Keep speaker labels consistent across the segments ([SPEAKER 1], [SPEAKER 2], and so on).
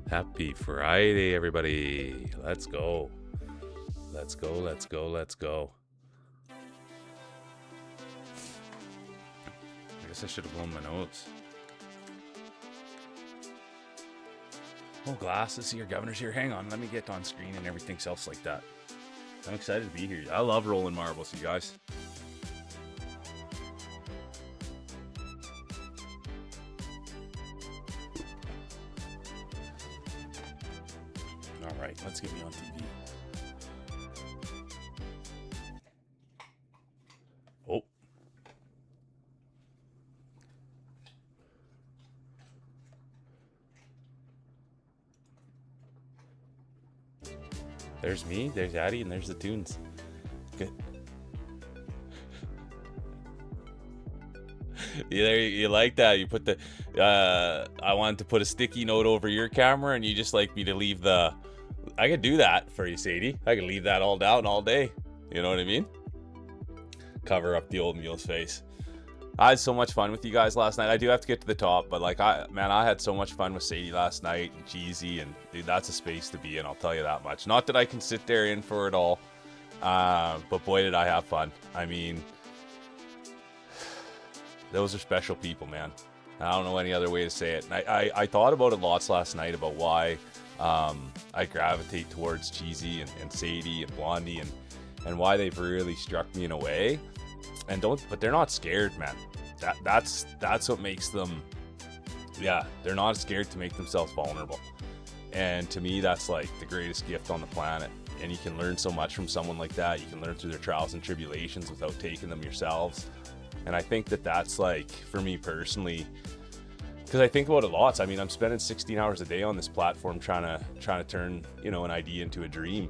[SPEAKER 1] Happy Friday, everybody. Let's go. Let's go, let's go, let's go. I guess I should have blown my nose. Oh, glasses here, governor's here. Hang on, let me get on screen and everything else like that. I'm excited to be here. I love rolling marbles, you guys. All right, let's get me on TV. Oh. There's me, there's Addie, and there's the tunes. Good. You like that? You put the I wanted to put a sticky note over your camera, and you just like me to leave the. I could do that for you, Sadie. I could leave that all down all day. You know what I mean? Cover up the old mule's face. I had so much fun with you guys last night. I do have to get to the top, but like I had so much fun with Sadie last night and Cheesy, and dude, that's a space to be in. I'll tell you that much. Not that I can sit there in for it all, but boy, did I have fun. I mean, those are special people, man. I don't know any other way to say it. And I thought about it lots last night about why I gravitate towards Cheesy and Sadie and Blondie and why they've really struck me in a way. But they're not scared, man. That's what makes them. Yeah, they're not scared to make themselves vulnerable. And to me, that's like the greatest gift on the planet. And you can learn so much from someone like that. You can learn through their trials and tribulations without taking them yourselves. And I think that's like, for me personally, because I think about it lots. I mean, I'm spending 16 hours a day on this platform trying to turn, an idea into a dream.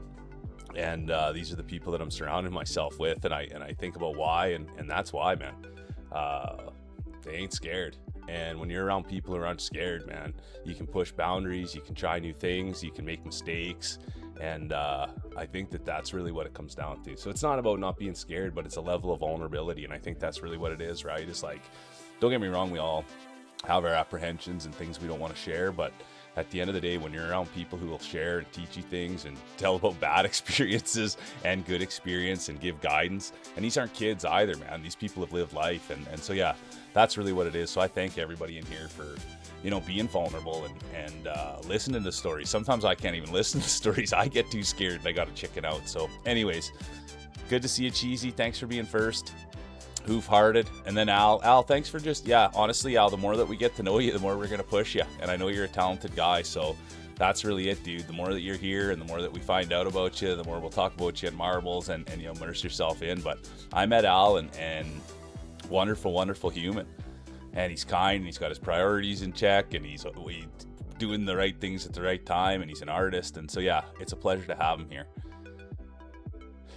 [SPEAKER 1] And these are the people that I'm surrounding myself with, and I think about why, and that's why, man. They ain't scared. And when you're around people who aren't scared, man, you can push boundaries, you can try new things, you can make mistakes, and I think that's really what it comes down to. So it's not about not being scared, but it's a level of vulnerability, and I think that's really what it is, right? It's like, don't get me wrong, we all have our apprehensions and things we don't want to share, but at the end of the day, when you're around people who will share and teach you things and tell about bad experiences and good experience and give guidance, and these aren't kids either, man. These people have lived life, and so yeah, that's really what it is. So I thank everybody in here for being vulnerable and listening to stories. Sometimes I can't even listen to stories. I get too scared and I gotta chicken out. So anyways, good to see you, Cheesy. Thanks for being first. Hoof-hearted. And then Al, thanks for honestly, Al, the more that we get to know you, the more we're going to push you. And I know you're a talented guy, so that's really it, dude. The more that you're here and the more that we find out about you, the more we'll talk about you at Marbles and immerse yourself in. But I met Al and wonderful, wonderful human. And he's kind, and he's got his priorities in check, and he's doing the right things at the right time, and he's an artist. And so, yeah, it's a pleasure to have him here.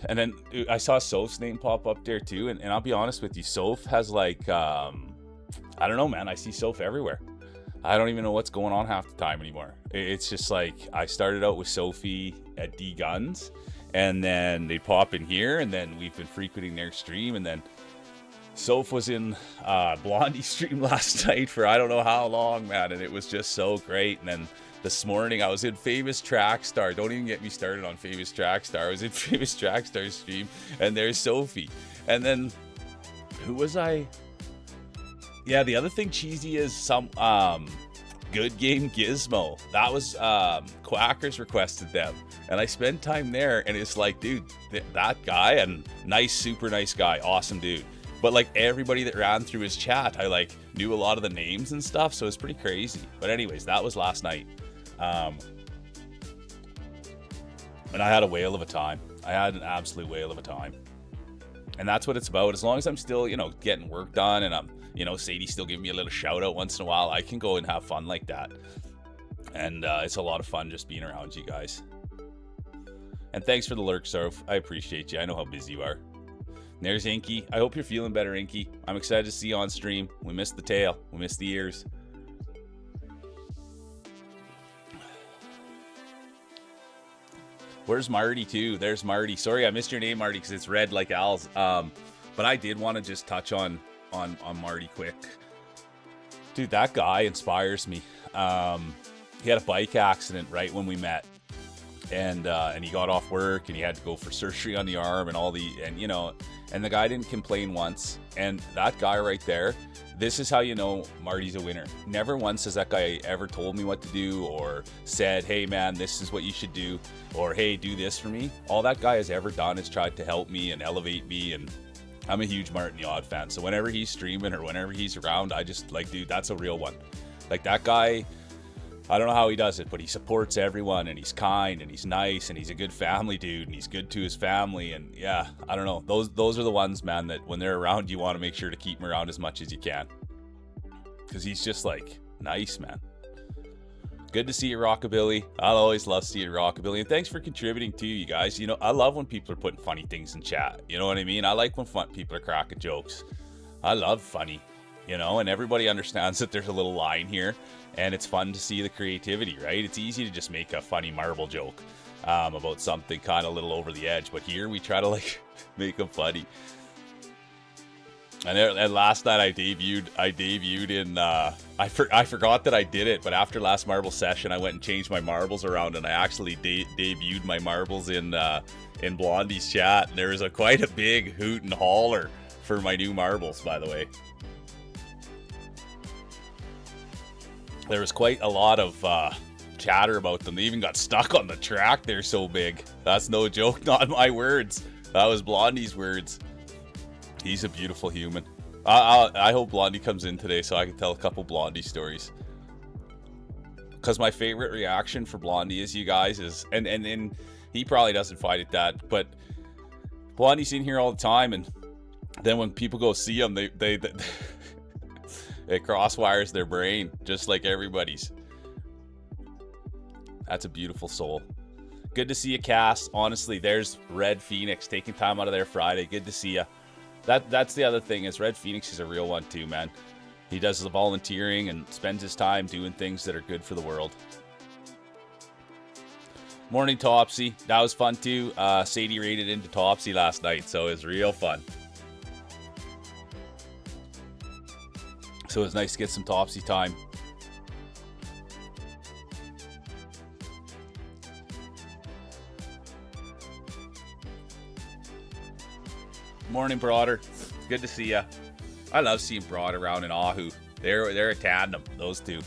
[SPEAKER 1] And then I saw Soph's name pop up there too, and I'll be honest with you, Soph has like, I don't know, man, I see Soph everywhere. I don't even know what's going on half the time anymore. It's just like, I started out with Sophie at D Guns, and then they pop in here, and then we've been frequenting their stream, and then Soph was in Blondie's stream last night for I don't know how long, man, and it was just so great. And then this morning I was in Famous Trackstar. Don't even get me started on Famous Trackstar. I was in Famous Trackstar stream, and there's Sophie. And then who was I? Yeah, the other thing, Cheesy, is some Good Game Gizmo. That was Quackers requested them, and I spent time there, and it's like, dude, that guy, and nice, super nice guy, awesome dude. But like everybody that ran through his chat, I like knew a lot of the names and stuff, so it's pretty crazy. But anyways, that was last night. And I had a whale of a time. I had an absolute whale of a time. And that's what it's about. As long as I'm still, getting work done, and I'm, Sadie still giving me a little shout out once in a while, I can go and have fun like that. And it's a lot of fun just being around you guys. And thanks for the lurk, Surf. I appreciate you. I know how busy you are. And there's Inky. I hope you're feeling better, Inky. I'm excited to see you on stream. We missed the tail. We missed the ears. Where's Marty too? There's Marty. Sorry, I missed your name, Marty, because it's red like Al's. But I did want to just touch on Marty quick. Dude, that guy inspires me. he had a bike accident right when we met, and he got off work and he had to go for surgery on the arm and the guy didn't complain once. And that guy right there, this is how you know Marty's a winner. Never once has that guy ever told me what to do or said, hey man, this is what you should do, or hey, do this for me. All that guy has ever done is tried to help me and elevate me, and I'm a huge Martin the Odd fan. So whenever he's streaming or whenever he's around, I just like, dude, that's a real one. Like that guy, I don't know how he does it, but he supports everyone, and he's kind, and he's nice, and he's a good family dude, and he's good to his family. And yeah, I don't know. Those are the ones, man, that when they're around, you want to make sure to keep them around as much as you can, because he's just like nice, man. Good to see you, Rockabilly. I'll always love seeing you, Rockabilly. And thanks for contributing too, you guys. You know, I love when people are putting funny things in chat. You know what I mean? I like when people are cracking jokes. I love funny, you know, and everybody understands that there's a little line here. And it's fun to see the creativity, right? It's easy to just make a funny marble joke about something kind of a little over the edge. But here we try to like make them funny. And last night I debuted in, I forgot that I did it, but after last marble session, I went and changed my marbles around, and I actually debuted my marbles in Blondie's chat. And there was quite a big hoot and holler for my new marbles, by the way. There was quite a lot of chatter about them. They even got stuck on the track. They're so big. That's no joke, not my words. That was Blondie's words. He's a beautiful human. I hope Blondie comes in today so I can tell a couple Blondie stories. Because my favorite reaction for Blondie is, you guys, is, and he probably doesn't find it that, but Blondie's in here all the time, and then when people go see him, they it crosswires their brain, just like everybody's. That's a beautiful soul. Good to see you, Cass. Honestly, there's Red Phoenix taking time out of their Friday. Good to see you. That's the other thing, is Red Phoenix is a real one too, man. He does the volunteering and spends his time doing things that are good for the world. Morning, Topsy. That was fun too. Sadie raided into Topsy last night, so it was real fun. So it was nice to get some Topsy time. Morning, Broader. Good to see ya. I love seeing Broad around in Ahu. They're a tandem, those two.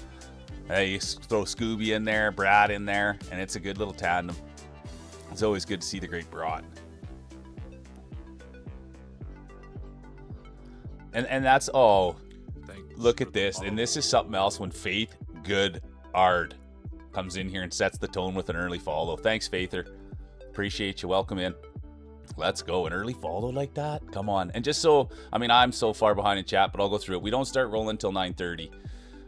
[SPEAKER 1] You throw Scooby in there, Brad in there, and it's a good little tandem. It's always good to see the great Broad. And that's, oh, look at this. And this is something else when Faith Goodard comes in here and sets the tone with an early follow. Thanks, Faither. Appreciate you. Welcome in. Let's go. An early follow like that? Come on. And just so, I mean, I'm so far behind in chat, but I'll go through it. We don't start rolling till 9:30.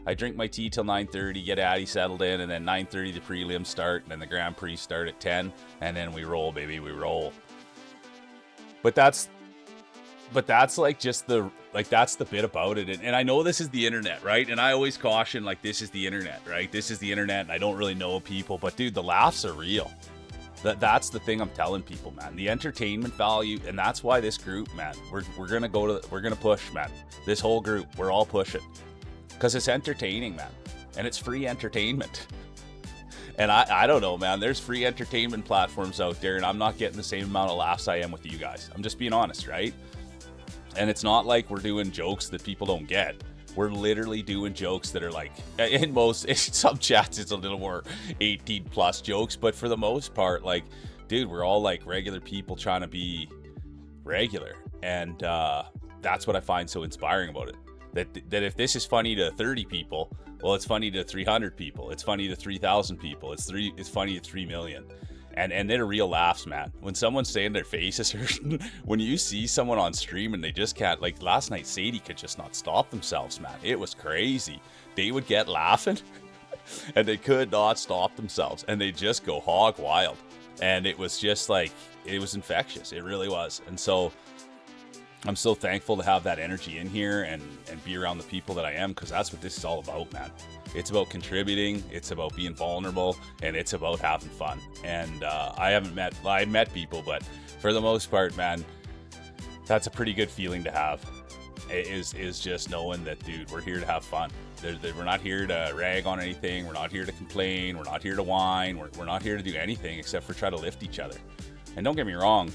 [SPEAKER 1] I drink my tea till 9:30, get Addy settled in, and then 9:30 the prelims start, and then the Grand Prix start at 10, and then we roll, baby. We roll. But that's like just the, like, that's the bit about it. And I know this is the internet, right? And I always caution, like, this is the internet, right? This is the internet, and I don't really know people, but dude, the laughs are real. That's the thing I'm telling people, man. The entertainment value, and that's why this group, man, we're gonna push, man. This whole group, we're all pushing, because it's entertaining, man, and it's free entertainment. And I don't know, man. There's free entertainment platforms out there, and I'm not getting the same amount of laughs I am with you guys. I'm just being honest, right? And it's not like we're doing jokes that people don't get. We're literally doing jokes that are like, in some chats it's a little more 18 plus jokes, but for the most part, like, dude, we're all like regular people trying to be regular. And that's what I find so inspiring about it. That if this is funny to 30 people, well, it's funny to 300 people. It's funny to 3,000 people. It's funny to 3 million. And they're real laughs, man. When someone's saying their face is hurting, when you see someone on stream and they just can't, like last night, Sadie could just not stop themselves, man. It was crazy. They would get laughing and they could not stop themselves, and they just go hog wild. And it was just like, it was infectious. It really was. And so I'm so thankful to have that energy in here and be around the people that I am, because that's what this is all about, man. It's about contributing, it's about being vulnerable, and it's about having fun. And I met people, but for the most part, man, that's a pretty good feeling to have. is just knowing that, dude, we're here to have fun. We're not here to rag on anything. We're not here to complain. We're not here to whine. We're not here to do anything except for try to lift each other. And don't get me wrong,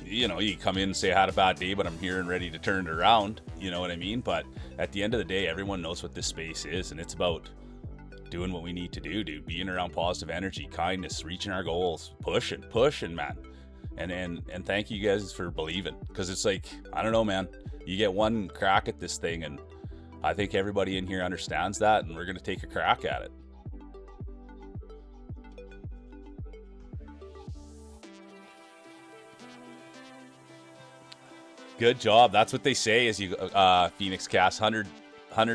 [SPEAKER 1] you know, you come in and say I had a bad day, but I'm here and ready to turn it around. You know what I mean? But at the end of the day, everyone knows what this space is, and it's about doing what we need to do, dude. Being around positive energy, kindness, reaching our goals, pushing, man. And thank you guys for believing, because it's like, I don't know, man. You get one crack at this thing, and I think everybody in here understands that, and we're going to take a crack at it. Good job. That's what they say as you Phoenix Cast 100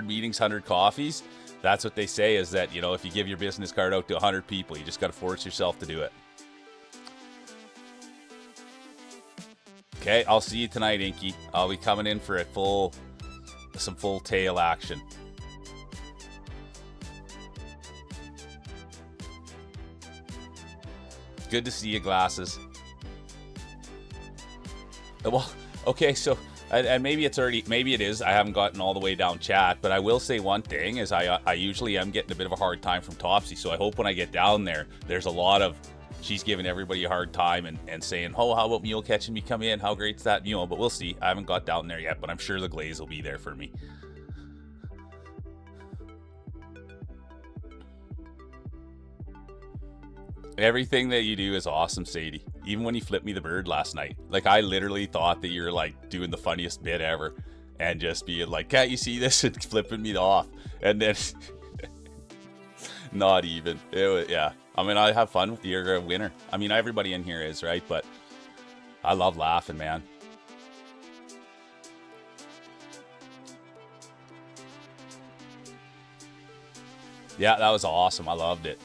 [SPEAKER 1] meetings, 100 coffees. That's what they say, is that, you know, if you give your business card out to 100 people, you just got to force yourself to do it. Okay, I'll see you tonight, Inky. I'll be coming in for some full tail action. Good to see you, Glasses. Well, okay, so, and maybe it's already, maybe it is, I haven't gotten all the way down chat, but I will say one thing, is I usually am getting a bit of a hard time from Topsy, so I hope when I get down there, there's a lot of, she's giving everybody a hard time and saying, oh, how about mule catching me come in? How great's that mule? But we'll see. I haven't got down there yet, but I'm sure the glaze will be there for me. Everything that you do is awesome, Sadie. Even when you flipped me the bird last night. Like, I literally thought that you're, like, doing the funniest bit ever. And just being like, can't you see this? And flipping me off. And then... not even. It was, yeah. I mean, I have fun with you. You're a winner. I mean, everybody in here is, right? But I love laughing, man. Yeah, that was awesome. I loved it.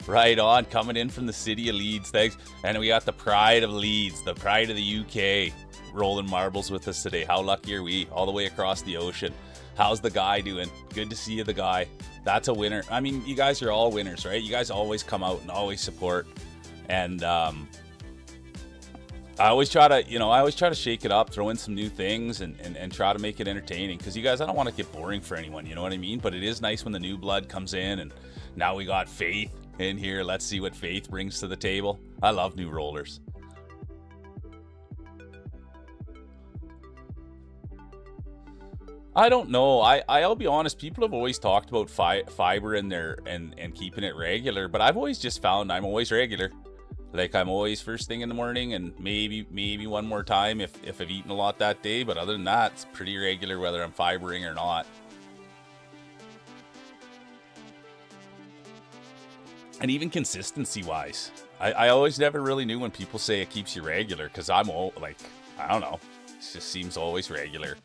[SPEAKER 1] Right on. Coming in from the city of Leeds. Thanks. And we got the pride of Leeds, the pride of the UK, rolling marbles with us today. How lucky are we? All the way across the ocean. How's the guy doing? Good to see you, the guy. That's a winner. I mean, you guys are all winners, right? You guys always come out and always support. And I always try to shake it up, throw in some new things and try to make it entertaining. Because you guys, I don't want to get boring for anyone, you know what I mean? But it is nice when the new blood comes in, and now we got Faith in here. Let's see what Faith brings to the table. I love new rollers. I don't know. I'll be honest. People have always talked about fiber in there and keeping it regular, but I've always just found I'm always regular. Like, I'm always first thing in the morning, and maybe one more time if I've eaten a lot that day. But other than that, it's pretty regular whether I'm fibering or not. And even consistency wise, I always never really knew when people say it keeps you regular, because I'm all like, I don't know. It just seems always regular.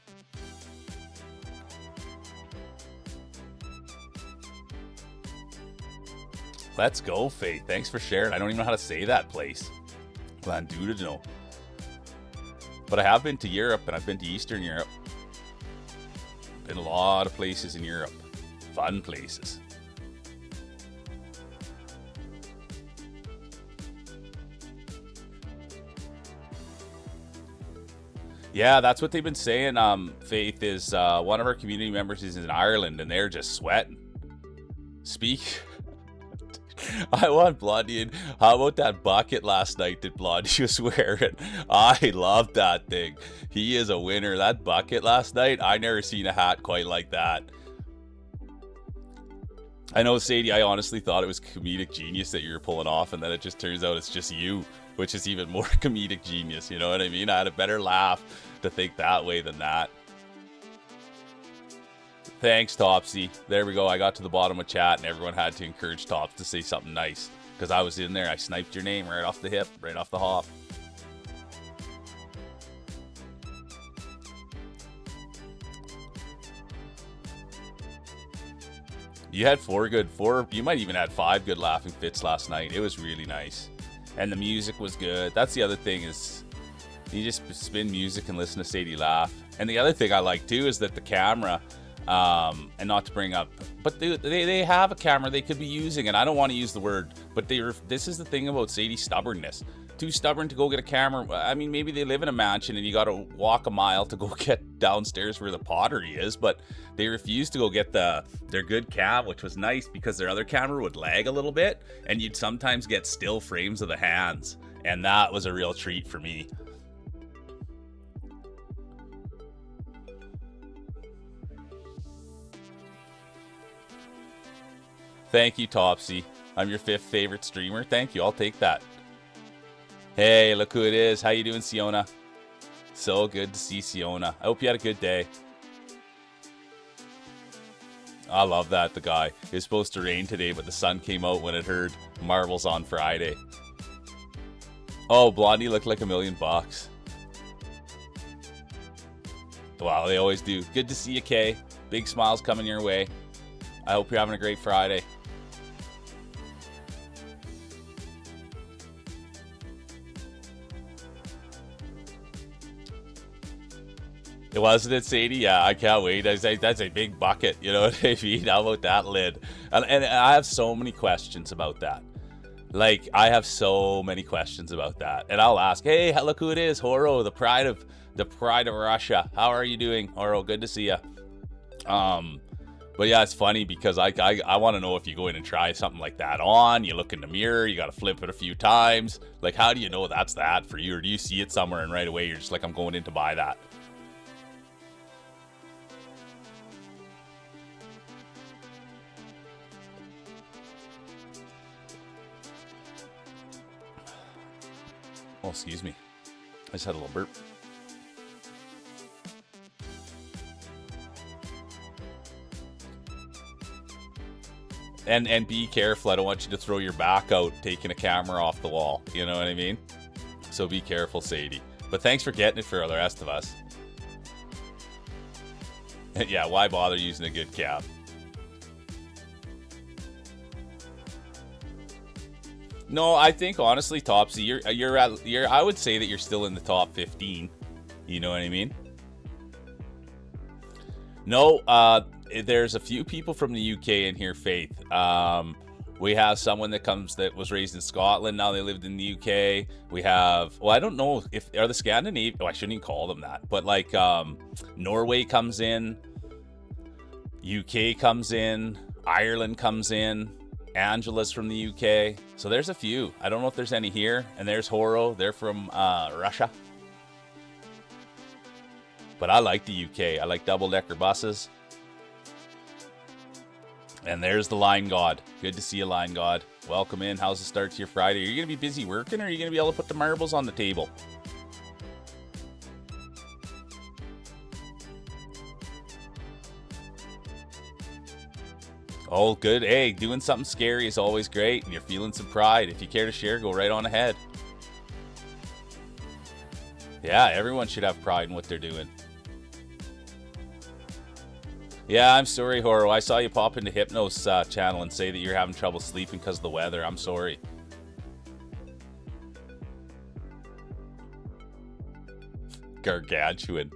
[SPEAKER 1] Let's go, Faith. Thanks for sharing. I don't even know how to say that place. Glandudino. But I have been to Europe, and I've been to Eastern Europe. Been a lot of places in Europe. Fun places. Yeah, that's what they've been saying. Faith is one of our community members is in Ireland, and they're just sweating. Speak. I want Blondie in. How about that bucket last night that Blondie was wearing? I love that thing. He is a winner. That bucket last night, I never seen a hat quite like that. I know, Sadie, I honestly thought it was comedic genius that you were pulling off, and then it just turns out it's just you, which is even more comedic genius, you know what I mean? I had a better laugh to think that way than that. Thanks, Topsy. There we go. I got to the bottom of chat, and everyone had to encourage Tops to say something nice. Because I was in there. I sniped your name right off the hip, right off the hop. You had four, you might even had 5 good laughing fits last night. It was really nice. And the music was good. That's the other thing, is you just spin music and listen to Sadie laugh. And the other thing I like too is that the camera, and not to bring up, but they have a camera they could be using, and I don't want to use the word, but this is the thing about Sadie's stubbornness.
[SPEAKER 2] too stubborn to go get a camera. I mean, maybe they live in a mansion and you got to walk a mile to go get downstairs where the pottery is, but they refused to go get their good cam, which was nice because their other camera would lag a little bit and you'd sometimes get still frames of the hands, and that was a real treat for me. Thank you, Topsy. I'm your 5th favorite streamer. Thank you. I'll take that. Hey, look who it is. How you doing, Siona? So good to see Siona. I hope you had a good day. I love that, the guy. It was supposed to rain today, but the sun came out when it heard Marbles on Friday. Oh, Blondie looked like $1 million. Wow, they always do. Good to see you, Kay. Big smiles coming your way. I hope you're having a great Friday. Wasn't it, Sadie? Yeah, I can't wait. That's a big bucket. You know what I mean? How about that lid? And I have so many questions about that. Like, I have so many questions about that. And I'll ask, hey, look who it is. Horo, the pride of Russia. How are you doing, Horo? Good to see you. But yeah, it's funny because I want to know if you go in and try something like that on, you look in the mirror, you got to flip it a few times. Like, how do you know that's that for you? Or do you see it somewhere and right away you're just like, I'm going in to buy that? Oh, excuse me. I just had a little burp. And be careful. I don't want you to throw your back out taking a camera off the wall. You know what I mean? So be careful, Sadie. But thanks for getting it for the rest of us. Yeah, why bother using a good cam? No, I think honestly, Topsy, you're I would say that you're still in the top 15. You know what I mean? No, there's a few people from the UK in here, Faith. We have someone that was raised in Scotland. Now they lived in the UK. We have, well, I don't know if are the Scandinavian. Oh, I shouldn't even call them that. But like Norway comes in, UK comes in, Ireland comes in. Angela's from the UK. So there's a few. I don't know if there's any here. And there's Horo. They're from Russia. But I like the UK. I like double-decker buses. And there's the Line God. Good to see you, Line God. Welcome in. How's the start to your Friday? Are you going to be busy working, or are you going to be able to put the marbles on the table? Oh, good. Hey, doing something scary is always great, and you're feeling some pride. If you care to share, go right on ahead. Yeah, everyone should have pride in what they're doing. Yeah, I'm sorry, Horo. I saw you pop into Hypnos channel and say that you're having trouble sleeping because of the weather. I'm sorry. Gargantuan.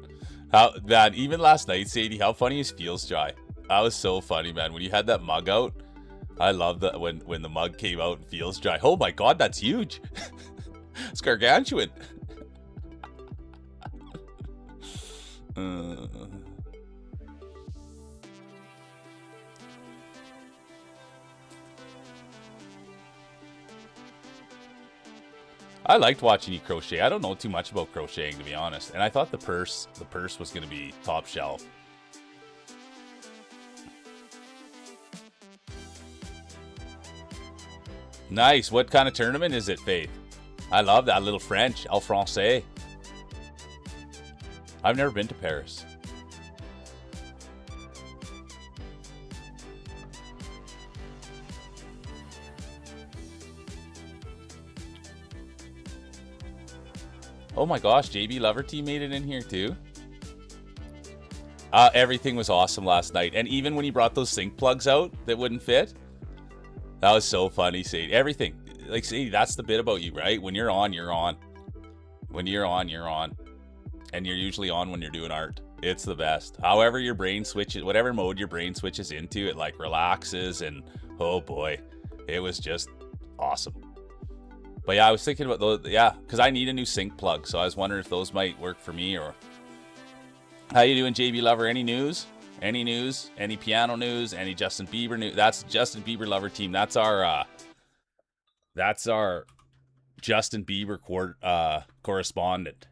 [SPEAKER 2] How, man, even last night, Sadie, how funny is Feels Dry? That was so funny, man. When you had that mug out, I love that when the mug came out and Feels Dry. Oh my god, that's huge. It's gargantuan. I liked watching you crochet. I don't know too much about crocheting, to be honest. And I thought the purse was going to be top shelf. Nice. What kind of tournament is it, Faith? I love that little French. Al Francais. I've never been to Paris. Oh my gosh, JB Loverty made it in here too. Everything was awesome last night. And even when he brought those sink plugs out that wouldn't fit, that was so funny, Sadie. Everything. Like, Sadie, that's the bit about you, right? When you're on, you're on. When you're on, you're on. And you're usually on when you're doing art. It's the best. However your brain switches, whatever mode your brain switches into, it like relaxes, and oh boy, it was just awesome. But yeah, I was thinking about those. Yeah, because I need a new sink plug, so I was wondering if those might work for me. Or how you doing, JB Lover? Any news? Any news? Any piano news? Any Justin Bieber news? That's Justin Bieber Lover team. That's our Justin Bieber correspondent.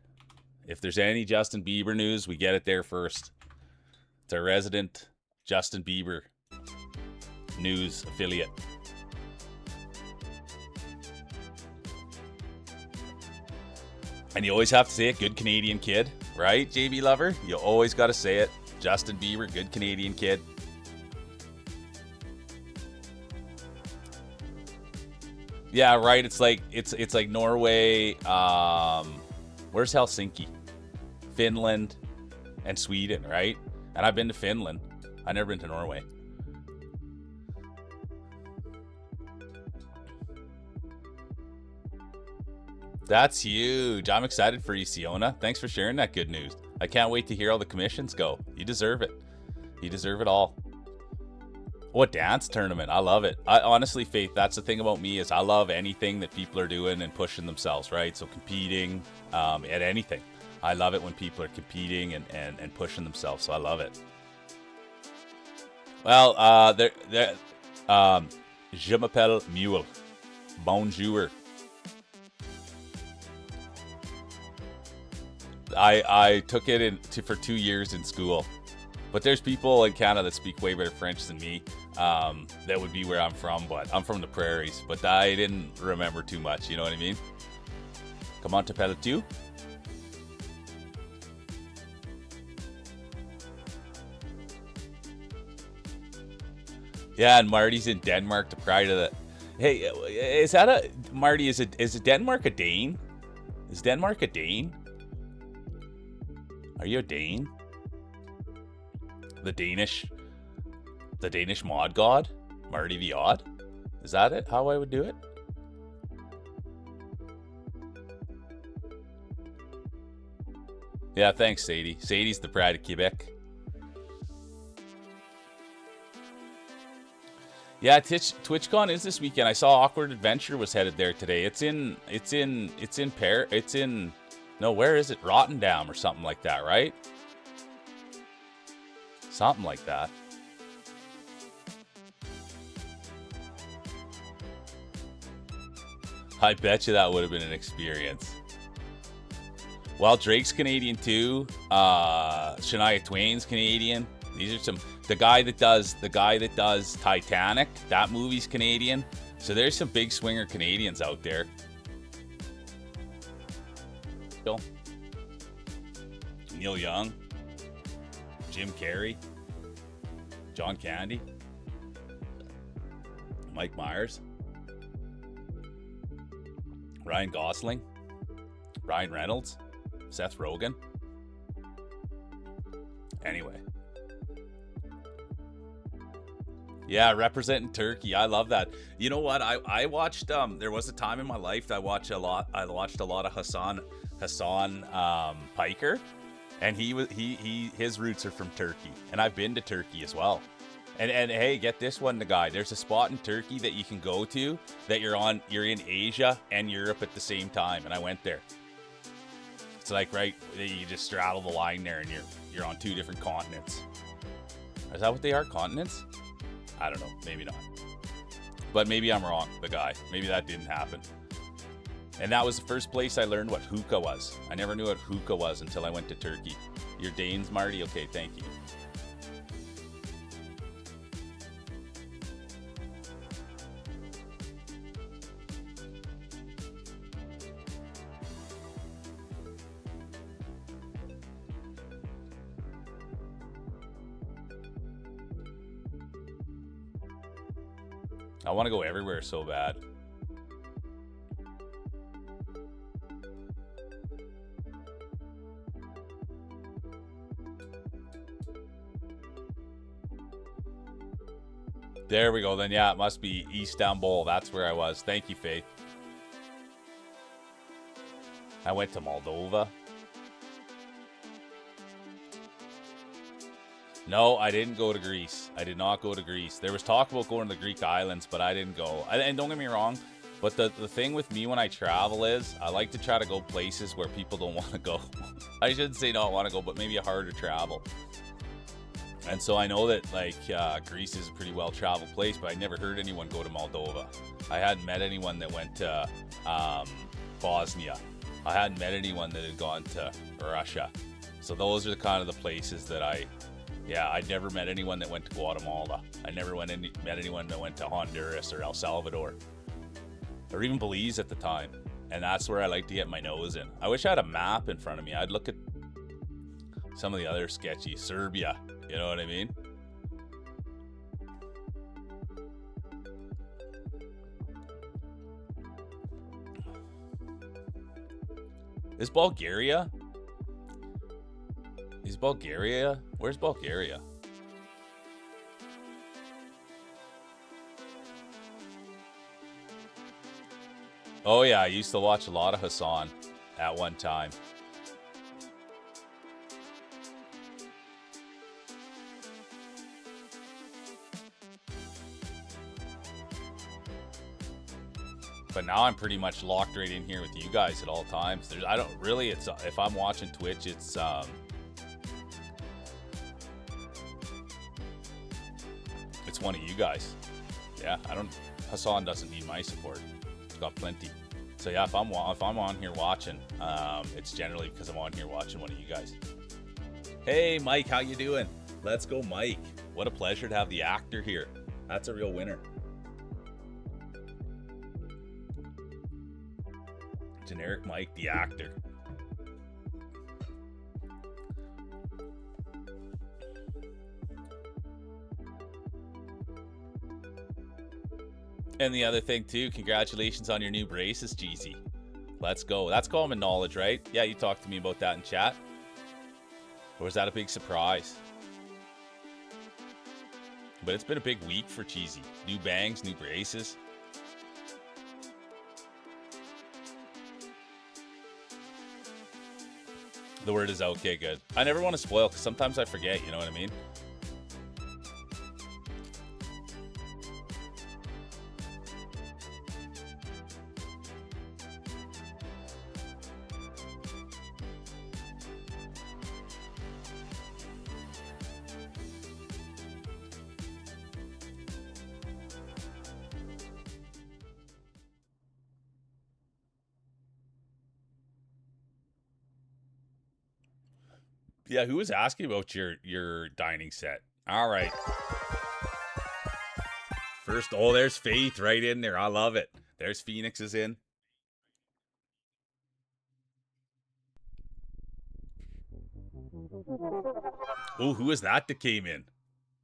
[SPEAKER 2] If there's any Justin Bieber news, we get it there first. It's our resident Justin Bieber news affiliate. And you always have to say it, good Canadian kid, right, JB Lover? You always got to say it. Justin Bieber, good Canadian kid. Yeah, right. It's like Norway. Where's Helsinki? Finland and Sweden, right? And I've been to Finland. I've never been to Norway. That's huge. I'm excited for you, Siona. Thanks for sharing that good news. I can't wait to hear how the commissions go. You deserve it. You deserve it all. What dance tournament? I love it. I honestly, Faith, that's the thing about me is I love anything that people are doing and pushing themselves, right? So competing at anything. I love it when people are competing and pushing themselves. So I love it. Well, je m'appelle Mule. Bonjour. I took it for 2 years in school. But there's people in Canada that speak way better French than me. That would be where I'm from, but I'm from the prairies. But I didn't remember too much, you know what I mean? Comment t'appelles-tu? Yeah, and Marty's in Denmark to pry to the... Hey, is that a... Marty, is it Denmark a Dane? Is Denmark a Dane? Are you a Dane? The Danish mod god? Marty the Odd? Is that it? How I would do it? Yeah, thanks, Sadie. Sadie's the pride of Quebec. Yeah, TwitchCon is this weekend. I saw Awkward Adventure was headed there today. Where is it? Rotterdam or something like that, right? Something like that. I bet you that would have been an experience. Well, Drake's Canadian too. Shania Twain's Canadian. These are some. The guy that does Titanic. That movie's Canadian. So there's some big swinger Canadians out there. Neil Young, Jim Carrey, John Candy, Mike Myers, Ryan Gosling, Ryan Reynolds, Seth Rogen. Anyway. Yeah, representing Turkey. I love that. You know what? I watched there was a time in my life that I watched a lot of Hassan Piker, and his roots are from Turkey, and I've been to Turkey as well. And hey, get this one, the guy. There's a spot in Turkey that you can go to that you're in Asia and Europe at the same time, and I went there. It's like right, you just straddle the line there, and you're on two different continents. Is that what they are? Continents? I don't know. Maybe not. But maybe I'm wrong, the guy. Maybe that didn't happen. And that was the first place I learned what hookah was. I never knew what hookah was until I went to Turkey. You're Danes, Marty? Okay, thank you. I want to go everywhere so bad. There we go. Then yeah, it must be Istanbul. That's where I was. Thank you, Faith. I went to Moldova. No, I didn't go to Greece. I did not go to Greece. There was talk about going to the Greek islands, but I didn't go. And don't get me wrong, But the thing with me when I travel is I like to try to go places where people don't want to go. I shouldn't say don't want to go, but maybe a harder travel. And so I know that like Greece is a pretty well traveled place, but I never heard anyone go to Moldova. I hadn't met anyone that went to Bosnia. I hadn't met anyone that had gone to Russia. So those are the kind of the places that I'd never met anyone that went to Guatemala. I never met anyone that went to Honduras or El Salvador or even Belize at the time. And that's where I like to get my nose in. I wish I had a map in front of me. I'd look at some of the other sketchy Serbia. You know what I mean? Is Bulgaria? Is Bulgaria? Where's Bulgaria? Oh yeah, I used to watch a lot of Hassan at one time. But now I'm pretty much locked right in here with you guys at all times. I don't really. It's if I'm watching Twitch, it's one of you guys. Yeah, Hassan doesn't need my support. He's got plenty. So yeah, if I'm on here watching, it's generally because I'm on here watching one of you guys. Hey Mike, how you doing? Let's go, Mike. What a pleasure to have the actor here. That's a real winner. Generic Mike, the actor. And the other thing too, congratulations on your new braces, Jeezy. Let's go. That's common knowledge, right? Yeah, you talked to me about that in chat. Or was that a big surprise? But it's been a big week for Cheesy. New bangs, new braces. The word is out. Okay, good. I never want to spoil because sometimes I forget, you know what I mean? Yeah, who was asking about your dining set? All right. First, there's Faith right in there. I love it. There's Phoenix is in. Oh, who was that came in?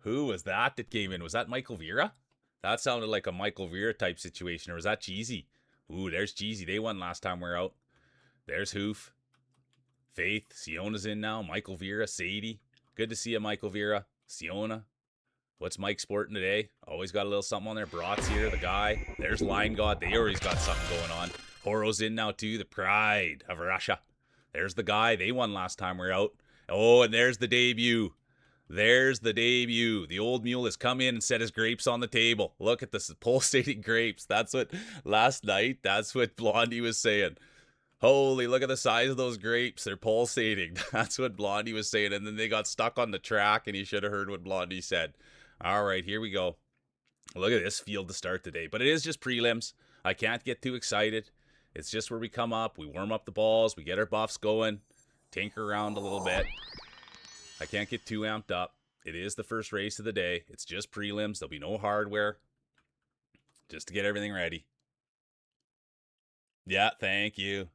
[SPEAKER 2] Who was that came in? Was that Michael Vera? That sounded like a Michael Vera type situation. Or was that Jeezy? Ooh, there's Jeezy. They won last time we were out. There's Hoof. Faith. Siona's in now. Michael Vera. Sadie. Good to see you, Michael Vera. Siona. What's Mike sporting today? Always got a little something on there. Brat's here. The guy. There's Lion God. They always got something going on. Horo's in now too. The pride of Russia. There's the guy. They won last time we were out. Oh, and there's the debut. There's the debut. The old mule has come in and set his grapes on the table. Look at this pulsating grapes. That's what last night, that's what Blondie was saying. Holy, look at the size of those grapes. They're pulsating. That's what Blondie was saying. And then they got stuck on the track and you should have heard what Blondie said. All right, here we go. Look at this field to start the day. But it is just prelims. I can't get too excited. It's just where we come up. We warm up the balls. We get our buffs going. Tinker around a little bit. I can't get too amped up. It is the first race of the day. It's just prelims. There'll be no hardware. Just to get everything ready. Yeah, thank you.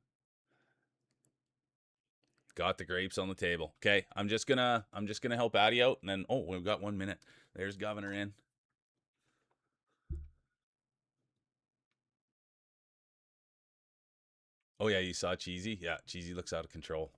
[SPEAKER 2] Got the grapes on the table. Okay, I'm just gonna help Addie out, and then we've got 1 minute. There's Governor in. Oh yeah, you saw Cheesy? Yeah, Cheesy looks out of control.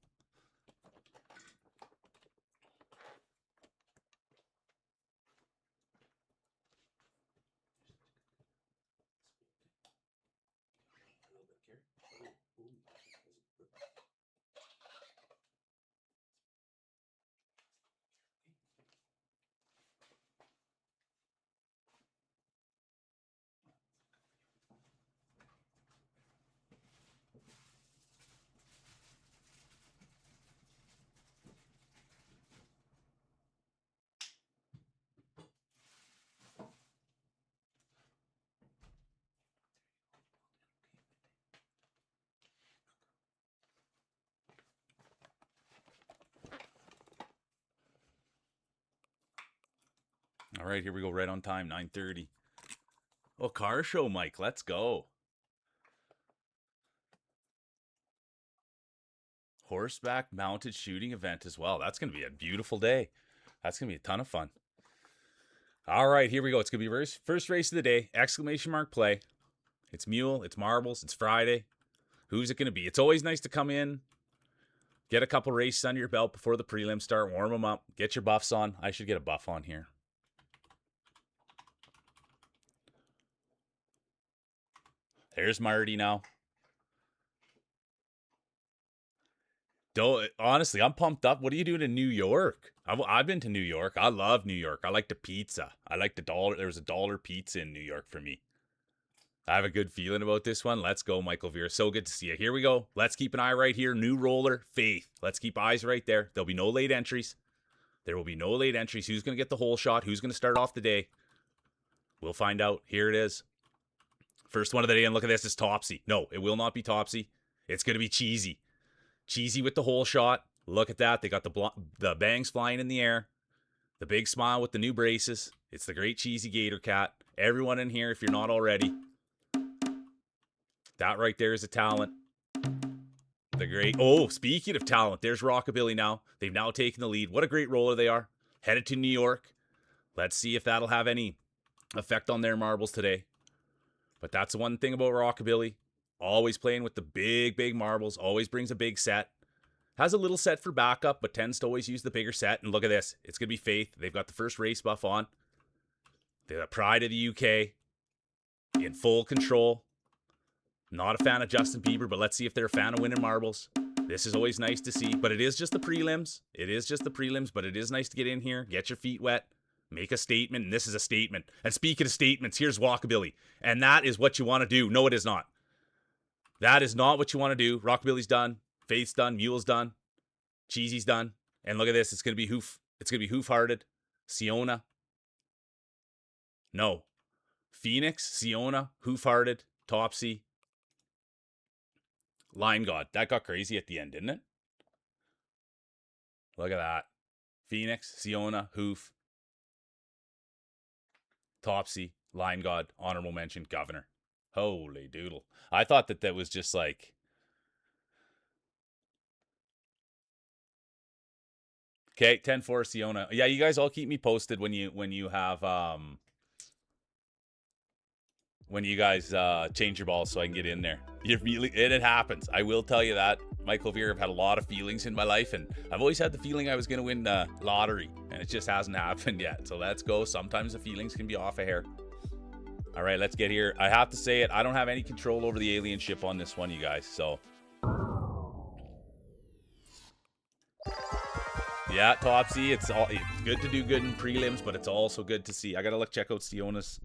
[SPEAKER 2] All right, here we go. Right on time, 9:30. Oh, car show, Mike. Let's go. Horseback mounted shooting event as well. That's going to be a beautiful day. That's going to be a ton of fun. All right, here we go. It's going to be first race of the day. Exclamation mark play. It's mule. It's marbles. It's Friday. Who's it going to be? It's always nice to come in, get a couple races under your belt before the prelims start, warm them up, get your buffs on. I should get a buff on here. There's Marty now. Honestly, I'm pumped up. What are you doing in New York? I've been to New York. I love New York. I like the pizza. I like the dollar. There was a dollar pizza in New York for me. I have a good feeling about this one. Let's go, Michael Veer. So good to see you. Here we go. Let's keep an eye right here. New roller, Faith. Let's keep eyes right there. There'll be no late entries. There will be no late entries. Who's going to get the whole shot? Who's going to start off the day? We'll find out. Here it is. First one of the day, and look at this. It's Topsy. No, it will not be Topsy. It's going to be Cheesy. Cheesy with the whole shot. Look at that. They got the bangs flying in the air. The big smile with the new braces. It's the great Cheesy Gator Cat. Everyone in here, if you're not already. That right there is a talent. The great... Oh, speaking of talent, there's Rockabilly now. They've now taken the lead. What a great roller they are. Headed to New York. Let's see if that'll have any effect on their marbles today. But that's the one thing about Rockabilly. Always playing with the big marbles. Always brings a big set. Has a little set for backup, but tends to always use the bigger set. And look at this. It's going to be Faith. They've got the first race buff on. They're the pride of the UK. In full control. Not a fan of Justin Bieber, but let's see if they're a fan of winning marbles. This is always nice to see, but it is just the prelims. It is just the prelims, but it is nice to get in here, get your feet wet, make a statement, and this is a statement. And speaking of statements, here's Rockabilly. And that is what you want to do. No, it is not. That is not what you want to do. Rockabilly's done. Faith's done. Mule's done. Cheesy's done. And look at this. It's going to be Hoof-Hearted. Siona. No. Phoenix, Siona, Hoof-Hearted, Topsy, Line God. That got crazy at the end, didn't it? Look at that. Phoenix, Siona, Hoof, Topsy, Line God, honorable mention, Governor. Holy doodle. I thought that was just like... Okay, 10-4 Siona. Yeah, you guys all keep me posted when you have when you guys change your balls so I can get in there. It happens. I will tell you that. Michael Veer, I've had a lot of feelings in my life, and I've always had the feeling I was going to win the lottery, and it just hasn't happened yet. So let's go. Sometimes the feelings can be off a hair. All right, let's get here. I have to say it. I don't have any control over the alien ship on this one, you guys. So, yeah, Topsy. It's good to do good in prelims, but it's also good to see. I gotta check out Siona's.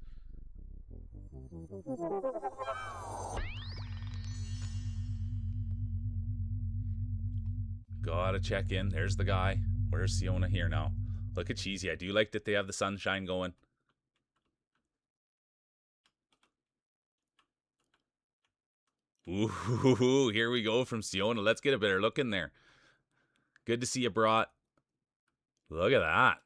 [SPEAKER 2] Gotta check in. There's the guy. Where's Siona here now? Look at Cheesy. I do like that they have the sunshine going. Ooh, here we go from Siona. Let's get a better look in there. Good to see you, brought. Look at that.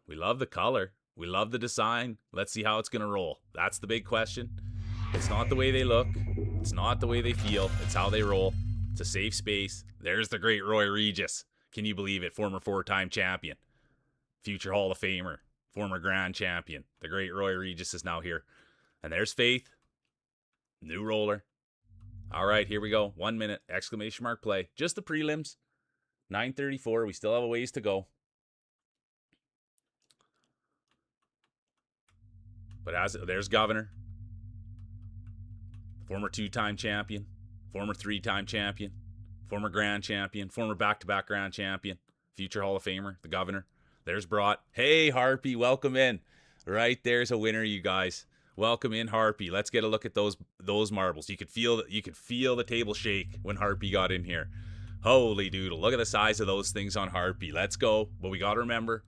[SPEAKER 2] We love the color. We love the design. Let's see how it's going to roll. That's the big question. It's not the way they look. It's not the way they feel. It's how they roll. It's a safe space. There's the great Roy Regis. Can you believe it? Former 4-time champion. Future Hall of Famer. Former Grand Champion. The great Roy Regis is now here. And there's Faith. New roller. All right, here we go. 1 minute. Exclamation mark play. Just the prelims. 9:34. We still have a ways to go. But there's Governor. Former 2-time champion. Former 3-time champion. Former Grand Champion. Former back-to-back Grand Champion. Future Hall of Famer. The Governor. There's Brought. Hey, Harpy. Welcome in. Right there's a winner, you guys. Welcome in, Harpy. Let's get a look at those marbles. You could feel the table shake when Harpy got in here. Holy doodle. Look at the size of those things on Harpy. Let's go. But we got to remember,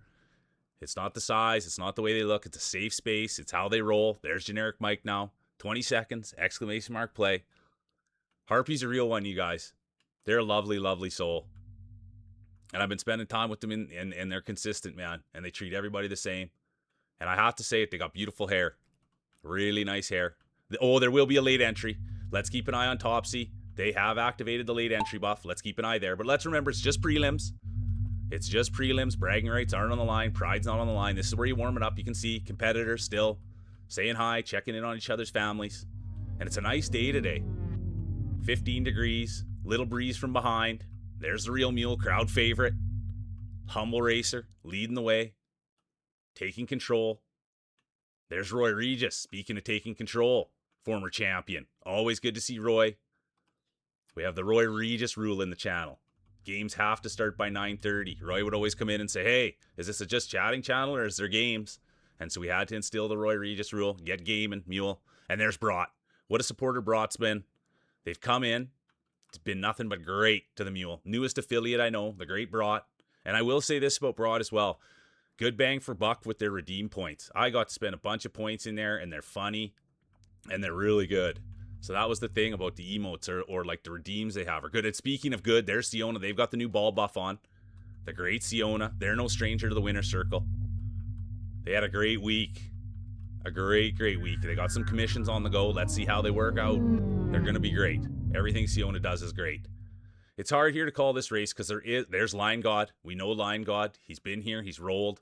[SPEAKER 2] it's not the size. It's not the way they look. It's a safe space. It's how they roll. There's generic Mike now. 20 seconds. Exclamation mark play. Harpy's a real one, you guys. They're a lovely, lovely soul. And I've been spending time with them, and they're consistent, man. And they treat everybody the same.
[SPEAKER 1] And I have to say it, they got beautiful hair. Really nice hair. Oh, there will be a late entry. Let's keep an eye on Topsy. They have activated the late entry buff. Let's keep an eye there. But let's remember, it's just prelims. It's just prelims. Bragging rights aren't on the line. Pride's not on the line. This is where you warm it up. You can see competitors still saying hi, checking in on each other's families. And it's a nice day today. 15 degrees. Little breeze from behind. There's the real mule, crowd favorite. Humble racer, leading the way. Taking control. There's Roy Regis, speaking of taking control. Former champion. Always good to see Roy. We have the Roy Regis rule in the channel. Games have to start by 9:30. Roy would always come in and say, hey, is this a just chatting channel or is there games? And so we had to instill the Roy Regis rule. Get gaming, mule. And there's Brought. What a supporter Brought's been. They've come in. It's been nothing but great to the mule. Newest affiliate I know, the great Brought. And I will say this about Brought as well. Good bang for buck with their redeem points. I got to spend a bunch of points in there, and they're funny, and they're really good. So that was the thing about the emotes, or like the redeems they have are good. And speaking of good, there's Siona. They've got the new ball buff on. The great Siona. They're no stranger to the winner's circle. They had a great week. A great week. They got some commissions on the go. Let's see how they work out. They're going to be great. Everything Siona does is great. It's hard here to call this race because there's Line God. We know Line God. He's been here. He's rolled.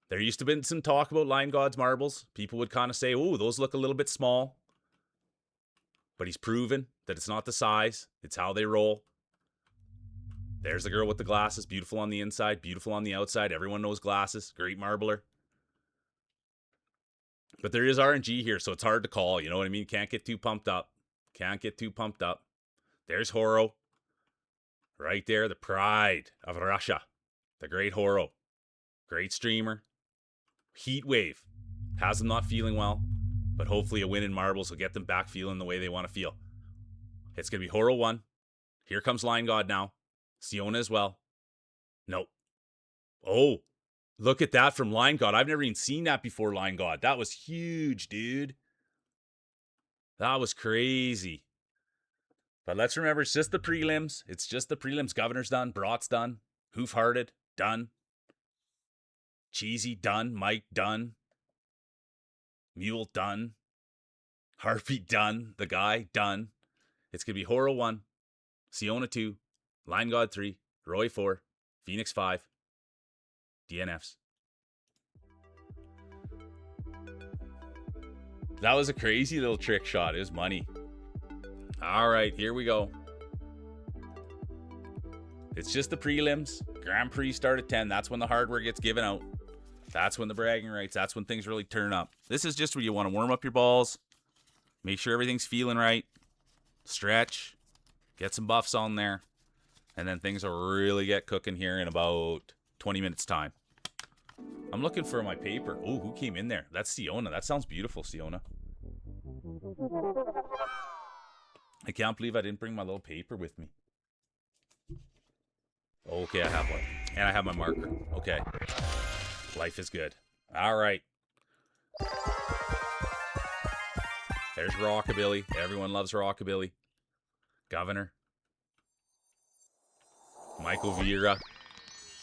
[SPEAKER 1] There used to have been some talk about Line God's marbles. People would kind of say, oh, those look a little bit small. But he's proven that it's not the size. It's how they roll. There's the girl with the glasses. Beautiful on the inside. Beautiful on the outside. Everyone knows glasses. Great marbler. But there is RNG here, so it's hard to call. You know what I mean? Can't get too pumped up. Can't get too pumped up. There's Horo. Right there. The pride of Russia. The great Horo. Great streamer. Heat wave has them not feeling well, but hopefully a win in marbles will get them back feeling the way they want to feel. It's going to be Horo 1. Here comes Line God now. Siona as well. Nope. Oh, look at that from Line God. I've never even seen that before, Line God. That was huge, dude. That was crazy. But let's remember, it's just the prelims. It's just the prelims. Governor's done. Brought's done. Hoof-hearted. Done. Cheesy, done. Mike, done. Mule, done. Harpy, done. The guy, done. It's going to be Horo 1, Siona 2, Line God 3, Roy 4, Phoenix 5, DNFs. That was a crazy little trick shot. It was money. All right, here we go. It's just the prelims. Grand Prix start at 10. That's when the hardware gets given out. That's when the bragging rights, that's when things really turn up. This is just where you want to warm up your balls, make sure everything's feeling right, stretch, get some buffs on there, and then things will really get cooking here in about 20 minutes time. I'm looking for my paper. Oh, who came in there? That's Siona. That sounds beautiful, Siona. I can't believe I didn't bring my little paper with me. Okay, I have one. And I have my marker. Okay. Life is good. All right. There's Rockabilly. Everyone loves Rockabilly. Governor. Michael Vieira.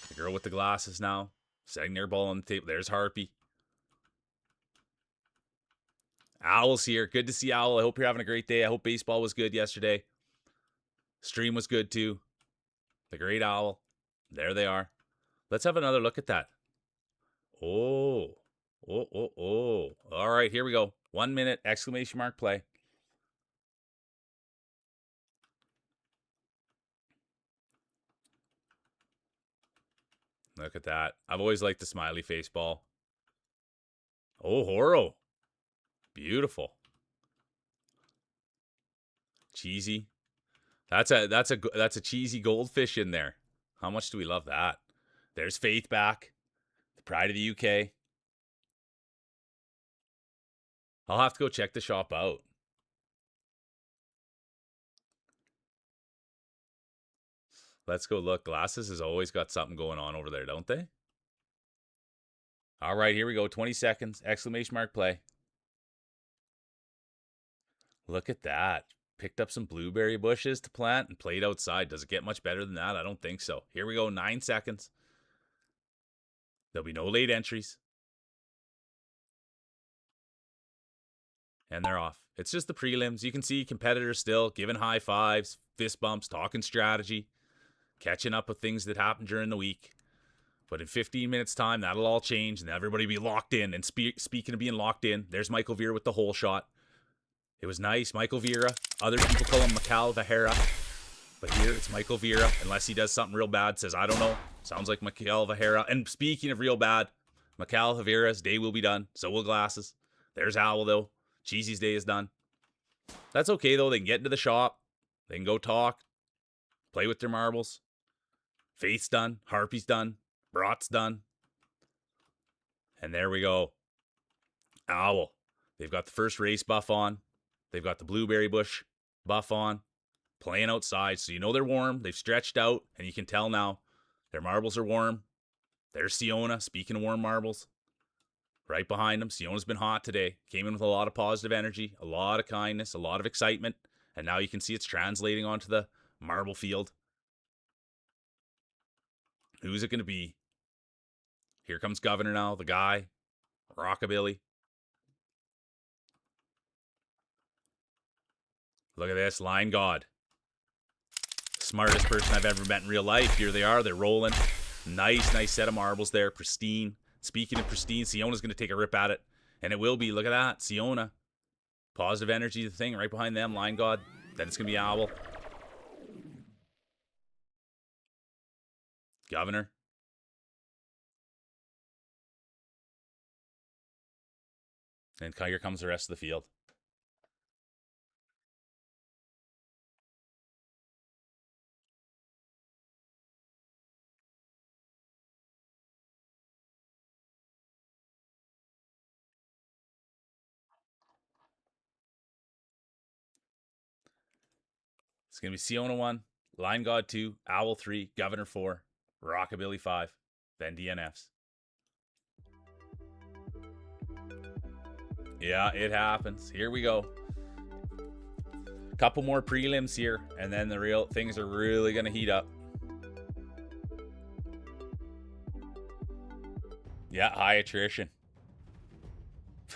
[SPEAKER 1] The girl with the glasses now. Setting their ball on the table. There's Harpy. Owl's here. Good to see Owl. I hope you're having a great day. I hope baseball was good yesterday. Stream was good too. The great Owl. There they are. Let's have another look at that. Oh. All right, here we go. 1 minute, exclamation mark, play. Look at that. I've always liked the smiley face ball. Oh, Horo. Beautiful. Cheesy. That's a cheesy goldfish in there. How much do we love that? There's Faith back. The pride of the UK. I'll have to go check the shop out. Let's go look. Glasses has always got something going on over there, don't they? All right, here we go. 20 seconds. Exclamation mark, play. Look at that. Picked up some blueberry bushes to plant and played outside. Does it get much better than that? I don't think so. Here we go. 9 seconds. There'll be no late entries.
[SPEAKER 2] And they're off. It's just the prelims. You can see competitors still giving high fives, fist bumps, talking strategy, catching up with things that happened during the week. But in 15 minutes' time, that'll all change, and everybody will be locked in. And speaking of being locked in, there's Michael Vera with the hole shot. It was nice. Michael Vera. Other people call him Mikal Vahera. But here, it's Michael Vera. Unless he does something real bad. Says, I don't know. Sounds like Mikal Vahera. And speaking of real bad, Mikal Vahera's day will be done. So will Glasses. There's Owl, though. Cheesy's day is done. That's okay, though. They can get into the shop. They can go talk. Play with their marbles. Faith's done. Harpy's done. Brat's done. And there we go. Owl. They've got the first race buff on. They've got the blueberry bush buff on. Playing outside, so you know they're warm. They've stretched out, and you can tell now. Their marbles are warm. There's Siona, speaking of warm marbles. Right behind them. Siona's been hot today. Came in with a lot of positive energy, a lot of kindness, a lot of excitement. And now you can see it's translating onto the marble field. Who's it going to be? Here comes Governor now, the guy. Rockabilly. Look at this, Line God. Smartest person I've ever met in real life. Here they are, they're rolling. Nice set of marbles there, pristine. Speaking of pristine, Siona's going to take a rip at it. And it will be, look at that, Siona. Positive energy, the thing, right behind them, Line God. Then it's going to be Owl. Governor. And here comes the rest of the field. It's going to be Siona 1, Line God 2, Owl 3, Governor 4, Rockabilly 5, then DNFs. Yeah, it happens. Here we go. Couple more prelims here, and then the real things are really going to heat up. Yeah, high attrition.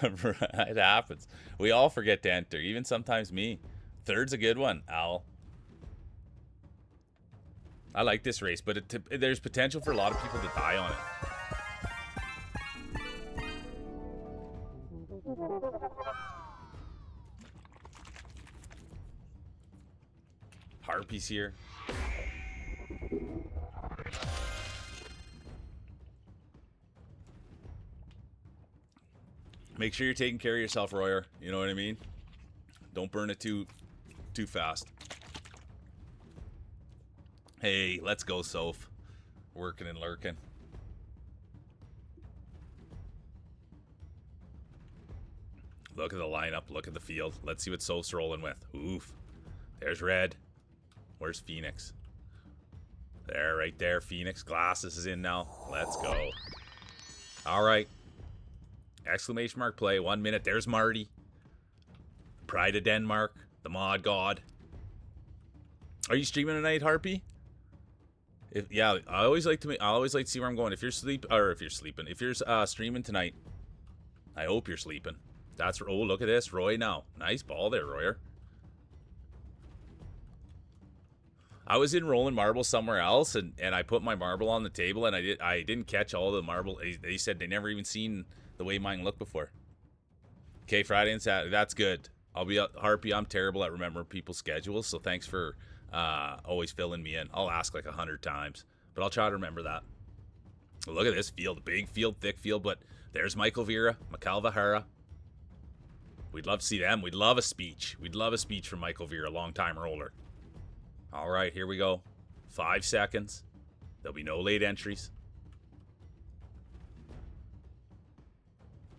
[SPEAKER 2] It happens. We all forget to enter, even sometimes me. Third's a good one, Owl. I like this race, but there's potential for a lot of people to die on it. Harpy's here. Make sure you're taking care of yourself, Royer. You know what I mean? Don't burn it too fast. Hey, let's go, Soph. Working and lurking. Look at the lineup. Look at the field. Let's see what Soph's rolling with. Oof. There's Red. Where's Phoenix? There, right there. Phoenix. Glasses is in now. Let's go. All right. Exclamation mark play. 1 minute. There's Marty. Pride of Denmark. The Mod God. Are you streaming tonight, Harpy? Yeah, I always like to see where I'm going. If you're streaming tonight, I hope you're sleeping. Oh, look at this, Roy now. Nice ball there, Royer. I was in rolling marbles somewhere else, and I put my marble on the table, and I didn't catch all the marble. They said they never even seen the way mine looked before. Okay, Friday and Saturday. That's good. I'll be Harpy. I'm terrible at remembering people's schedules, so thanks for always filling me in. I'll ask like 100 times, but I'll try to remember that. Look at this field. Big field, thick field, but there's Michael Vera, Mikal Vahera. We'd love to see them. We'd love a speech. We'd love a speech from Michael Vera, long-time roller. All right, here we go. 5 seconds. There'll be no late entries.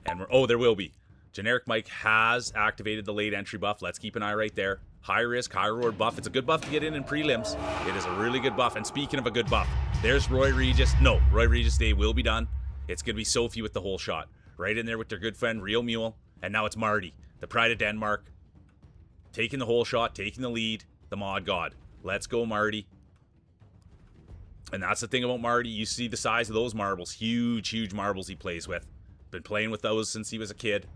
[SPEAKER 2] And there will be. Generic Mike has activated the late entry buff. Let's keep an eye right there. High risk, high reward buff. It's a good buff to get in prelims. It is a really good buff. And speaking of a good buff, there's Roy Regis. No, Roy Regis Day will be done. It's going to be Sophie with the whole shot. Right in there with their good friend, Real Mule. And now it's Marty, the Pride of Denmark. Taking the whole shot, taking the lead. The Mod God. Let's go, Marty. And that's the thing about Marty. You see the size of those marbles. Huge, huge marbles he plays with. Been playing with those since he was a kid.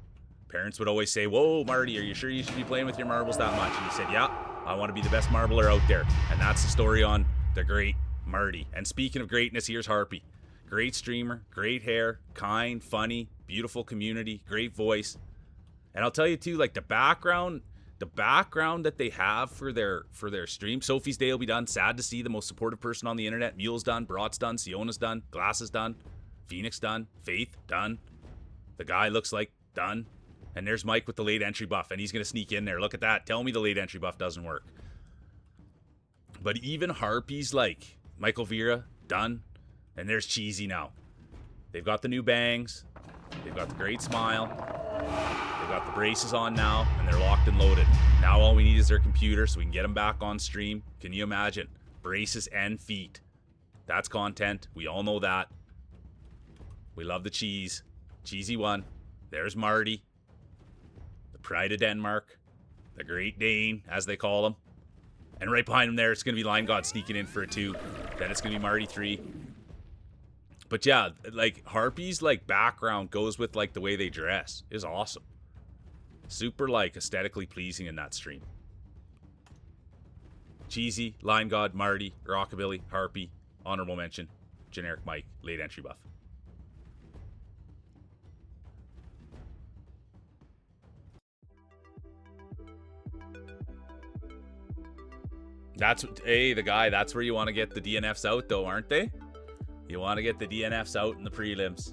[SPEAKER 2] Parents would always say, "Whoa, Marty, are you sure you should be playing with your marbles that much?" And he said, "Yeah, I want to be the best marbler out there." And that's the story on the great Marty. And speaking of greatness, here's Harpy. Great streamer, great hair, kind, funny, beautiful community, great voice. And I'll tell you too, like the background that they have for their stream. Sophie's Day will be done. Sad to see the most supportive person on the internet. Mule's done, Brat's done, Siona's done, Glass is done, Phoenix done, Faith done. The guy looks like done. And there's Mike with the late entry buff, and he's going to sneak in there. Look at that. Tell me the late entry buff doesn't work. But even Harpy's like Michael Vera, done. And there's Cheesy now. They've got the new bangs. They've got the great smile. They've got the braces on now, and they're locked and loaded. Now all we need is their computer so we can get them back on stream. Can you imagine? Braces and feet. That's content. We all know that. We love the cheese. Cheesy one. There's Marty. Pride of Denmark, the Great Dane, as they call him. And right behind him there, it's going to be Line God sneaking in for a 2. Then it's going to be Marty 3. But yeah, like Harpy's like background goes with like the way they dress. Is awesome. Super like aesthetically pleasing in that stream. Cheesy, Line God, Marty, Rockabilly, Harpy, honorable mention, generic Mike, late entry buff. That's the guy. That's where you want to get the DNFs out, though, aren't they? You want to get the DNFs out in the prelims.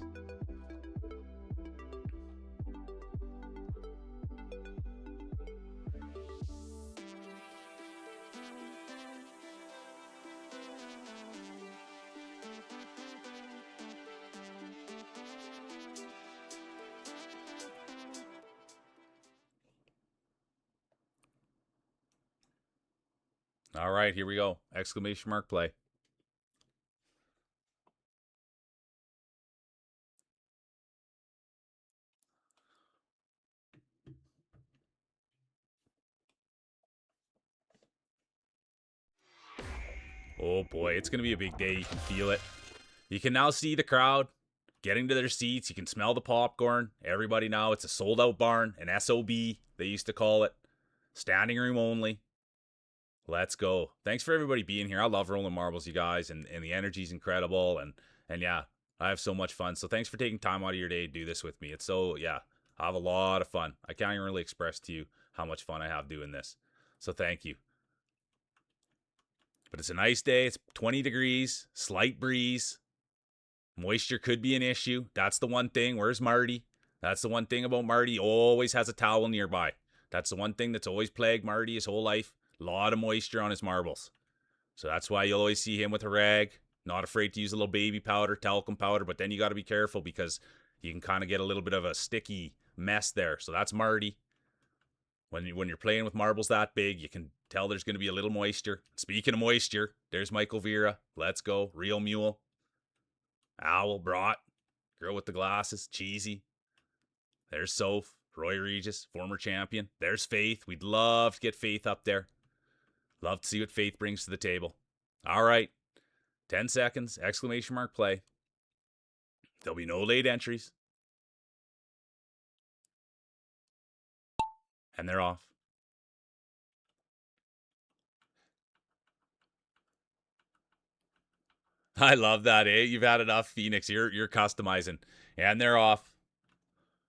[SPEAKER 2] All right, here we go. Exclamation mark play. Oh boy, it's going to be a big day. You can feel it. You can now see the crowd getting to their seats. You can smell the popcorn. Everybody now, it's a sold out barn, an SOB, they used to call it. Standing room only. Let's go. Thanks for everybody being here. I love rolling marbles, you guys, and the energy's incredible. And yeah, I have so much fun. So thanks for taking time out of your day to do this with me. It's so, yeah, I have a lot of fun. I can't even really express to you how much fun I have doing this. So thank you. But it's a nice day. It's 20 degrees, slight breeze. Moisture could be an issue. That's the one thing. Where's Marty? That's the one thing about Marty. Always has a towel nearby. That's the one thing that's always plagued Marty his whole life. A lot of moisture on his marbles. So that's why you'll always see him with a rag. Not afraid to use a little baby powder, talcum powder. But then you got to be careful because you can kind of get a little bit of a sticky mess there. So that's Marty. When you're playing with marbles that big, you can tell there's going to be a little moisture. Speaking of moisture, there's Michael Vera. Let's go. Real Mule. Owl, Brat. Girl with the glasses. Cheesy. There's Soph. Roy Regis, former champion. There's Faith. We'd love to get Faith up there. Love to see what Faith brings to the table. All right. 10 seconds. Exclamation mark play. There'll be no late entries. And they're off. I love that, eh? You've had enough, Phoenix. You're customizing. And they're off.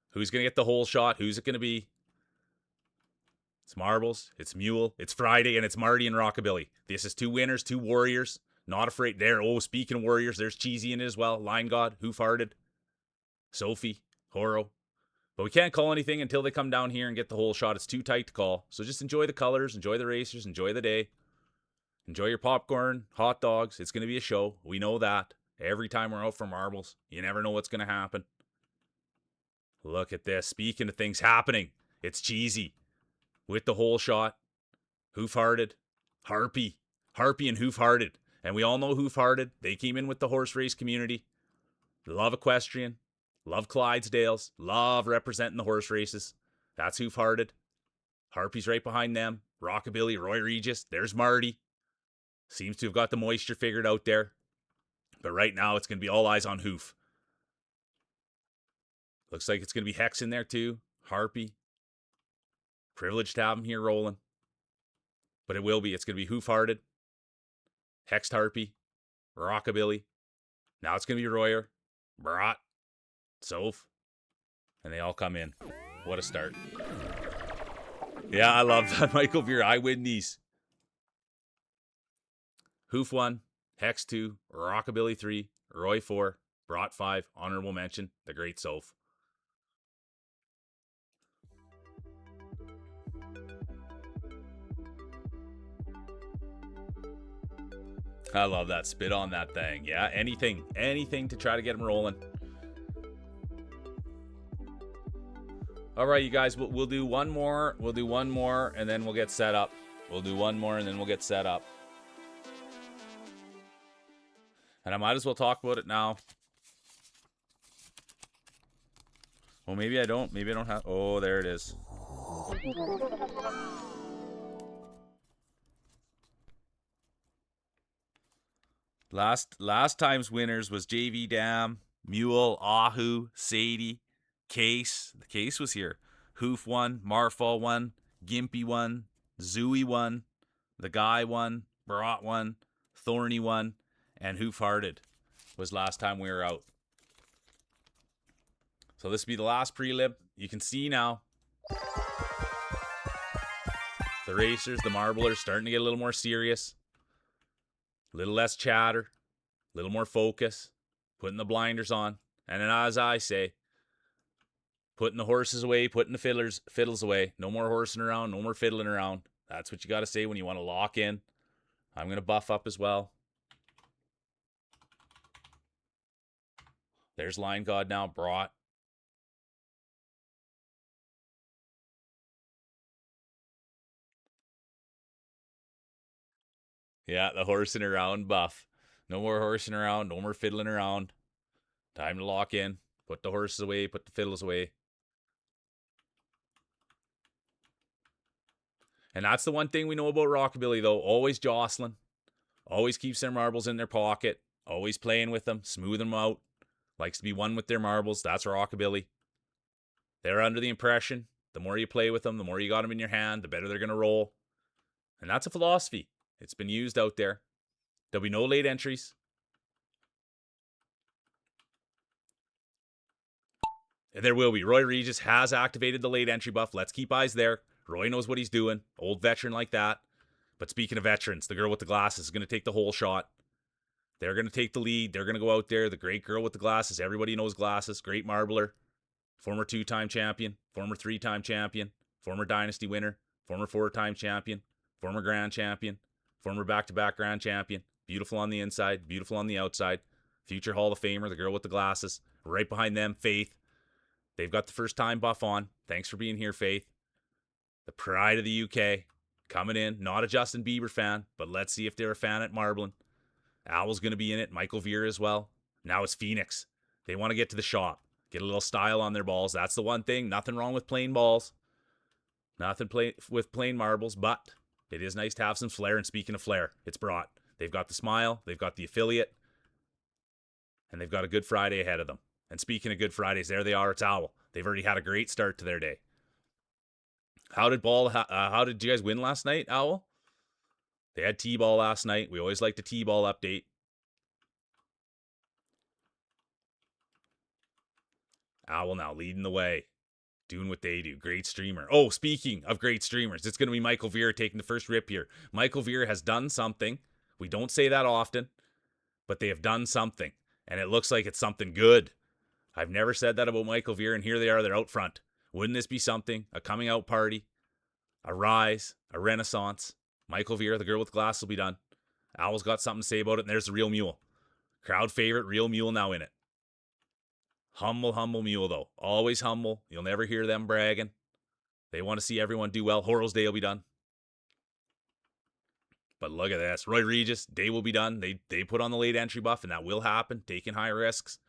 [SPEAKER 2] Who's going to get the whole shot? Who's it going to be? It's Marbles. It's Mule. It's Friday, and it's Marty and Rockabilly. This is 2 winners, 2 warriors. Not afraid. There. Oh, speaking of warriors, there's Cheesy in it as well. Line God, Hoof-Hearted, Sophie, Horo. But we can't call anything until they come down here and get the whole shot. It's too tight to call. So just enjoy the colors, enjoy the racers, enjoy the day. Enjoy your popcorn, hot dogs. It's going to be a show. We know that. Every time we're out for marbles, you never know what's going to happen. Look at this. Speaking of things happening, it's Cheesy with the whole shot. Hoof-Hearted, Harpy and Hoof-Hearted. And we all know Hoof-Hearted. They came in with the horse race community. Love equestrian. Love Clydesdales. Love representing the horse races. That's Hoof-Hearted. Harpy's right behind them. Rockabilly, Roy Regis. There's Marty. Seems to have got the moisture figured out there. But right now, it's going to be all eyes on Hoof. Looks like it's going to be Hex in there too. Harpy. Privileged to have him here rolling. But it will be. It's going to be Hoof-Hearted, Hexed Harpy, Rockabilly. Now it's going to be Royer, Brat, Soph. And they all come in. What a start. Yeah, I love that. Michael Veer, I win these. Hoof 1, Hex 2, Rockabilly 3, Roy 4, Brat 5, honorable mention, the great Soph. I love that. Spit on that thing. Yeah, anything to try to get him rolling. All right, you guys, we'll do one more. We'll do one more, and then we'll get set up. We'll do one more, and then we'll get set up. And I might as well talk about it now. Well, maybe I don't. Maybe I don't have... Oh, there it is. Last time's winners was JV Dam, Mule, Ahu, Sadie, Case. The Case was here. Hoof 1, Marfall 1, Gimpy 1, Zooey 1, The Guy 1, Brat 1, Thorny 1, and Hoof-Hearted was last time we were out. So this will be the last prelim. You can see now the racers, the marblers, starting to get a little more serious. A little less chatter, a little more focus, putting the blinders on. And then as I say, putting the horses away, putting the fiddles away. No more horsing around, no more fiddling around. That's what you got to say when you want to lock in. I'm going to buff up as well. There's Line God now, Brought. Yeah, the horsing around buff. No more horsing around, no more fiddling around. Time to lock in. Put the horses away, put the fiddles away. And that's the one thing we know about Rockabilly, though. Always jostling. Always keeps their marbles in their pocket. Always playing with them, smoothing them out. Likes to be one with their marbles. That's Rockabilly. They're under the impression, the more you play with them, the more you got them in your hand, the better they're going to roll. And that's a philosophy. It's been used out there. There'll be no late entries. There will be. Roy Regis has activated the late entry buff. Let's keep eyes there. Roy knows what he's doing. Old veteran like that. But speaking of veterans, the girl with the glasses is going to take the whole shot. They're going to take the lead. They're going to go out there. The great girl with the glasses. Everybody knows glasses. Great marbler. Former 2-time champion. Former 3-time champion. Former Dynasty winner. Former 4-time champion. Former Grand champion. Former back-to-back Grand champion. Beautiful on the inside. Beautiful on the outside. Future Hall of Famer. The girl with the glasses. Right behind them, Faith. They've got the first-time buff on. Thanks for being here, Faith. The pride of the UK. Coming in. Not a Justin Bieber fan, but let's see if they're a fan at Marbling. Owl's going to be in it. Michael Veer as well. Now it's Phoenix. They want to get to the shop. Get a little style on their balls. That's the one thing. Nothing wrong with plain balls. Nothing with plain marbles, but it is nice to have some flair. And speaking of flair, it's brought. They've got the smile. They've got the affiliate. And they've got a Good Friday ahead of them. And speaking of Good Fridays, there they are. It's Owl. They've already had a great start to their day. How did you guys win last night, Owl? They had T-ball last night. We always like the T-ball update. Owl now leading the way. Doing what they do. Great streamer. Oh, speaking of great streamers, it's going to be Michael Veer taking the first rip here. Michael Veer has done something. We don't say that often, but they have done something. And it looks like it's something good. I've never said that about Michael Veer, and here they are. They're out front. Wouldn't this be something? A coming out party? A rise? A renaissance? Michael Veer, the girl with glasses, will be done. Owl's got something to say about it, and there's the real mule. Crowd favorite, real mule now in it. Humble mule, though. Always humble. You'll never hear them bragging. They want to see everyone do well. Horrell's day will be done. But look at this. Roy Regis, day will be done. They put on the late entry buff, and that will happen. Taking high risks.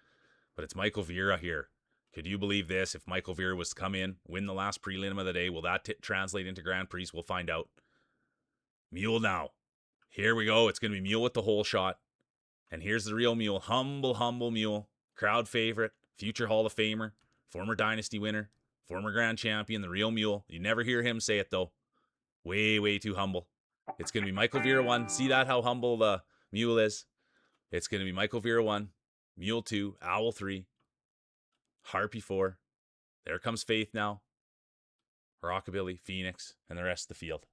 [SPEAKER 2] But it's Michael Veer here. Could you believe this? If Michael Veer was to come in, win the last prelim of the day, will that translate into Grand Prix? We'll find out. Mule now. Here we go. It's going to be Mule with the whole shot. And here's the real Mule. Humble mule. Crowd favorite. Future Hall of Famer. Former Dynasty winner. former grand champion, the real mule. You never hear him say it, though. Way, way too humble. It's going to be Michael Vera 1. See that, how humble the mule is? It's going to be Michael Vera 1, Mule 2, Owl 3, Harpy 4. There comes Faith now. Rockabilly, Phoenix, and the rest of the field.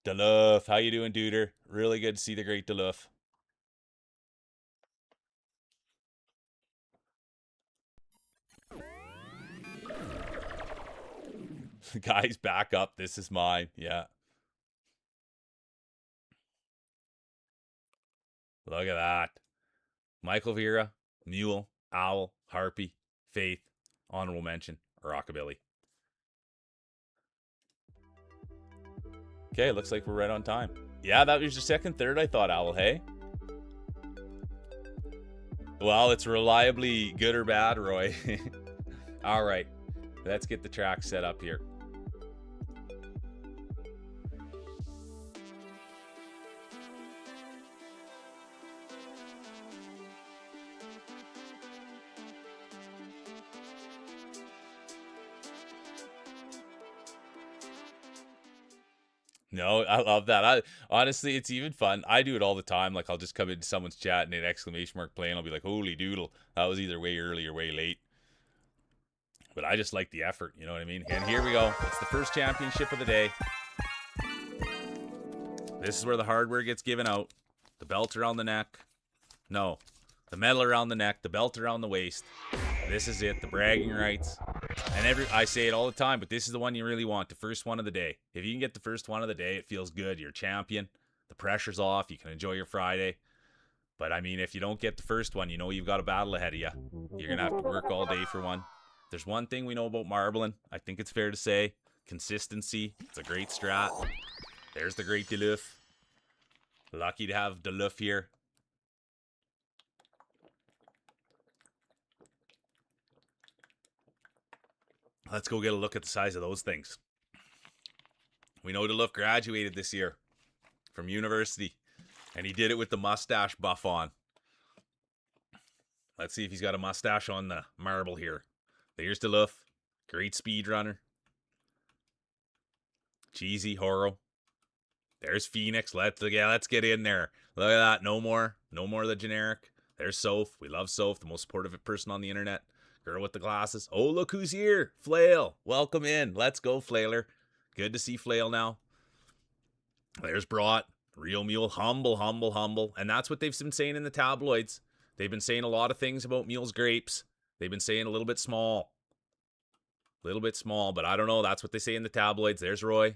[SPEAKER 2] Duluth, how you doing, Duder? Really good to see the great Duluth. Guys, back up. This is mine. Yeah. Look at that. Michael Vera, Mule, Owl, Harpy, Faith, honorable mention, Rockabilly. Okay, looks like we're right on time. Yeah, that was your second, third, I thought, Owl, hey? Well, it's reliably good or bad, Roy. All right, let's get the track set up here. No, I love that. Honestly, it's even fun. I do it all the time. Like, I'll just come into someone's chat and an exclamation mark play, and I'll be like, holy doodle. That was either way early or way late. But I just like the effort, you know what I mean? And here we go. It's the first championship of the day. This is where the hardware gets given out. The belt around the neck. No. The medal around the neck. The belt around the waist. This is it. The bragging rights. And I say it all the time, but this is the one you really want. The first one of the day. If you can get the first one of the day, it feels good. You're a champion. The pressure's off. You can enjoy your Friday. But, I mean, if you don't get the first one, you know you've got a battle ahead of you. You're going to have to work all day for one. There's one thing we know about marbling. I think it's fair to say. Consistency. It's a great strat. There's the great Duluth. Lucky to have Duluth here. Let's go get a look at the size of those things. We know Duluth graduated this year from university, and he did it with the mustache buff on. Let's see if he's got a mustache on the marble here. There's Duluth. Great speed runner. Cheesy Horo. There's Phoenix. Let's get in there. Look at that. No more of the generic. There's Soph. We love Soph, the most supportive person on the internet. Girl with the glasses. Oh, look who's here. Flail. Welcome in. Let's go, Flailer. Good to see Flail now. There's Brought. Real mule. Humble, humble, humble. And that's what they've been saying in the tabloids. They've been saying a lot of things about Mule's grapes. They've been saying a little bit small. But I don't know. That's what they say in the tabloids. There's Roy.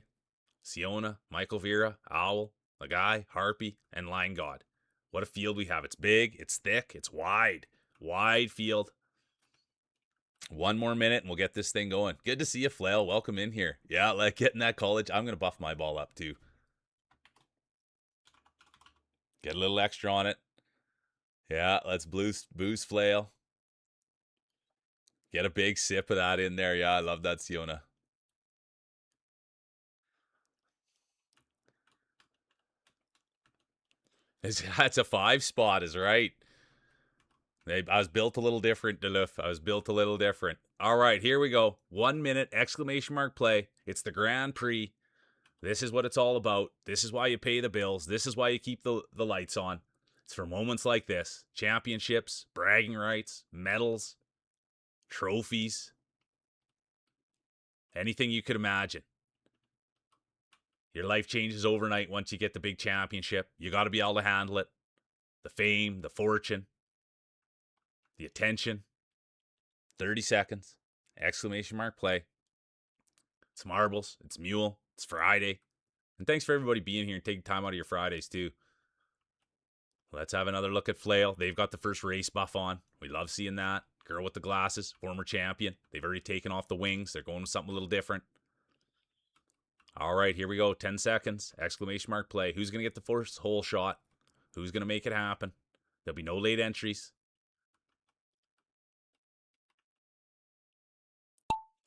[SPEAKER 2] Siona, Michael Vera, Owl, a guy, Harpy, and Line God. What a field we have. It's big, it's thick, it's wide. Wide field. One more minute and we'll get this thing going. Good to see you, Flail. Welcome in here. Yeah, like getting that college. I'm going to buff my ball up too. Get a little extra on it. Yeah, let's boost Flail. Get a big sip of that in there. Yeah, I love that, Siona. That's a 5 spot, is right. I was built a little different, Duluth. I was built a little different. All right, here we go. 1 minute, exclamation mark play. It's the Grand Prix. This is what it's all about. This is why you pay the bills. This is why you keep the lights on. It's for moments like this. Championships, bragging rights, medals, trophies. Anything you could imagine. Your life changes overnight once you get the big championship. You got to be able to handle it. The fame, the fortune, the attention. 30 seconds. Exclamation mark play. It's marbles. It's mule. It's Friday. And thanks for everybody being here and taking time out of your Fridays too. Let's have another look at Flail. They've got the first race buff on. We love seeing that. Girl with the glasses. Former champion. They've already taken off the wings. They're going with something a little different. All right, here we go. 10 seconds. Exclamation mark play. Who's going to get the first hole shot? Who's going to make it happen? There'll be no late entries.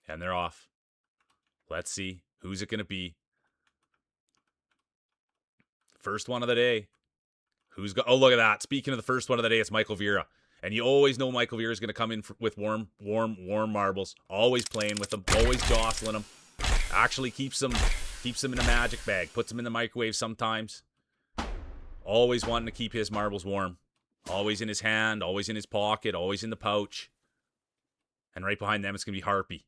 [SPEAKER 2] And they're off. Let's see. Who's it going to be? First one of the day. Oh, look at that. Speaking of the first one of the day, it's Michael Vera.
[SPEAKER 1] And you always know Michael Vera is going to come in with warm marbles. Always playing with them. Always jostling them. Actually keeps them in a magic bag. Puts them in the microwave sometimes. Always wanting to keep his marbles warm. Always in his hand. Always in his pocket. Always in the pouch. And right behind them, it's going to be Harpy.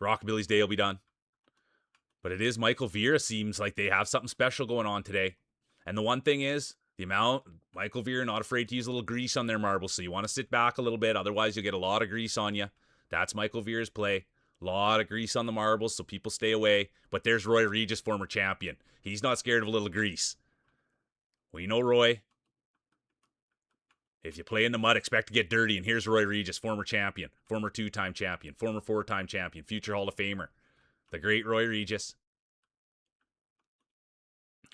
[SPEAKER 1] Rockabilly's day will be done. But it is Michael Vera. Seems like they have something special going on today. And the one thing is, the amount, Michael Vera not afraid to use a little grease on their marbles. So you want to sit back a little bit. Otherwise, you'll get a lot of grease on you. That's Michael Vera's play. A lot of grease on the marbles, so people stay away. But there's Roy Regis, former champion. He's not scared of a little grease. We know Roy. If you play in the mud, expect to get dirty. And here's Roy Regis, former champion, former 2-time champion, former 4-time champion, future Hall of Famer. The great Roy Regis.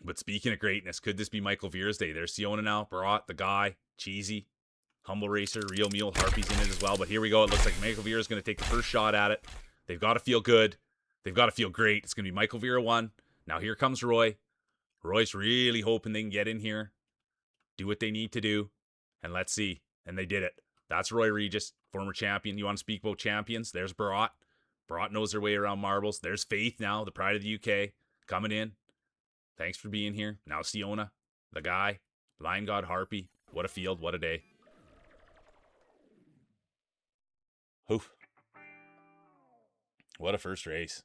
[SPEAKER 1] But speaking of greatness, could this be Michael Vera's day? There's Siona now, Barat, the guy, Cheesy, Humble Racer, Real Mule, Harpy's in it as well. But here we go. It looks like Michael Vera's going to take the first shot at it. They've got to feel good. They've got to feel great. It's going to be Michael Vera 1. Now here comes Roy. Roy's really hoping they can get in here, do what they need to do, and let's see. And they did it. That's Roy Regis, former champion. You want to speak about champions? There's Barat. Barat knows their way around marbles. There's Faith now, the pride of the UK, coming in. Thanks for being here. Now Siona, the guy, Lion God Harpy. What a field, what a day. Oof. What a first race.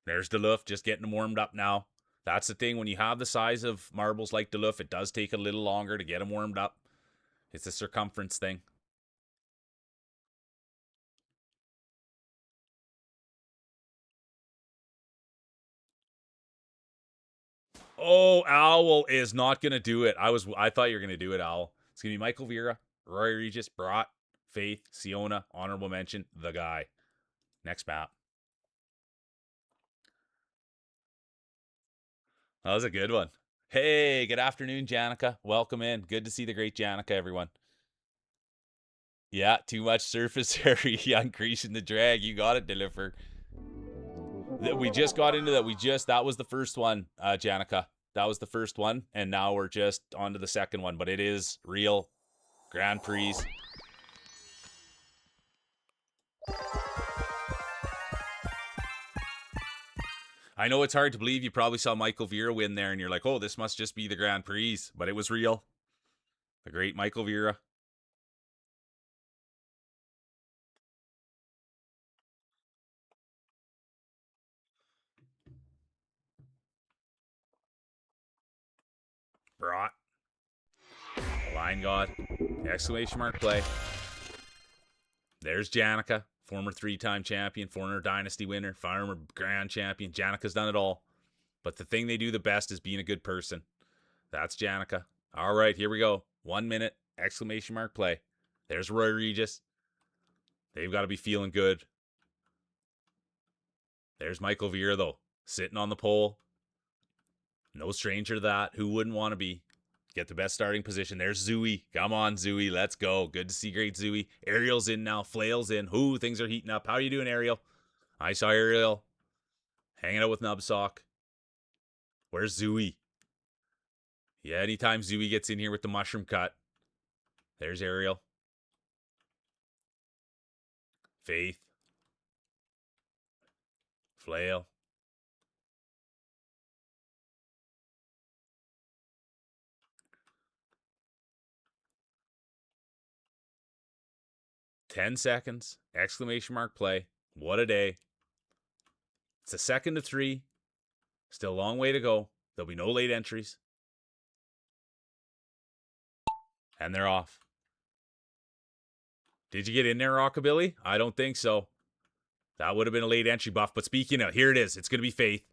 [SPEAKER 1] There's Duluth just getting warmed up now. That's the thing. When you have the size of marbles like Duluth, it does take a little longer to get them warmed up. It's a circumference thing. Oh, Owl is not going to do it. I thought you were going to do it, Owl. It's going to be Michael Vera, Roy Regis, Barat, Faith, Siona, honorable mention, the guy. Next map. That was a good one. Hey, good afternoon, Janica. Welcome in. Good to see the great Janica, everyone. Yeah, too much surface area increasing the drag. You got it, Deliver. We just got into that. That was the first one, Janica. That was the first one, and now we're just on to the second one. But it is real Grand Prix. I know it's hard to believe. You probably saw Michael Vera win there, and you're like, oh, this must just be the Grand Prix. But it was real. The great Michael Vera. Brought. Lion God. Exclamation mark play. There's Janica, former 3-time champion, former Dynasty winner, former Grand champion. Janica's done it all. But the thing they do the best is being a good person. That's Janica. All right, here we go. 1 minute, exclamation mark play. There's Roy Regis. They've got to be feeling good. There's Michael Vera, though, sitting on the pole. No stranger to that. Who wouldn't want to be? Get the best starting position. There's Zooey. Come on, Zooey. Let's go. Good to see great Zooey. Ariel's in now. Flail's in. Ooh, things are heating up. How are you doing, Ariel? I saw Ariel hanging out with Nubsock. Where's Zooey? Yeah, anytime Zooey gets in here with the mushroom cut. There's Ariel. Faith. Flail. $10 seconds. Exclamation mark play. What a day. It's a second to 3. Still a long way to go. There'll be no late entries. And they're off. Did you get in there, Rockabilly? I don't think so. That would have been a late entry buff. But speaking of, here it is. It's going to be Faith.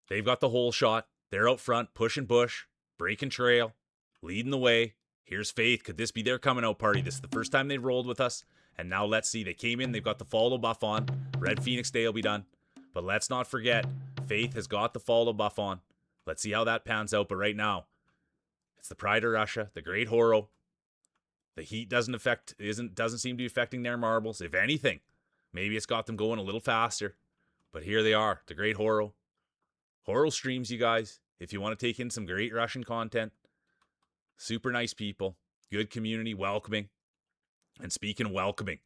[SPEAKER 1] They've got the hole shot. They're out front, pushing bush, breaking trail, leading the way. Here's Faith. Could this be their coming out party? This is the first time they've rolled with us. And now let's see. They came in. They've got the follow buff on. Red Phoenix Day will be done. But let's not forget, Faith has got the follow buff on. Let's see how that pans out. But right now, it's the Pride of Russia, the Great Horo. The heat doesn't seem to be affecting their marbles. If anything, maybe it's got them going a little faster. But here they are, the Great Horo. Horo streams, you guys. If you want to take in some great Russian content, Super nice people. Good community, welcoming. And speaking of welcoming,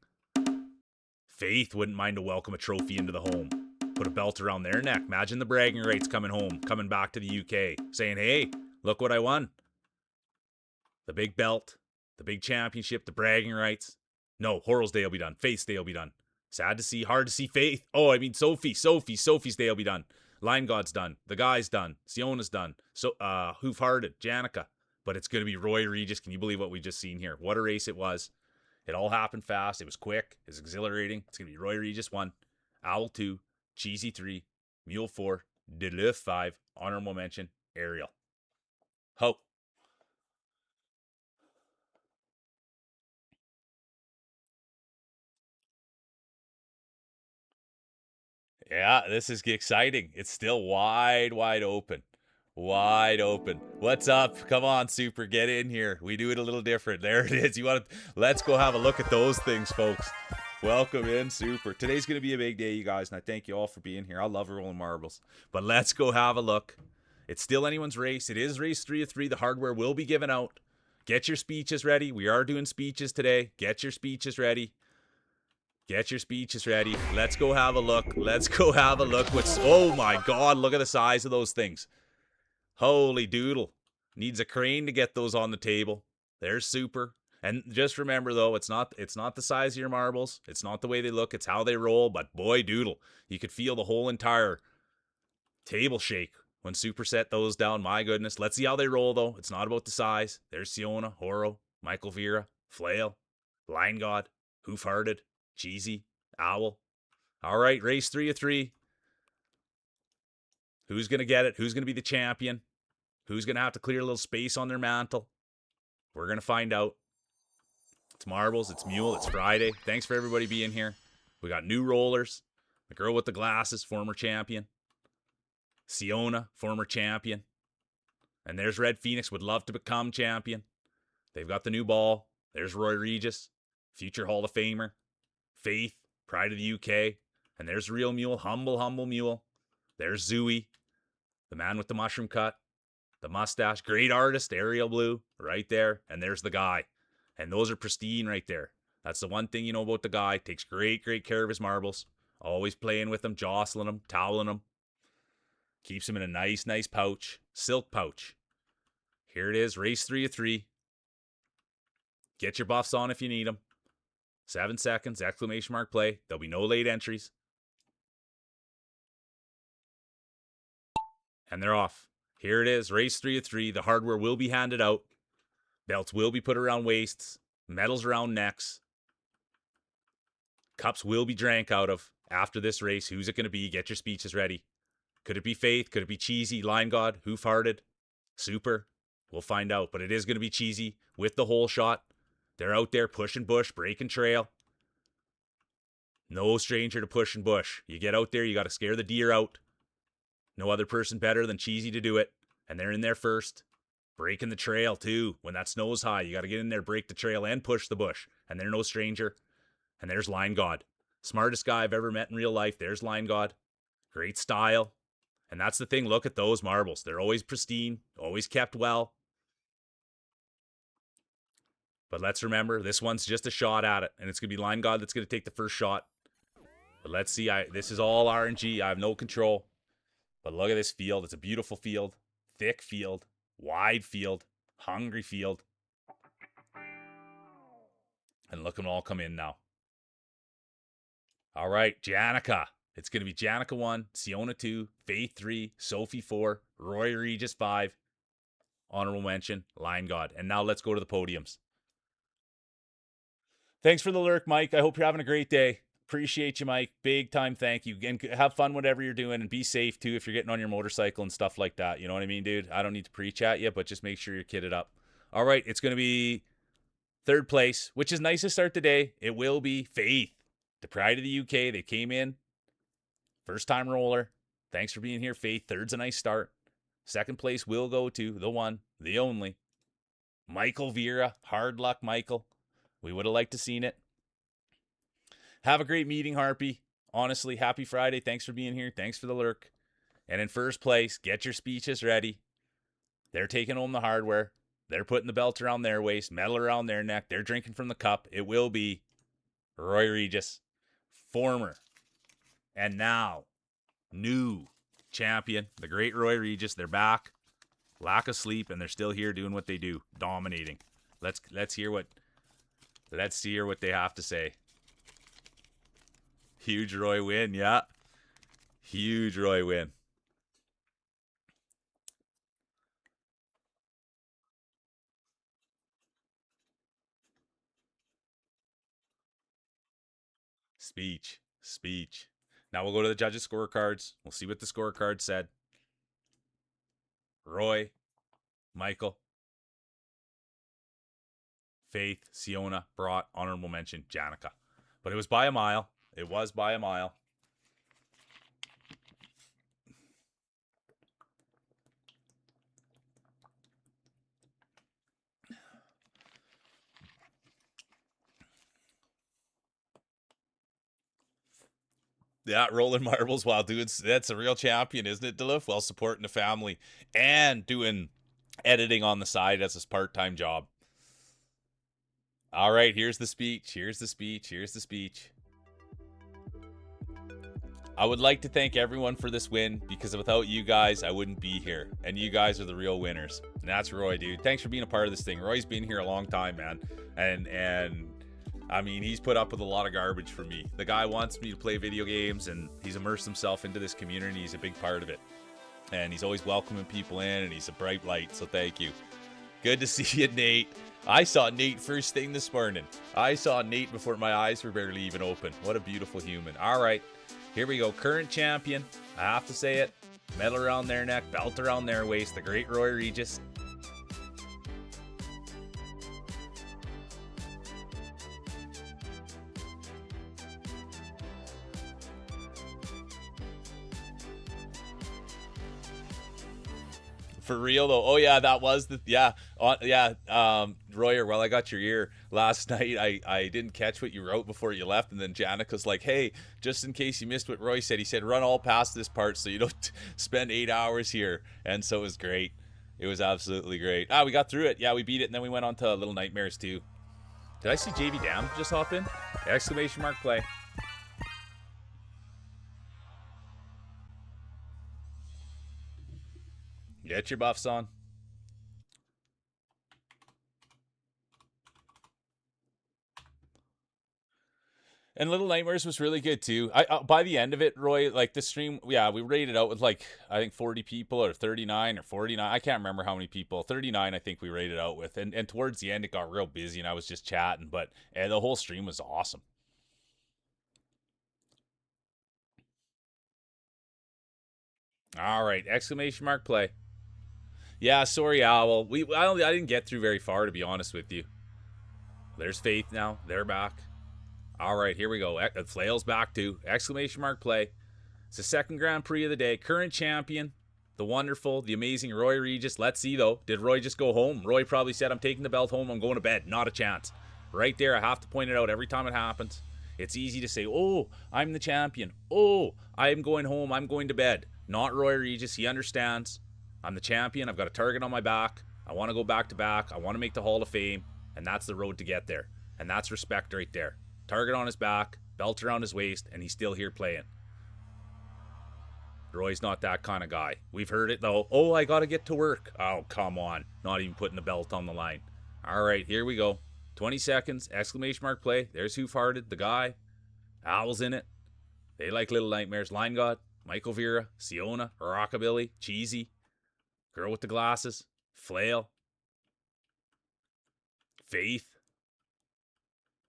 [SPEAKER 1] Faith wouldn't mind to welcome a trophy into the home. Put a belt around their neck. Imagine the bragging rights coming home, coming back to the UK, saying, hey, look what I won. The big belt, the big championship, the bragging rights. No, Horrell's day will be done. Faith's day will be done. Sad to see, hard to see Faith. Oh, I mean Sophie's day will be done. Line God's done. The guy's done. Siona's done. So, Hoof Hearted, Janica. But it's going to be Roy Regis. Can you believe what we just seen here? What a race it was. It all happened fast. It was quick. It was exhilarating. It's going to be Roy Regis 1, Owl 2, Cheesy 3, Mule 4, Deleuve 5, honorable mention, Ariel. Ho. Yeah, this is exciting. It's still wide open. Wide open. What's up? Come on, Super, get in here. We do it a little different. There it is. Let's go have a look at those things, folks. Welcome in, Super. Today's going to be a big day, you guys, and I thank you all for being here. I love rolling marbles. But let's go have a look. It's still anyone's race. It is race 3 of 3. The hardware will be given out. Get your speeches ready. We are doing speeches today. Get your speeches ready. Get your speeches ready. Let's go have a look. Let's go have a look. Oh my God, look at the size of those things. Holy doodle. Needs a crane to get those on the table. There's Super. And just remember though, it's not the size of your marbles. It's not the way they look. It's how they roll. But boy doodle, you could feel the whole entire table shake when Super set those down. My goodness. Let's see how they roll though. It's not about the size. There's Siona, Horo, Michael Vera, Flail, Line God, Hoof Hearted, Cheesy, Owl. All right, race 3 of 3. Who's going to get it? Who's going to be the champion? Who's going to have to clear a little space on their mantle? We're going to find out. It's marbles, it's mule, it's Friday. Thanks for everybody being here. We got new rollers. The girl with the glasses, former champion. Siona, former champion. And there's Red Phoenix, would love to become champion. They've got the new ball. There's Roy Regis, future Hall of Famer. Faith, pride of the UK. And there's Real Mule, humble mule. There's Zooey, the man with the mushroom cut, the mustache, great artist, Ariel Blue, right there. And there's the guy. And those are pristine right there. That's the one thing you know about the guy. Takes great care of his marbles. Always playing with them, jostling them, toweling them. Keeps them in a nice pouch. Silk pouch. Here it is, race 3 of 3. Get your buffs on if you need them. 7 seconds, exclamation mark play. There'll be no late entries. And they're off. Here it is, race 3 of 3. The hardware will be handed out. Belts will be put around waists. Medals around necks. Cups will be drank out of after this race. Who's it going to be? Get your speeches ready. Could it be Faith? Could it be Cheesy, Line God, Hoof Hearted, Super? We'll find out. But it is going to be Cheesy with the whole shot. They're out there pushing bush, breaking trail. No stranger to pushing bush. You get out there, you got to scare the deer out. No other person better than Cheesy to do it. And they're in there first. Breaking the trail, too. When that snow's high, you got to get in there, break the trail, and push the bush. And they're no stranger. And there's Line God. Smartest guy I've ever met in real life. There's Line God. Great style. And that's the thing. Look at those marbles. They're always pristine. Always kept well. But let's remember, this one's just a shot at it. And it's going to be Line God that's going to take the first shot. But let's see. This is all RNG. I have no control. But look at this field. It's a beautiful field. Thick field. Wide field. Hungry field. And look at them all come in now. All right, Janica. It's going to be Janica 1, Siona 2, Faith 3, Sophie 4, Roy Regis 5, honorable mention, Line God. And now let's go to the podiums. Thanks for the lurk, Mike. I hope you're having a great day. Appreciate you, Mike. Big time thank you. And have fun whatever you're doing, and be safe, too, if you're getting on your motorcycle and stuff like that. You know what I mean, dude? I don't need to preach at you, but just make sure you're kitted up. All right, it's going to be third place, which is nice to start the day. It will be Faith, the pride of the UK. They came in. First time roller. Thanks for being here, Faith. Third's a nice start. Second place will go to the one, the only, Michael Vera. Hard luck, Michael. We would have liked to seen it. Have a great meeting, Harpy. Honestly, happy Friday. Thanks for being here. Thanks for the lurk. And in first place, get your speeches ready. They're taking home the hardware.
[SPEAKER 2] They're putting the belt around their waist, medal around their neck. They're drinking from the cup. It will be Roy Regis, former and now new champion, the great Roy Regis. They're back. Lack of sleep, and they're still here doing what they do, dominating. Let's hear what they have to say. Huge Roy win, yeah. Huge Roy win. Speech. Now we'll go to the judges' scorecards. We'll see what the scorecard said. Roy, Michael, Faith, Siona, Brought, honorable mention, Janica. But it was by a mile. It was by a mile. Yeah, rolling marbles while doing that's a real champion, isn't it, Duluth? While supporting the family and doing editing on the side as his part-time job. All right, here's the speech. I would like to thank everyone for this win, because without you guys, I wouldn't be here. And you guys are the real winners. And that's Roy, dude. Thanks for being a part of this thing. Roy's been here a long time, man. And I mean, he's put up with a lot of garbage for me. The guy wants me to play video games, and he's immersed himself into this community. He's a big part of it. And he's always welcoming people in, and he's a bright light, so thank you. Good to see you, Nate. I saw Nate first thing this morning. I saw Nate before my eyes were barely even open. What a beautiful human. All right, here we go. Current champion. I have to say it. Medal around their neck, belt around their waist. The great Roy Regis. For real though. Oh yeah, that was the Royer, well, I got your ear last night. I didn't catch what you wrote before you left, and then Janica's like, hey, just in case you missed what Roy said, he said run all past this part so you don't spend 8 hours here. And so it was great. It was absolutely great. We got through it. Yeah, we beat it, and then we went on to Little Nightmares too. Did I see JV Dam just hop in? Exclamation mark play. Get your buffs on. And Little Nightmares was really good too. I by the end of it, Roy, like the stream, yeah, we rated out with like I think 40 people or 39 or 49. I can't remember how many people. 39, I think we rated out with. And towards the end, it got real busy, and I was just chatting. But the whole stream was awesome. All right, exclamation mark play. Yeah, sorry, Owl. I didn't get through very far, to be honest with you. There's Faith now. They're back. All right, here we go. Flail's back too. Exclamation mark play. It's the second Grand Prix of the day. Current champion, the wonderful, the amazing Roy Regis. Let's see, though. Did Roy just go home? Roy probably said, I'm taking the belt home. I'm going to bed. Not a chance. Right there, I have to point it out every time it happens. It's easy to say, oh, I'm the champion. Oh, I'm going home. I'm going to bed. Not Roy Regis. He understands. I'm the champion. I've got a target on my back. I want to go back to back. I want to make the Hall of Fame. And that's the road to get there. And that's respect right there. Target on his back, belt around his waist, and he's still here playing. Roy's not that kind of guy. We've heard it, though. Oh, I got to get to work. Oh, come on. Not even putting the belt on the line. All right, here we go. 20 seconds, exclamation mark play. There's Hoof-Hearted, the guy. Owl's in it. They like Little Nightmares. Line God, Michael Vera, Siona, Rockabilly, Cheesy, Girl with the Glasses, Flail, Faith.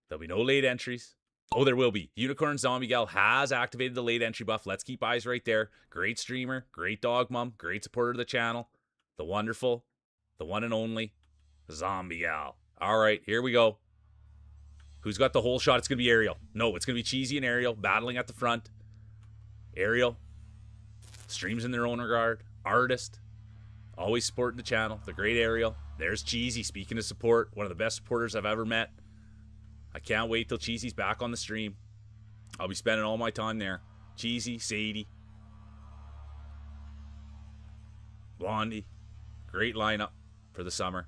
[SPEAKER 2] There'll be no late entries. Oh, there will be. Unicorn Zombie Gal has activated the late entry buff. Let's keep eyes right there. Great streamer, great dog mom, great supporter of the channel. The wonderful, the one and only Zombie Gal. All right, here we go. Who's got the whole shot? It's going to be Ariel. No, it's going to be Cheesy and Ariel battling at the front. Ariel streams in their own regard. Artist. Always supporting the channel. The great Ariel. There's Cheesy, speaking of support. One of the best supporters I've ever met. I can't wait till Cheesy's back on the stream. I'll be spending all my time there. Cheesy, Sadie, Blondie. Great lineup for the summer.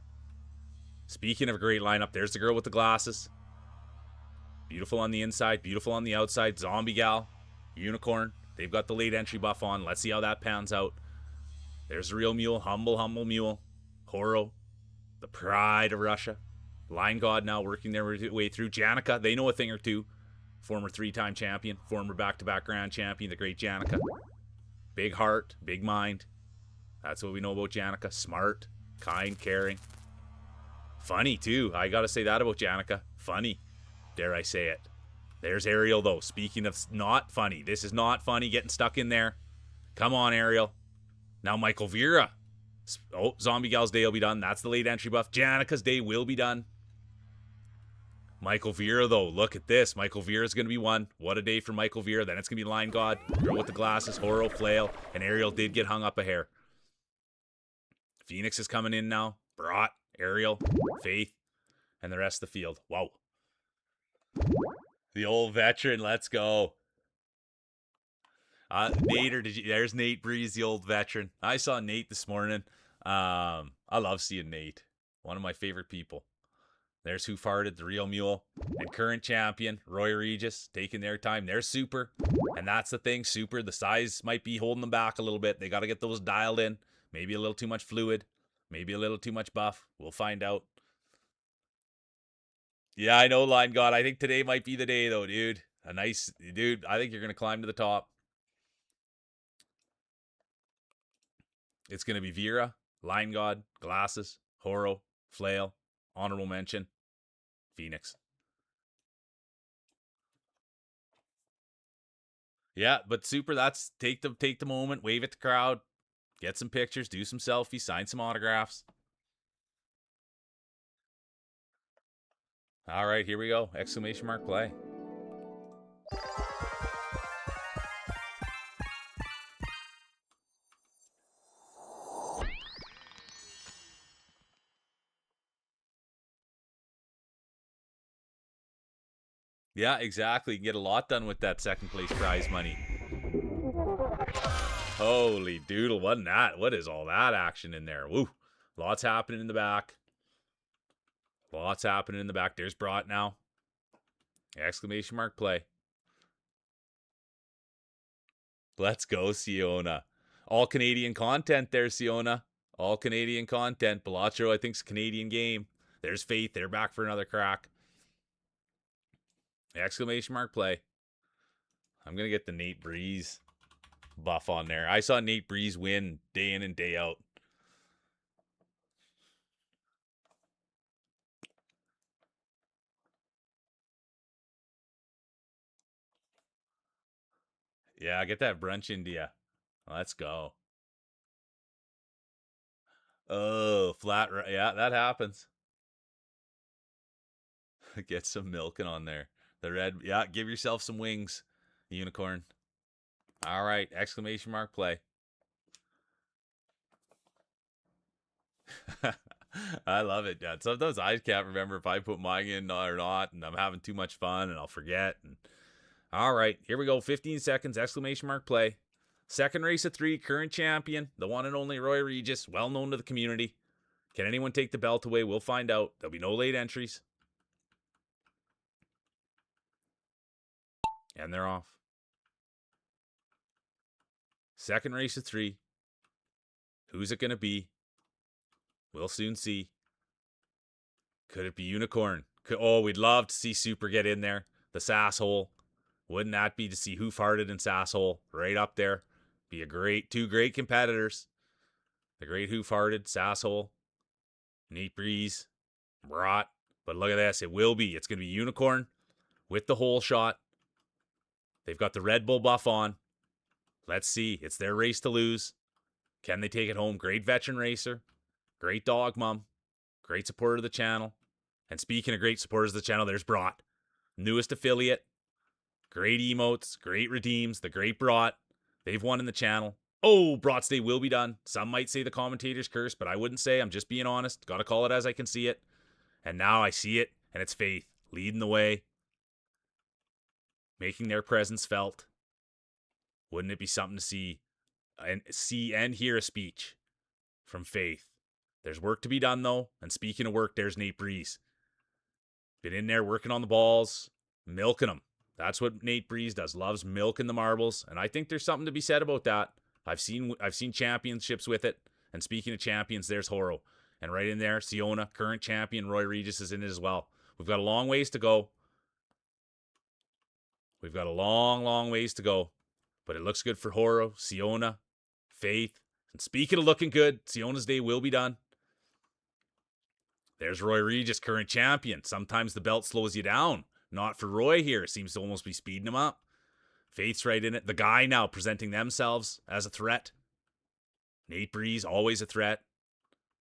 [SPEAKER 1] Speaking of a great lineup, there's the girl with the glasses. Beautiful on the inside, beautiful on the outside. Zombie Gal, Unicorn. They've got the late entry buff on. Let's see how that pans out. There's the real mule, humble mule. Horo, the pride of Russia. Line God now working their way through. Janica, they know a thing or two. Former 3-time champion, former back-to-back grand champion, the great Janica. Big heart, big mind. That's what we know about Janica. Smart, kind, caring. Funny, too. I gotta say that about Janica. Funny. Dare I say it. There's Ariel, though. Speaking of not funny. This is not funny, getting stuck in there. Come on, Ariel. Now Michael Vera. Oh, Zombie Gal's day will be done. That's the late entry buff. Janica's day will be done. Michael Vera, though. Look at this. Michael Vera's going to be one. What a day for Michael Vera. Then it's going to be Line God. Girl with the glasses. Horo, Flail. And Ariel did get hung up a hair. Phoenix is coming in now. Brought, Ariel, Faith, and the rest of the field. Wow. The old veteran. Let's go. Nate, there's Nate Breeze, the old veteran. I saw Nate this morning. I love seeing Nate. One of my favorite people. There's Who Farted, the real mule. And current champion, Roy Regis, taking their time. They're super. And that's the thing, super. The size might be holding them back a little bit. They got to get those dialed in. Maybe a little too much fluid. Maybe a little too much buff. We'll find out. Yeah, I know, Line God. I think today might be the day, though, dude. Dude, I think you're going to climb to the top. It's going to be Vera, Line God, Glasses, Horo, Flail, honorable mention, Phoenix. Yeah, but super, that's take the moment, wave at the crowd, get some pictures, do some selfies, sign some autographs. All right, here we go. Exclamation mark play. Yeah, exactly. You can get a lot done with that second place prize money. Holy doodle, wasn't that? What is all that action in there? Woo. Lots happening in the back. Lots happening in the back. There's Brought now. Exclamation mark play. Let's go, Siona. All Canadian content there, Siona. All Canadian content. Bellotro, I think, is a Canadian game. There's Faith. They're back for another crack. Exclamation mark play. I'm going to get the Nate Breeze buff on there. I saw Nate Breeze win day in and day out. Yeah, get that brunch into ya. Let's go. Oh, flat. Yeah, that happens. Get some milking on there. The red. Yeah, give yourself some wings, unicorn. All right. Exclamation mark play. I love it. Yeah. Sometimes I can't remember if I put mine in or not, and I'm having too much fun and I'll forget. And all right, here we go. 15 seconds. Exclamation mark play. Second race of 3. Current champion, the one and only Roy Regis, well known to the community. Can anyone take the belt away? We'll find out. There'll be no late entries. And they're off. Second race of 3. Who's it going to be? We'll soon see. Could it be Unicorn? We'd love to see Super get in there. The Sasshole. Wouldn't that be to see Who Farted and Sasshole right up there? Be two great competitors. The great Who Farted, Sasshole, Nate Breeze, Brought. But look at this. It will be. It's going to be Unicorn with the hole shot. They've got the Red Bull buff on. Let's see. It's their race to lose. Can they take it home? Great veteran racer. Great dog mom. Great supporter of the channel. And speaking of great supporters of the channel, there's Brought. Newest affiliate. Great emotes. Great redeems. The great Brought. They've won in the channel. Oh, Brought's day will be done. Some might say the commentator's curse, but I wouldn't say. I'm just being honest. Gotta call it as I can see it. And now I see it, and it's Faith leading the way. Making their presence felt. Wouldn't it be something to see and hear a speech from Faith There's work to be done, though. And speaking of work, there's Nate Breeze. Been in there working on the balls, milking them. That's what Nate Breeze does. Loves milking the marbles, and I think there's something to be said about that. I've seen championships with it. And speaking of champions, there's Horo. And right in there, Siona, current champion, Roy Regis is in it as well. We've got a long ways to go. We've got a long, long ways to go. But it looks good for Horo, Siona, Faith. And speaking of looking good, Siona's day will be done. There's Roy Regis, current champion. Sometimes the belt slows you down. Not for Roy here. Seems to almost be speeding him up. Faith's right in it. The guy now presenting themselves as a threat. Nate Breeze, always a threat.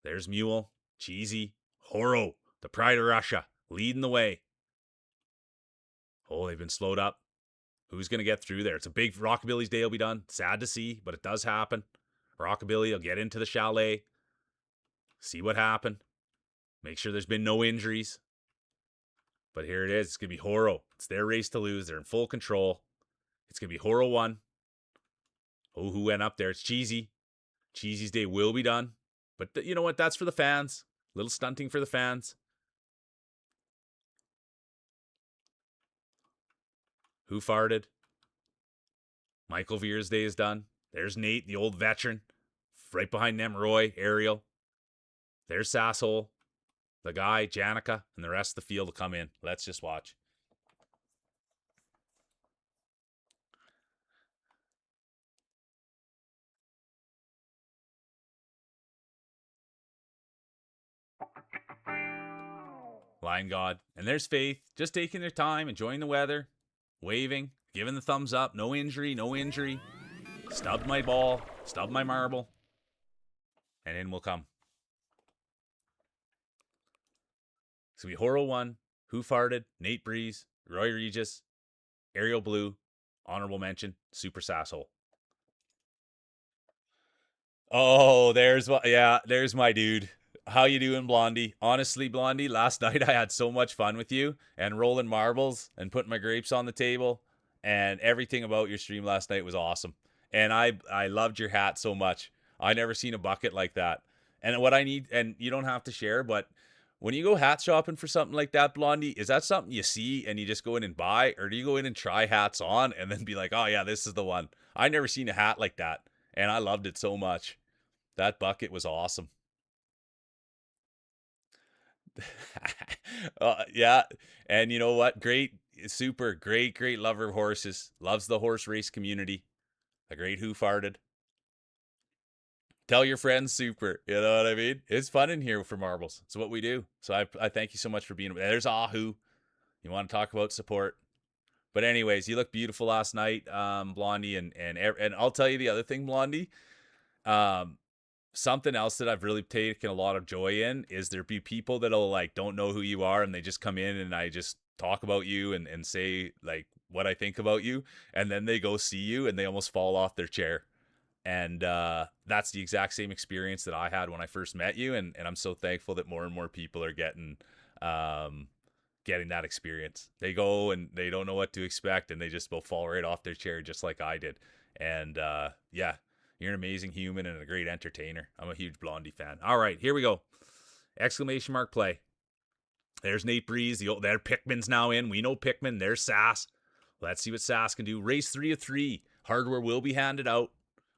[SPEAKER 1] There's Mule, Cheesy, Horo, the pride of Russia, leading the way. Oh, they've been slowed up. Who's going to get through there? It's a big Rockabilly's day will be done. Sad to see, but it does happen. Rockabilly will get into the chalet. See what happened. Make sure there's been no injuries. But here it is. It's going to be Horo. It's their race to lose. They're in full control. It's going to be Horo 1. Oh, who went up there? It's Cheesy. Cheesy's day will be done. But you know what? That's for the fans. A little stunting for the fans. Who farted? Michael Veer's day is done. There's Nate, the old veteran. Right behind them, Roy, Ariel. There's Sasshole, the guy, Janica, and the rest of the field will come in. Let's just watch. Line God. And there's Faith, just taking their time, enjoying the weather, waving, giving the thumbs up. No injury, no injury. Stubbed my ball, stubbed my marble. And in will come. So we Horo 1, Who Farted, Nate Breeze, Roy Regis, Ariel Blue, honorable mention, Super Sasshole. Oh, there's my dude. How you doing, Blondie? Honestly, Blondie, last night I had so much fun with you and rolling marbles and putting my grapes on the table, and everything about your stream last night was awesome. And I loved your hat so much. I never seen a bucket like that. And what I need, and you don't have to share, but when you go hat shopping for something like that, Blondie, is that something you see and you just go in and buy, or do you go in and try hats on and then be like, oh yeah, this is the one? I never seen a hat like that, and I loved it so much. That bucket was awesome. Yeah, and you know what? Great, super, great lover of horses. Loves the horse race community. A great who farted. Tell your friends, super. You know what I mean? It's fun in here for marbles. It's what we do. So I thank you so much for being. There's Ahu. You want to talk about support? But anyways, you look beautiful last night, Blondie, and I'll tell you the other thing, Blondie. Um, Something else that I've really taken a lot of joy in is there be people that'll like don't know who you are and they just come in and I just talk about you and say like what I think about you, and then they go see you and they almost fall off their chair. And that's the exact same experience that I had when I first met you, and I'm so thankful that more and more people are getting that experience. They go and they don't know what to expect and they just will fall right off their chair just like I did. And yeah, you're an amazing human and a great entertainer. I'm a huge Blondie fan. All right, here we go. Exclamation mark play. There's Nate Breeze. There Pickman's now in. We know Pickman. There's Sass. Let's see what Sass can do. Race 3 of 3. Hardware will be handed out.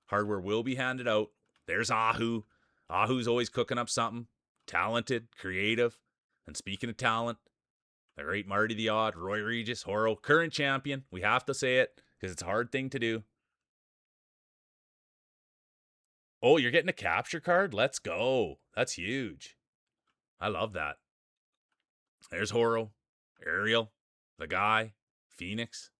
[SPEAKER 1] Hardware will be handed out. There's Ahu. Ahu's always cooking up something. Talented, creative. And speaking of talent, the great Marty the Odd, Roy Regis, Horo, current champion. We have to say it because it's a hard thing to do. Oh, you're getting a capture card? Let's go. That's huge. I love that. There's Horo, Ariel, the guy, Phoenix,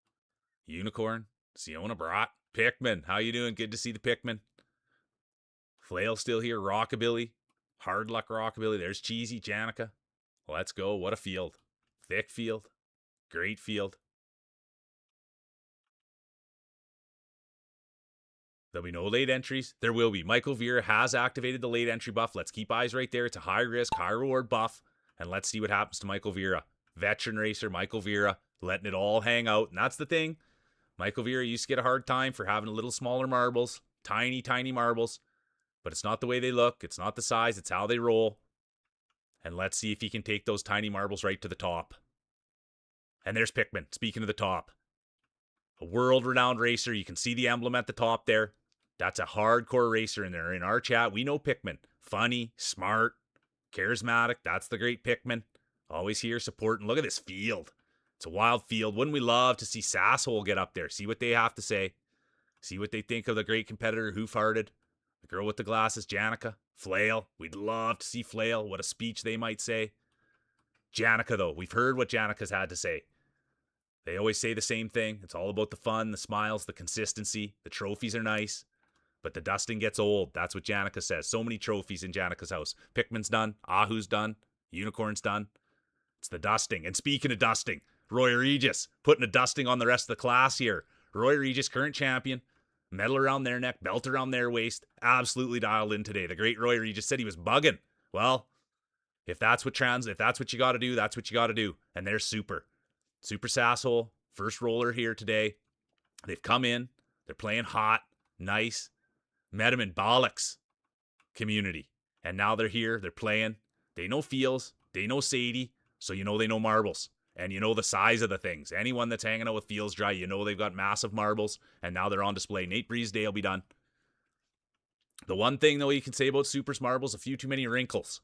[SPEAKER 1] Unicorn, Siona Brat, Pickman. How you doing? Good to see the Pickman. Flail still here. Rockabilly. Hard luck Rockabilly. There's Cheesy, Janica. Let's go. What a field. Thick field. Great field. There'll be no late entries. There will be. Michael Vera has activated the late entry buff. Let's keep eyes right there. It's a high risk, high reward buff. And let's see what happens to Michael Vera. Veteran racer, Michael Vera, letting it all hang out. And that's the thing. Michael Vera used to get a hard time for having a little smaller marbles. Tiny, tiny marbles. but it's not the way they look. It's not the size. It's how they roll. And let's see if he can take those tiny marbles right to the top. And there's Pickman, speaking of the top. A world-renowned racer. You can see the emblem at the top there. That's a hardcore racer in there. In our chat, we know Pickman. Funny, smart, charismatic. That's the great Pickman. Always here supporting. Look at this field. It's a wild field. Wouldn't we love to see Sasshole get up there? See what they have to say. See what they think of the great competitor who farted. The girl with the glasses, Janica. Flail. We'd love to see Flail. What a speech they might say. Janica, though. We've heard what Janica's had to say. They always say the same thing. It's all about the fun, the smiles, the consistency. The trophies are nice, but the dusting gets old. That's what Janica says. So many trophies in Janica's house. Pickman's done. Ahu's done. Unicorn's done. It's the dusting. And speaking of dusting, Roy Regis putting a dusting on the rest of the class here. Roy Regis, current champion. Medal around their neck, belt around their waist. Absolutely dialed in today. The great Roy Regis said he was bugging. Well, if that's what you got to do, that's what you got to do. And they're super. Super Sasshole, first roller here today. They've come in. They're playing hot, nice. Met him in Bollocks community. And now they're here. They're playing. They know feels. They know Sadie. So you know they know marbles. And you know the size of the things. Anyone that's hanging out with Feels Dry, you know they've got massive marbles. And now they're on display. Nate Breezeday will be done. The one thing, though, you can say about Super's marbles, a few too many wrinkles.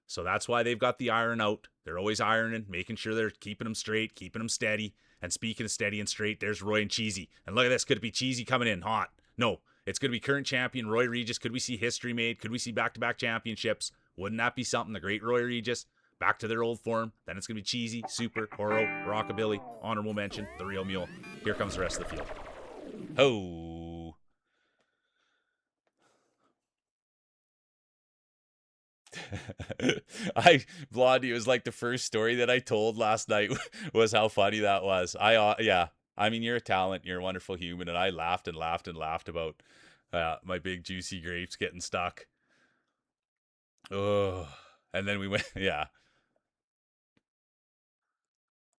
[SPEAKER 1] So that's why they've got the iron out. They're always ironing, making sure they're keeping them straight, keeping them steady. And speaking of steady and straight, there's Roy and Cheesy. And look at this. Could it be Cheesy coming in hot? No. It's going to be current champion Roy Regis. Could we see history made? Could we see back-to-back championships? Wouldn't that be something? The great Roy Regis. Back to their old form. Then it's going to be Cheesy, Super, Horo, Rockabilly, honorable mention, the real mule. Here comes the rest of the field. Ho! Blondie, was like the first story that I told last night was how funny that was. Yeah. I mean, you're a talent. You're a wonderful human. And I laughed and laughed and laughed about my big juicy grapes getting stuck. Oh, and then we went, yeah.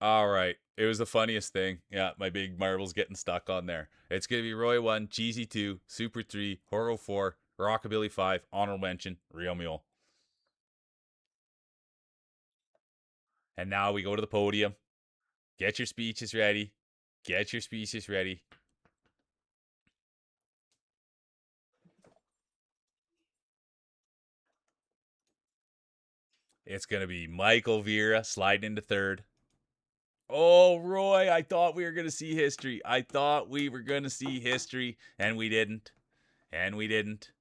[SPEAKER 1] All right. It was the funniest thing. Yeah, my big marbles getting stuck on there. It's going to be Roy 1, Cheesy 2, Super 3, Horo 4, Rockabilly 5, honorable mention, Real Mule. And now we go to the podium. Get your speeches ready. Get your speeches ready. It's going to be Michael Vera sliding into third. Oh, Roy, I thought we were going to see history. I thought we were going to see history, and we didn't. And we didn't.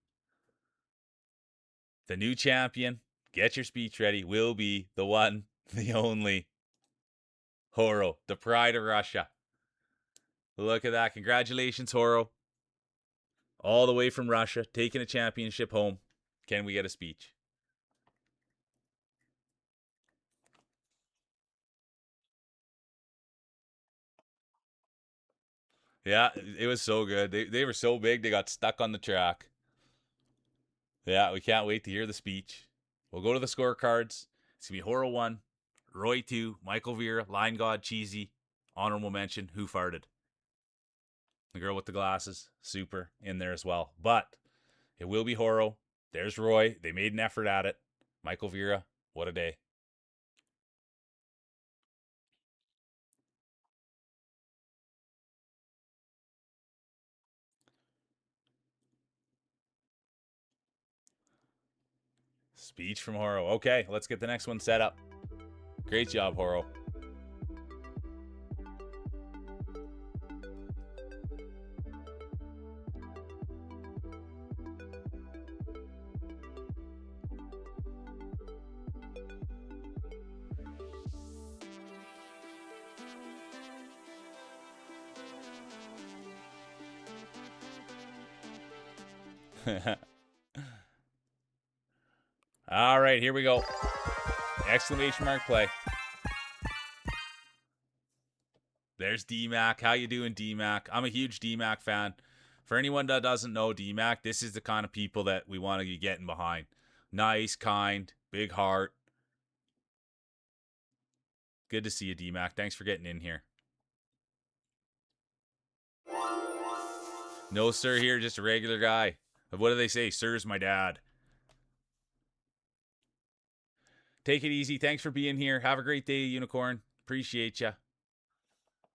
[SPEAKER 1] The new champion, get your speech ready, will be the one, the only, Horo, the pride of Russia. Look at that. Congratulations, Horo. All the way from Russia, taking a championship home. Can we get a speech? Yeah, it was so good. They were so big, they got stuck on the track. Yeah, we can't wait to hear the speech. We'll go to the scorecards. It's going to be Horo 1, Roy 2, Michael Vera, Line God, Cheesy, honorable mention, Who Farted. The girl with the glasses, Super, in there as well. But it will be Horo. There's Roy. They made an effort at it. Michael Vera, what a day. Speech from Horo. Okay, let's get the next one set up. Great job, Horo. All right, here we go. Exclamation mark play. There's D-Mac. How you doing, D-Mac? I'm a huge D-Mac fan. For anyone that doesn't know D-Mac, this is the kind of people that we want to be getting behind. Nice, kind, big heart. Good to see you, D-Mac. Thanks for getting in here. No, sir, here, just a regular guy.
[SPEAKER 2] What do they say? Sir's my dad. Take it easy. Thanks for being here. Have a great day, Unicorn. Appreciate you.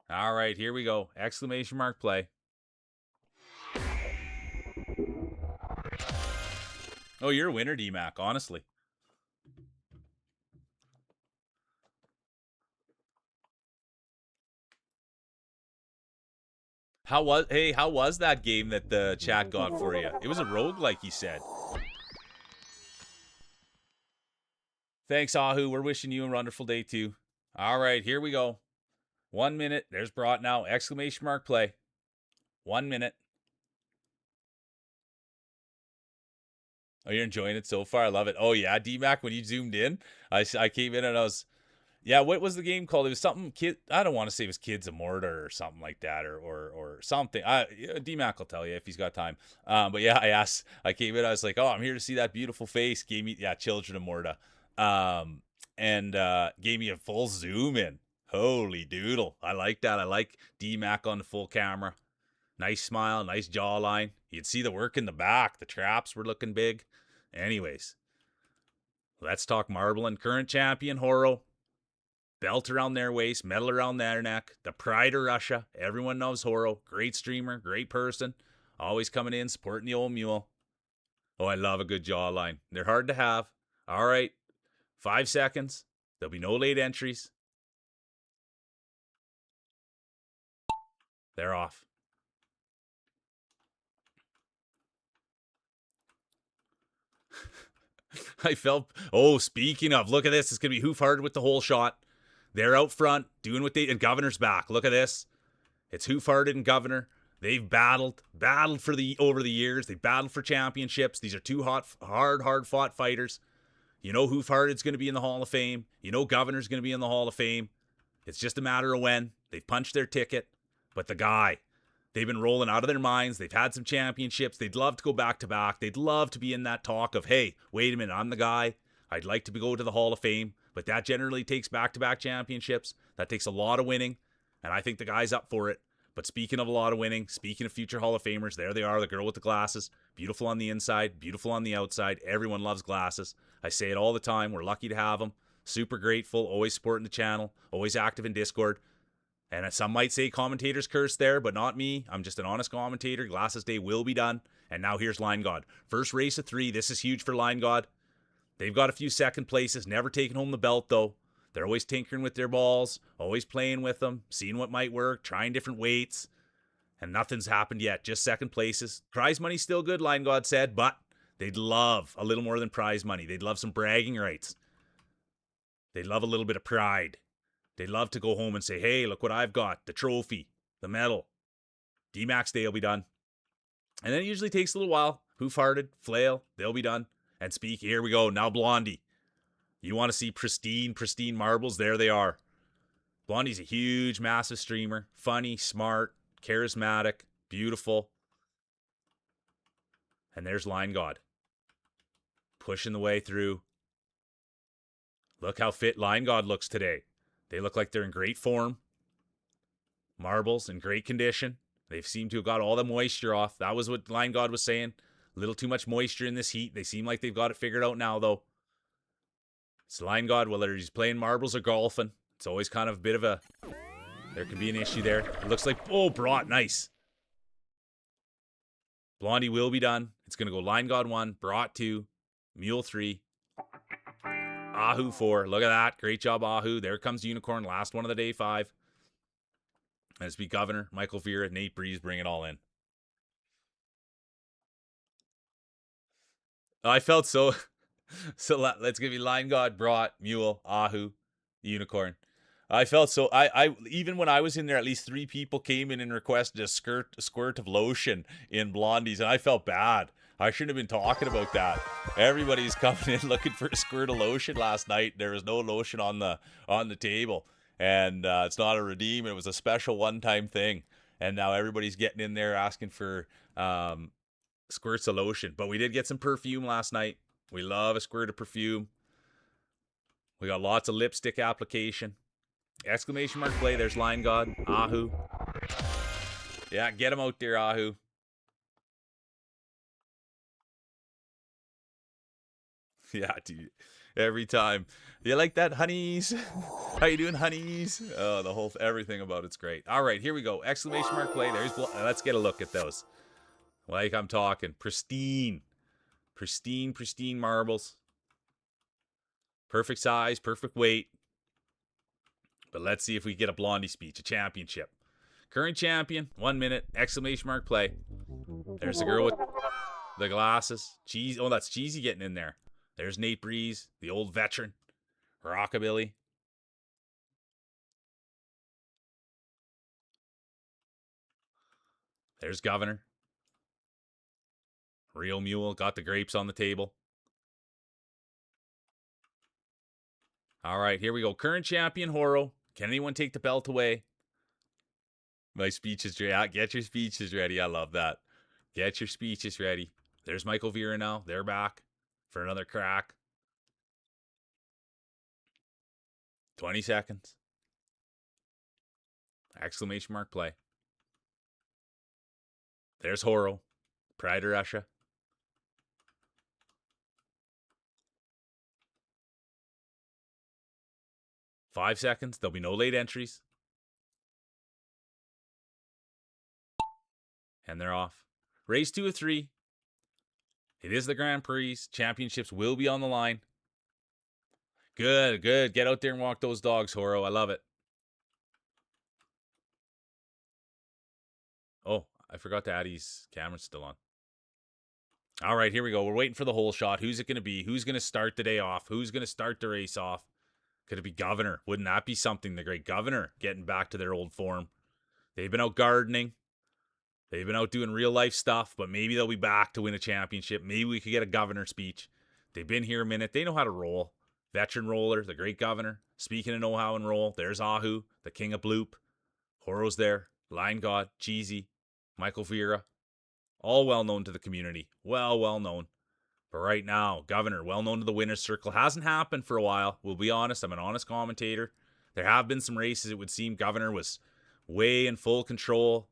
[SPEAKER 2] All right, here we go. Exclamation mark play. Oh, you're a winner, D-Mac, honestly. How was that game that the chat got for you? It was a rogue, like he said. Thanks, Ahu. We're wishing you a wonderful day too. All right, here we go. 1 minute. There's brought now. Exclamation mark play. 1 minute. Oh, you're enjoying it so far. I love it. Oh yeah, D-Mac, when you zoomed in, I came in and I was, yeah. What was the game called? It was something kid. I don't want to say it was Kids of Mortar or something like that, or something. D-Mac will tell you if he's got time. But yeah, I came in. I was like, oh, I'm here to see that beautiful face. Gave me Children of Morta. And gave me a full zoom in. Holy doodle. I like that. I like D-Mac on the full camera. Nice smile, nice jawline. You'd see the work in the back. The traps were looking big. Anyways, let's talk marble and current champion Horo. Belt around their waist, medal around their neck. The pride of Russia. Everyone knows Horo. Great streamer, great person. Always coming in, supporting the old mule. Oh, I love a good jawline. They're hard to have. All right, 5 seconds. There'll be no late entries. They're off. I felt, speaking of, look at this. It's going to be Hoof Hard with the whole shot. They're out front doing what they, and Governor's back. Look at this. It's Hoof Hearted and Governor. They've battled for over the years. They battled for championships. These are two hard fought fighters. You know Hoof Hearted's going to be in the Hall of Fame. You know Governor's going to be in the Hall of Fame. It's just a matter of when. They've punched their ticket. But the guy, they've been rolling out of their minds. They've had some championships. They'd love to go back to back. They'd love to be in that talk of, hey, wait a minute, I'm the guy. I'd like to go to the Hall of Fame. But that generally takes back-to-back championships. That takes a lot of winning. And I think the guy's up for it. But speaking of a lot of winning, speaking of future Hall of Famers, there they are, the girl with the glasses. Beautiful on the inside, beautiful on the outside. Everyone loves glasses. I say it all the time. We're lucky to have them. Super grateful. Always supporting the channel. Always active in Discord. And some might say commentators curse there, but not me. I'm just an honest commentator. Glasses Day will be done. And now here's Line God. First race of 3. This is huge for Line God. They've got a few second places. Never taken home the belt, though. They're always tinkering with their balls. Always playing with them. Seeing what might work. Trying different weights. And nothing's happened yet. Just second places. Prize money's still good, Line God said. But they'd love a little more than prize money. They'd love some bragging rights. They'd love a little bit of pride. They'd love to go home and say, hey, look what I've got. The trophy. The medal. D-Max Day will be done. And then it usually takes a little while. Hoof-hearted, flail, they'll be done. And speak, here we go. Now Blondie. You want to see pristine marbles? There they are. Blondie's a huge, massive streamer. Funny, smart, charismatic, beautiful. And there's Line God. Pushing the way through. Look how fit Line God looks today. They look like they're in great form. Marbles in great condition. They seem to have got all the moisture off. That was what Line God was saying. A little too much moisture in this heat. They seem like they've got it figured out now, though. It's Line God, whether he's playing marbles or golfing. It's always kind of a bit of a... There could be an issue there. It looks like... Oh, Brought, nice. Blondie will be done. It's going to go Line God 1, Brought 2, Mule 3, Ahu 4. Look at that. Great job, Ahu. There comes Unicorn. Last one of the day, 5. And it's be Governor, Michael Vera, Nate Breeze, bring it all in. I felt so... So let's give you Line God, Brought, Mule, Ahu, Unicorn. I felt so... I even when I was in there, at least 3 people came in and requested a squirt of lotion in Blondie's, and I felt bad. I shouldn't have been talking about that. Everybody's coming in looking for a squirt of lotion last night. There was no lotion on the table. And it's not a redeem. It was a special one-time thing. And now everybody's getting in there asking for squirts of lotion. But we did get some perfume last night. We love a squirt of perfume. We got lots of lipstick application. Exclamation mark play. There's Line God. Ahu. Yeah, get him out there, Ahu.
[SPEAKER 1] Yeah, dude. Every time. You like that, honeys? How you doing, honeys? Oh, the whole everything about it's great. All right, here we go. Exclamation mark play. Let's get a look at those. Like I'm talking. Pristine. Pristine, pristine marbles. Perfect size, perfect weight. But let's see if we get a Blondie speech, a championship. Current champion, 1 minute, exclamation mark play. There's the girl with the glasses. Cheese. Oh, that's Cheesy getting in there. There's Nate Breeze, the old veteran. Rockabilly. There's Governor. Real Mule got the grapes on the table. All right, here we go. Current champion, Horo. Can anyone take the belt away? My speech is ready. Get your speeches ready. I love that. Get your speeches ready. There's Michael Vera now. They're back for another crack. 20 seconds. Exclamation mark play. There's Horo. Pride of Russia. 5 seconds. There'll be no late entries. And they're off. Race 2 of 3. It is the Grand Prix. Championships will be on the line. Good, good. Get out there and walk those dogs, Horo. I love it. Oh, I forgot to add his camera's still on. All right, here we go. We're waiting for the whole shot. Who's it going to be? Who's going to start the day off? Who's going to start the race off? Could it be Governor? Wouldn't that be something? The great Governor getting back to their old form. They've been out gardening. They've been out doing real life stuff, but maybe they'll be back to win a championship. Maybe we could get a Governor speech. They've been here a minute. They know how to roll. Veteran roller, the great Governor. Speaking of know how and roll, there's Ahu, the king of bloop. Horo's there. Line God, Cheesy, Michael Vera. All well known to the community. Well known. But right now, Governor, well known to the winner's circle. Hasn't happened for a while. We'll be honest. I'm an honest commentator. There have been some races, it would seem Governor was way in full control.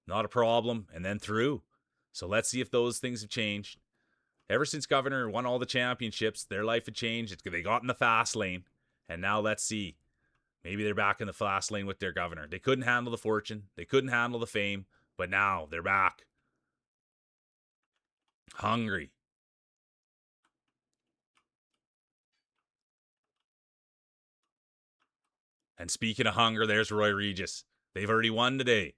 [SPEAKER 1] Not a problem. And then through. So let's see if those things have changed. Ever since Governor won all the championships, their life had changed. They got in the fast lane. And now let's see. Maybe they're back in the fast lane with their Governor. They couldn't handle the fortune. They couldn't handle the fame. But now they're back. Hungry. And speaking of hunger, there's Roy Regis. They've already won today.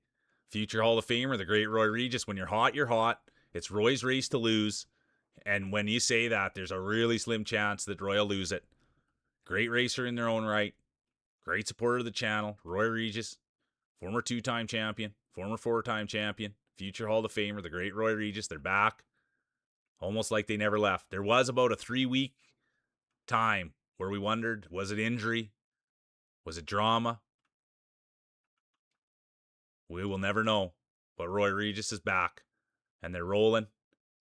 [SPEAKER 1] Future Hall of Famer, the great Roy Regis. When you're hot, you're hot. It's Roy's race to lose. And when you say that, there's a really slim chance that Roy will lose it. Great racer in their own right. Great supporter of the channel. Roy Regis, former 2-time champion, former 4-time champion, future Hall of Famer, the great Roy Regis. They're back. Almost like they never left. There was about a 3-week time where we wondered, was it injury? Was it drama? We will never know. But Roy Regis is back. And they're rolling.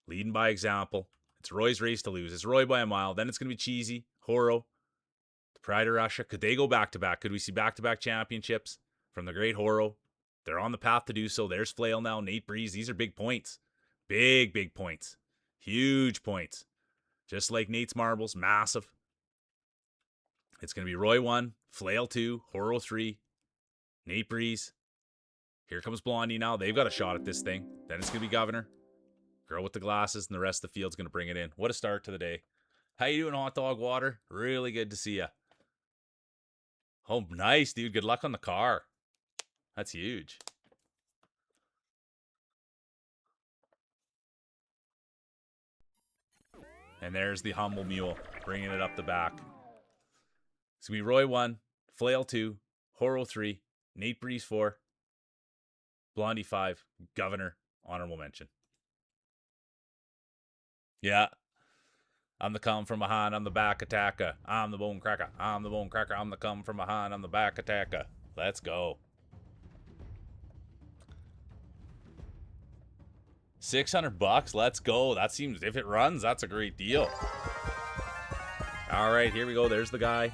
[SPEAKER 1] Leading by example. It's Roy's race to lose. It's Roy by a mile. Then it's going to be Cheesy, Horo, the Pride of Russia. Could they go back-to-back? Could we see back-to-back championships from the great Horo? They're on the path to do so. There's Flail now, Nate Breeze. These are big points. Big points. Huge points. Just like Nate's marbles, massive. It's going to be Roy 1, Flail 2, Horo 3, Nate Breeze. Here comes Blondie now. They've got a shot at this thing. Then it's going to be Governor. Girl with the glasses, and the rest of the field's going to bring it in. What a start to the day. How you doing, Hot Dog Water? Really good to see you. Oh, nice, dude. Good luck on the car. That's huge. And there's the humble mule, bringing it up the back. It's going to be Roy 1, Flail 2, Horo 3, Nate Breeze 4, Blondie 5, Governor, honorable mention. Yeah. I'm the come from behind, I'm the back attacker. I'm the bone cracker, I'm the bone cracker. I'm the come from behind, I'm the back attacker. Let's go. 600 bucks, let's go. That seems, if it runs, that's a great deal. All right, here we go. There's the guy.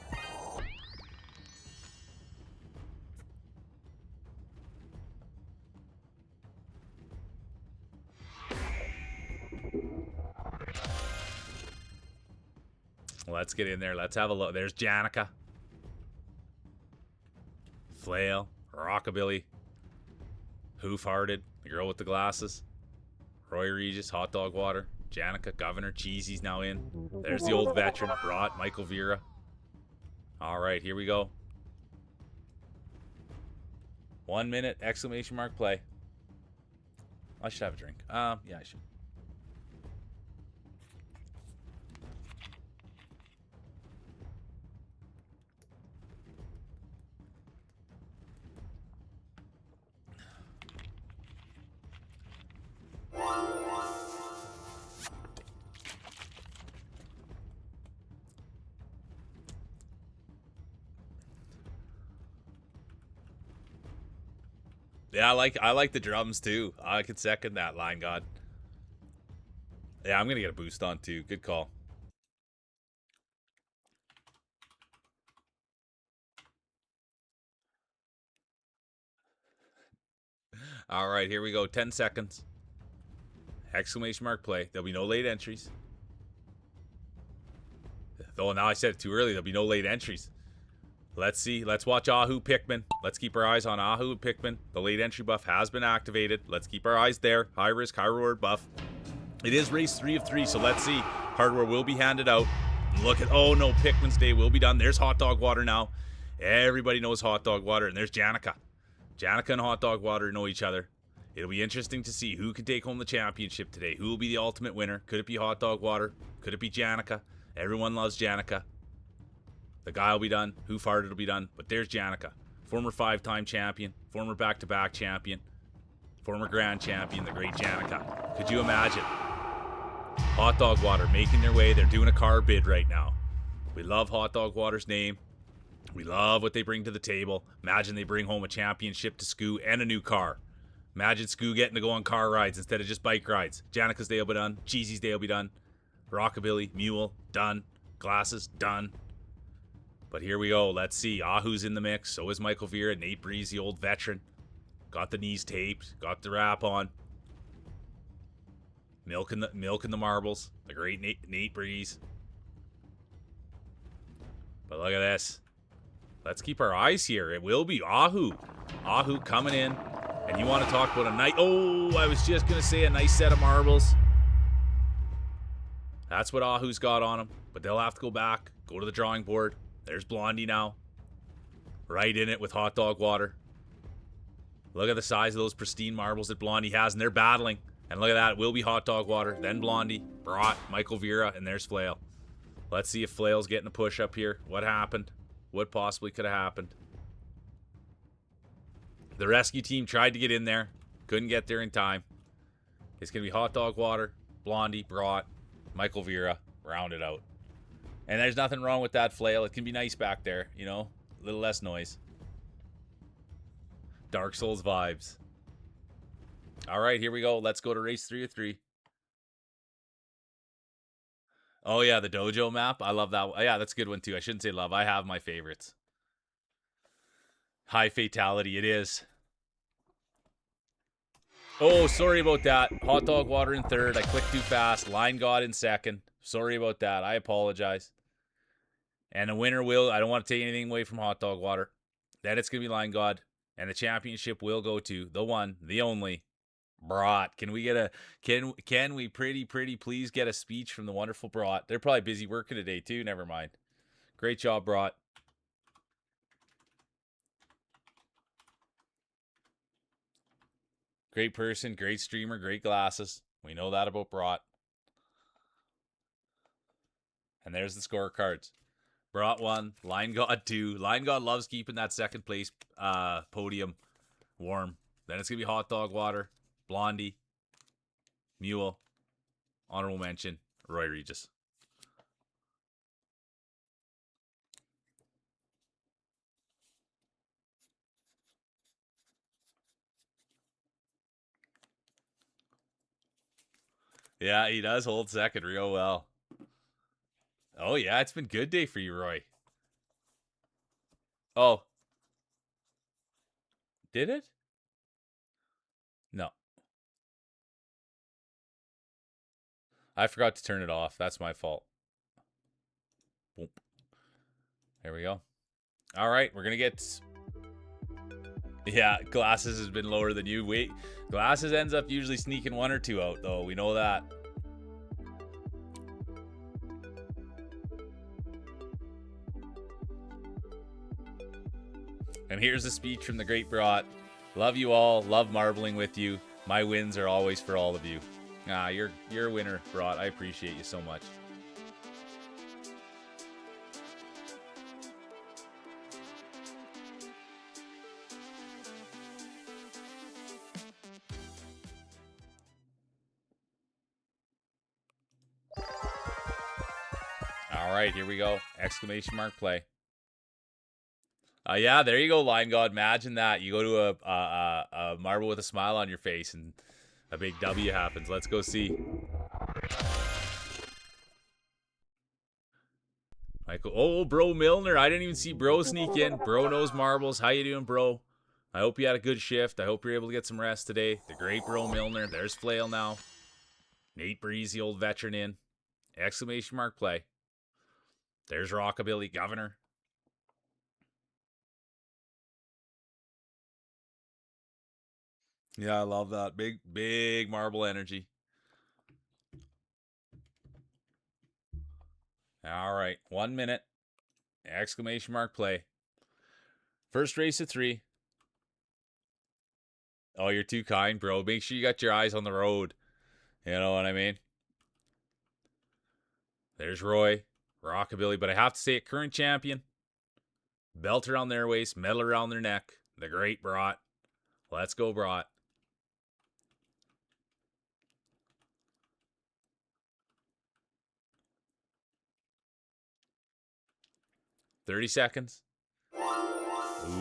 [SPEAKER 2] let's get in there. Let's have a look. There's Janica. Flail. Rockabilly. Hoof-hearted. The girl with the glasses. Roy Regis. Hot Dog Water. Janica. Governor. Cheesy's now in. There's the old veteran. Brought. Michael Vera. All right, here we go. 1 minute, exclamation mark, play. I should have a drink. Yeah, I should. Yeah, I like the drums too. I could second that, Line God. Yeah, I'm gonna get a boost on too. Good call. All right, here we go. 10 seconds. Exclamation mark play. There'll be no late entries. Oh, now I said it too early. There'll be no late entries. Let's see. Let's watch Ahu Pikmin. Let's keep our eyes on Ahu and Pikmin. The late entry buff has been activated. Let's keep our eyes there. High risk, high reward buff. It is race 3 of 3, so let's see. Hardware will be handed out. Look at, oh no, Pikmin's day will be done. There's Hot Dog Water now. Everybody knows Hot Dog Water, and there's Janica. Janica and Hot Dog Water know each other. It'll be interesting to see who can take home the championship today. Who will be the ultimate winner? Could it be Hot Dog Water? Could it be Janica? Everyone loves Janica. The guy will be done. Who farted will be done. But there's Janica. Former 5-time champion. Former back-to-back champion. Former grand champion, the great Janica. Could you imagine? Hot Dog Water making their way. They're doing a car bid right now. We love Hot Dog Water's name. We love what they bring to the table. Imagine they bring home a championship to Scoo and a new car. Imagine Scoo getting to go on car rides instead of just bike rides. Janica's day will be done. Cheesy's day will be done. Rockabilly, Mule, done. Glasses, done. But here we go. Let's see. Ahu's in the mix. So is Michael Vera. Nate Breeze, the old veteran. Got the knees taped. Got the wrap on. Milking the marbles. The great Nate Breeze. But look at this. Let's keep our eyes here. It will be Ahu. Ahu coming in. And you want to talk about a nice... Oh, I was just going to say a nice set of marbles. That's what Ahu's got on him. But they'll have to go back. Go to the drawing board. There's Blondie now. Right in it with Hot Dog Water. Look at the size of those pristine marbles that Blondie has. And they're battling. And look at that. It will be Hot Dog Water. Then Blondie. Brought. Michael Vera. And there's Flail. Let's see if Flail's getting a push up here. What happened? What possibly could have happened? The rescue team tried to get in there. Couldn't get there in time. It's going to be Hot Dog Water. Blondie. Brought. Michael Vera. Rounded out. And there's nothing wrong with that Flail. It can be nice back there, you know? A little less noise. Dark Souls vibes. All right, here we go. Let's go to race 3 of 3. Oh, yeah, the dojo map. I love that. Yeah, that's a good one, too. I shouldn't say love. I have my favorites. High fatality, it is. Oh, sorry about that. Hot Dog Water in third. I clicked too fast. Line God in second. Sorry about that. I apologize. And the winner will... I don't want to take anything away from Hot Dog Water. Then it's going to be Line God. And the championship will go to the one, the only, Brought. Can we get a... Can we pretty please get a speech from the wonderful Brought? They're probably busy working today, too. Never mind. Great job, Brought. Great person, great streamer, great glasses. We know that about Brought. And there's the scorecards. Brought 1, Line God 2. Line God loves keeping that second place podium warm. Then it's going to be Hot Dog Water, Blondie, Mule, honorable mention, Roy Regis. Yeah, he does hold second real well. Oh, yeah, it's been a good day for you, Roy. Oh. Did it? No. I forgot to turn it off. That's my fault. Boom. There we go. All right, we're gonna get. Yeah, Glasses has been lower than you. Wait, Glasses ends up usually sneaking one or two out, though. We know that. And here's a speech from the great Brat. Love you all. Love marbling with you. My wins are always for all of you. You're a winner, Brat. I appreciate you so much. All right, here we go. Exclamation mark play. Yeah, there you go, Line God. Imagine that. You go to a marble with a smile on your face and a big W happens. Let's go see. Michael. Oh, Bro Milner. I didn't even see Bro sneak in. Bro knows marbles. How you doing, Bro? I hope you had a good shift. I hope you're able to get some rest today. The great Bro Milner. There's Flail now. Nate Breeze, the old veteran in. Exclamation mark play. There's Rockabilly Governor. Yeah, I love that. Big marble energy. All right. 1 minute. Exclamation mark play. First race of 3. Oh, you're too kind, bro. Make sure you got your eyes on the road. You know what I mean? There's Roy. Rockabilly. But I have to say it, current champion. Belt around their waist, medal around their neck. The great Brat. Let's go, Brat. $30 seconds.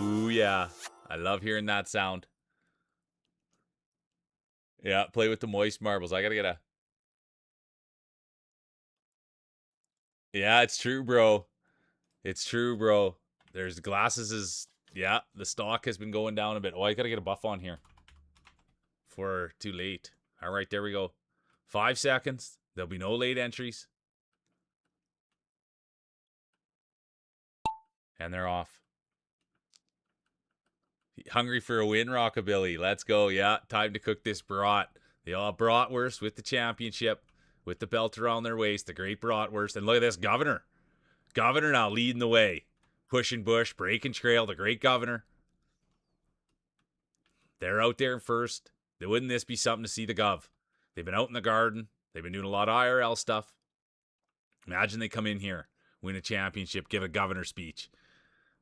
[SPEAKER 2] Ooh, yeah. I love hearing that sound. Yeah, play with the moist marbles. I gotta get a... Yeah, it's true, bro. It's true, bro. There's Glasses is... Yeah, the stock has been going down a bit. Oh, I gotta get a buff on here. For too late. All right, there we go. 5 seconds. There'll be no late entries. And they're off. Hungry for a win, Rockabilly. Let's go. Yeah, time to cook this brat. The all bratwurst with the championship, with the belt around their waist, the great bratwurst. And look at this, Governor. Governor now leading the way. Pushing bush, breaking trail, the great Governor. They're out there first. Wouldn't this be something to see the Gov? They've been out in the garden. They've been doing a lot of IRL stuff. Imagine they come in here, win a championship, give a Governor speech.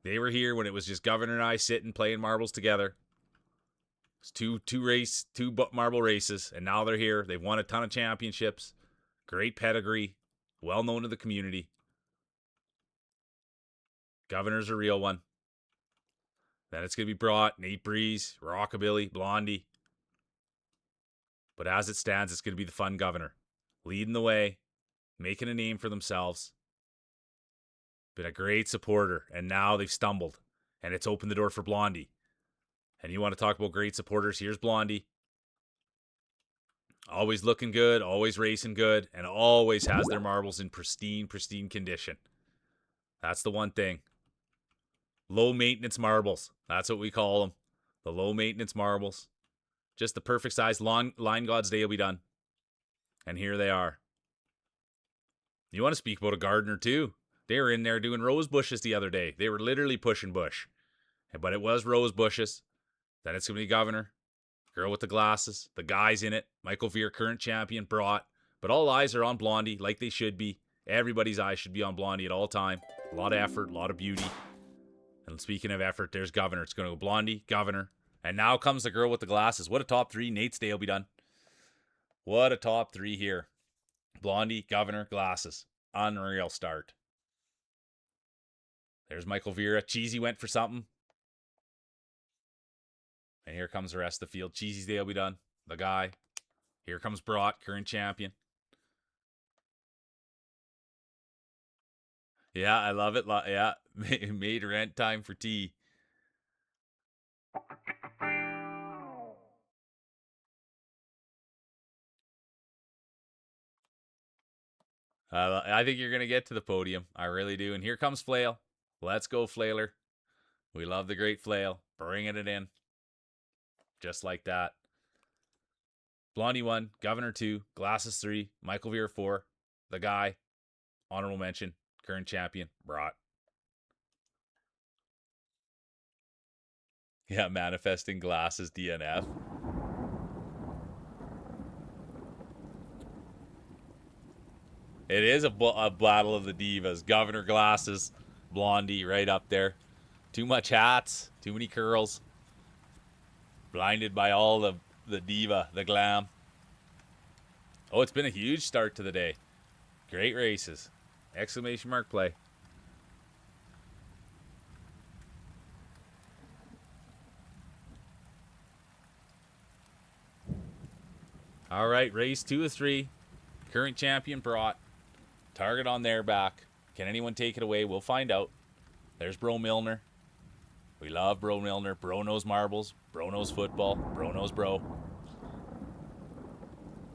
[SPEAKER 2] They were here when it was just Governor and I sitting playing marbles together. It's two marble races, and now they're here. They've won a ton of championships. Great pedigree, well known to the community. Governor's a real one. Then it's gonna be Brat, Nate Breeze, Rockabilly, Blondie. But as it stands, it's gonna be the fun Governor, leading the way, making a name for themselves. Been a great supporter, and now they've stumbled, and it's opened the door for Blondie. And you want to talk about great supporters? Here's Blondie. Always looking good, always racing good, and always has their marbles in pristine condition. That's the one thing. Low maintenance marbles. That's what we call them. The low maintenance marbles. Just the perfect size. Line God's Day will be done. And here they are. You want to speak about a gardener too? They were in there doing rose bushes the other day. They were literally pushing bush. But it was rose bushes. Then it's going to be Governor. Girl with the glasses. The guys in it. Michael Veer, current champion, Brat. But all eyes are on Blondie like they should be. Everybody's eyes should be on Blondie at all time. A lot of effort, a lot of beauty. And speaking of effort, there's Governor. It's going to go Blondie, Governor. And now comes the girl with the glasses. What a top 3. Nate's Day will be done. What a top 3 here. Blondie, Governor, glasses. Unreal start. There's Michael Vera. Cheesy went for something. And here comes the rest of the field. Cheesy's Day will be done. The guy. Here comes Brat, current champion. Yeah, I love it. Yeah, made rent time for tea. I think you're going to get to the podium. I really do. And here comes Flail. Let's go, Flailer. We love the great Flail. Bringing it in. Just like that. Blondie 1, Governor 2, Glasses 3, Michael Veer 4, The Guy, honorable mention, current champion, Brought. Yeah, manifesting Glasses DNF. It is a battle of the divas. Governor Glasses, Blondie right up there. Too much hats, too many curls. Blinded by all the diva, the glam. Oh, it's been a huge start to the day. Great races. Exclamation mark play. All right, race 2 of 3. Current champion Brought. Target on their back. Can anyone take it away? We'll find out. There's Bro Milner. We love Bro Milner. Bro knows marbles. Bro knows football. Bro knows bro.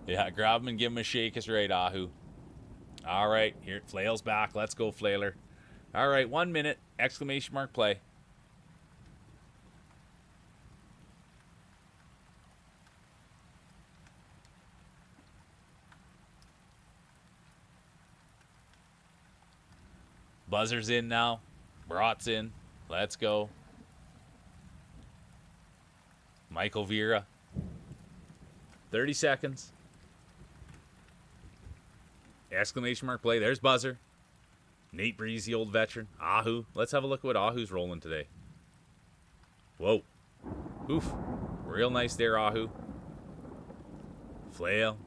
[SPEAKER 2] Yeah, grab him and give him a shake is right, Ahu. All right, here, Flail's back. Let's go, Flailer. All right, 1 minute. Exclamation mark play. Buzzer's in now. Brought's in. Let's go. Michael Vera. 30 seconds. Exclamation mark play. There's Buzzer. Nate Breeze, the old veteran. Ahu. Let's have a look at what Ahu's rolling today. Whoa. Oof. Real nice there, Ahu. Flail.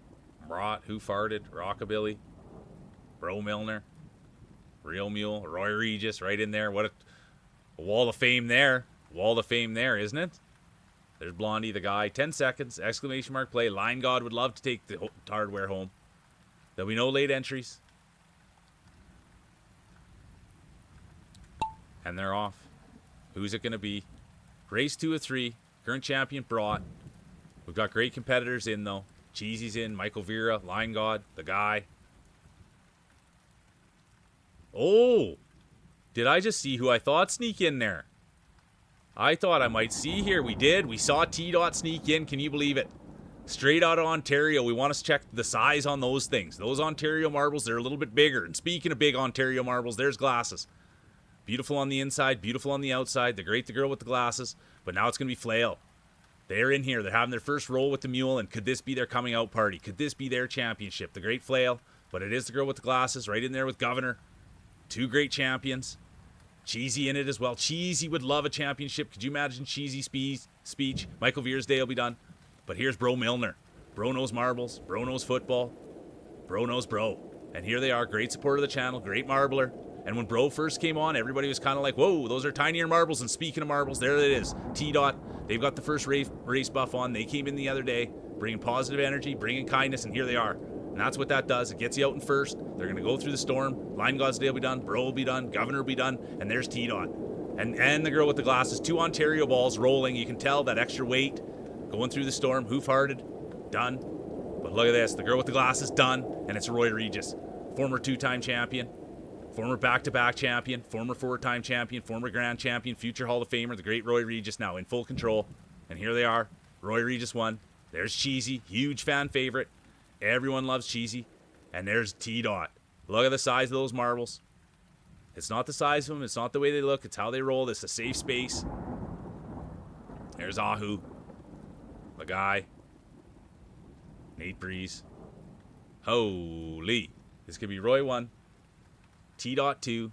[SPEAKER 2] Brought. Who farted? Rockabilly. Bro Milner. Real Mule. Roy Regis right in there. What a wall of fame there. Wall of fame there, isn't it? There's Blondie, the guy. 10 seconds. Exclamation mark play. Line God would love to take the hardware home. There'll be no late entries. And they're off. Who's it going to be? Race 2 of 3. Current champion Brought. We've got great competitors in, though. Cheesy's in. Michael Vera. Line God. The guy. Oh! Did I just see who I thought sneak in there? I thought I might see here. We did. We saw T-Dot sneak in. Can you believe it? Straight out of Ontario. We want to check the size on those things. Those Ontario marbles, they're a little bit bigger. And speaking of big Ontario marbles, there's Glasses. Beautiful on the inside, beautiful on the outside. The great, the girl with the glasses. But now it's going to be Flail. They're in here. They're having their first roll with the mule. And could this be their coming out party? Could this be their championship? The great Flail. But it is the girl with the glasses right in there with Governor. Two great champions. Cheesy in it as well. Cheesy would love a championship. Could you imagine Cheesy speech? Michael Veer's day will be done. But here's Bro Milner. Bro knows marbles. Bro knows football. Bro knows bro. And here they are. Great supporter of the channel. Great marbler. And when Bro first came on, everybody was kind of like, whoa, those are tinier marbles. And speaking of marbles, there it is. T-Dot. They've got the first race buff on. They came in the other day, bringing positive energy, bringing kindness, and here they are. And that's what that does. It gets you out in first. They're going to go through the storm. Line God's Day will be done. Bro will be done. Governor will be done. And there's T-Dot. And the girl with the glasses. 2 Ontario balls rolling. You can tell that extra weight going through the storm. Hoof-hearted. Done. But look at this. The girl with the glasses, done. And it's Roy Regis. Former 2-time champion. Former back-to-back champion. Former 4-time champion. Former grand champion. Future Hall of Famer. The great Roy Regis now in full control. And here they are. Roy Regis won. There's Cheesy. Huge fan favorite. Everyone loves Cheesy. And there's T-Dot. Look at the size of those marbles. It's not the size of them. It's not the way they look. It's how they roll. It's a safe space. There's Ahu. The guy. Nate Breeze. Holy. This could be Roy 1. T-Dot 2.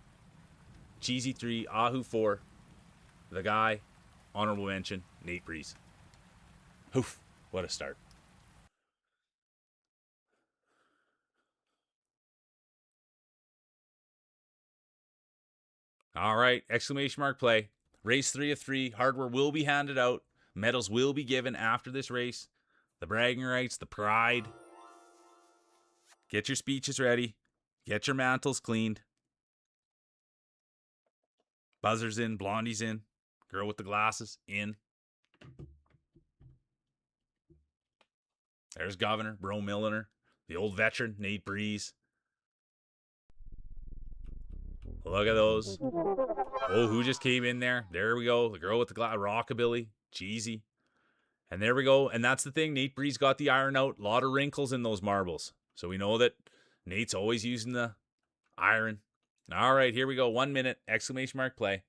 [SPEAKER 2] Cheesy 3. Ahu 4. The guy. Honorable mention. Nate Breeze. Oof. What a start. All right, exclamation mark play. Race 3 of 3. Hardware will be handed out. Medals will be given after this race. The bragging rights, the pride. Get your speeches ready. Get your mantles cleaned. Buzzer's in, Blondie's in. Girl with the glasses, in. There's Governor, Bro Milner. The old veteran, Nate Breeze.
[SPEAKER 1] Look at those. Oh, who just came in there? There we go. The girl with the rockabilly. Cheesy. And there we go. And that's the thing. Nate Breeze got the iron out. A lot of wrinkles in those marbles. So we know that Nate's always using the iron. All right, here we go. 1 minute. Exclamation mark play.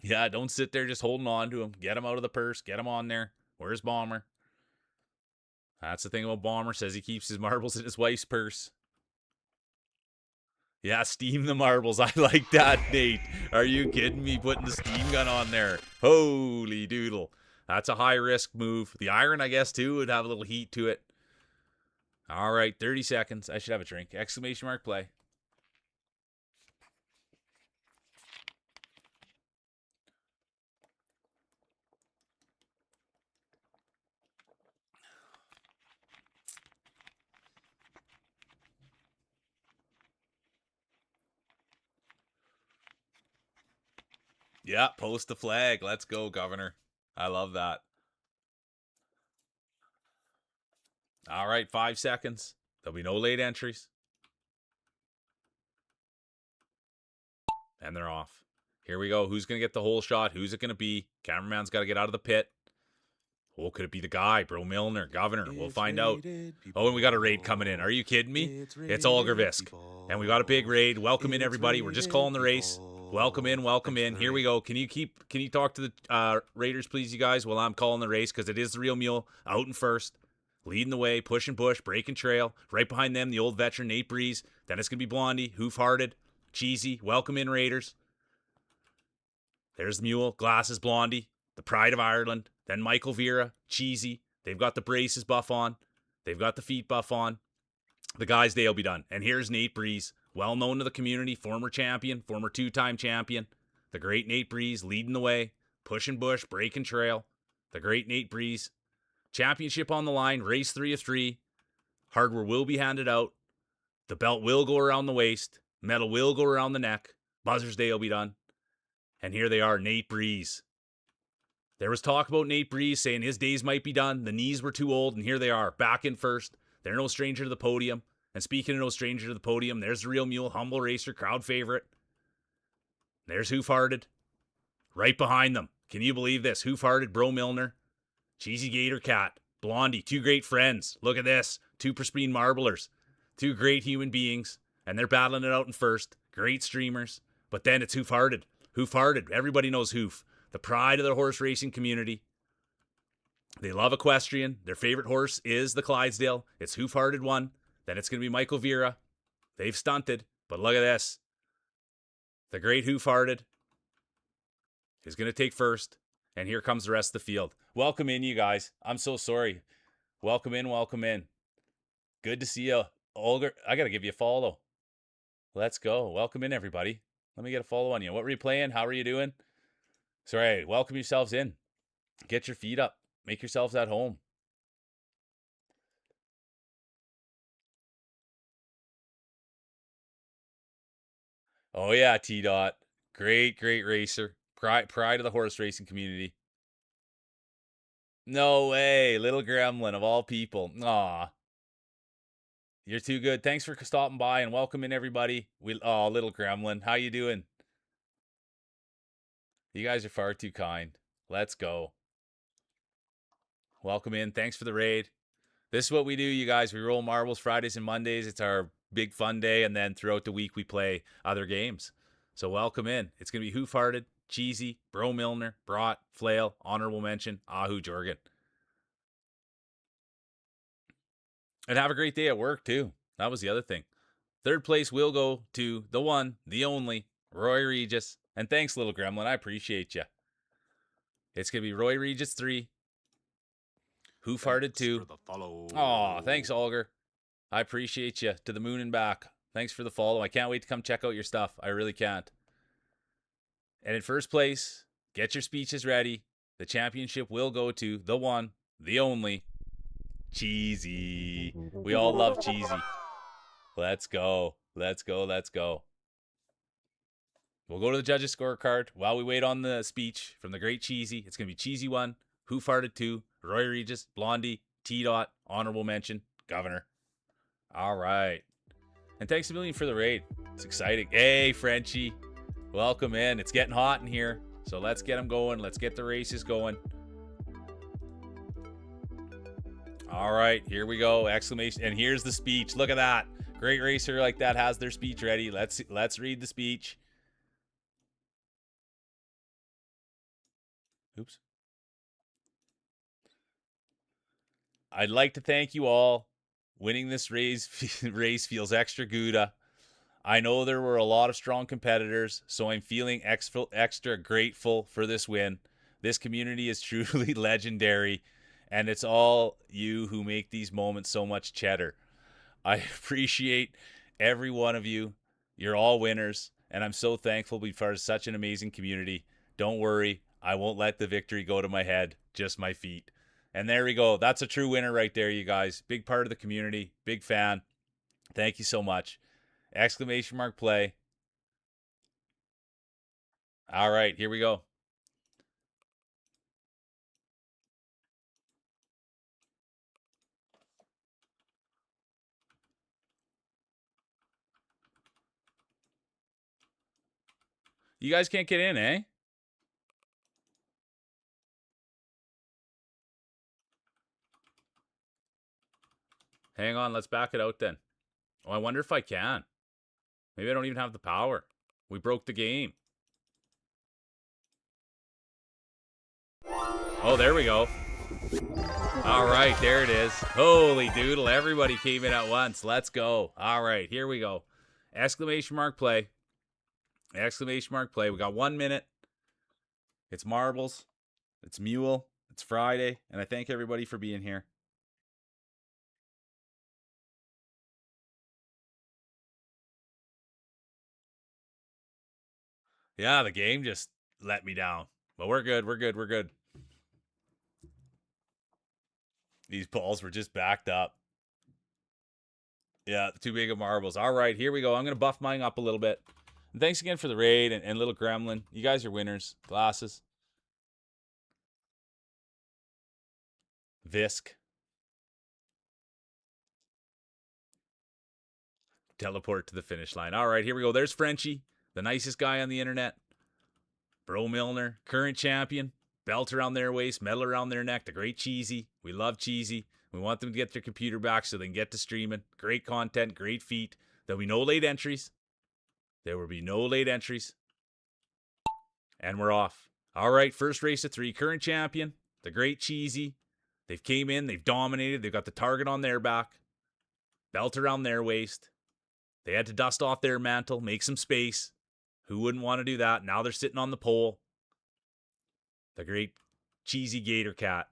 [SPEAKER 1] Yeah, don't sit there just holding on to him. Get him out of the purse. Get him on there. Where's Bomber? That's the thing about Bomber. Says he keeps his marbles in his wife's purse. Yeah, steam the marbles. I like that, Nate. Are you kidding me? Putting the steam gun on there. Holy doodle. That's a high-risk move. The iron, I guess, too, would have a little heat to it. All right, 30 seconds. I should have a drink. Exclamation mark play. Yeah, post the flag. Let's go, Governor. I love that. All right, 5 seconds. There'll be no late entries. And they're off. Here we go. Who's going to get the whole shot? Who's it going to be? Cameraman's got to get out of the pit. Oh, could it be the guy? Bro Milner, Governor. We'll find out. Oh, and we got a raid coming in. Are you kidding me? It's Olger Visk. And we got a big raid. Welcome in, everybody. We're just calling the race. Welcome in, welcome in. Here we go. Can you talk to the Raiders, please, you guys, while I'm calling the race? Because it is the real mule out in first. Leading the way, pushing bush, breaking trail. Right behind them, the old veteran, Nate Breeze. Then it's going to be Blondie, Hoof-Hearted, Cheesy. Welcome in, Raiders. There's the mule, Glasses, Blondie, the pride of Ireland. Then Michael Vera, Cheesy. They've got the braces buff on. They've got the feet buff on. The guys, they'll be done. And here's Nate Breeze, well known to the community, former champion, former two-time champion. The great Nate Breeze leading the way, pushing bush, breaking trail. The great Nate Breeze. Championship on the line, race 3 of 3. Hardware will be handed out. The belt will go around the waist. Medal will go around the neck. Buzzers Day will be done. And here they are, Nate Breeze. There was talk about Nate Breeze saying his days might be done. The knees were too old, and here they are, back in first. They're no stranger to the podium. And speaking of no stranger to the podium, there's the real mule, humble racer, crowd favorite. There's Hoof-Hearted. Right behind them. Can you believe this? Hoof-Hearted, Bro Milner. Cheesy Gator Cat. Blondie. 2 great friends. Look at this. 2 pristine marblers. 2 great human beings. And they're battling it out in first. Great streamers. But then it's Hoof-Hearted. Hoof-Hearted. Everybody knows Hoof. The pride of the horse racing community. They love equestrian. Their favorite horse is the Clydesdale. It's Hoof-Hearted 1. Then it's going to be Michael Vera. They've stunted. But look at this. The great Hoof-Hearted is going to take first. And here comes the rest of the field. Welcome in, you guys. I'm so sorry. Welcome in, welcome in. Good to see you. Olger, I got to give you a follow. Let's go. Welcome in, everybody. Let me get a follow on you. What were you playing? How are you doing? Sorry, welcome yourselves in. Get your feet up. Make yourselves at home. Oh, yeah, T-Dot. Great, great racer. Pride of the horse racing community. No way. Little Gremlin of all people. Aw. You're too good. Thanks for stopping by and welcome in, everybody. Little Gremlin. How you doing? You guys are far too kind. Let's go. Welcome in. Thanks for the raid. This is what we do, you guys. We roll marbles Fridays and Mondays. It's our big fun day, and then throughout the week we play other games. So welcome in. It's going to be Hoof-Hearted, Cheesy, Bro Milner, Brought, Flail, honorable mention, Ahu Jorgen. And have a great day at work, too. That was the other thing. Third place will go to the one, the only, Roy Regis. And thanks, Little Gremlin. I appreciate you. It's going to be Roy Regis 3. Hoof-Hearted 2. Aw, thanks, Olger. I appreciate you. To the moon and back. Thanks for the follow. I can't wait to come check out your stuff. I really can't. And in first place, get your speeches ready. The championship will go to the one, the only, Cheesy. We all love Cheesy. Let's go. Let's go. Let's go. We'll go to the judges' scorecard while we wait on the speech from the great Cheesy. It's going to be Cheesy 1, Hoof-Hearted 2, Roy Regis, Blondie, T-Dot, honorable mention, Governor. All right.
[SPEAKER 2] And thanks a million for the raid. It's exciting. Hey, Frenchie. Welcome in. It's getting hot in here. So let's get them going. Let's get the races going. All right, here we go. Exclamation. And here's the speech. Look at that. Great racer like that has their speech ready. Let's read the speech. Oops. I'd like to thank you all. Winning this race feels extra good. I know there were a lot of strong competitors, so I'm feeling extra grateful for this win. This community is truly legendary, and it's all you who make these moments so much cheddar. I appreciate every one of you. You're all winners, and I'm so thankful to be part of such an amazing community. Don't worry, I won't let the victory go to my head, just my feet. And there we go. That's a true winner right there, you guys. Big part of the community, big fan. Thank you so much. Exclamation mark play. All right, here we go. You guys can't get in, eh? Hang on, let's back it out then. Oh, I wonder if I can. Maybe I don't even have the power. We broke the game. Oh, there we go. All right, there it is. Holy doodle, everybody came in at once. Let's go. All right, here we go. Exclamation mark play. Exclamation mark play. We got 1 minute. It's marbles. It's mule. It's Friday. And I thank everybody for being here. Yeah, the game just let me down. But we're good. We're good. We're good. These balls were just backed up. Yeah, too big of marbles. All right, here we go. I'm going to buff mine up a little bit. And thanks again for the raid and little gremlin. You guys are winners. Glasses. Visk. Teleport to the finish line. All right, here we go. There's Frenchie, the nicest guy on the internet. Bro Milner, current champion. Belt around their waist, medal around their neck. The great Cheesy. We love Cheesy. We want them to get their computer back so they can get to streaming. Great content, great feat. There'll be no late entries. There will be no late entries. And we're off. All right, first race of 3. Current champion, the great Cheesy. They've came in, they've dominated. They've got the target on their back. Belt around their waist. They had to dust off their mantle, make some space. Who wouldn't want to do that? Now they're sitting on the pole. The great Cheesy Gator Cat.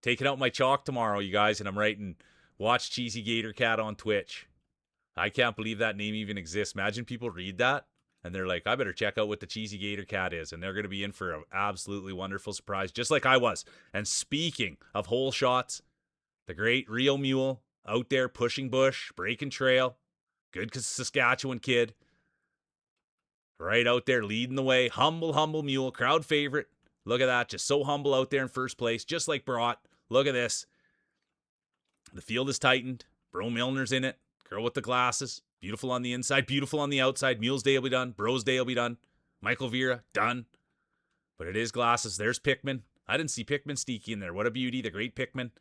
[SPEAKER 2] Taking out my chalk tomorrow, you guys, and I'm writing, watch Cheesy Gator Cat on Twitch. I can't believe that name even exists. Imagine people read that, and they're like, I better check out what the Cheesy Gator Cat is, and they're going to be in for an absolutely wonderful surprise, just like I was. And speaking of hole shots, the great Rio Mule out there pushing bush, breaking trail. Good Saskatchewan kid. Right out there leading the way. Humble mule. Crowd favorite. Look at that. Just so humble out there in first place. Just like Brought. Look at this. The field is tightened. Bro Milner's in it. Girl with the glasses. Beautiful on the inside. Beautiful on the outside. Mule's day will be done. Bro's day will be done. Michael Vera. Done. But it is glasses. There's Pickman. I didn't see Pickman sneaky in there. What a beauty. The great Pickman.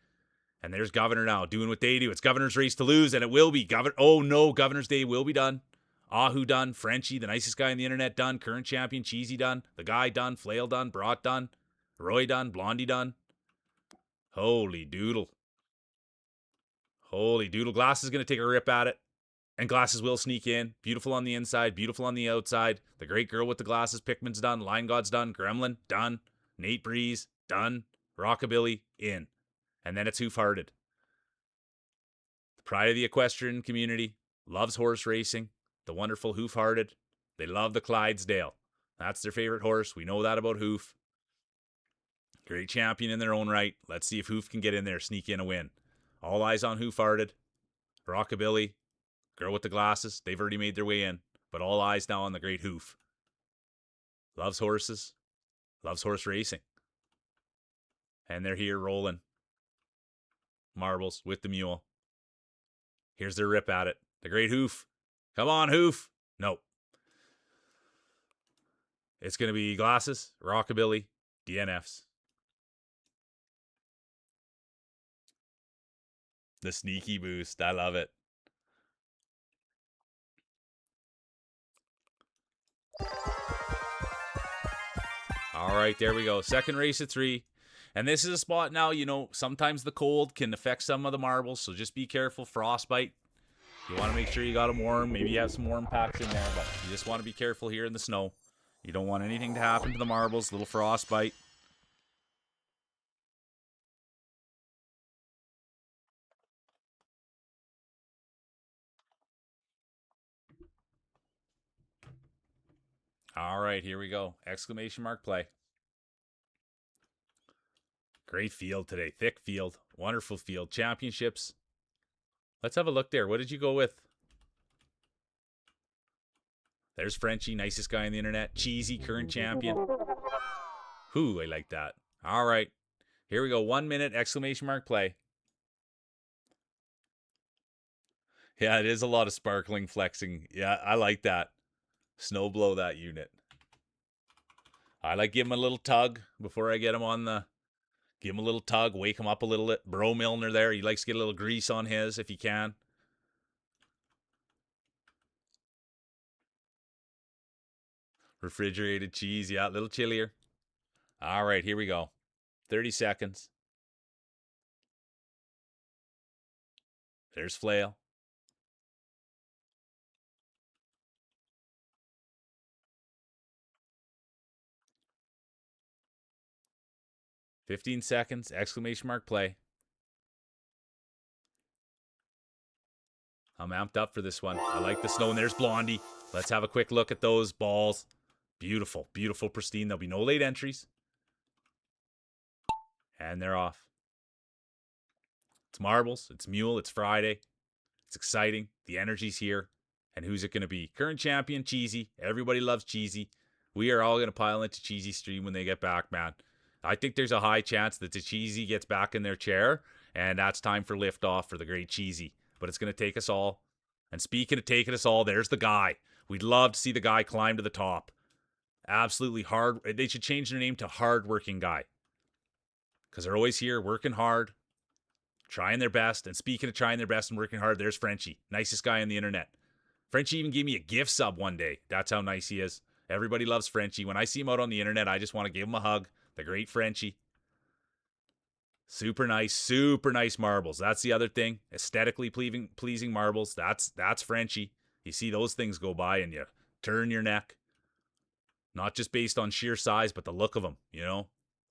[SPEAKER 2] And there's Governor now doing what they do. It's Governor's race to lose, and it will be. Oh, no. Governor's day will be done. Ahu done. Frenchie, the nicest guy on the internet, done. Current champion, Cheesy done. The guy done. Flail done. Brought done. Roy done. Blondie done. Holy doodle. Holy doodle. Glass is going to take a rip at it. And glasses will sneak in. Beautiful on the inside. Beautiful on the outside. The great girl with the glasses. Pickman's done. Line God's done. Gremlin done. Nate Breeze done. Rockabilly in. And then it's Hoof-Hearted. The pride of the equestrian community. Loves horse racing. The wonderful Hoof-Hearted. They love the Clydesdale. That's their favorite horse. We know that about Hoof. Great champion in their own right. Let's see if Hoof can get in there, sneak in a win. All eyes on Hoof-Hearted. Rockabilly. Girl with the glasses. They've already made their way in. But all eyes now on the great Hoof. Loves horses. Loves horse racing. And they're here rolling. Marbles with the mule. Here's their rip at it. The great Hoof.
[SPEAKER 1] Come on, Hoof. No. It's going to be Glasses, Rockabilly, DNFs. The sneaky boost. I love it. All right, there we go. Second race of 3. And this is a spot now, sometimes the cold can affect some of the marbles, so just be careful. Frostbite. You want to make sure you got them warm. Maybe you have some warm packs in there, but you just want to be careful here in the snow. You don't want anything to happen to the marbles. Little frostbite. All right, here we go. Exclamation mark play. Great field today. Thick field. Wonderful field. Championships. Let's have a look there. What did you go with? There's Frenchie, nicest guy on the internet. Cheesy, current champion. Whoo, I like that. All right. Here we go. 1 minute, exclamation mark play. Yeah, it is a lot of sparkling flexing. Yeah, I like that. Snow blow that unit. I like give him a little tug before I get him on the... Give him a little tug, wake him up a little bit. Bro Milner there, he likes to get a little grease on his if he can. Refrigerated cheese, yeah, a little chillier. All right, here we go. 30 seconds. There's Flail. "15 seconds, exclamation mark play. I'm amped up for this one. I like the snow, and there's Blondie. Let's have a quick look at those balls. Beautiful, beautiful, pristine. There'll be no late entries. And they're off. It's marbles, it's mule, it's Friday. It's exciting. The energy's here. And who's it going to be? Current champion, Cheesy. Everybody loves Cheesy. We are all going to pile into Cheesy stream when they get back, man. I think there's a high chance that the Cheesy gets back in their chair, and that's time for liftoff for the great Cheesy. But it's going to take us all. And speaking of taking us all, there's the guy. We'd love to see the guy climb to the top. Absolutely hard. They should change their name to Hardworking Guy. Because they're always here working hard, trying their best. And speaking of trying their best and working hard, there's Frenchie. Nicest guy on the internet. Frenchie even gave me a gift sub one day. That's how nice he is. Everybody loves Frenchie. When I see him out on the internet, I just want to give him a hug. The great Frenchie. Super nice marbles. That's the other thing. Aesthetically pleasing marbles. That's Frenchie. You see those things go by and you turn your neck. Not just based on sheer size, but the look of them,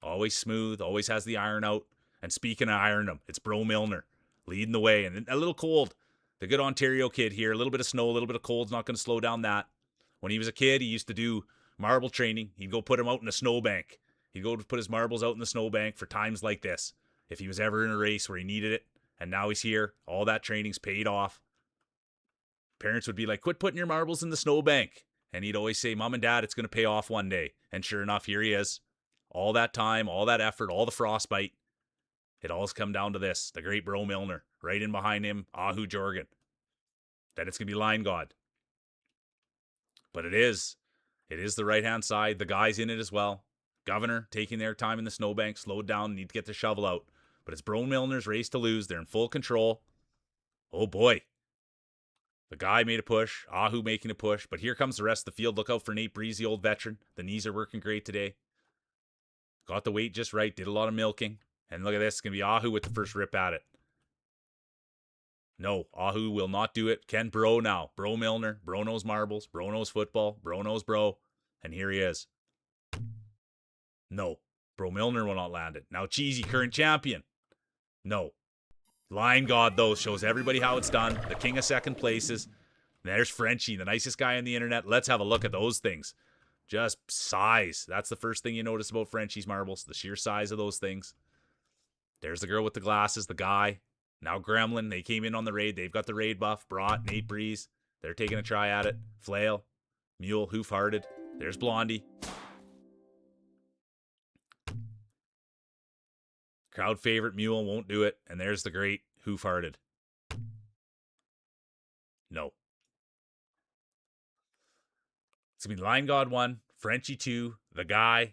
[SPEAKER 1] Always smooth, always has the iron out. And speaking of iron them, it's Bro Milner leading the way. And a little cold. The good Ontario kid here. A little bit of snow, a little bit of cold's not going to slow down that. When he was a kid, he used to do marble training. He'd go put them out in a snowbank. He'd go put his marbles out in the snowbank for times like this. If he was ever in a race where he needed it. And now he's here. All that training's paid off. Parents would be like, quit putting your marbles in the snowbank. And he'd always say, Mom and Dad, it's going to pay off one day. And sure enough, here he is. All that time, all that effort, all the frostbite. It all's come down to this. The great Bro Milner. Right in behind him, Ahu Jorgen. Then it's going to be Line God. But it is. It is the right-hand side. The guy's in it as well. Governor taking their time in the snowbank. Slowed down. Need to get the shovel out. But it's Bro Milner's race to lose. They're in full control. Oh, boy. The guy made a push. Ahu making a push. But here comes the rest of the field. Look out for Nate Breeze, the old veteran. The knees are working great today. Got the weight just right. Did a lot of milking. And look at this. It's going to be Ahu with the first rip at it. No, Ahu will not do it. Ken Bro now. Bro Milner. Bro knows marbles. Bro knows football. Bro knows bro. And here he is. No. Bro Milner will not land it. Now Cheesy, current champion. No. Line God, though, shows everybody how it's done. The king of second places. There's Frenchie, the nicest guy on the internet. Let's have a look at those things. Just size. That's the first thing you notice about Frenchie's marbles. The sheer size of those things. There's the girl with the glasses, the guy. Now Gremlin, they came in on the raid. They've got the raid buff. Brought, Nate Breeze. They're taking a try at it. Flail. Mule, Hoof-Hearted. There's Blondie. Crowd favorite Mule won't do it. And there's the great Hoof-Hearted. No.
[SPEAKER 2] It's going to be Line God 1, Frenchie 2, The Guy,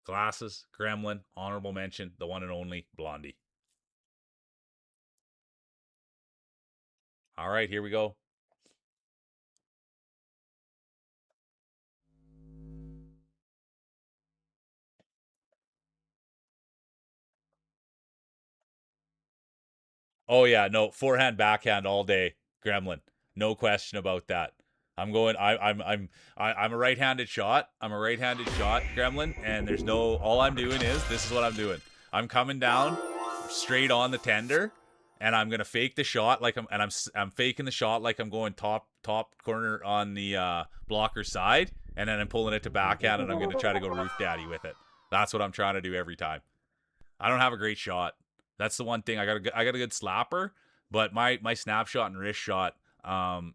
[SPEAKER 2] Glasses, Gremlin, honorable mention, the one and only Blondie. All right, here we go. Oh yeah, no, forehand, backhand all day, Gremlin. No question about that. I'm going. I'm a right-handed shot. I'm a right-handed shot, Gremlin. And there's no. All I'm doing is this is what I'm doing. I'm coming down straight on the tender, and I'm gonna fake the shot like I'm faking the shot like I'm going top corner on the blocker side, and then I'm pulling it to backhand, and I'm gonna try to go roof daddy with it. That's what I'm trying to do every time. I don't have a great shot. That's the one thing. I got a good slapper, but my snapshot and wrist shot,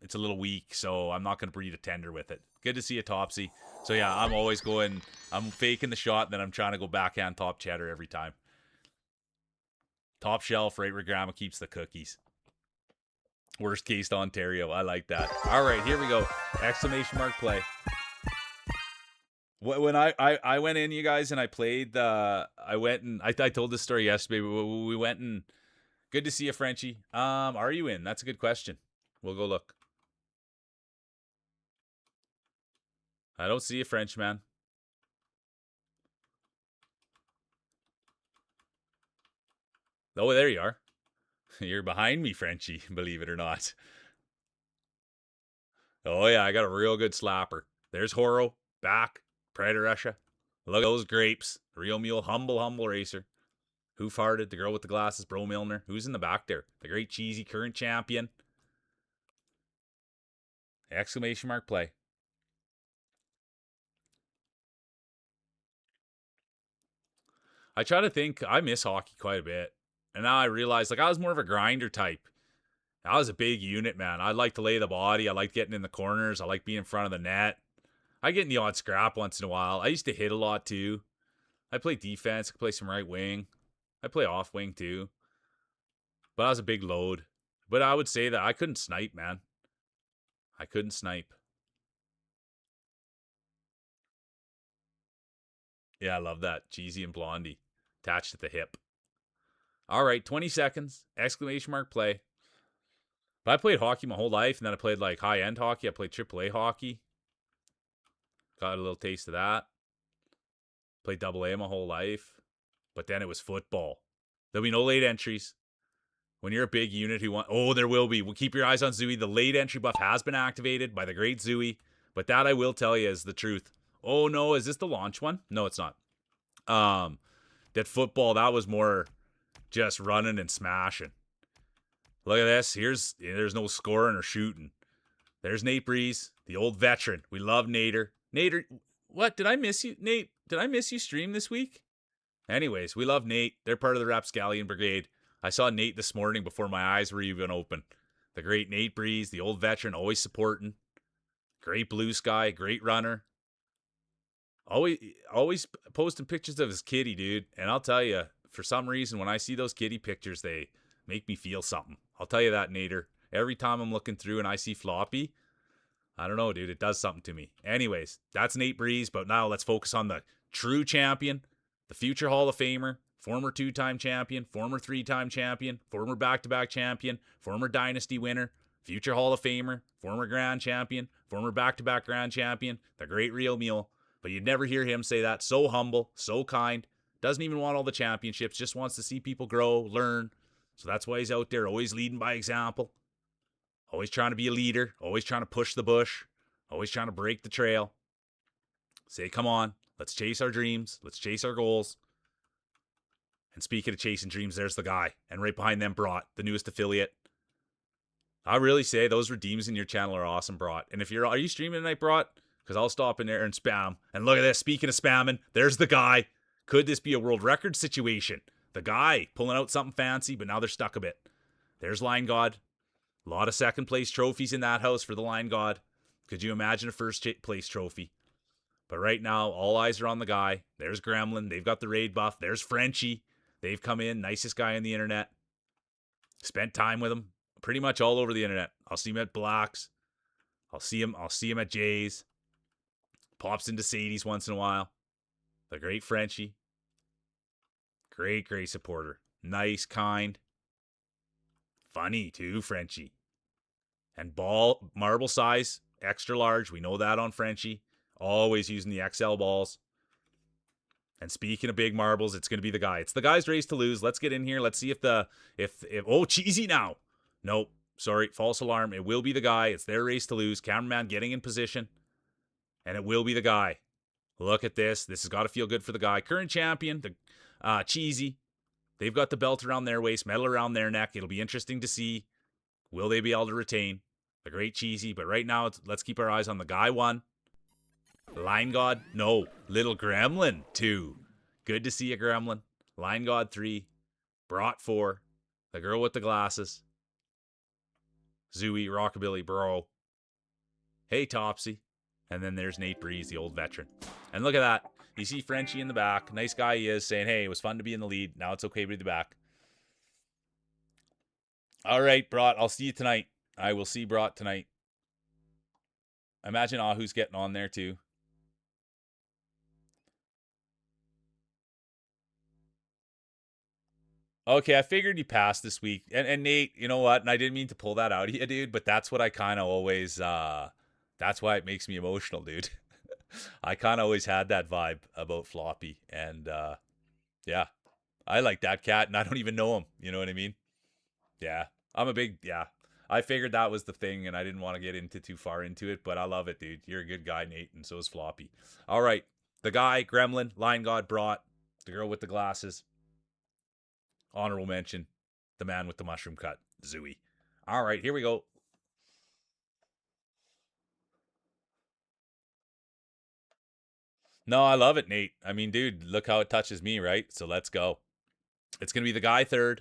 [SPEAKER 2] it's a little weak, so I'm not going to breed a tender with it. Good to see a Topsy. So yeah, I'm always going. I'm faking the shot, and then I'm trying to go backhand top cheddar every time. Top shelf, right where Grandma keeps the cookies. Worst case Ontario. I like that. All right, here we go. Exclamation mark play. When I went in, you guys, and I played I went and I told this story yesterday. We went and good to see you, Frenchie. Are you in? That's a good question. We'll go look. I don't see a Frenchman. Oh, there you are. You're behind me, Frenchie, believe it or not. Oh yeah, I got a real good slapper. There's Horo, back, Predator Russia. Look at those grapes. Real mule, humble racer. Who farted? The girl with the glasses, Bro Milner. Who's in the back there? The great cheesy current champion. Exclamation mark play. I try to think, I miss hockey quite a bit. And now I realize, like, I was more of a grinder type. I was a big unit, man. I like to lay the body. I like getting in the corners. I like being in front of the net. I get in the odd scrap once in a while. I used to hit a lot too. I play defense. I play some right wing. I play off wing too. But I was a big load. But I would say that I couldn't snipe, man. I couldn't snipe. Yeah, I love that. Cheesy and Blondie. Attached at the hip. All right, 20 seconds. Exclamation mark play. But I played hockey my whole life, and then I played like high-end hockey. I played AAA hockey. Got a little taste of that. Played AA my whole life. But then it was football. There'll be no late entries. When you're a big unit who want... Oh, there will be. We'll keep your eyes on Zooey. The late entry buff has been activated by the great Zooey. But that I will tell you is the truth. Oh, no. Is this the launch one? No, it's not. That football, that was more just running and smashing. Look at this. There's no scoring or shooting. There's Nate Breeze, the old veteran. We love Nader. Nader, what? Did I miss you, Nate? Did I miss you stream this week? Anyways, we love Nate. They're part of the Rapscallion Brigade. I saw Nate this morning before my eyes were even open. The great Nate Breeze, the old veteran, always supporting. Great blue sky, great runner. Always posting pictures of his kitty, dude. And I'll tell you, for some reason, when I see those kitty pictures, they make me feel something. I'll tell you that, Nader. Every time I'm looking through and I see Floppy, I don't know, dude. It does something to me. Anyways, that's Nate Breeze. But now let's focus on the true champion, the future Hall of Famer, former 2-time champion, former 3-time champion, former back-to-back champion, former Dynasty winner, future Hall of Famer, former Grand Champion, former back-to-back Grand Champion, the great Real Mule. But you'd never hear him say that. So humble, so kind, doesn't even want all the championships, just wants to see people grow, learn. So that's why he's out there, always leading by example, always trying to be a leader, always trying to push the bush, always trying to break the trail. Say, come on, let's chase our dreams, let's chase our goals. And speaking of chasing dreams, there's the guy. And right behind them, Brought, the newest affiliate. I really say those redeems in your channel are awesome, Brought. And if are you streaming tonight, Brought? Because I'll stop in there and spam. And look at this, speaking of spamming, there's the guy. Could this be a world record situation? The guy pulling out something fancy, but now they're stuck a bit. There's Line God. A lot of second place trophies in that house for the Line God. Could you imagine a first place trophy? But right now, all eyes are on the guy. There's Gremlin. They've got the raid buff. There's Frenchie. They've come in. Nicest guy on the internet. Spent time with him. Pretty much all over the internet. I'll see him at Blacks. I'll see him at Jay's.
[SPEAKER 1] Pops into Sadie's once in a while. The great Frenchie. Great supporter. Nice, kind. Funny, too, Frenchie. And ball, marble size, extra large. We know that on Frenchie. Always using the XL balls. And speaking of big marbles, it's going to be the guy. It's the guy's race to lose. Let's get in here. Let's see if oh, cheesy now. Nope. Sorry, false alarm. It will be the guy. It's their race to lose. Cameraman getting in position. And it will be the guy. Look at this. This has got to feel good for the guy. Current champion, the Cheesy. They've got the belt around their waist, medal around their neck. It'll be interesting to see. Will they be able to retain the great Cheesy? But right now, let's keep our eyes on the guy 1. Line God, no. Little Gremlin, 2. Good to see you, Gremlin. Line God, 3. Brought 4. The girl with the glasses. Zooey, Rockabilly, Bro. Hey, Topsy. And then there's Nate Breeze, the old veteran. And look at that. You see Frenchie in the back. Nice guy he is, saying, hey, it was fun to be in the lead. Now it's okay to be the back. All right, Brought. I'll see you tonight. I will see Brought tonight. Imagine Ahu's getting on there, too. Okay, I figured you passed this week. And Nate, you know what? And I didn't mean to pull that out of you, dude, but that's what I kind of always, that's why it makes me emotional, dude. I kind of always had that vibe about Floppy. And, yeah, I like that cat, and I don't even know him. You know what I mean? Yeah, I figured that was the thing, and I didn't want to get into too far into it, but I love it, dude. You're a good guy, Nate, and so is Floppy. All right, the guy, Gremlin, Lion God, Brought, the girl with the glasses. Honorable mention, the man with the mushroom cut, Zooey. All right, here we go. No, I love it, Nate. I mean, dude, look how it touches me, right? So let's go. It's going to be the guy 3rd.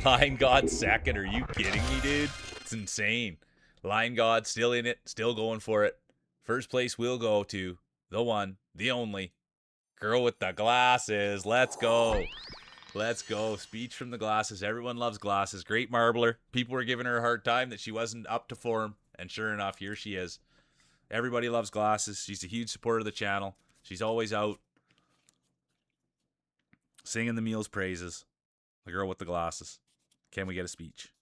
[SPEAKER 1] Lion God 2nd. Are you kidding me, dude? It's insane. Lion God still in it, still going for it. First place will go to the one, the only, girl with the glasses. Let's go. Let's go. Speech from the glasses. Everyone loves glasses. Great marbler. People were giving her a hard time that she wasn't up to form. And sure enough, here she is. Everybody loves glasses. She's a huge supporter of the channel. She's always out singing the meal's praises. The girl with the glasses. Can we get a speech?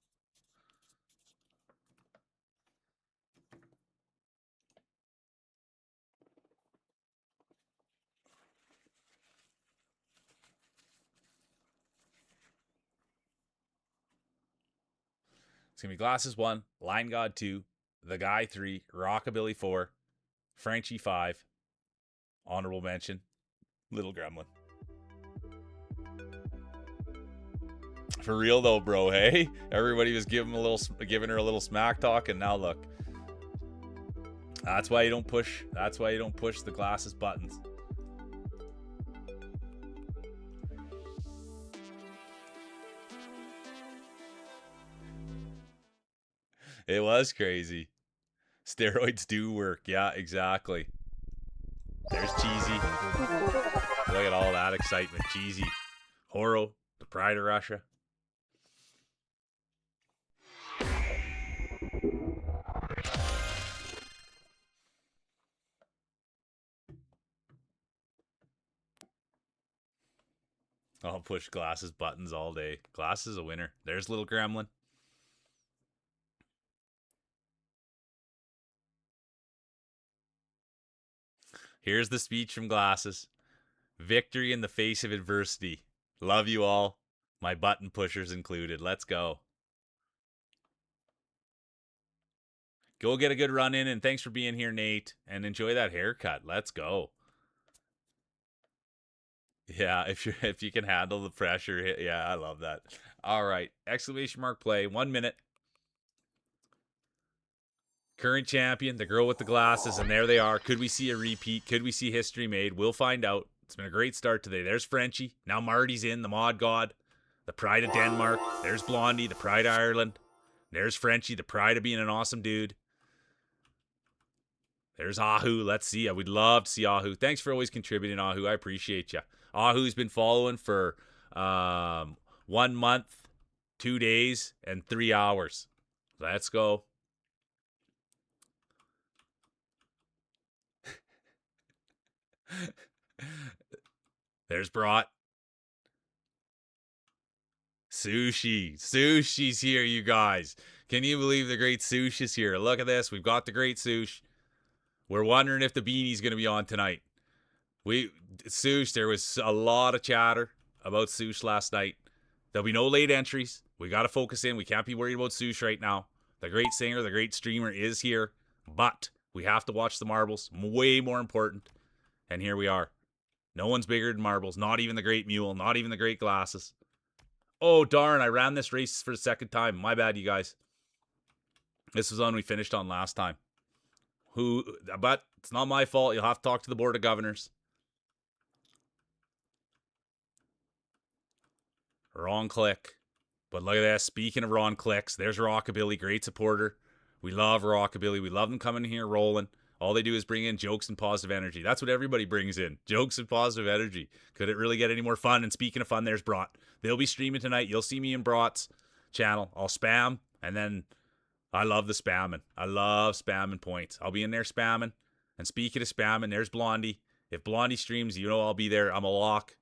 [SPEAKER 1] It's going to be Glasses 1, Line God 2, The Guy 3, Rockabilly 4, Frenchie 5, honorable mention, Little Gremlin. For real though, bro, hey? Everybody was giving her a little smack talk, and now look. That's why you don't push the glasses buttons. It was crazy. Steroids do work. Yeah, exactly. There's Cheesy. Look at all that excitement. Cheesy. Horo, the pride of Russia. I'll push glasses buttons all day. Glass is a winner. There's Little Gremlin. Here's the speech from Glasses. Victory in the face of adversity. Love you all. My button pushers included. Let's go. Go get a good run in, and thanks for being here, Nate. And enjoy that haircut. Let's go. Yeah, if you can handle the pressure. Yeah, I love that. All right. Exclamation mark play. 1 minute. Current champion, the girl with the glasses, and there they are. Could we see a repeat? Could we see history made? We'll find out. It's been a great start today. There's Frenchie. Now Marty's in, the mod god. The pride of Denmark. There's Blondie, the pride of Ireland. There's Frenchie, the pride of being an awesome dude. There's Ahu. Let's see. I would love to see Ahu. Thanks for always contributing, Ahu. I appreciate you. Ahu's been following for 1 month, 2 days, and 3 hours. Let's go. There's Brat. Sushi's here, you guys. Can you believe the great Sush is here? Look at this. We've got the great Sush. We're wondering if the beanie's going to be on tonight. Sush, there was a lot of chatter about Sush last night. There'll be no late entries. We got to focus in. We can't be worried about Sush right now. The great singer, the great streamer is here, but we have to watch the marbles. Way more important. And here we are. No one's bigger than marbles. Not even the great mule. Not even the great glasses. Oh, darn. I ran this race for the second time. My bad, you guys. This was one we finished on last time. But it's not my fault. You'll have to talk to the Board of Governors. Wrong click. But look at this. Speaking of wrong clicks, there's Rockabilly. Great supporter. We love Rockabilly. We love them coming here rolling. All they do is bring in jokes and positive energy. That's what everybody brings in. Jokes and positive energy. Could it really get any more fun? And speaking of fun, there's Brat. They'll be streaming tonight. You'll see me in Brat's channel. I'll spam. And then I love the spamming. I love spamming points. I'll be in there spamming. And speaking of spamming, there's Blondie. If Blondie streams, you know I'll be there. I'm a lock.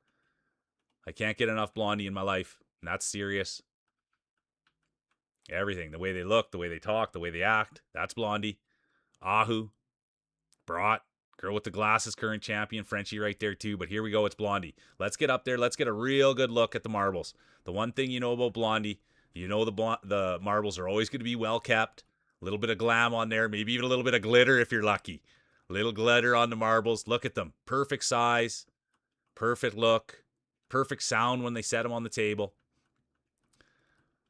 [SPEAKER 1] I can't get enough Blondie in my life. And that's serious. Everything. The way they look, the way they talk, the way they act. That's Blondie. Ahu. Brat. Girl with the glasses, current champion. Frenchie right there too. But here we go. It's Blondie. Let's get up there. Let's get a real good look at the marbles. The one thing you know about Blondie, you know the marbles are always going to be well kept. A little bit of glam on there. Maybe even a little bit of glitter if you're lucky. A little glitter on the marbles. Look at them. Perfect size. Perfect look. Perfect sound when they set them on the table.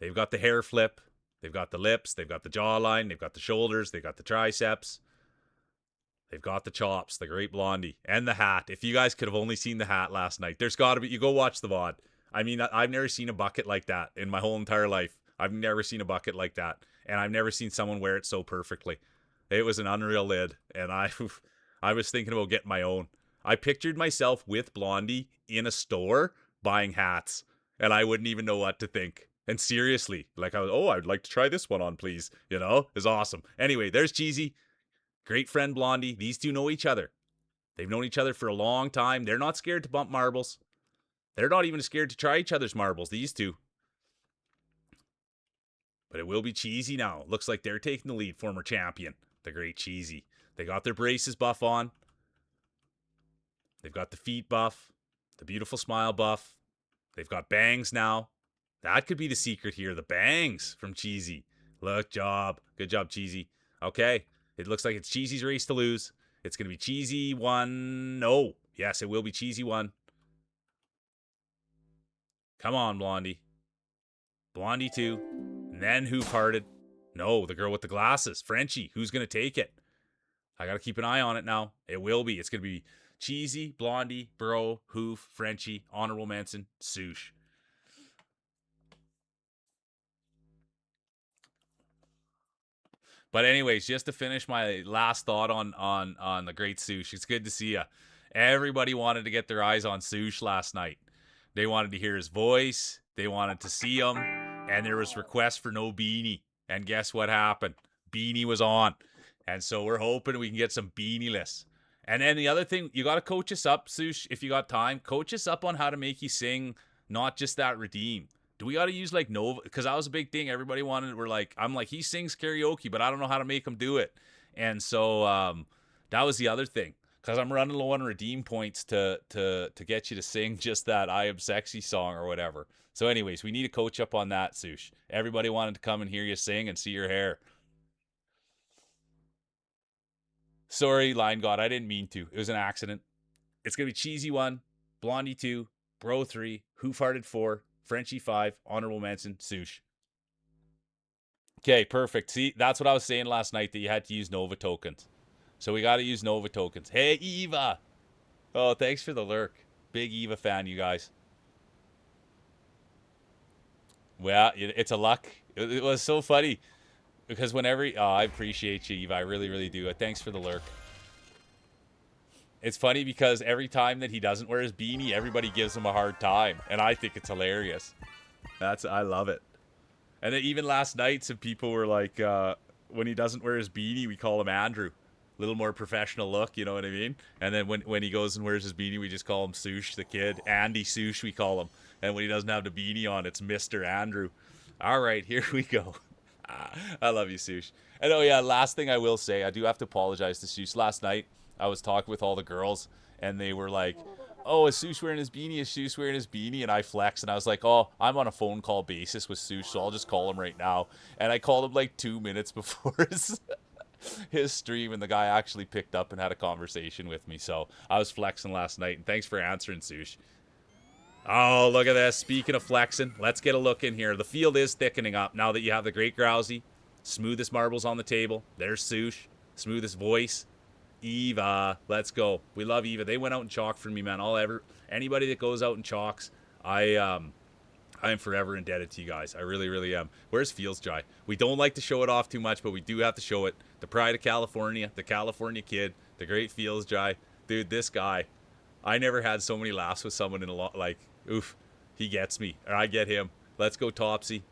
[SPEAKER 1] They've got the hair flip. They've got the lips. They've got the jawline. They've got the shoulders. They've got the triceps. They've got the chops, the great Blondie, and the hat. If you guys could have only seen the hat last night, there's got to be. You go watch the VOD. I mean, I've never seen a bucket like that in my whole entire life. I've never seen a bucket like that, and I've never seen someone wear it so perfectly. It was an unreal lid, and I was thinking about getting my own. I pictured myself with Blondie in a store buying hats, and I wouldn't even know what to think. And seriously, like I'd like to try this one on, please. You know, it's awesome. Anyway, there's Cheesy. Great friend Blondie. These two know each other. They've known each other for a long time. They're not scared to bump marbles. They're not even scared to try each other's marbles, these two. But it will be Cheesy now. Looks like they're taking the lead. Former champion, the great Cheesy. They got their braces buff on. They've got the feet buff. The beautiful smile buff. They've got bangs now. That could be the secret here. The bangs from Cheesy. Good job, Cheesy. Okay. It looks like it's Cheesy's race to lose. It's going to be Cheesy 1. No. Yes, it will be Cheesy 1. Come on, Blondie. Blondie 2. And then Hoof-Hearted. No, the girl with the glasses. Frenchie. Who's going to take it? I got to keep an eye on it now. It will be. It's going to be Cheesy, Blondie, Bro, Hoof, Frenchie, Honorable Mention, Sush. But anyways, just to finish my last thought on the great Sush, it's good to see you. Everybody wanted to get their eyes on Sush last night. They wanted to hear his voice. They wanted to see him. And there was requests for no beanie. And guess what happened? Beanie was on. And so we're hoping we can get some beanie-less. And then the other thing, you got to coach us up, Sush, if you got time. Coach us up on how to make you sing, not just that redeem. Do we got to use like Nova? Because that was a big thing. Everybody wanted. I'm like, he sings karaoke, but I don't know how to make him do it. And so that was the other thing. Because I'm running low on redeem points to get you to sing just that "I Am Sexy" song or whatever. So, anyways, we need to coach up on that, Sush. Everybody wanted to come and hear you sing and see your hair. Sorry, Line God. I didn't mean to. It was an accident. It's gonna be Cheesy 1, Blondie 2, Bro 3, Hoof-Hearted 4. Frenchie 5, Honorable Mention, Sush. Okay, perfect. See, that's what I was saying last night, that you had to use Nova tokens. So we got to use Nova tokens. Hey, Eva. Oh, thanks for the lurk. Big Eva fan, you guys. Well, it's a luck. It was so funny. Because whenever... Oh, I appreciate you, Eva. I really, really do. Thanks for the lurk. It's funny because every time that he doesn't wear his beanie, everybody gives him a hard time. And I think it's hilarious. I love it. And then even last night, some people were like, when he doesn't wear his beanie, we call him Andrew.
[SPEAKER 2] little more professional look, you know what I mean? And then when he goes and wears his beanie, we just call him Sush, the kid. Andy Sush, we call him. And when he doesn't have the beanie on, it's Mr. Andrew. All right, here we go. I love you, Sush. And oh yeah, last thing I will say, I do have to apologize to Sush. Last night, I was talking with all the girls, and they were like, "Oh, is Sush wearing his beanie? Is Sush wearing his beanie?" And I flexed, and I was like, "Oh, I'm on a phone call basis with Sush, so I'll just call him right now." And I called him like 2 minutes before his stream, and the guy actually picked up and had a conversation with me. So I was flexing last night, and thanks for answering, Sush. Oh, look at this. Speaking of flexing, let's get a look in here. The field is thickening up now that you have the Great Grousey. Smoothest marbles on the table. There's Sush. Smoothest voice. Eva. Let's go. We love Eva. They went out and chalked for me, man. Anybody that goes out and chalks, I am forever indebted to you guys. I really, really am. Where's Fields Dry? We don't like to show it off too much, but we do have to show it. The pride of California, the California kid, the great Fields Dry. Dude, this guy, I never had so many laughs with someone in a lot. Like, oof, he gets me, or I get him. Let's go, Topsy.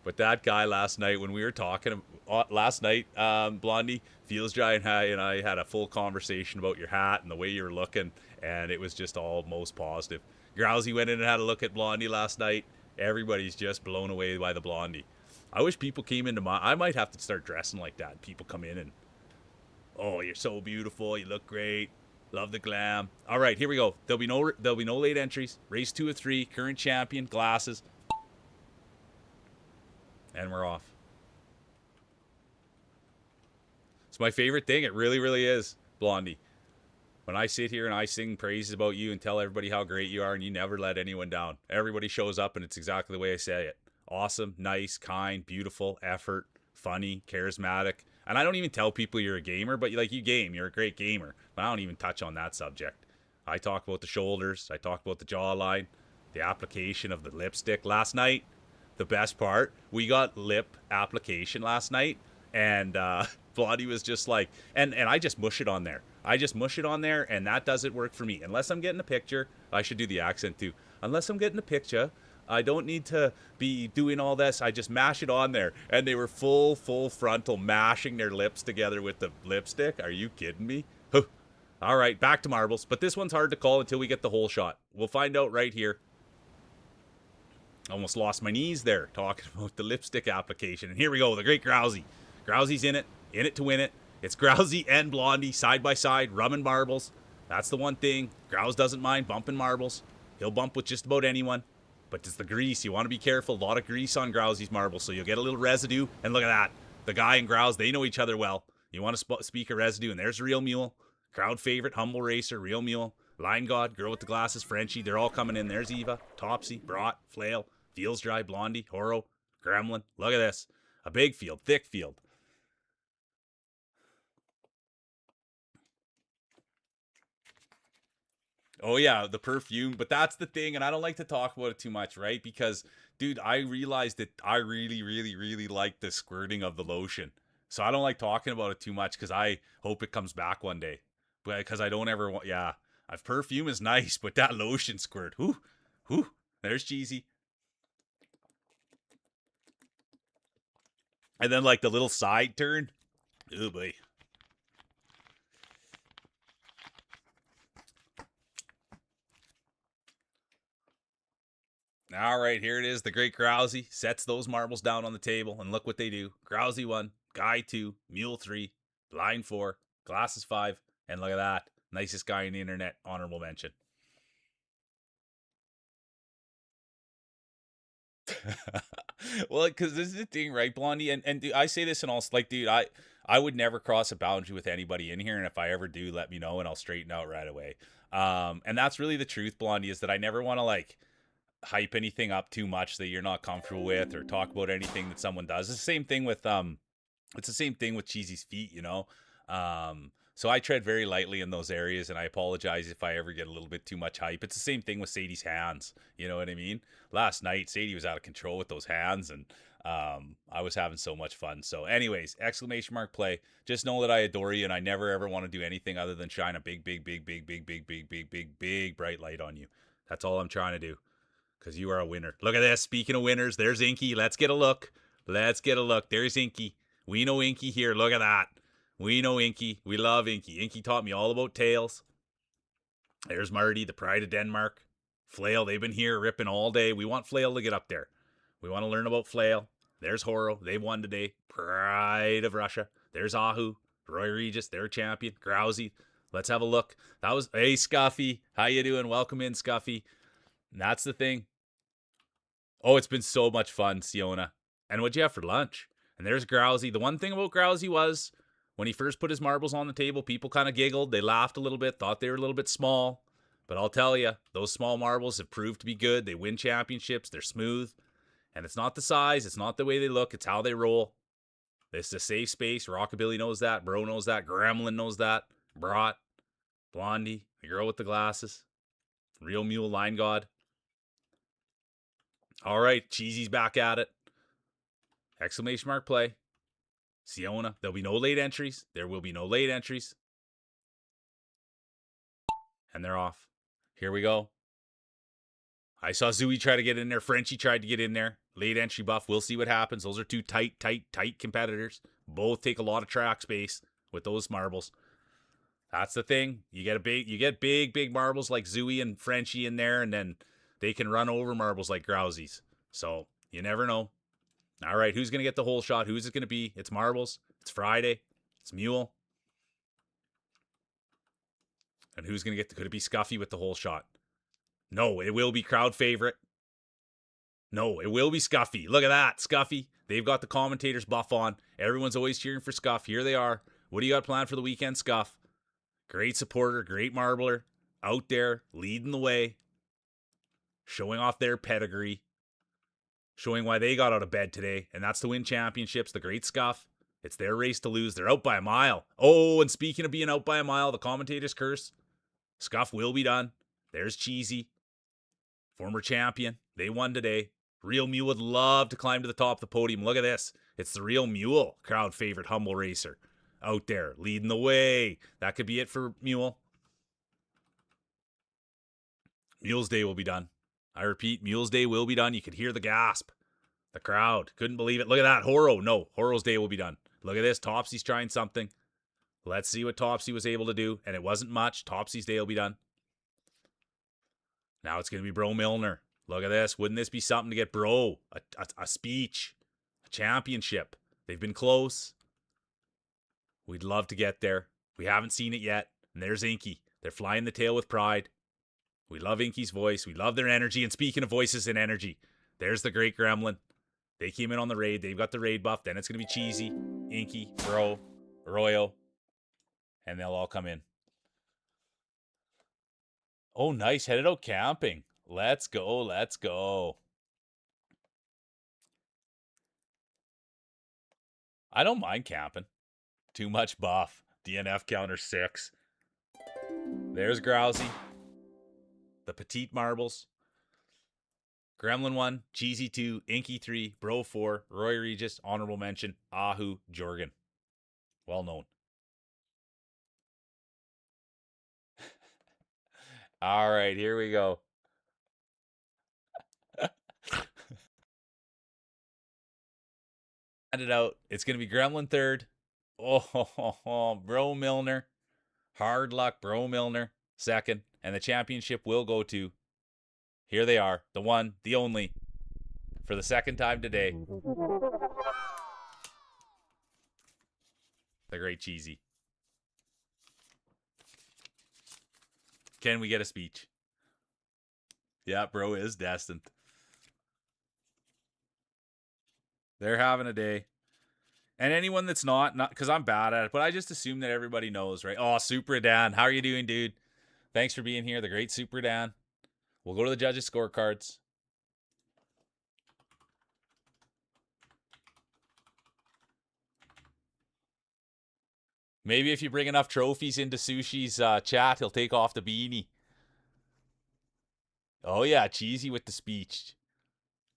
[SPEAKER 2] But that guy last night, when we were talking last night, Blondie, Fields Dry and I had a full conversation about your hat and the way you were looking, and it was just all most positive. Grousey went in and had a look at Blondie last night. Everybody's just blown away by the Blondie. I wish people came into my. I might have to start dressing like that. People come in and, oh, you're so beautiful. You look great. Love the glam. All right, here we go. There'll be no late entries. Race 2 of 3. Current champion. Glasses. And we're off. It's my favorite thing. It really, really is, Blondie. When I sit here and I sing praises about you and tell everybody how great you are, and you never let anyone down. Everybody shows up and it's exactly the way I say it. Awesome, nice, kind, beautiful, effort, funny, charismatic. And I don't even tell people you're a gamer, but like, you game, you're a great gamer. But I don't even touch on that subject. I talk about the shoulders, I talk about the jawline, the application of the lipstick. Last night, the best part, we got lip application last night, and Blondie was just like, and I just mush it on there. I just mush it on there, and that doesn't work for me. Unless I'm getting a picture, I should do the accent too. Unless I'm getting a picture, I don't need to be doing all this. I just mash it on there. And they were full frontal mashing their lips together with the lipstick. Are you kidding me? All right, back to marbles. But this one's hard to call until we get the whole shot. We'll find out right here. Almost lost my knees there talking about the lipstick application. And here we go, the great Grousey. Grousey's in it to win it. It's Grousey and Blondie side by side, rubbing marbles. That's the one thing. Grouse doesn't mind bumping marbles. He'll bump with just about anyone. But it's the grease. You want to be careful. A lot of grease on Grousey's marbles, so you'll get a little residue. And look at that. The guy and Grouse, they know each other well. You want to speak of residue, and there's Real Mule. Crowd favorite, humble racer, Real Mule. Line God, girl with the glasses, Frenchie. They're all coming in. There's Eva, Topsy, Brat, Flail, Fields Dry, Blondie, Horo, Gremlin. Look at this. A big field, thick field. Oh yeah, the perfume, but that's the thing, and I don't like to talk about it too much, right? Because, dude, I realized that I really, really, really like the squirting of the lotion. So I don't like talking about it too much because I hope it comes back one day. But because I don't ever want, yeah, perfume is nice, but that lotion squirt, whoo, there's cheesy. And then like the little side turn, oh boy. All right, here it is. The great Grousey sets those marbles down on the table, and look what they do. Grousey 1, Guy 2, Mule 3, Blind 4, Glasses 5, and look at that. Nicest guy on the internet, honorable mention. Well, because this is the thing, right, Blondie? And dude, I say this in all, like, dude, I would never cross a boundary with anybody in here, and if I ever do, let me know, and I'll straighten out right away. And that's really the truth, Blondie, is that I never want to, like, hype anything up too much that you're not comfortable with, or talk about anything that someone does. It's the same thing with it's the same thing with Cheesy's feet, you know. So I tread very lightly in those areas, and I apologize if I ever get a little bit too much hype. It's the same thing with Sadie's hands, you know what I mean? Last night Sadie was out of control with those hands, and I was having so much fun. So anyways, exclamation mark play. Just know that I adore you, and I never ever want to do anything other than shine a big bright light on you. That's all I'm trying to do, because you are a winner. Look at this. Speaking of winners, there's Inky. Let's get a look. There's Inky. We know Inky here. Look at that. We know Inky. We love Inky. Inky taught me all about tails. There's Marty, the pride of Denmark. Flail, they've been here ripping all day. We want Flail to get up there. We want to learn about Flail. There's Horo. They've won today. Pride of Russia. There's Ahu. Roy Regis, their champion. Grousey. Let's have a look. That was, hey, Scuffy. How you doing? Welcome in, Scuffy. And that's the thing. Oh, it's been so much fun, Siona. And what'd you have for lunch? And there's Grousey. The one thing about Grousey was when he first put his marbles on the table, people kind of giggled. They laughed a little bit, thought they were a little bit small. But I'll tell you, those small marbles have proved to be good. They win championships. They're smooth. And it's not the size. It's not the way they look. It's how they roll. This is a safe space. Rockabilly knows that. Bro knows that. Gremlin knows that. Brat. Blondie. The girl with the glasses. Real Mule Line God. All right. Cheesy's back at it. Exclamation mark play. Siona. There'll be no late entries. There will be no late entries. And they're off. Here we go. I saw Zooey try to get in there. Frenchie tried to get in there. Late entry buff. We'll see what happens. Those are two tight competitors. Both take a lot of track space with those marbles. That's the thing. You get big marbles like Zooey and Frenchie in there, and then they can run over marbles like Grousey's. So you never know. All right, who's gonna get the whole shot? Who's it gonna be? It's marbles. It's Friday. It's Mule. And who's gonna get? Could it be Scuffy with the whole shot? No, it will be crowd favorite. No, it will be Scuffy. Look at that, Scuffy. They've got the commentators buff on. Everyone's always cheering for Scuff. Here they are. What do you got planned for the weekend, Scuff? Great supporter, great marbler. Out there, leading the way. Showing off their pedigree. Showing why they got out of bed today. And that's to win championships, the great Scuff. It's their race to lose. They're out by a mile. Oh, and speaking of being out by a mile, the commentators curse. Scuff will be done. There's Cheesy. Former champion. They won today. Real Mule would love to climb to the top of the podium. Look at this. It's the Real Mule, crowd favorite humble racer. Out there, leading the way. That could be it for Mule. Mule's Day will be done. I repeat, Mule's Day will be done. You could hear the gasp. The crowd. Couldn't believe it. Look at that. Horo. No, Horo's Day will be done. Look at this. Topsy's trying something. Let's see what Topsy was able to do. And it wasn't much. Topsy's Day will be done. Now it's going to be Bro Milner. Look at this. Wouldn't this be something to get Bro a speech, a championship? They've been close. We'd love to get there. We haven't seen it yet. And there's Inky. They're flying the tail with pride. We love Inky's voice. We love their energy. And speaking of voices and energy, there's the great Gremlin. They came in on the raid. They've got the raid buff. Then it's going to be Cheesy, Inky, Bro, Royo. And they'll all come in. Oh, nice. Headed out camping. Let's go. Let's go. I don't mind camping. Too much buff. DNF counter 6. There's Grousey. The petite marbles. Gremlin 1, Cheesy 2, Inky 3, Bro 4, Roy Regis, honorable mention, Ahu, Jorgen. Well known. All right, here we go. Hand it out. It's going to be Gremlin 3rd. Oh, Bro Milner. Hard luck, Bro Milner. 2nd. And the championship will go to, here they are, the one, the only, for the 2nd time today. The great Cheesy. Can we get a speech? Yeah, Bro is destined. They're having a day. And anyone that's not because I'm bad at it, but I just assume that everybody knows, right? Oh, Super Dan. How are you doing, dude? Thanks for being here. The great Super Dan. We'll go to the judges' scorecards. Maybe if you bring enough trophies into Sushi's chat, he'll take off the beanie. Oh, yeah. Cheesy with the speech.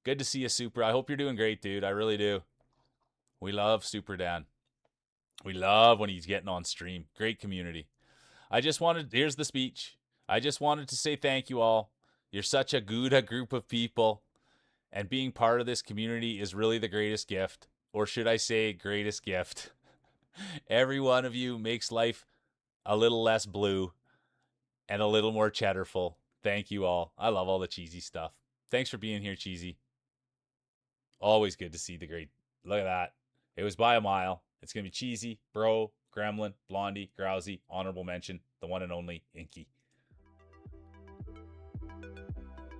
[SPEAKER 2] Good to see you, Super. I hope you're doing great, dude. I really do. We love Super Dan. We love when he's getting on stream. Great community. Here's the speech. I just wanted to say thank you all. You're such a good group of people. And being part of this community is really the greatest gift. Or should I say greatest gift? Every one of you makes life a little less blue and a little more cheddarful. Thank you all. I love all the cheesy stuff. Thanks for being here, Cheesy. Always good to see the great. Look at that. It was by a mile. It's going to be Cheesy, Bro, Gremlin, Blondie, Grousey, honorable mention, the one and only Inky.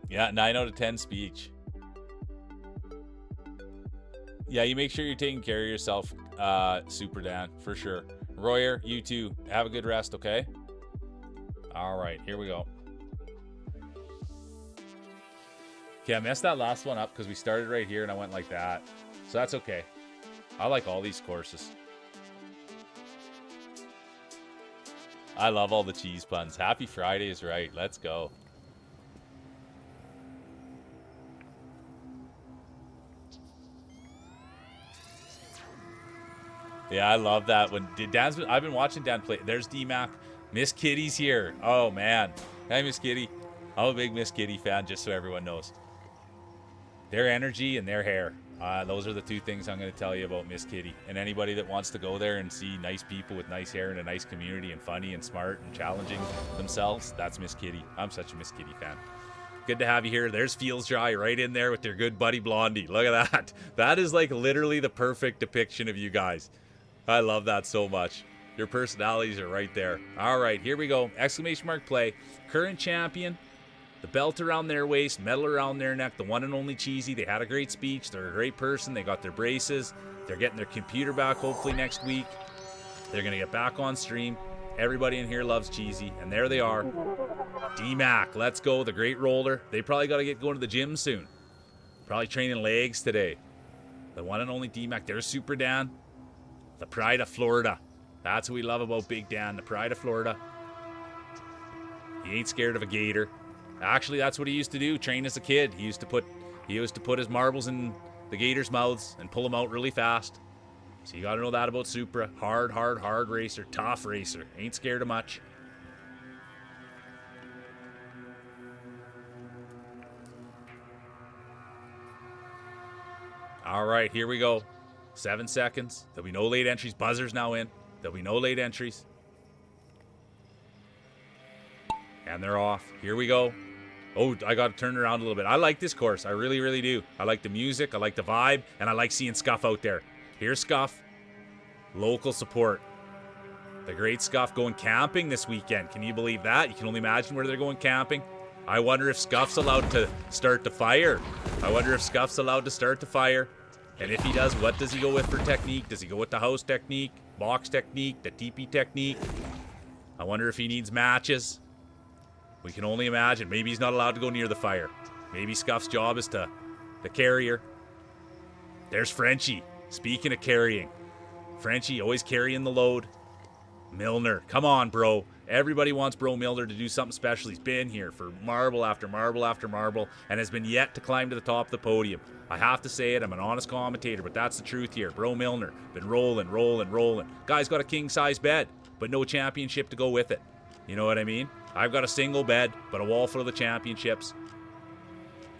[SPEAKER 2] Yeah, 9 out of 10 speech. Yeah, you make sure you're taking care of yourself, Super Dan, for sure. Royer, you too. Have a good rest, okay? All right, here we go. Okay, I messed that last one up because we started right here and I went like that. So that's okay. I like all these courses. I love all the cheese puns. Happy Friday is right. Let's go. Yeah, I love that. I've been watching Dan play. There's D-Mac. Miss Kitty's here. Oh, man. Hey, Miss Kitty. I'm a big Miss Kitty fan, just so everyone knows. Their energy and their hair. Those are the two things I'm going to tell you about Miss Kitty. And anybody that wants to go there and see nice people with nice hair and a nice community and funny and smart and challenging themselves, that's Miss Kitty. I'm such a Miss Kitty fan. Good to have you here. There's Feels Dry right in there with your good buddy Blondie. Look at that. That is like literally the perfect depiction of you guys. I love that so much. Your personalities are right there. All right, here we go. Exclamation mark play. Current champion. The belt around their waist, medal around their neck, the one and only Cheesy. They had a great speech. They're a great person. They got their braces. They're getting their computer back hopefully next week. They're going to get back on stream. Everybody in here loves Cheesy. And there they are. D-Mac, let's go. The great roller. They probably got to get going to the gym soon. Probably training legs today. The one and only D-Mac. There's Super Dan. The pride of Florida. That's what we love about Big Dan. The pride of Florida. He ain't scared of a gator. Actually, that's what he used to do. Train as a kid. He used to put his marbles in the gators' mouths and pull them out really fast. So you got to know that about Supra. Hard racer. Tough racer. Ain't scared of much. All right, here we go. 7 seconds. There'll be no late entries. Buzzer's now in. There'll be no late entries. And they're off. Here we go. Oh, I got to turn it around a little bit. I like this course. I really, really do. I like the music. I like the vibe. And I like seeing Scuff out there. Here's Scuff. Local support. The great Scuff going camping this weekend. Can you believe that? You can only imagine where they're going camping. I wonder if Scuff's allowed to start the fire. And if he does, what does he go with for technique? Does he go with the house technique, box technique, the teepee technique? I wonder if he needs matches. We can only imagine. Maybe he's not allowed to go near the fire. Maybe Scuff's job is the carrier. There's Frenchie. Speaking of carrying. Frenchie always carrying the load. Milner. Come on, bro. Everybody wants Bro Milner to do something special. He's been here for marble after marble after marble and has been yet to climb to the top of the podium. I have to say it. I'm an honest commentator, but that's the truth here. Bro Milner. Been rolling. Guy's got a king-size bed, but no championship to go with it. You know what I mean? I've got a single bed, but a wall full of the championships.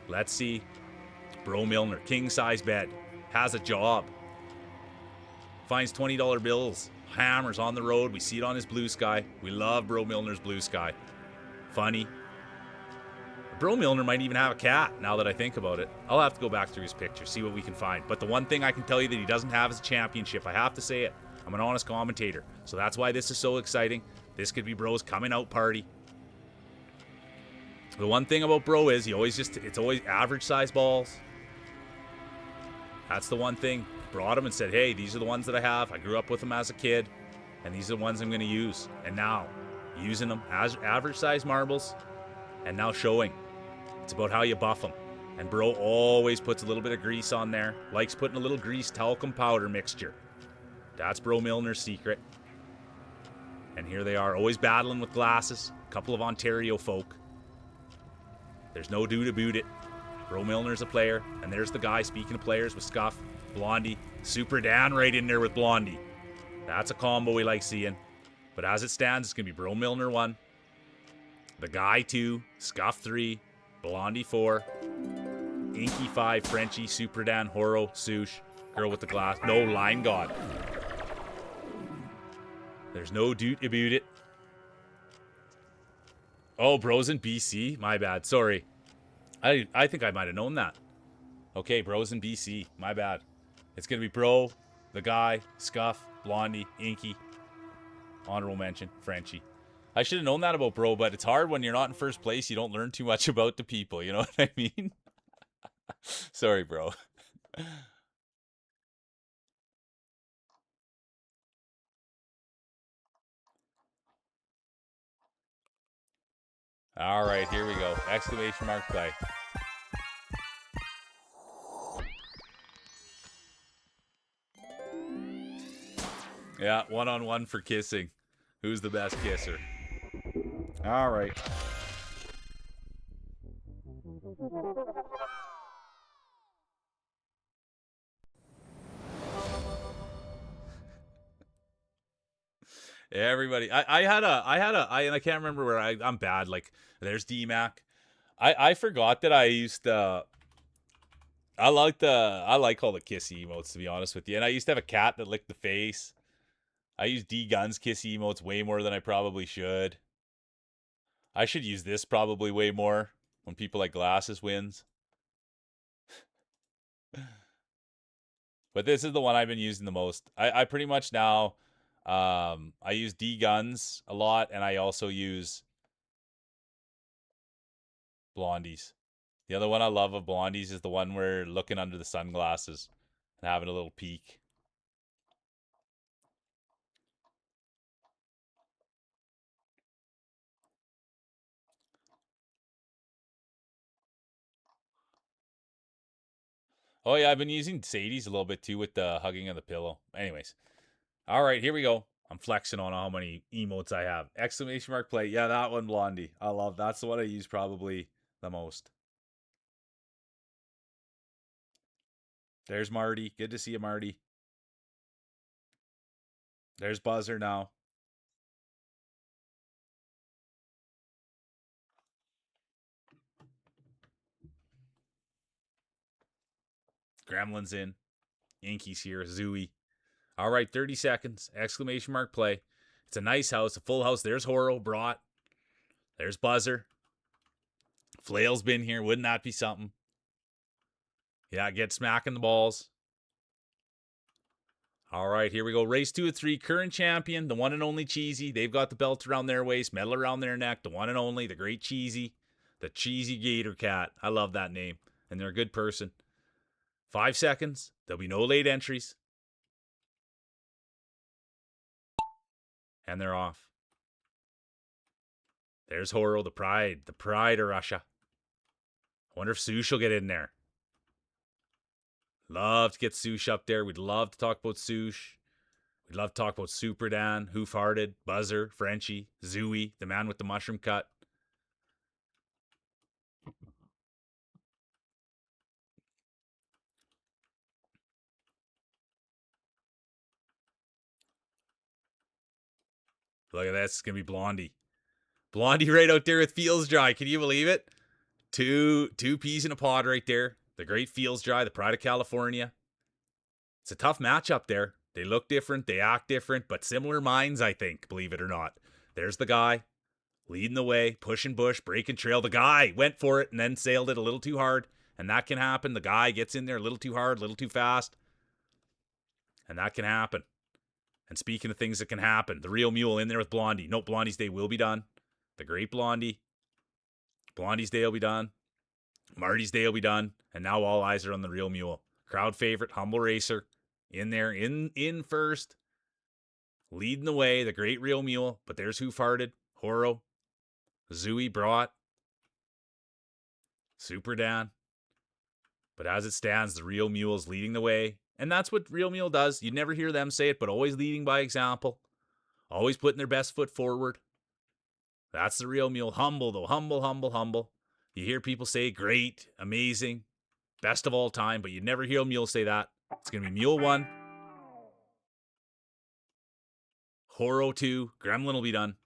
[SPEAKER 2] Let's see. Bro Milner, king-size bed. Has a job. Finds $20 bills. Hammers on the road. We see it on his blue sky. We love Bro Milner's blue sky. Funny. Bro Milner might even have a cat, now that I think about it. I'll have to go back through his picture, see what we can find. But the one thing I can tell you that he doesn't have is a championship. I have to say it. I'm an honest commentator. So that's why this is so exciting. This could be Bro's coming out party. The one thing about Bro is it's always average size balls. That's the one thing. Brought him and said, hey, these are the ones that I have. I grew up with them as a kid, and these are the ones I'm going to use. And now, using them as average size marbles, and now showing. It's about how you buff them. And Bro always puts a little bit of grease on there. Likes putting a little grease talcum powder mixture. That's Bro Milner's secret. And here they are, always battling with glasses. A couple of Ontario folk. There's no do to boot it. Bro Milner's a player. And there's the guy, speaking of players, with Scuff, Blondie. Super Dan right in there with Blondie. That's a combo we like seeing. But as it stands, it's going to be Bro Milner 1. The guy 2. Scuff 3. Blondie 4. Inky 5. Frenchie, Super Dan, Horo, Sush. Girl with the glass. No, Line God. There's no doot about it. Oh, bro's in BC? My bad. Sorry. I think I might have known that. Okay, bro's in BC. My bad. It's going to be bro, the guy, Scuff, Blondie, Inky. Honorable mention, Frenchie. I should have known that about bro, but it's hard when you're not in first place. You don't learn too much about the people. You know what I mean? Sorry, bro. All right, here we go. Exclamation mark play. Yeah, one-on-one for kissing. Who's the best kisser? All right. Everybody, and I can't remember where I'm bad. Like, there's DMAC. I forgot that I used I like all the kissy emotes, to be honest with you. And I used to have a cat that licked the face. I use D Guns kissy emotes way more than I probably should. I should use this probably way more when people like glasses wins. But this is the one I've been using the most. I pretty much now I use D Guns a lot, and I also use Blondies. The other one I love of Blondies is the one where looking under the sunglasses and having a little peek. Oh yeah, I've been using Sadie's a little bit too with the hugging of the pillow. Anyways. All right, here we go. I'm flexing on how many emotes I have. Exclamation mark play. Yeah, that one, Blondie. I love that's the one I use probably the most. There's Marty. Good to see you, Marty. There's Buzzer now. Gremlin's in. Inky's here. Zooey. All right, 30 seconds. Exclamation mark play. It's a nice house, a full house. There's Horo, Brought. There's Buzzer. Flail's been here. Wouldn't that be something? Yeah, get smacking the balls. All right, here we go. Race 2 of 3. Current champion, the one and only Cheesy. They've got the belt around their waist, medal around their neck. The one and only, the great Cheesy. The Cheesy Gator Cat. I love that name. And they're a good person. 5 seconds. There'll be no late entries. And they're off. There's Horo, the pride. The pride of Russia. I wonder if Sush will get in there. Love to get Sush up there. We'd love to talk about Sush. We'd love to talk about Super Dan, Hoof Hearted, Buzzer, Frenchie, Zooey, the man with the mushroom cut. Look at this. It's going to be Blondie. Blondie right out there with Feels Dry. Can you believe it? Two peas in a pod right there. The great Feels Dry, the pride of California. It's a tough matchup there. They look different, they act different, but similar minds, I think, believe it or not. There's the guy, leading the way, pushing bush, breaking trail. The guy went for it and then sailed it a little too hard, and that can happen. The guy gets in there a little too hard, a little too fast, and that can happen. And speaking of things that can happen, the real mule in there with Blondie. No, Blondie's day will be done. The great Blondie. Blondie's day will be done. Marty's day will be done. And now all eyes are on the real mule. Crowd favorite, humble racer. In there, in first. Leading the way, the great real mule. But there's Hoof Hearted, Horo, Zooey, Brought, Super Dan. But as it stands, the real mule is leading the way. And that's what real mule does. You never hear them say it, but always leading by example. Always putting their best foot forward. That's the real mule. Humble, though. Humble, humble, humble. You hear people say great, amazing, best of all time, but you never hear a mule say that. It's going to be Mule 1. Horo 2. Gremlin will be done.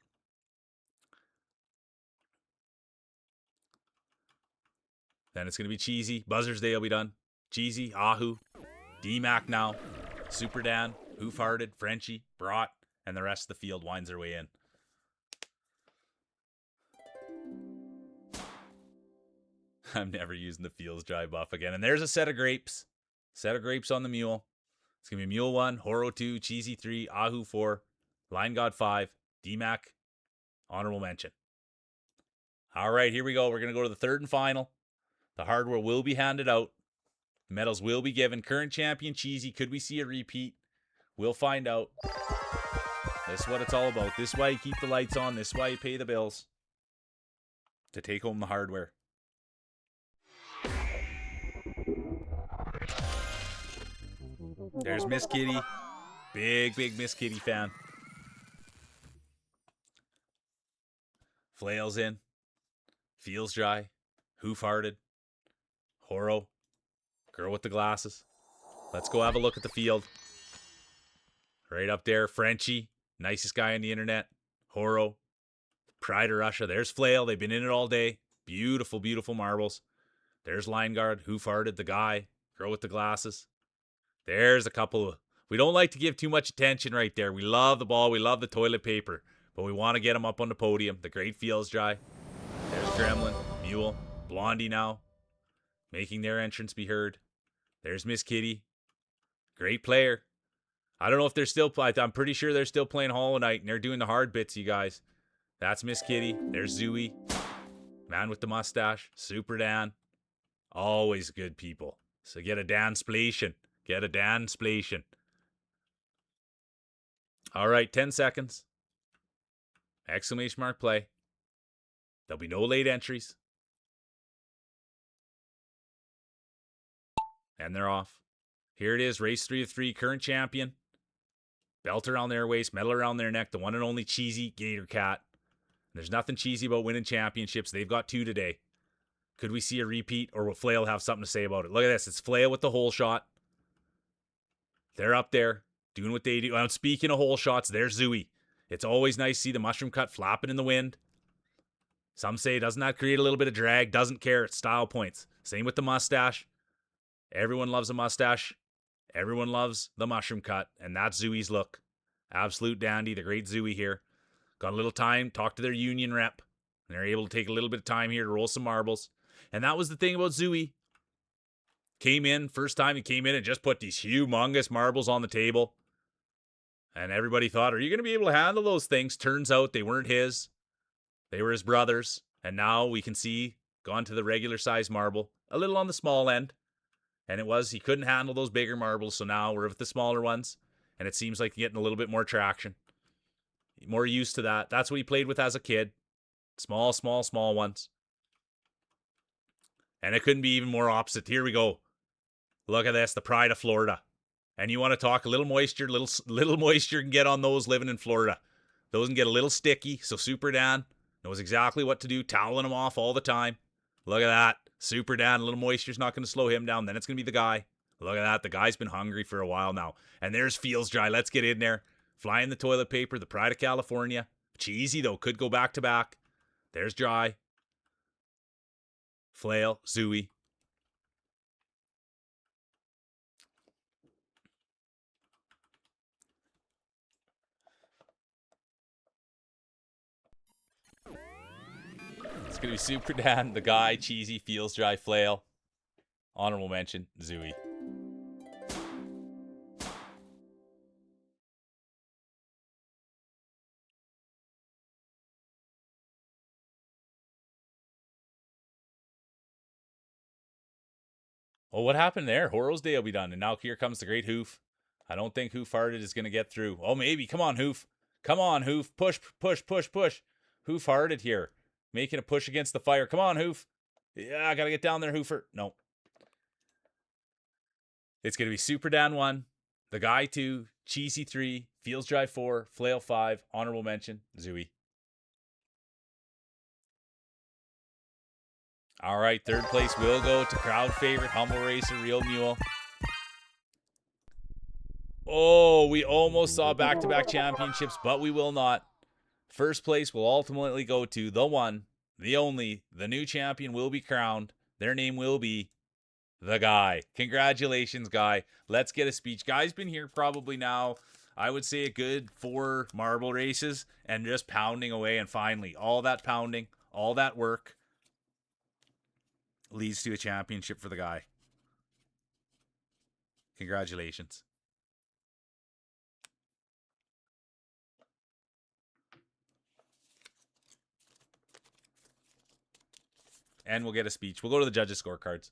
[SPEAKER 2] Then it's going to be Cheesy. Buzzer's Day will be done. Cheesy, Ahu, D-Mac now, Super Dan, Hoof Hearted, Frenchie, Brought, and the rest of the field winds their way in. I'm never using the Fields Dry buff again. And there's a set of grapes. Set of grapes on the mule. It's going to be Mule 1, Horo 2, Cheesy 3, Ahu 4, Line God 5, DMAC, honorable mention. All right, here we go. We're going to go to the third and final. The hardware will be handed out. Medals will be given. Current champion Cheesy. Could we see a repeat? We'll find out. This is what it's all about. This is why you keep the lights on. This is why you pay the bills. To take home the hardware. There's Miss Kitty. Big Miss Kitty fan. Flails in. Feels dry. Hoof-hearted. Horo. Girl with the glasses. Let's go have a look at the field. Right up there, Frenchie. Nicest guy on the internet. Horo. Pride of Russia. There's Flail. They've been in it all day. Beautiful marbles. There's Line Guard. Hoof-hearted, the guy. Girl with the glasses. There's a couple of... We don't like to give too much attention right there. We love the ball. We love the toilet paper. But we want to get them up on the podium. The great Feels Dry. There's Gremlin. Mule. Blondie now. Making their entrance be heard. There's Miss Kitty. Great player. I don't know if they're still... I'm pretty sure they're still playing Hollow Knight. And they're doing the hard bits, you guys. That's Miss Kitty. There's Zooey. Man with the mustache. Super Dan. Always good people. So get a Dan Splation. Get a Dan Splation. All right, 10 seconds. Exclamation mark play. There'll be no late entries. And they're off. Here it is, race 3 of 3, current champion. Belt around their waist, medal around their neck, the one and only Cheesy Gator Cat. There's nothing cheesy about winning championships. They've got 2 today. Could we see a repeat, or will Flail have something to say about it? Look at this. It's Flail with the hole shot. They're up there doing what they do. Speaking of hole shots, there's Zooey. It's always nice to see the mushroom cut flapping in the wind. Some say, doesn't that create a little bit of drag? Doesn't care. It's style points. Same with the mustache. Everyone loves a mustache. Everyone loves the mushroom cut. And that's Zooey's look. Absolute dandy. The great Zooey here. Got a little time. Talked to their union rep. And they're able to take a little bit of time here to roll some marbles. And that was the thing about Zooey. Came in, first time he came in and just put these humongous marbles on the table. And everybody thought, are you going to be able to handle those things? Turns out they weren't his. They were his brother's. And now we can see, gone to the regular size marble. A little on the small end. And it was, he couldn't handle those bigger marbles. So now we're with the smaller ones. And it seems like getting a little bit more traction. More used to that. That's what he played with as a kid. Small ones. And it couldn't be even more opposite. Here we go. Look at this, the pride of Florida. And you want to talk a little moisture, little moisture can get on those living in Florida. Those can get a little sticky, so Super Dan knows exactly what to do, toweling them off all the time. Look at that. Super Dan, a little moisture's not going to slow him down. Then it's going to be the guy. Look at that. The guy's been hungry for a while now. And there's Feels Dry. Let's get in there. Flying the toilet paper, the pride of California. Cheesy, though, could go back to back. There's Dry. Flail, Zooey. It's going to be Super Dan, the guy, Cheesy, Feels Dry, Flail. Honorable mention, Zooey. Well, what happened there? Horo's day will be done. And now here comes the great Hoof. I don't think Hoof-hearted is going to get through. Oh, maybe. Come on, Hoof. Come on, Hoof. Push. Hoof-hearted here. Making a push against the fire. Come on, Hoof. Yeah, I got to get down there, Hoofer. No. It's going to be Super Dan 1, the guy 2, Cheesy 3, Feels Dry 4, Flail 5, honorable mention, Zooey. All right, third place will go to crowd favorite, Humble Racer, Real Mule. Oh, we almost saw back-to-back championships, but we will not. First place will ultimately go to the one, the only, the new champion will be crowned. Their name will be the Guy. Congratulations, Guy. Let's get a speech. Guy's been here probably now I would say a good 4 marble races and just pounding away. And finally, all that pounding, all that work leads to a championship for the guy. Congratulations. And we'll get a speech. We'll go to the judges' scorecards.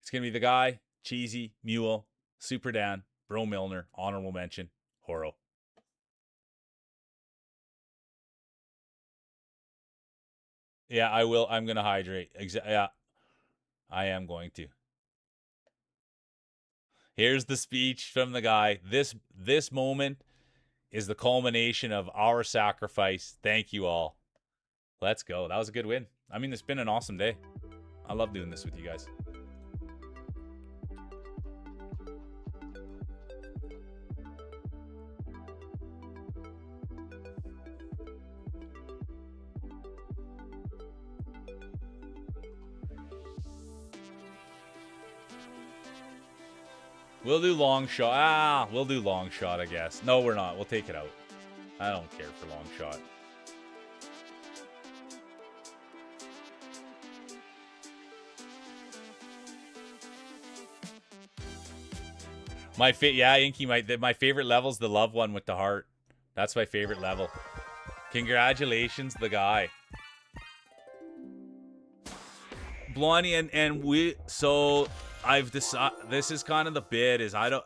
[SPEAKER 2] It's going to be the guy, Cheesy, Mule, Super Dan, Bro Milner, honorable mention, Horo. Yeah, I will. I'm going to hydrate. Yeah, I am going to. Here's the speech from the guy. This moment is the culmination of our sacrifice. Thank you all. Let's go. That was a good win. I mean, it's been an awesome day. I love doing this with you guys. We'll do long shot. We'll do long shot, I guess. No, we're not. We'll take it out. I don't care for long shot. Inky, my favorite level's the love one with the heart. That's my favorite level. Congratulations, the guy. Blondie and we. So I've decided this is kind of the bid. Is I don't.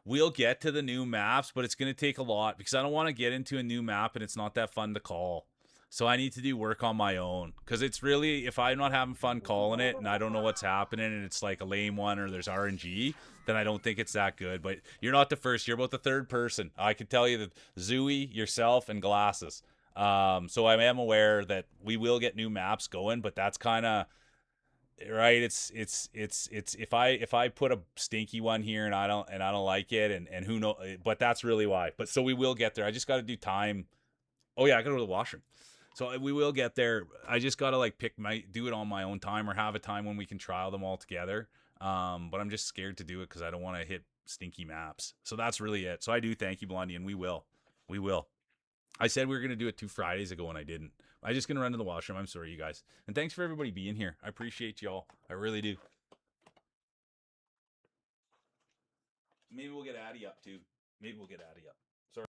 [SPEAKER 2] We'll get to the new maps, but it's going to take a lot because I don't want to get into a new map and it's not that fun to call. So I need to do work on my own because it's really, if I'm not having fun calling it and I don't know what's happening and it's like a lame one or there's RNG, then I don't think it's that good. But you're not the first. You're about the third person. I can tell you that Zooey, yourself, and Glasses. So I am aware that we will get new maps going, but that's kind of right. It's if I put a stinky one here and I don't like it and who know, but that's really why. But so we will get there. I just got to do time. Oh yeah, I got to go to the washroom. So we will get there. I just got to like do it on my own time or have a time when we can trial them all together. But I'm just scared to do it because I don't want to hit stinky maps. So that's really it. So I do thank you, Blondie, and we will. I said we were going to do it 2 Fridays ago and I didn't. I'm just going to run to the washroom. I'm sorry, you guys. And thanks for everybody being here. I appreciate y'all. I really do. Maybe we'll get Addy up too. Maybe we'll get Addy up. Sorry.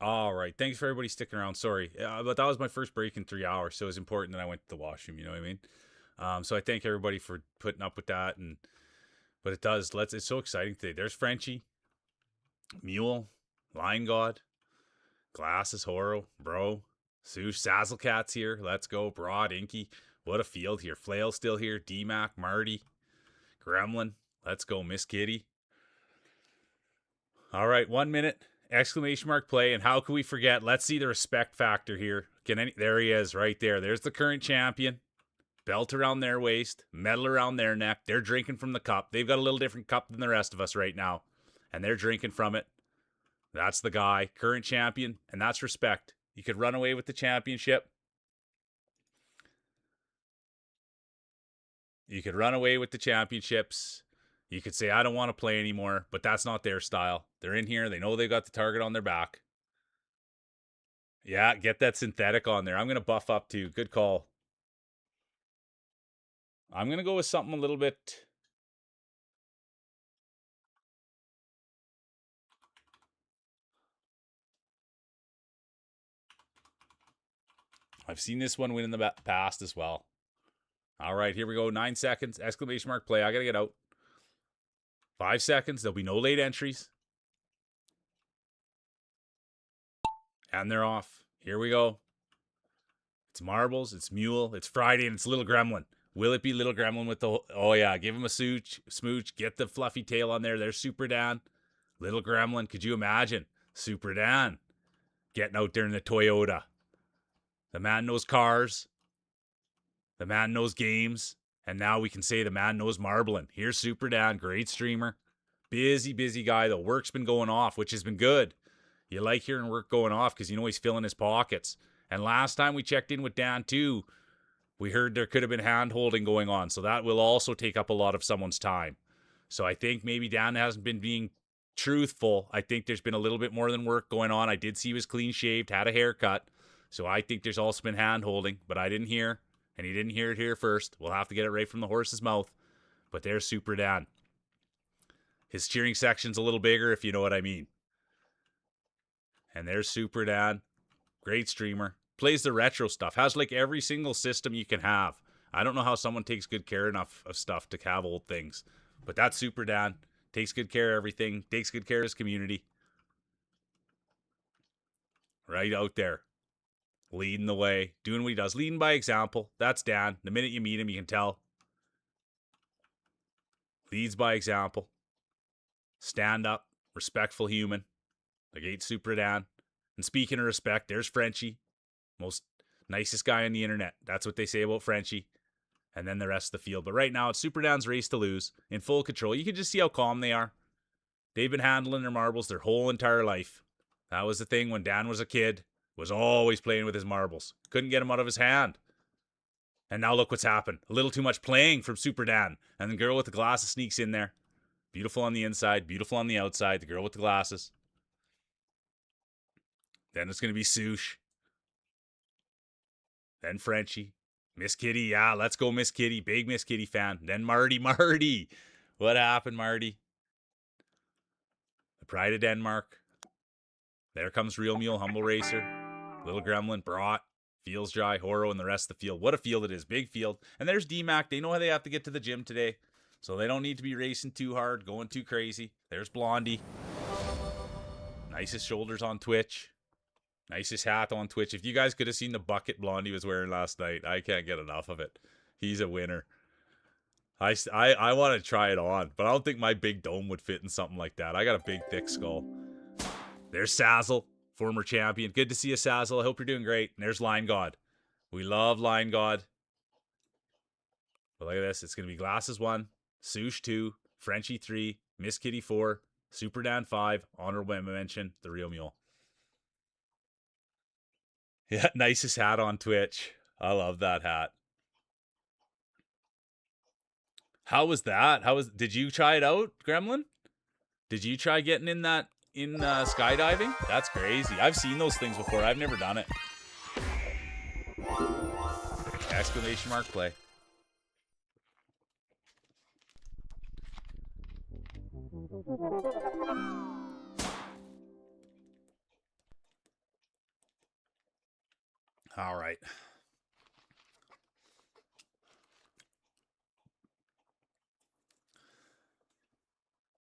[SPEAKER 3] All right. Thanks for everybody sticking around. Sorry. But that was my first break in 3 hours. So it was important that I went to the washroom. You know what I mean? So I thank everybody for putting up with that. But it does. It's so exciting today. There's Frenchie, Mule, Lion God, Glasses, Horo, Bro, Sush, Sazzlecat's here. Let's go. Broad, Inky. What a field here. Flail still here. D-Mac, Marty, Gremlin. Let's go. Miss Kitty. All right, 1 minute. Exclamation mark play. And how can we forget? Let's see the respect factor here. There he is right there. There's the current champion. Belt around their waist, medal around their neck. They're drinking from the cup. They've got a little different cup than the rest of us right now. And they're drinking from it. That's the guy, current champion, and that's respect. You could run away with the championship. You could run away with the championships. You could say, I don't want to play anymore, but that's not their style. They're in here. They know they've got the target on their back. Yeah, get that synthetic on there. I'm going to buff up too. Good call. I'm going to go with something a little bit... I've seen this one win in the past as well. All right, here we go. 9 seconds. Exclamation mark play. I got to get out. 5 seconds. There'll be no late entries. And they're off. Here we go. It's Marbles. It's Mule. It's Friday, and it's Little Gremlin. Will it be Little Gremlin with the... Oh, yeah. Give him a smooch. Get the fluffy tail on there. There's Super Dan. Little Gremlin. Could you imagine? Super Dan getting out there in the Toyota. The man knows cars. The man knows games. And now we can say the man knows marbling. Here's Super Dan. Great streamer. Busy guy, though. Work's been going off, which has been good. You like hearing work going off because you know he's filling his pockets. And last time we checked in with Dan, too, we heard there could have been hand-holding going on. So that will also take up a lot of someone's time. So I think maybe Dan hasn't been being truthful. I think there's been a little bit more than work going on. I did see he was clean-shaved, had a haircut. So I think there's also been hand-holding, but I didn't hear. And he didn't hear it here first. We'll have to get it right from the horse's mouth. But there's Super Dan. His cheering section's a little bigger, if you know what I mean. And there's Super Dan. Great streamer. Plays the retro stuff. Has like every single system you can have. I don't know how someone takes good care enough of stuff to have old things. But that's Super Dan. Takes good care of everything. Takes good care of his community. Right out there. Leading the way. Doing what he does. Leading by example. That's Dan. The minute you meet him, you can tell. Leads by example. Stand up. Respectful human. Like 8 Super Dan. And speaking of respect, there's Frenchie. Most nicest guy on the internet. That's what they say about Frenchie. And then the rest of the field. But right now, it's Super Dan's race to lose. In full control. You can just see how calm they are. They've been handling their marbles their whole entire life. That was the thing when Dan was a kid. Was always playing with his marbles. Couldn't get them out of his hand. And now look what's happened. A little too much playing from Super Dan. And the girl with the glasses sneaks in there. Beautiful on the inside. Beautiful on the outside. The girl with the glasses. Then it's going to be Sush. Then Frenchie. Miss Kitty. Yeah, let's go Miss Kitty. Big Miss Kitty fan. Then Marty. What happened, Marty? The Pride of Denmark. There comes Real Mule, Humble Racer. Little Gremlin, Brought, Feels Dry, Horo, and the rest of the field. What a field it is. Big field. And there's D-Mac. They know how they have to get to the gym today. So they don't need to be racing too hard, going too crazy. There's Blondie. Nicest shoulders on Twitch. Nicest hat on Twitch. If you guys could have seen the bucket Blondie was wearing last night, I can't get enough of it. He's a winner. I want to try it on, but I don't think my big dome would fit in something like that. I got a big, thick skull. There's Sazzle, former champion. Good to see you, Sazzle. I hope you're doing great. And there's Line God. We love Line God. But look at this. It's going to be Glasses 1, Sush 2, Frenchie 3, Miss Kitty 4, Super Dan 5, honorable mention, the Real Mule. Yeah, nicest hat on Twitch. I love that hat. How was that? Did you try it out, Gremlin? Did you try getting in that in skydiving? That's crazy. I've seen those things before. I've never done it. Exclamation mark play. right.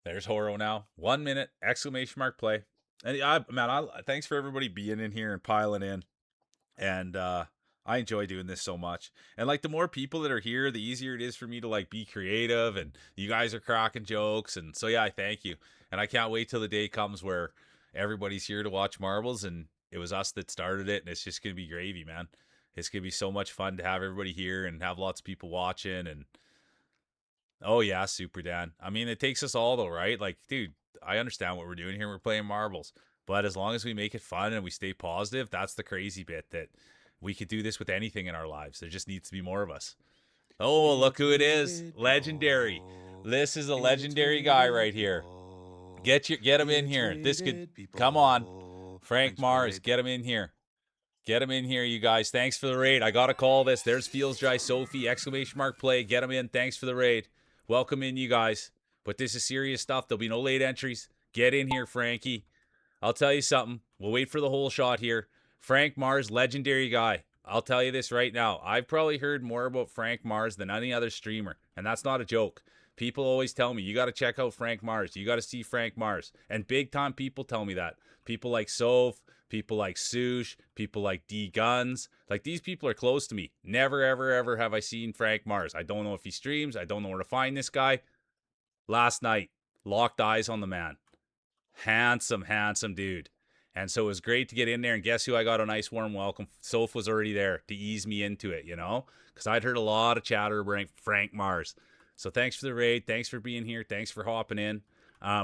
[SPEAKER 3] There's Horo now. 1 minute, exclamation mark play. And thanks for everybody being in here and piling in. And I enjoy doing this so much. And like the more people that are here, the easier it is for me to like be creative, and you guys are cracking jokes. And so yeah, I thank you. And I can't wait till the day comes where everybody's here to watch marbles, and it was us that started it, and it's just gonna be gravy, man. It's gonna be so much fun to have everybody here and have lots of people watching. And oh yeah, Super Dan. I mean, it takes us all though, right? Like, dude, I understand what we're doing here. We're playing marbles. But as long as we make it fun and we stay positive, that's the crazy bit, that we could do this with anything in our lives. There just needs to be more of us. Oh, look who it is. Legendary. This is a legendary guy right here. Get him in here. This could come on. Frank Mars, get him in here. Get him in here, you guys. Thanks for the raid. I gotta call this. There's Feels Dry Sophie, exclamation mark play. Get him in. Thanks for the raid. Welcome in, you guys. But this is serious stuff. There'll be no late entries. Get in here, Frankie. I'll tell you something. We'll wait for the whole shot here. Frank Mars, legendary guy. I'll tell you this right now. I've probably heard more about Frank Mars than any other streamer, and that's not a joke. People always tell me, you got to check out Frank Mars. You got to see Frank Mars. And big time people tell me that. People like Soph, people like Sush, people like D Guns. Like, these people are close to me. Never, ever, ever have I seen Frank Mars. I don't know if he streams. I don't know where to find this guy. Last night, locked eyes on the man. Handsome, handsome dude. And so it was great to get in there, and guess who I got a nice warm welcome? Soph was already there to ease me into it, you know? Because I'd heard a lot of chatter about Frank Mars. So thanks for the raid. Thanks for being here. Thanks for hopping in.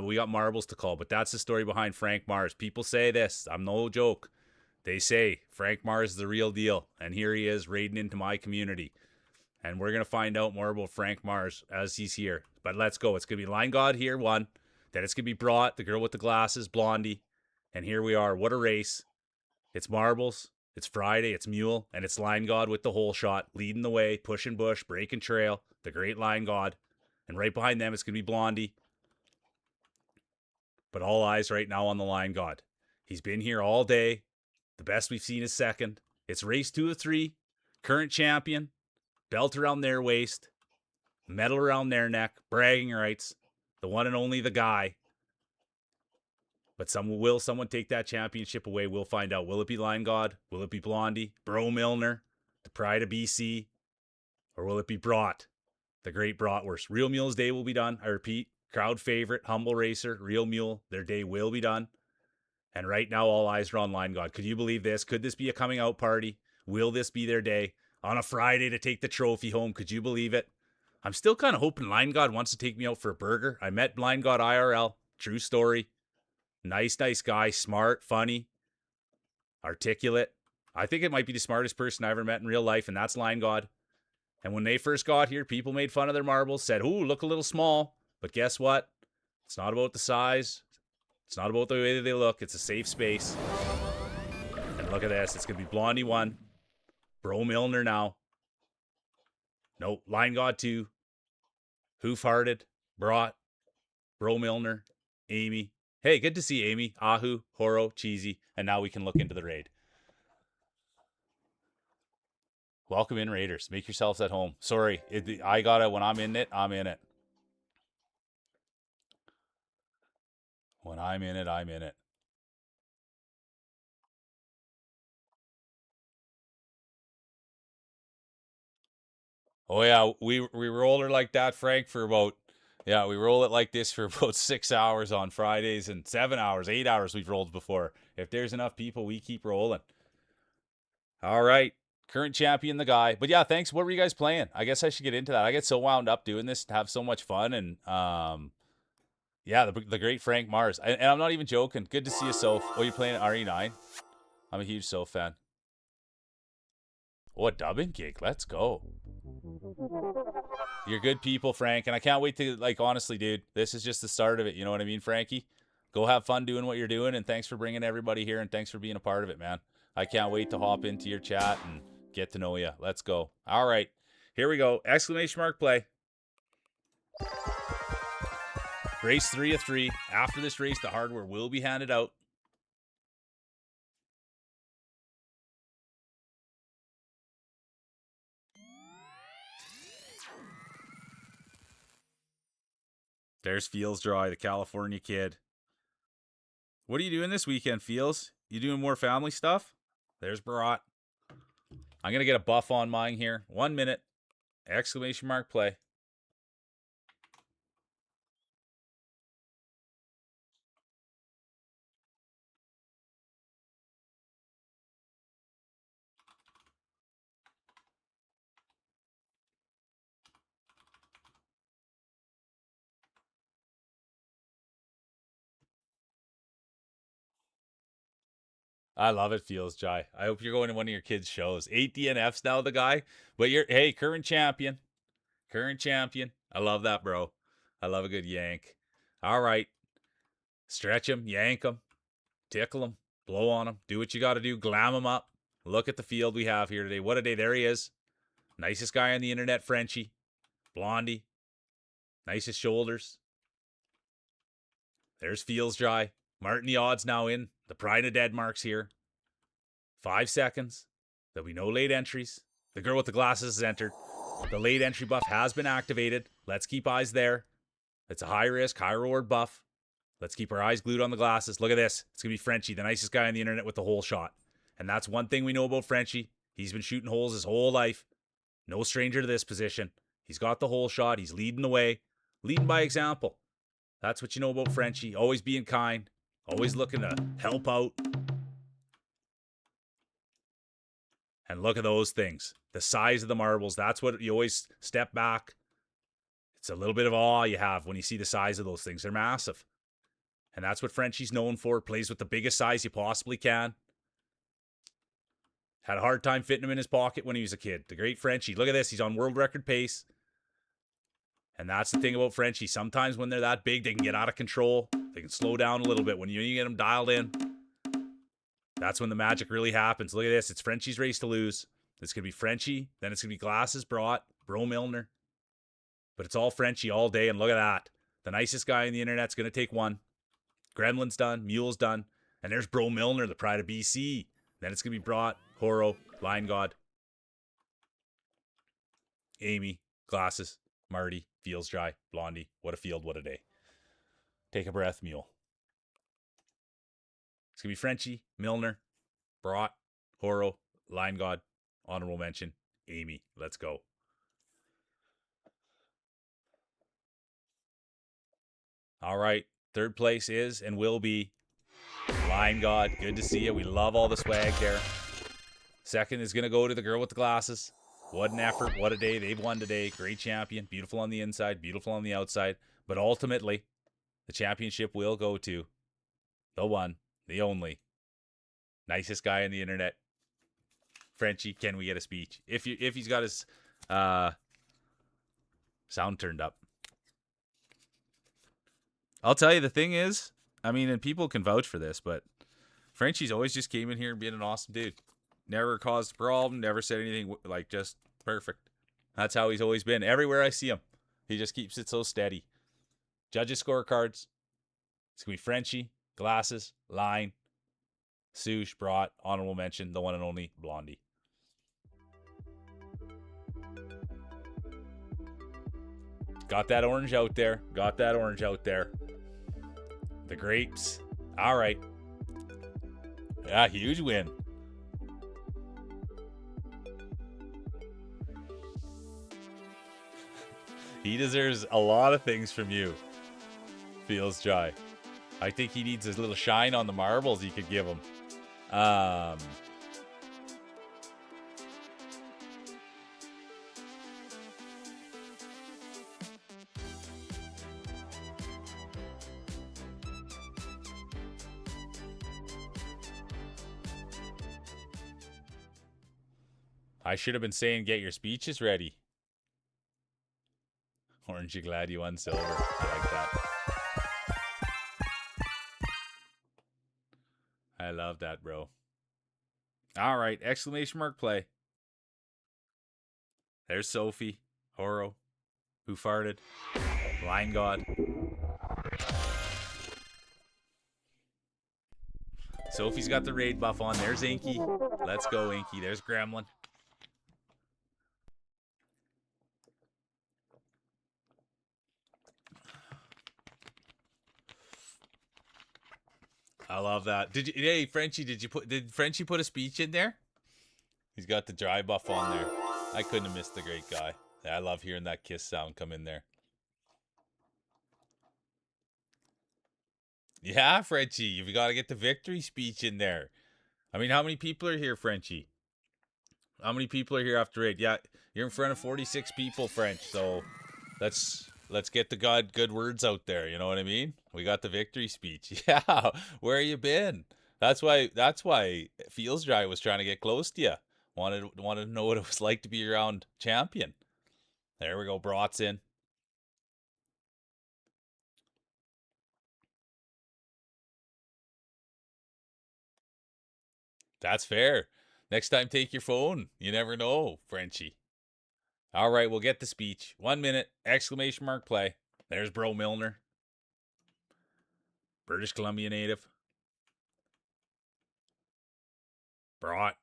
[SPEAKER 3] We got marbles to call, but that's the story behind Frank Mars. People say this. I'm no joke. They say Frank Mars is the real deal, and here he is raiding into my community. And we're going to find out more about Frank Mars as he's here. But let's go. It's going to be Line God here, one. Then it's going to be Brought, the girl with the glasses, Blondie. And here we are. What a race. It's marbles. It's Friday. It's Mule. And it's Line God with the hole shot, leading the way, pushing bush, breaking trail. The great Line God. And right behind them, it's going to be Blondie. But all eyes right now on the Line God. He's been here all day. The best we've seen is second. It's race 2 of 3. Current champion. Belt around their waist. Medal around their neck. Bragging rights. The one and only the guy. But someone take that championship away? We'll find out. Will it be Line God? Will it be Blondie? Bro Milner? The pride of BC? Or will it be Brought? The great Bratwurst. Real Mule's day will be done. I repeat. Crowd favorite. Humble racer. Real Mule. Their day will be done. And right now, all eyes are on Line God. Could you believe this? Could this be a coming out party? Will this be their day? On a Friday to take the trophy home. Could you believe it? I'm still kind of hoping Line God wants to take me out for a burger. I met Line God IRL. True story. Nice guy. Smart, funny, articulate. I think it might be the smartest person I ever met in real life, and that's Line God. And when they first got here, people made fun of their marbles, said, ooh, look a little small. But guess what? It's not about the size. It's not about the way that they look. It's a safe space. And look at this. It's going to be Blondie 1. Bro Milner now. Nope. Line God 2. Hoof-hearted. Brought. Bro Milner. Amy. Hey, good to see Amy. Ahu. Horo. Cheesy. And now we can look into the raid. Welcome in, Raiders. Make yourselves at home. Sorry. I got it. When I'm in it, I'm in it. When I'm in it, I'm in it. Oh, yeah. We roll her like that, Frank, for about... Yeah, we roll it like this for about 6 hours on Fridays and 7 hours, 8 hours we've rolled before. If there's enough people, we keep rolling. All right. Current champion, the guy. But yeah, thanks. What were you guys playing? I guess I should get into that. I get so wound up doing this to have so much fun. And yeah, the great Frank Mars. And I'm not even joking. Good to see you, Soph. Oh, you're playing RE9? I'm a huge Soph fan. Oh, a dubbing gig. Let's go. You're good people, Frank. And I can't wait to, like, honestly, dude, this is just the start of it. You know what I mean, Frankie? Go have fun doing what you're doing. And thanks for bringing everybody here. And thanks for being a part of it, man. I can't wait to hop into your chat and get to know you. Let's go. All right. Here we go. Exclamation mark play. Race 3 of 3. After this race, the hardware will be handed out. There's Feels Dry, the California kid. What are you doing this weekend, Feels? You doing more family stuff? There's Barat. I'm going to get a buff on mine here. 1 minute. Exclamation mark play. I love it, Feels Jai. I hope you're going to one of your kids' shows. 8 DNFs now, the guy. But hey, current champion. Current champion. I love that, bro. I love a good yank. All right. Stretch him, yank him, tickle him, blow on him. Do what you got to do. Glam him up. Look at the field we have here today. What a day. There he is. Nicest guy on the internet, Frenchie. Blondie. Nicest shoulders. There's Feels Dry. Martin the odds now in. The pride of Denmark's here. 5 seconds. There'll be no late entries. The girl with the glasses has entered. The late entry buff has been activated. Let's keep eyes there. It's a high risk, high reward buff. Let's keep our eyes glued on the glasses. Look at this. It's going to be Frenchie, the nicest guy on the internet with the hole shot. And that's one thing we know about Frenchie. He's been shooting holes his whole life. No stranger to this position. He's got the hole shot. He's leading the way. Leading by example. That's what you know about Frenchie. Always being kind. Always looking to help out. And look at those things. The size of the marbles. That's what you always step back. It's a little bit of awe you have when you see the size of those things. They're massive. And that's what Frenchie's known for. Plays with the biggest size you possibly can. Had a hard time fitting him in his pocket when he was a kid. The great Frenchie. Look at this. He's on world record pace. And that's the thing about Frenchie. Sometimes when they're that big, they can get out of control. They can slow down a little bit. When you get them dialed in, that's when the magic really happens. Look at this. It's Frenchie's race to lose. It's going to be Frenchie. Then it's going to be Glasses, Brought, Bro Milner. But it's all Frenchie all day. And look at that. The nicest guy on the internet's going to take one. Gremlin's done. Mule's done. And there's Bro Milner, the pride of BC. Then it's going to be Brought, Horo, Lion God, Amy, Glasses, Marty, Feels Dry, Blondie. What a field, what a day. Take a breath, Mule. It's going to be Frenchie, Milner, Brought, Horo, Lion God, honorable mention, Amy. Let's go. All right. Third place is and will be Lion God. Good to see you. We love all the swag there. Second is going to go to the girl with the glasses. What an effort. What a day. They've won today. Great champion. Beautiful on the inside. Beautiful on the outside. But ultimately, the championship will go to the one, the only, nicest guy on the internet. Frenchie, can we get a speech? If he's got his sound turned up. I'll tell you, the thing is, I mean, and people can vouch for this, but Frenchie's always just came in here and being an awesome dude. Never caused a problem, never said anything, like, just perfect. That's how he's always been. Everywhere I see him, he just keeps it so steady. Judges' scorecards. It's going to be Frenchie, Glasses, Line, Sush, Brought, honorable mention, the one and only Blondie. Got that orange out there. Got that orange out there. The grapes. All right. Yeah, huge win. He deserves a lot of things from you. Feels Dry. I think he needs his little shine on the marbles you could give him. I should have been saying get your speeches ready. Orange, you glad you won silver. I like that. I love that, bro. All right, exclamation mark play. There's Sophie, Horo, who farted, Lion God. Sophie's got the raid buff on. There's Inky. Let's go, Inky. There's Gremlin. I love that. Hey, Frenchie, did Frenchie put a speech in there?
[SPEAKER 2] He's got the dry buff on there. I couldn't have missed the great guy. I love hearing that kiss sound come in there. Yeah, Frenchie, you've got to get the victory speech in there.
[SPEAKER 3] I mean, how many people are here, Frenchie? How many people are here after 8? Yeah, you're in front of 46 people, French. So
[SPEAKER 2] Let's get the good words out there. You know what I mean? We got the victory speech. Yeah, where you been? That's why Feels Dry was trying to get close to you. Wanted to know what it was like to be around champion. There we go. Brat's in. That's fair. Next time, take your phone. You never know, Frenchie. All right, we'll get the speech. 1 minute! Exclamation mark play.
[SPEAKER 3] there's Bro Milner, British Columbia native. Brought.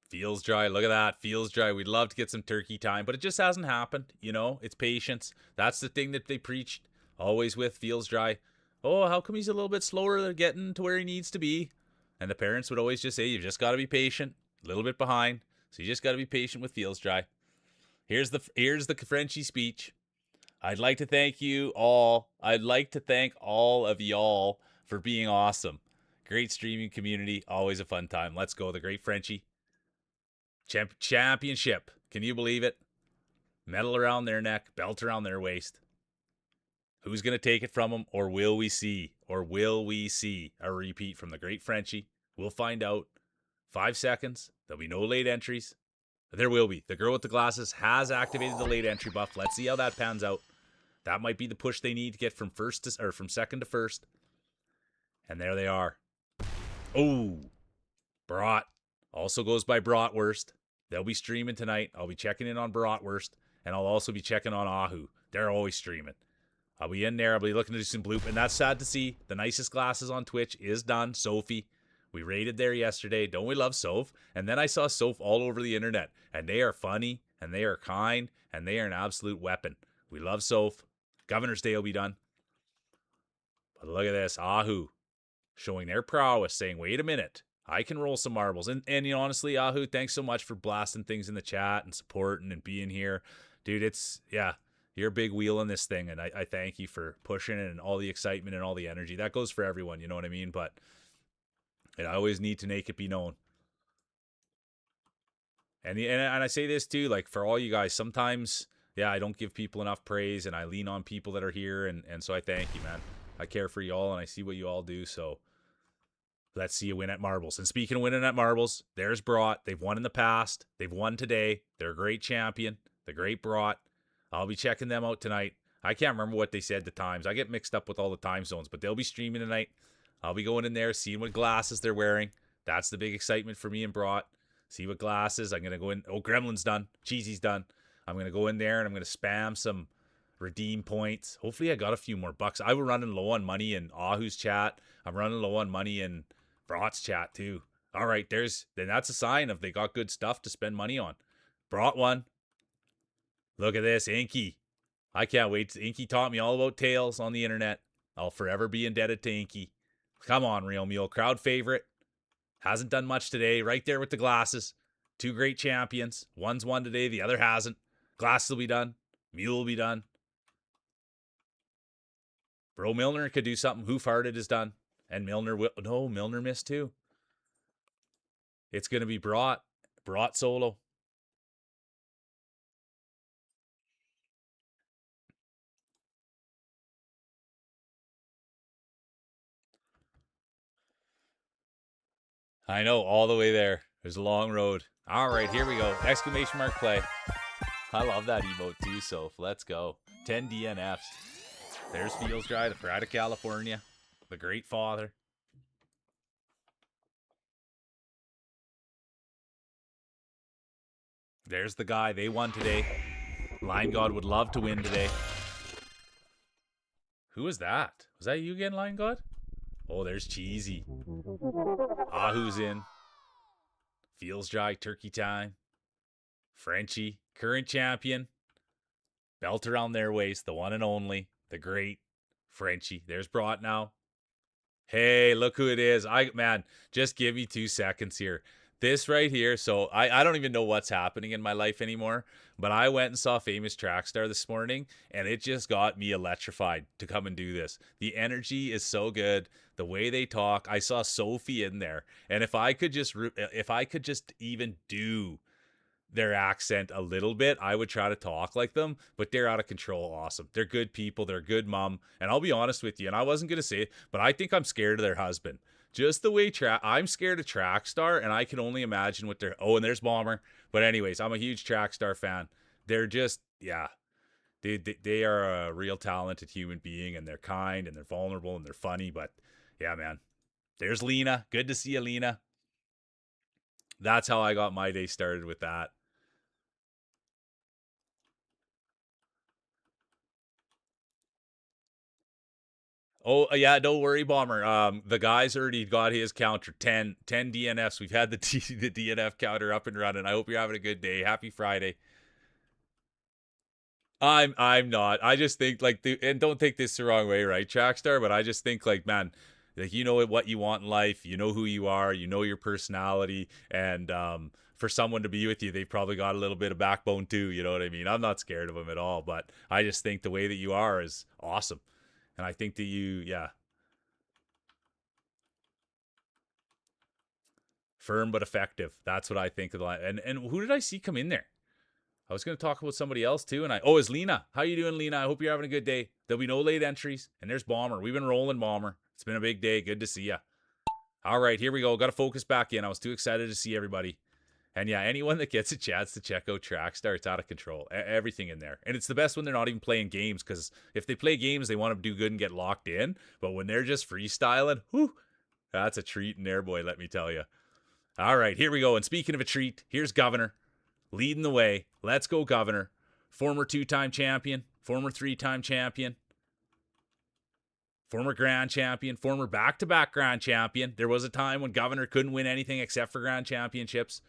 [SPEAKER 3] Feels Dry. Look at that. Feels Dry. We'd love to get some turkey time, but it just hasn't happened. You know, it's patience. That's the thing that they preached always with Feels Dry. Oh, how come he's a little bit slower than getting to where he needs to be? And the parents would always just say, you've just got to be patient. A little bit behind. So you just got to be patient with Feels Dry. Here's the Frenchie speech. I'd like to thank you all. I'd like to thank all of y'all for being awesome. Great streaming community. Always a fun time. Let's go. The great Frenchie. Championship. Can you believe it? Medal around their neck, belt around their waist. Who's going to take it from them, or will we see? Or will we see a repeat from the great Frenchie? We'll find out. 5 seconds. There'll be no late entries. There will be. The girl with the glasses has activated the late entry buff. Let's see how that pans out. That might be the push they need to get from second to first. And there they are. Oh, Brat. Also goes by Bratwurst. They'll be streaming tonight. I'll be checking in on Bratwurst, and I'll also be checking on Ahu. They're always streaming. I'll be in there. I'll be looking to do some bloop, and that's sad to see. The nicest glasses on Twitch is done. Sophie. We raided there yesterday. Don't we love Soph? And then I saw Soph all over the internet, and they are funny, and they are kind, and they are an absolute weapon. We love Soph. Governor's Day will be done. But look at this. Ahu showing their prowess, saying, wait a minute. I can roll some marbles. And you know, honestly, Ahu, thanks so much for blasting things in the chat and supporting and being here. Dude, you're a big wheel in this thing, and I thank you for pushing and all the excitement and all the energy. That goes for everyone, you know what I mean? But I always need to make it be known. And I say this too, like for all you guys, sometimes, I don't give people enough praise, and I lean on people that are here, and so I thank you, man. I care for you all, and I see what you all do, so let's see you win at marbles. And speaking of winning at marbles, there's Brought. They've won in the past. They've won today. They're a great champion. The great Brought. I'll be checking them out tonight. I can't remember what they said the times. I get mixed up with all the time zones, but they'll be streaming tonight. I'll be going in there, seeing what glasses they're wearing. That's the big excitement for me and Brought. See what glasses. I'm going to go in. Oh, Gremlin's done. Cheesy's done. I'm going to go in there and I'm going to spam some redeem points. Hopefully I got a few more bucks. I was running low on money in Ahu's chat. I'm running low on money in Brought's chat too. All right, then that's a sign of they got good stuff to spend money on. Brought one. Look at this, Inky. I can't wait. Inky taught me all about tails on the internet. I'll forever be indebted to Inky. Come on, Real Mule. Crowd favorite. Hasn't done much today. Right there with the glasses. Two great champions. One's won today, the other hasn't. Glasses will be done. Mule will be done. Bro Milner could do something. Hoof Hearted is done. And Milner will. No, Milner missed too. It's going to be Brought solo. I know, all the way there. There's a long road. All right, here we go. Exclamation mark play.
[SPEAKER 2] I love that emote too, Soph. Let's go. 10 DNFs.
[SPEAKER 3] There's Feels Dry, the pride of California. The great father. There's the guy. They won today. Line God would love to win today. Who was that? Was that you again, Line God? Oh, there's Cheesy. Ahu's in. Feels Dry, turkey time. Frenchie, current champion. Belt around their waist, the one and only, the great Frenchie. There's Brought now. Hey, look who it is. Man, just give me 2 seconds here. This right here. So I don't even know what's happening in my life anymore, but I went and saw Famous Track Star this morning and it just got me electrified to come and do this. The energy is so good. The way they talk. I saw Sophie in there. And if I could just even do their accent a little bit, I would try to talk like them, but they're out of control. Awesome. They're good people. They're a good mom. And I'll be honest with you, and I wasn't going to say it, but I think I'm scared of their husband. Just the way I'm scared of Track Star, and I can only imagine what they're. Oh, and there's Bomber. But anyways, I'm a huge Track Star fan. They're just, yeah, they are a real talented human being, and they're kind, and they're vulnerable, and they're funny. But yeah, man, there's Lena. Good to see you, Lena. That's how I got my day started with that. Oh, yeah, don't worry, Bomber. The guy's already got his counter 10 DNFs. We've had the the DNF counter up and running. I hope you're having a good day. Happy Friday. I'm not. I just think like and don't take this the wrong way, right, Trackstar, but I just think like, man, like you know what you want in life, you know who you are, you know your personality, and for someone to be with you, they've probably got a little bit of backbone too, you know what I mean? I'm not scared of them at all, but I just think the way that you are is awesome. And I think that yeah, firm but effective. That's what I think of the line. And who did I see come in there? I was going to talk about somebody else too, and it's Lena. How you doing, Lena? I hope you're having a good day. There'll be no late entries, and there's Bomber. We've been rolling, Bomber. It's been a big day. Good to see you. All right, here we go. Got to focus back in. I was too excited to see everybody. And yeah, anyone that gets a chance to check out Trackstar, it's out of control. Everything in there. And it's the best when they're not even playing games, because if they play games, they want to do good and get locked in. But when they're just freestyling, whew, that's a treat in there, boy, let me tell you. All right, here we go. And speaking of a treat, here's Governor leading the way. Let's go, Governor. Former 2-time champion, former 3-time champion, former grand champion, former back-to-back grand champion. There was a time when Governor couldn't win anything except for grand championships.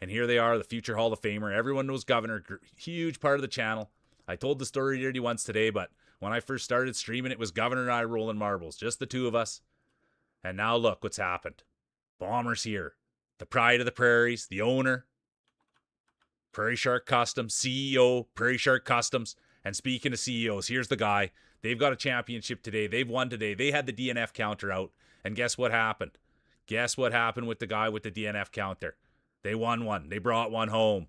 [SPEAKER 3] And here they are, the future Hall of Famer. Everyone knows Governor, huge part of the channel. I told the story already once today, but when I first started streaming, it was Governor and I rolling marbles, just the two of us. And now look what's happened. Bomber's here. The pride of the prairies, the owner, Prairie Shark Customs, CEO, Prairie Shark Customs. And speaking of CEOs, here's the guy. They've got a championship today. They've won today. They had the DNF counter out. And guess what happened? Guess what happened with the guy with the DNF counter? They won one. They brought one home.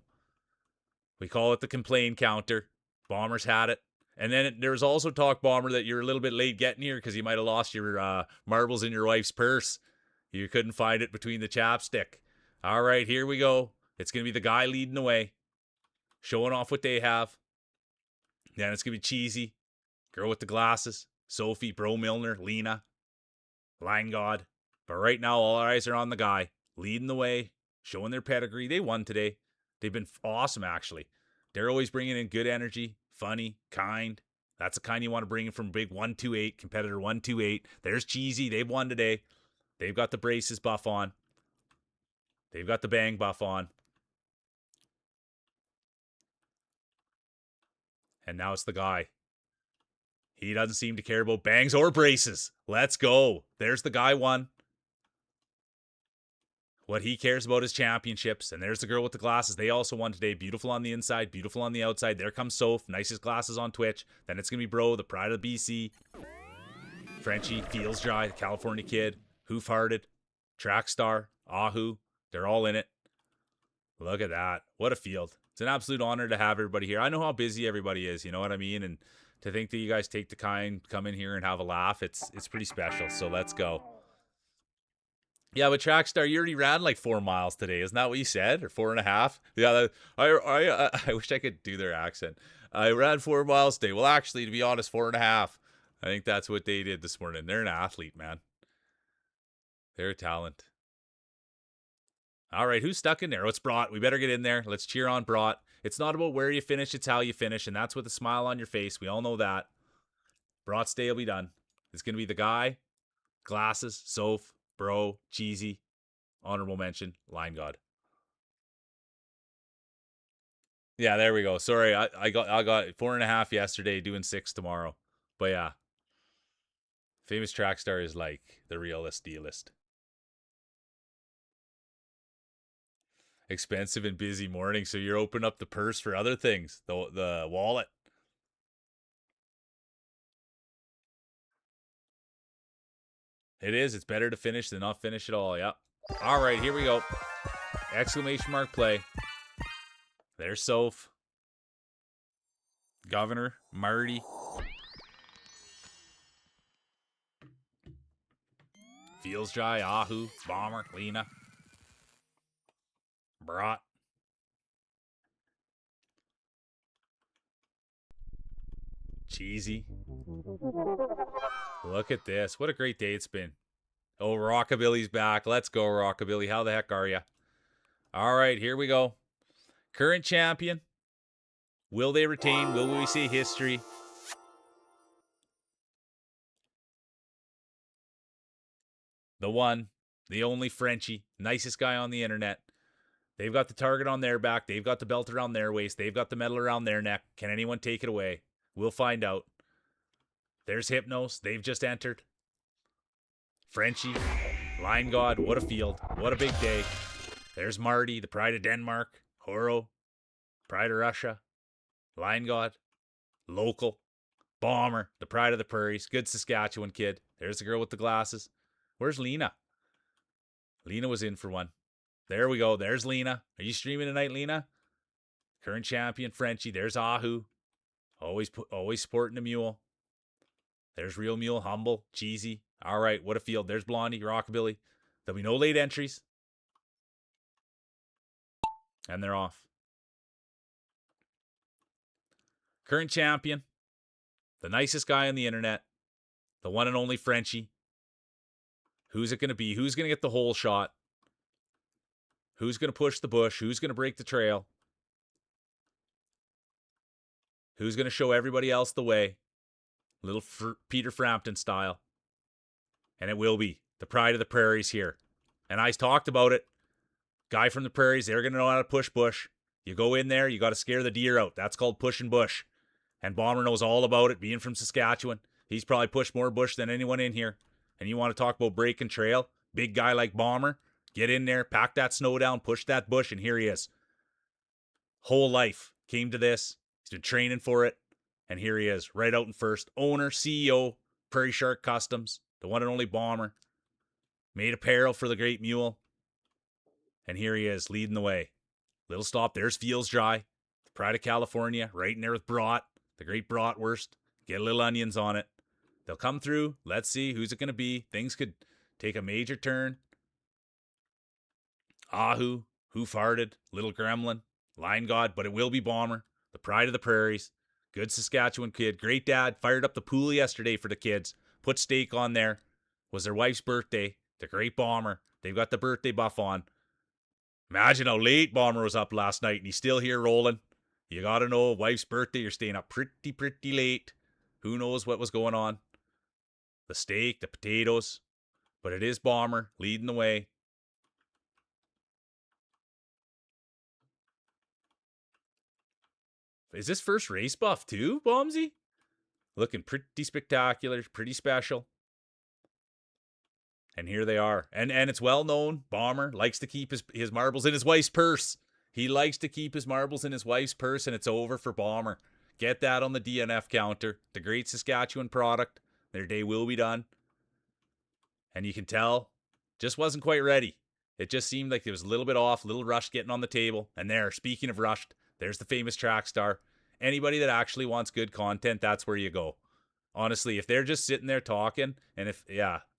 [SPEAKER 3] We call it the complain counter. Bombers had it. And then there's also talk, Bomber, that you're a little bit late getting here because you might have lost your marbles in your wife's purse. You couldn't find it between the chapstick. All right, here we go. It's going to be the guy leading the way, showing off what they have. Then it's going to be Cheesy, girl with the glasses, Sophie, Bro Milner, Lena, Line God. But right now, all our eyes are on the guy, leading the way, showing their pedigree. They won today. They've been awesome, actually. They're always bringing in good energy, funny, kind. That's the kind you want to bring in from big 128, competitor 128. There's Cheesy. They've won today. They've got the braces buff on. They've got the bang buff on. And now it's the guy. He doesn't seem to care about bangs or braces. Let's go. There's the guy one. What he cares about is championships. And there's the girl with the glasses. They also won today. Beautiful on the inside, beautiful on the outside. There comes Soph. Nicest glasses on Twitch. Then it's going to be Bro, the pride of BC. Frenchie, Feels Dry, the California Kid. Hoof Hearted, Track Star, Ahu. They're all in it. Look at that. What a field. It's an absolute honor to have everybody here. I know how busy everybody is, you know what I mean? And to think that you guys take the time, come in here and have a laugh, it's pretty special. So let's go. Yeah, but Trackstar, you already ran like 4 miles today. Isn't that what you said? Or 4.5? Yeah, I wish I could do their accent. I ran 4 miles today. Well, actually, to be honest, 4.5. I think that's what they did this morning. They're an athlete, man. They're a talent. All right, who's stuck in there? It's Brought. We better get in there. Let's cheer on Brought. It's not about where you finish, it's how you finish, and that's with a smile on your face. We all know that. Brought's day will be done. It's going to be the guy, glasses, Soph, Bro, Cheesy, honorable mention, Line God. Yeah, there we go. Sorry, I got 4.5 yesterday, doing 6 tomorrow. But yeah, Famous track star is like the realist dealist. Expensive and busy morning, so you're opening up the purse for other things. The wallet. It is. It's better to finish than not finish at all. Yep. All right, here we go. Exclamation mark play. There's Soph. Governor. Marty. Feels dry. Ahu. Bomber. Lena. Brat. Cheesy. Look at this. What a great day it's been. Oh, Rockabilly's back. Let's go, Rockabilly. How the heck are you? All right, here we go. Current champion. Will they retain? Will we see history? The one, the only Frenchie. Nicest guy on the internet. They've got the target on their back. They've got the belt around their waist. They've got the medal around their neck. Can anyone take it away? We'll find out. There's Hypnos. They've just entered. Frenchie. Line God. What a field. What a big day. There's Marty, the pride of Denmark. Horo. Pride of Russia. Line God. Local. Bomber. The pride of the prairies. Good Saskatchewan kid. There's the girl with the glasses. Where's Lena? Lena was in for one. There we go. There's Lena. Are you streaming tonight, Lena? Current champion, Frenchie. There's Ahu. Always sporting the mule. There's Real Mule, humble, cheesy. All right, what a field. There's Blondie, Rockabilly. There'll be no late entries. And they're off. Current champion. The nicest guy on the internet. The one and only Frenchie. Who's it going to be? Who's going to get the hole shot? Who's going to push the bush? Who's going to break the trail? Who's going to show everybody else the way? Little Peter Frampton style. And it will be the pride of the prairies here. And I talked about it. Guy from the prairies, they're going to know how to push bush. You go in there, you got to scare the deer out. That's called pushing bush. And Bomber knows all about it, being from Saskatchewan. He's probably pushed more bush than anyone in here. And you want to talk about breaking trail? Big guy like Bomber, get in there, pack that snow down, push that bush, and here he is. Whole life came to this. He's been training for it. And here he is, right out in first. Owner, CEO, Prairie Shark Customs, the one and only Bomber. Made apparel for the Great Mule. And here he is, leading the way. Little stop, there's Feels Dry. The pride of California, right in there with Brat, the great Bratwurst. Get a little onions on it. They'll come through. Let's see, who's it going to be? Things could take a major turn. Ahu, who farted? Little Gremlin, Line God, but it will be Bomber. The pride of the prairies. Good Saskatchewan kid. Great dad. Fired up the pool yesterday for the kids. Put steak on there. Was their wife's birthday. The great Bomber. They've got the birthday buff on. Imagine how late Bomber was up last night and he's still here rolling. You got to know, wife's birthday, you're staying up pretty late. Who knows what was going on? The steak, the potatoes. But it is Bomber leading the way. Is this first race buff too, Bombsy? Looking pretty spectacular, pretty special. And here they are. And it's well known, Bomber likes to keep his marbles in his wife's purse. He likes to keep his marbles in his wife's purse, and it's over for Bomber. Get that on the DNF counter. The great Saskatchewan product. Their day will be done. And you can tell, just wasn't quite ready. It just seemed like it was a little bit off, a little rushed getting on the table. And there, speaking of rushed, there's the famous track star. Anybody that actually wants good content, that's where you go. Honestly, if they're just sitting there talking, and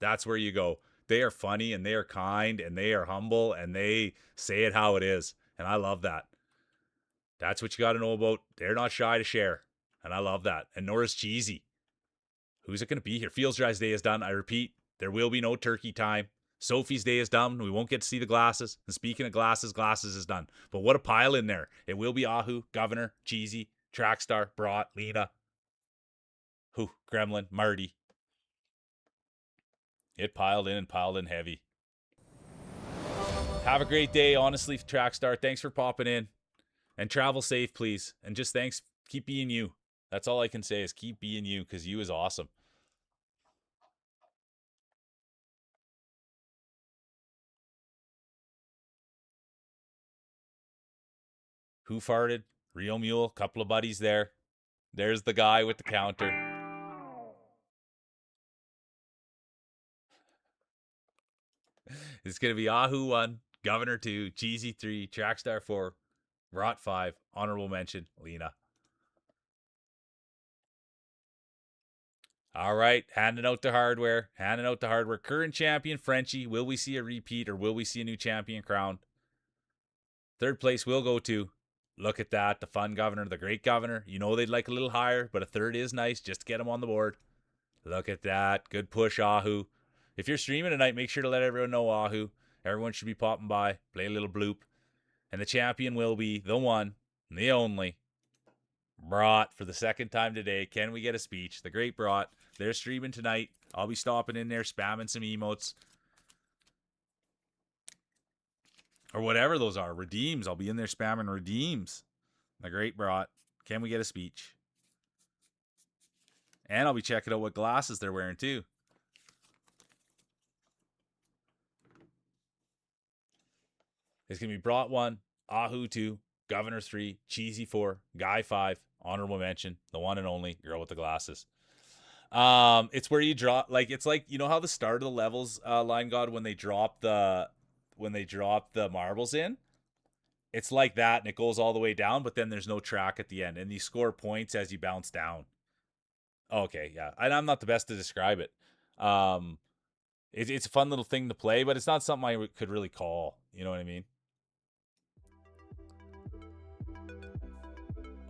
[SPEAKER 3] that's where you go. They are funny, and they are kind, and they are humble, and they say it how it is. And I love that. That's what you got to know about. They're not shy to share. And I love that. And nor is Cheesy. Who's it going to be here? Feels Dry's day is done. I repeat, there will be no turkey time. Sophie's day is done. We won't get to see the glasses. And speaking of glasses is done. But what a pile in there. It will be Ahu, Governor, Cheesy, Trackstar, Brat, Lena, Gremlin, Marty. It piled in heavy. Have a great day, honestly, Trackstar. Thanks for popping in. And travel safe, please. And just thanks. Keep being you. That's all I can say is keep being you, because you is awesome. Who farted? Real Mule. Couple of buddies there. There's the guy with the counter. It's going to be Ahu 1, Governor 2, Cheesy 3, Trackstar 4, Rot 5, honorable mention, Lena. All right, handing out the hardware. Current champion, Frenchie. Will we see a repeat or will we see a new champion crowned? Third place will go to, look at that, the fun governor, the great governor. You know they'd like a little higher, but a third is nice just to get them on the board. Look at that. Good push, Ahu. If you're streaming tonight, make sure to let everyone know Ahu. Everyone should be popping by. Play a little bloop. And the champion will be the one, the only, Brought for the second time today. Can we get a speech? The great Brought. They're streaming tonight. I'll be stopping in there, spamming some emotes. Or whatever those are. Redeems. I'll be in there spamming redeems. The great Brought. Can we get a speech? And I'll be checking out what glasses they're wearing too. It's going to be Brought 1, Ahu 2, Governor 3, Cheesy 4, Guy 5, honorable mention, the one and only girl with the glasses. It's where you drop, like, it's like, you know how the start of the levels, Line God, when they drop the marbles in, it's like that, and it goes all the way down, but then there's no track at the end, and you score points as you bounce down. Okay, yeah, and I'm not the best to describe it. It's a fun little thing to play, but it's not something I could really call. You know what I mean?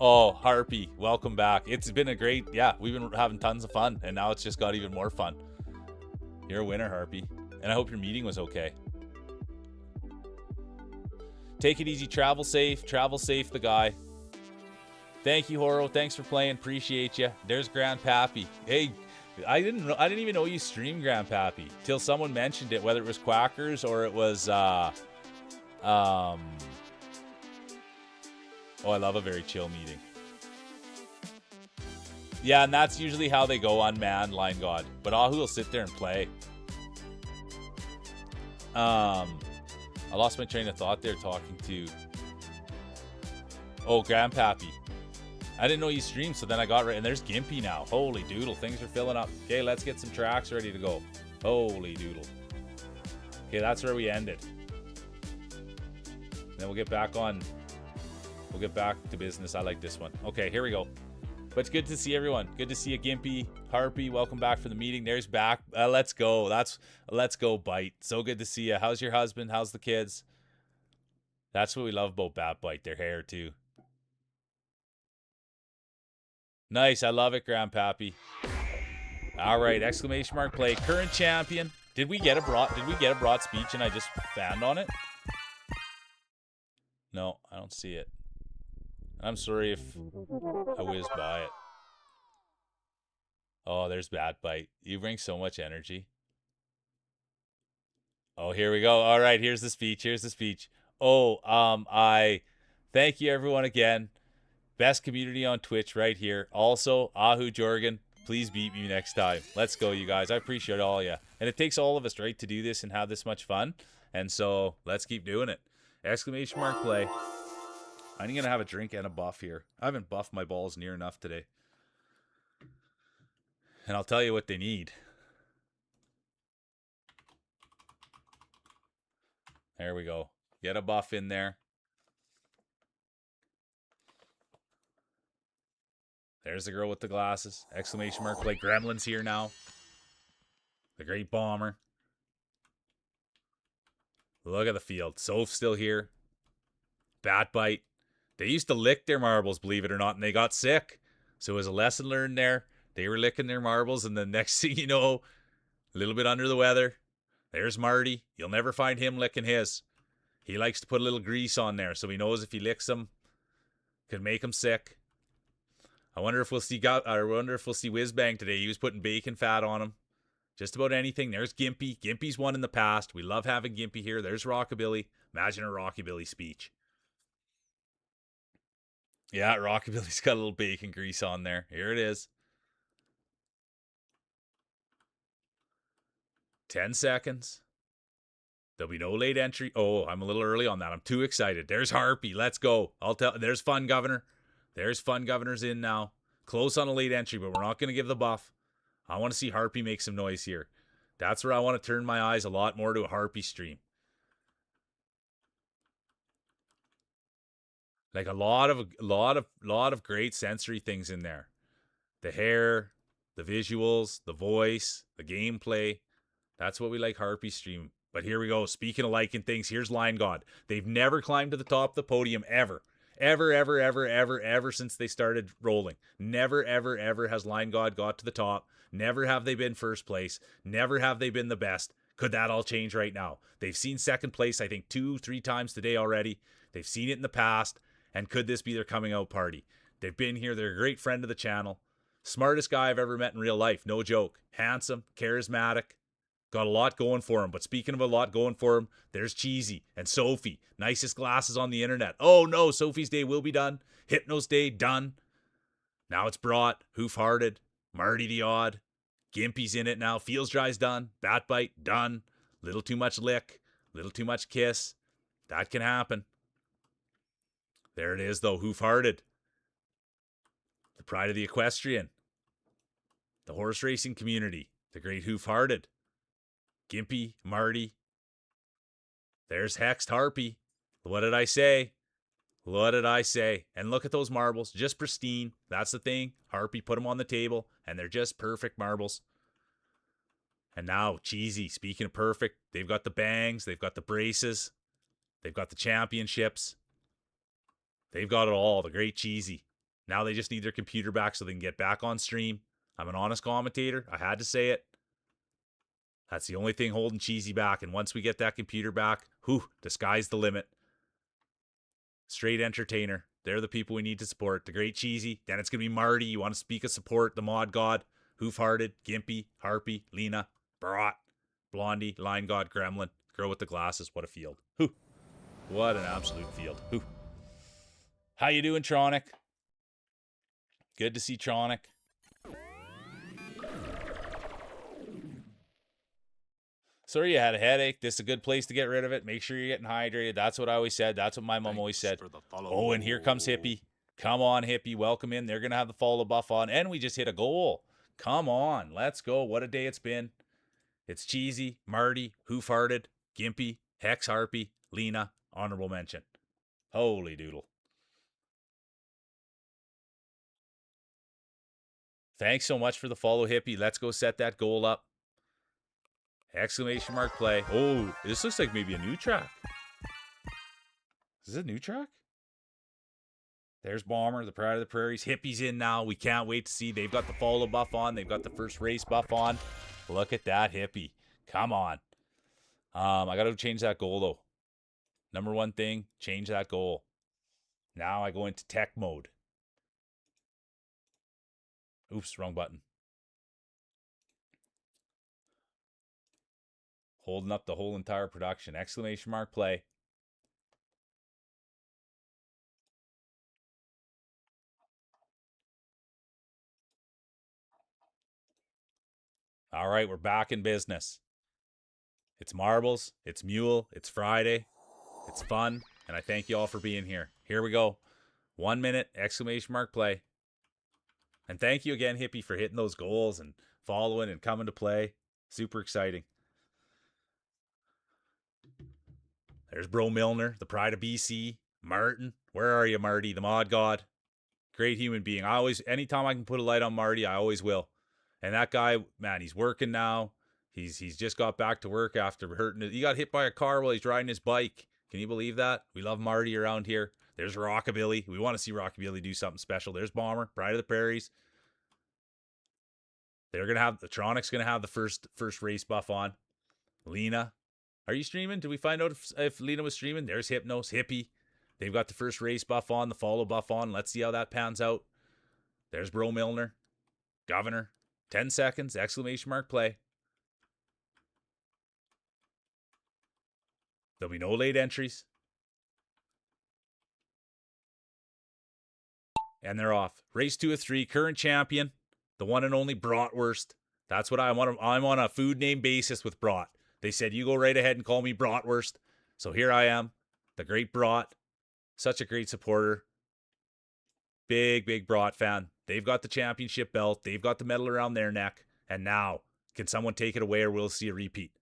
[SPEAKER 3] Oh, Harpy, welcome back. It's been a great, yeah, we've been having tons of fun, and now it's just got even more fun. You're a winner, Harpy, and I hope your meeting was okay. Take it easy, travel safe, the guy. Thank you, Horo. Thanks for playing. Appreciate you. There's Grandpappy. Hey, I didn't even know you streamed Grandpappy till someone mentioned it, whether it was Quackers or it was oh, I love a very chill meeting. Yeah, and that's usually how they go on Man, Line God. But Ahu will sit there and play. I lost my train of thought there talking to... Oh, Grandpappy. I didn't know you streamed, so then I got right... And there's Gimpy now. Holy doodle, things are filling up. Okay, let's get some tracks ready to go. Holy doodle. Okay, that's where we ended. Then we'll get back on... We'll get back to business. I like this one. Okay, here we go. But it's good to see everyone. Good to see you, Gimpy. Harpy, welcome back for the meeting. There's back. Let's go. Let's go, Bite. So good to see you. How's your husband? How's the kids? That's what we love about Bat Bite. Their hair, too. Nice. I love it, Grandpappy. All right. Exclamation mark play. Current champion. Did we get a broad speech and I just fanned on it? No, I don't see it. I'm sorry if I whizzed by it. Oh, there's Bat Bite. You bring so much energy. Oh, here we go. All right, here's the speech. Oh, I thank you everyone again. Best community on Twitch right here. Also, Ahu Jorgen, please beat me next time. Let's go, you guys. I appreciate all of you. And it takes all of us, right, to do this and have this much fun. And so let's keep doing it. Exclamation mark play. I'm going to have a drink and a buff here. I haven't buffed my balls near enough today. And I'll tell you what they need. There we go. Get a buff in there. There's the girl with the glasses. Exclamation mark play. Gremlin's here now. The great bomber. Look at the field. Soph's still here. Bat Bite. They used to lick their marbles, believe it or not, and they got sick. So it was a lesson learned there. They were licking their marbles, and the next thing you know, a little bit under the weather. There's Marty. You'll never find him licking his. He likes to put a little grease on there, so he knows if he licks them, could make him sick. I wonder if we'll see Whizbang today. He was putting bacon fat on him. Just about anything. There's Gimpy. Gimpy's won in the past. We love having Gimpy here. There's Rockabilly. Imagine a Rockabilly speech. Yeah, Rockabilly's got a little bacon grease on there. Here it is. 10 seconds. There'll be no late entry. Oh, I'm a little early on that. I'm too excited. There's Harpy. Let's go. There's Fun Governor. There's Fun Governor's in now. Close on a late entry, but we're not going to give the buff. I want to see Harpy make some noise here. That's where I want to turn my eyes a lot more to a Harpy stream. Like a lot of great sensory things in there. The hair, the visuals, the voice, the gameplay. That's what we like Harpy stream. But here we go. Speaking of liking things, here's Lion God. They've never climbed to the top of the podium ever. Ever since they started rolling. Never, ever has Lion God got to the top. Never have they been first place. Never have they been the best. Could that all change right now? They've seen second place, I think, 2-3 times today already. They've seen it in the past. And could this be their coming out party? They've been here. They're a great friend of the channel. Smartest guy I've ever met in real life. No joke. Handsome, charismatic. Got a lot going for him. But speaking of a lot going for him, there's Cheesy and Sophie. Nicest glasses on the internet. Oh no, Sophie's day will be done. Hypno's day done. Now it's Brought, Hoof-Hearted, Marty the Odd. Gimpy's in it now. Feels Dry's done. Batbite done. Little too much lick. Little too much kiss. That can happen. There it is though, Hoof-Hearted. The pride of the equestrian. The horse racing community. The great Hoof-Hearted. Gimpy, Marty. There's Hexed Harpy. What did I say? What did I say? And look at those marbles. Just pristine. That's the thing. Harpy put them on the table, and they're just perfect marbles. And now, Cheesy, speaking of perfect, they've got the bangs. They've got the braces. They've got the championships. They've got it all. The great Cheesy. Now they just need their computer back so they can get back on stream. I'm an honest commentator. I had to say it. That's the only thing holding Cheesy back. And once we get that computer back, the sky's the limit. Straight entertainer. They're the people we need to support. The great Cheesy. Then it's going to be Marty. You want to speak of support. The Mod God. Hoof-Hearted. Gimpy. Harpy. Lena. Brought. Blondie. Lion God. Gremlin. Girl with the glasses. What a field. What an absolute field. How you doing, Tronic? Good to see Tronic. Sorry you had a headache. This is a good place to get rid of it. Make sure you're getting hydrated. That's what I always said. That's what my mom always said. Oh, and here comes Hippie. Come on, Hippie. Welcome in. They're going to have the follow buff on. And we just hit a goal. Come on. Let's go. What a day it's been. It's Cheesy, Marty, Hoof-Hearted, Gimpy, Hex Harpy, Lena, honorable mention. Holy doodle. Thanks so much for the follow, Hippie. Let's go set that goal up. Exclamation mark play. Oh, this looks like maybe a new track. Is it a new track? There's Bomber, the Pride of the Prairies. Hippie's in now. We can't wait to see. They've got the follow buff on. They've got the first race buff on. Look at that, Hippie. Come on. I got to change that goal, though. Number one thing, change that goal. Now I go into tech mode. Oops, wrong button. Holding up the whole entire production. Exclamation mark play. All right, we're back in business. It's marbles, it's mule, it's Friday, it's fun, and I thank you all for being here. Here we go. 1 minute, exclamation mark play. And thank you again, Hippie, for hitting those goals and following and coming to play. Super exciting. There's Bro Milner, the pride of BC. Martin, where are you, Marty, the Mod God? Great human being. Anytime I can put a light on Marty, I always will. And that guy, man, he's working now. He's just got back to work after hurting it. He got hit by a car while he's riding his bike. Can you believe that? We love Marty around here. There's Rockabilly. We want to see Rockabilly do something special. There's Bomber, Pride of the Prairies. They're gonna have the Tronic's gonna have the first race buff on. Lena, are you streaming? Did we find out if Lena was streaming? There's Hypnos, Hippie. They've got the first race buff on, the follow buff on. Let's see how that pans out. There's Bro Milner, Governor. 10 seconds, exclamation mark play. There'll be no late entries. And they're off. Race 2 of 3, current champion, the one and only Bratwurst. That's what I want. I'm on a food name basis with Brat. They said, you go right ahead and call me Bratwurst. So here I am, the great Brat. Such a great supporter. Big Brat fan. They've got the championship belt. They've got the medal around their neck. And now, can someone take it away or we'll see a repeat?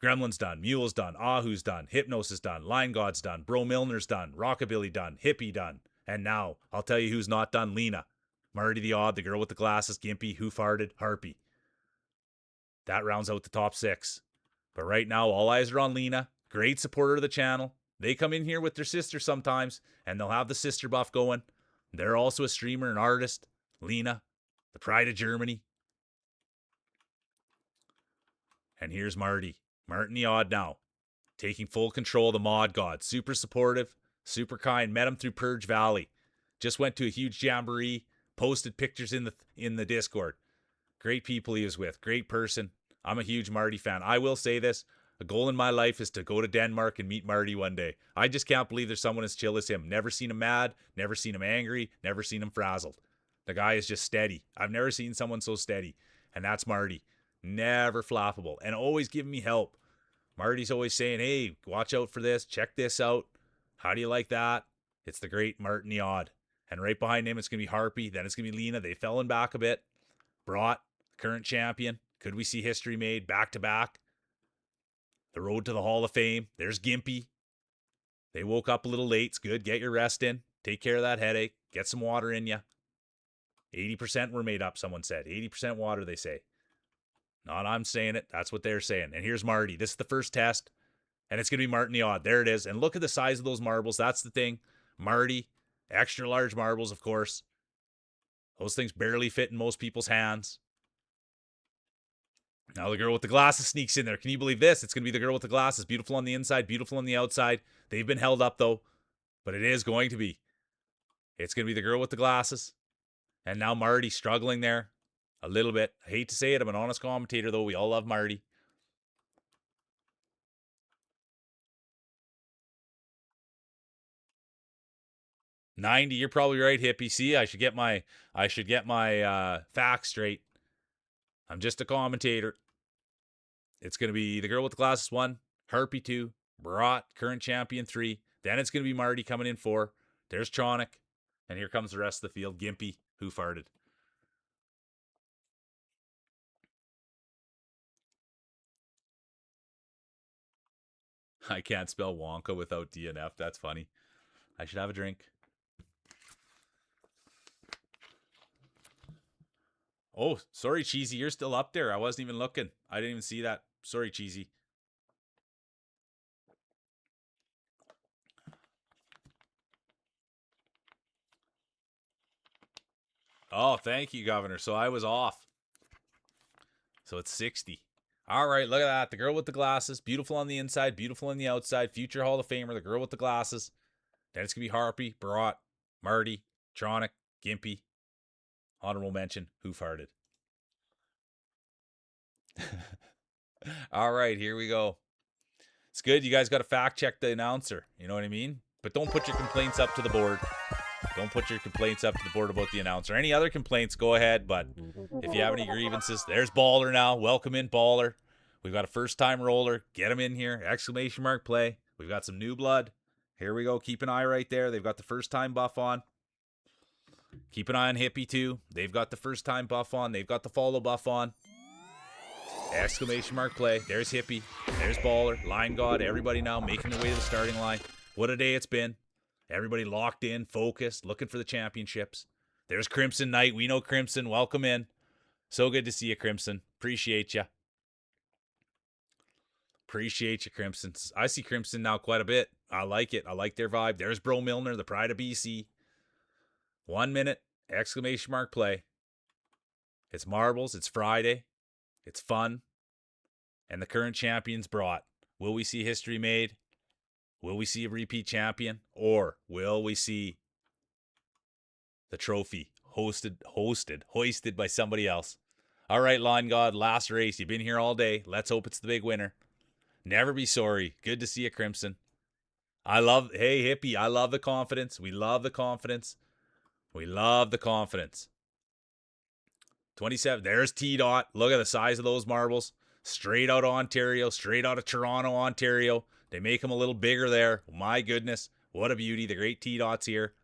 [SPEAKER 3] Gremlin's done. Mule's done. Ahu's done. Hypnos is done. Line God's done. Bro Milner's done. Rockabilly done. Hippie done. And now, I'll tell you who's not done. Lena. Marty the Odd, the girl with the glasses, Gimpy, Who Farted, Harpy. That rounds out the top 6. But right now, all eyes are on Lena. Great supporter of the channel. They come in here with their sister sometimes, and they'll have the sister buff going. They're also a streamer and artist. Lena, the pride of Germany. And here's Marty. Martin the Odd now. Taking full control of the mod god. Super supportive, super kind. Met him through Purge Valley. Just went to a huge jamboree. Posted pictures in the Discord. Great people he was with. Great person. I'm a huge Marty fan. I will say this. A goal in my life is to go to Denmark and meet Marty one day. I just can't believe there's someone as chill as him. Never seen him mad. Never seen him angry. Never seen him frazzled. The guy is just steady. I've never seen someone so steady. And that's Marty. Never flappable. And always giving me help. Marty's always saying, hey, watch out for this. Check this out. How do you like that? It's the great Martin the Odd. And right behind him, it's going to be Harpy. Then it's going to be Lena. They fell in back a bit. Brought, current champion. Could we see history made back to back? The road to the Hall of Fame. There's Gimpy. They woke up a little late. It's good. Get your rest in. Take care of that headache. Get some water in you. 80% were made up, someone said. 80% water, they say. Not I'm saying it. That's what they're saying. And here's Marty. This is the first test. And it's going to be Martin the Odd. There it is. And look at the size of those marbles. That's the thing. Marty. Extra large marbles, of course. Those things barely fit in most people's hands. Now the girl with the glasses sneaks in there. Can you believe this? It's going to be the girl with the glasses. Beautiful on the inside, beautiful on the outside. They've been held up, though. But it is going to be. It's going to be the girl with the glasses. And now Marty struggling there. A little bit. I hate to say it. I'm an honest commentator, though. We all love Marty. $90, you're probably right, Hippie. See, I should get my facts straight. I'm just a commentator. It's going to be the girl with the glasses 1, Harpy 2, Brat, current champion 3. Then it's going to be Marty coming in 4. There's Tronic. And here comes the rest of the field. Gimpy, Who Farted. I can't spell Wonka without DNF. That's funny. I should have a drink. Oh, sorry, Cheesy. You're still up there. I wasn't even looking. I didn't even see that. Sorry, Cheesy. Oh, thank you, Governor. So I was off. So it's 60. All right, look at that. The girl with the glasses. Beautiful on the inside, beautiful on the outside. Future Hall of Famer, the girl with the glasses. Then it's going to be Harpy, Brat, Marty, Tronic, Gimpy. Honorable mention, Who Farted. All right, here we go. It's good. You guys got to fact check the announcer. You know what I mean? But don't put your complaints up to the board. Don't put your complaints up to the board about the announcer. Any other complaints, go ahead. But if you have any grievances, there's Baller now. Welcome in, Baller. We've got a first-time roller. Get him in here. Exclamation mark play. We've got some new blood. Here we go. Keep an eye right there. They've got the first-time buff on. Keep an eye on Hippie, too. They've got the first-time buff on. They've got the follow buff on. Exclamation mark play. There's Hippie. There's Baller. Line God. Everybody now making their way to the starting line. What a day it's been. Everybody locked in, focused, looking for the championships. There's Crimson Knight. We know Crimson. Welcome in. So good to see you, Crimson. Appreciate you. Appreciate you, Crimson. I see Crimson now quite a bit. I like it. I like their vibe. There's Bro Milner, the pride of BC. 1 minute. Exclamation mark play. It's marbles. It's Friday. It's fun. And the current champion's brought. Will we see history made? Will we see a repeat champion? Or will we see the trophy hoisted by somebody else? All right, Line God, last race. You've been here all day. Let's hope it's the big winner. Never be sorry. Good to see you, Crimson. Hey, Hippie, I love the confidence. We love the confidence. We love the confidence. 27. There's T-Dot. Look at the size of those marbles. straight out of Ontario, straight out of Toronto, Ontario. They make them a little bigger there. My goodness, what a beauty. The great T-Dots here.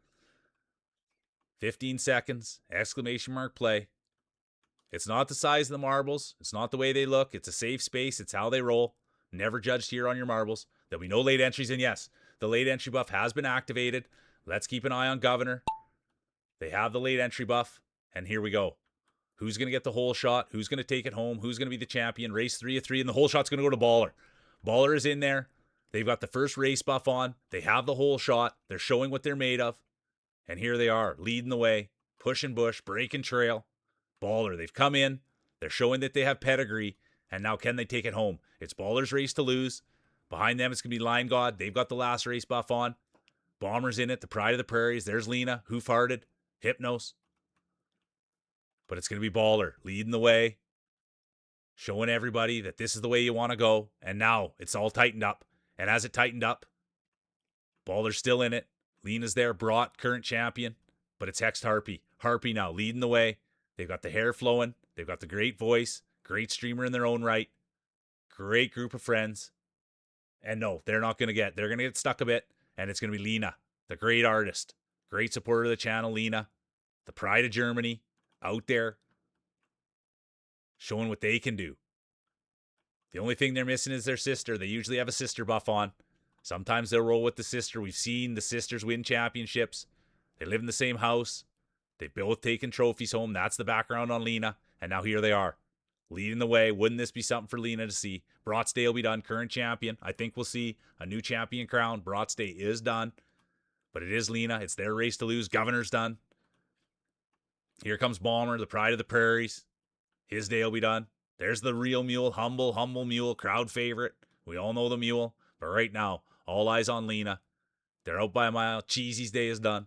[SPEAKER 3] 15 seconds, exclamation mark play. It's not the size of the marbles. It's not the way they look. It's a safe space. It's how they roll. Never judged here on your marbles. There'll be no late entries. And yes, the late entry buff has been activated. Let's keep an eye on Governor. They have the late entry buff. And here we go. Who's going to get the hole shot? Who's going to take it home? Who's going to be the champion? Race 3 of 3. And the hole shot's going to go to Baller. Baller is in there. They've got the first race buff on. They have the hole shot. They're showing what they're made of. And here they are, leading the way, pushing bush, breaking trail. Baller, they've come in. They're showing that they have pedigree. And now can they take it home? It's Baller's race to lose. Behind them, it's going to be Line God. They've got the last race buff on. Bomber's in it, the Pride of the Prairies. There's Lena, Hoof-Hearted, Hypnos. But it's going to be Baller leading the way, showing everybody that this is the way you want to go. And now it's all tightened up. And as it tightened up, Baller's still in it. Lena's there, brought current champion, but it's Hext Harpy. Harpy now leading the way. They've got the hair flowing. They've got the great voice. Great streamer in their own right. Great group of friends. And no, they're going to get stuck a bit. And it's going to be Lena, the great artist. Great supporter of the channel, Lena. The pride of Germany. Out there. Showing what they can do. The only thing they're missing is their sister. They usually have a sister buff on. Sometimes they'll roll with the sister. We've seen the sisters win championships. They live in the same house. They've both taken trophies home. That's the background on Lena. And now here they are, leading the way. Wouldn't this be something for Lena to see? Brat's Day will be done. Current champion. I think we'll see a new champion crown. Brat's Day is done. But it is Lena. It's their race to lose. Governor's done. Here comes Bomber, the Pride of the Prairies. His day will be done. There's the real mule. Humble mule. Crowd favorite. We all know the mule. But right now, all eyes on Lena. They're out by a mile. Cheesy's day is done.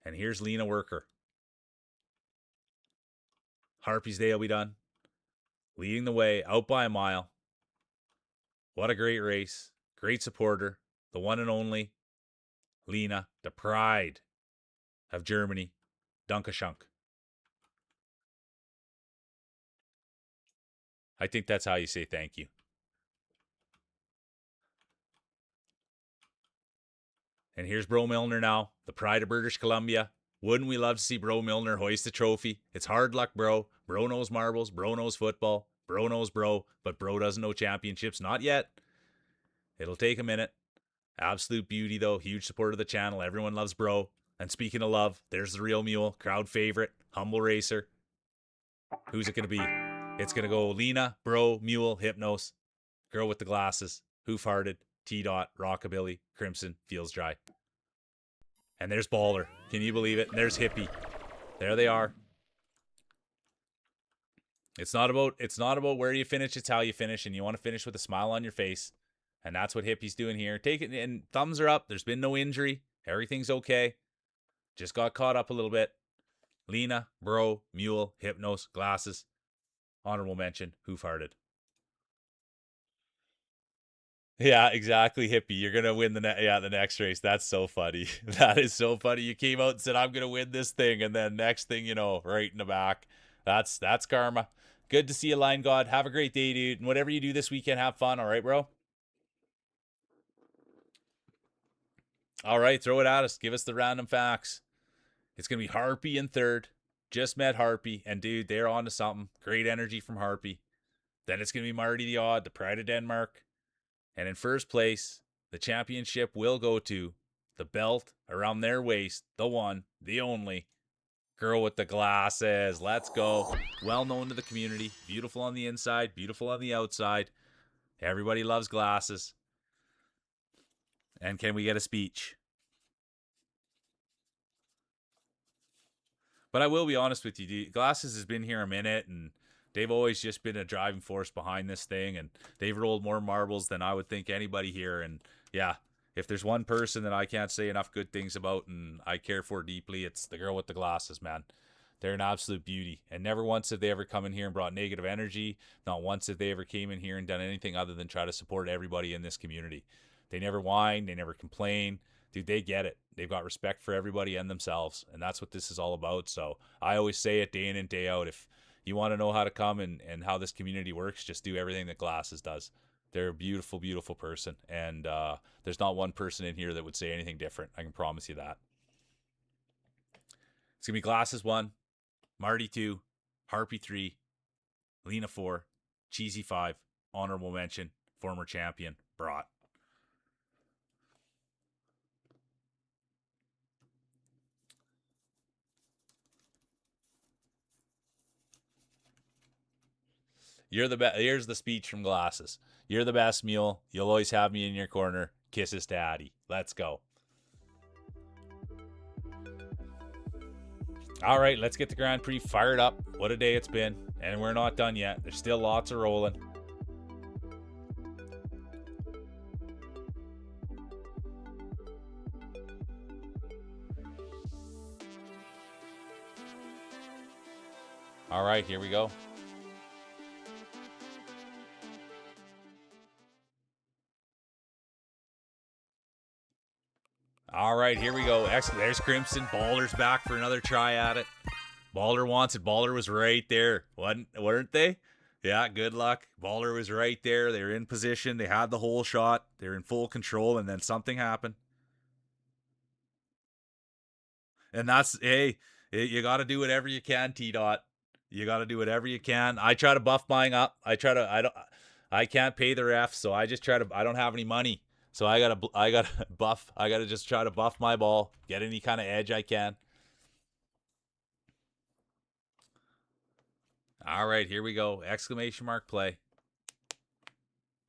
[SPEAKER 3] And here's Lena Worker. Harpy's day will be done. Leading the way, out by a mile. What a great race. Great supporter. The one and only Lena, the pride of Germany. Dunkashunk. I think that's how you say thank you. And here's Bro Milner now, the pride of British Columbia. Wouldn't we love to see Bro Milner hoist the trophy? It's hard luck, bro. Bro knows marbles. Bro knows football. Bro knows bro. But bro doesn't know championships. Not yet. It'll take a minute. Absolute beauty, though. Huge supporter of the channel. Everyone loves bro. And speaking of love, there's the real mule. Crowd favorite. Humble racer. Who's it going to be? It's going to go Lena, bro, mule, Hypnos. Girl with the glasses. Hoof-Hearted. T-Dot, Rockabilly, Crimson, Feels Dry. And there's Baller. Can you believe it? And there's Hippie. There they are. It's not about where you finish, it's how you finish, and you want to finish with a smile on your face. And that's what Hippie's doing here. Take it, and thumbs are up. There's been no injury. Everything's okay. Just got caught up a little bit. Lena, bro, mule, Hypnos, glasses. Honorable mention, Hoof-Hearted. Yeah, exactly, Hippie. You're gonna win the next race. That's so funny. That is so funny. You came out and said, "I'm gonna win this thing," and then next thing you know, right in the back. That's karma. Good to see you, Line God. Have a great day, dude. And whatever you do this weekend, have fun. All right, bro. All right, throw it at us. Give us the random facts. It's gonna be Harpy in third. Just met Harpy, and dude, they're on to something. Great energy from Harpy. Then it's gonna be Marty the Odd, the Pride of Denmark. And in first place, the championship will go to the belt around their waist, the one, the only, girl with the glasses. Let's go. Well known to the community. Beautiful on the inside, beautiful on the outside. Everybody loves glasses. And can we get a speech? But I will be honest with you, dude. Glasses has been here a minute, and they've always just been a driving force behind this thing, and they've rolled more marbles than I would think anybody here. And yeah, if there's one person that I can't say enough good things about and I care for deeply, it's the girl with the glasses, man. They're an absolute beauty. And never once have they ever come in here and brought negative energy. Not once have they ever came in here and done anything other than try to support everybody in this community. They never whine. They never complain. Dude, they get it. They've got respect for everybody and themselves. And that's what this is all about. So I always say it day in and day out. If You want to know how to come and how this community works, just do everything that Glasses does. They're a beautiful, beautiful person. And there's not one person in here that would say anything different. I can promise you that. It's going to be Glasses 1, Marty 2, Harpy 3, Lena 4, Cheesy 5, honorable mention, former champion, Brought. You're the best. Here's the speech from Glasses. You're the best mule. You'll always have me in your corner. Kisses to Addy. Let's go. All right, let's get the Grand Prix fired up. What a day it's been. And we're not done yet. There's still lots of rolling. All right, here we go. All right, here we go. There's Crimson. Balder's back for another try at it. Balder wants it. Balder was right there. Weren't they? Yeah, good luck. Balder was right there. They were in position. They had the whole shot. They were in full control, and then something happened. And that's, hey, you got to do whatever you can, T-Dot. You got to do whatever you can. I try to buff mine up. I can't pay the refs, so I just try to, I don't have any money. So I gotta buff. I gotta just try to buff my ball, get any kind of edge I can. All right, here we go. Exclamation mark play.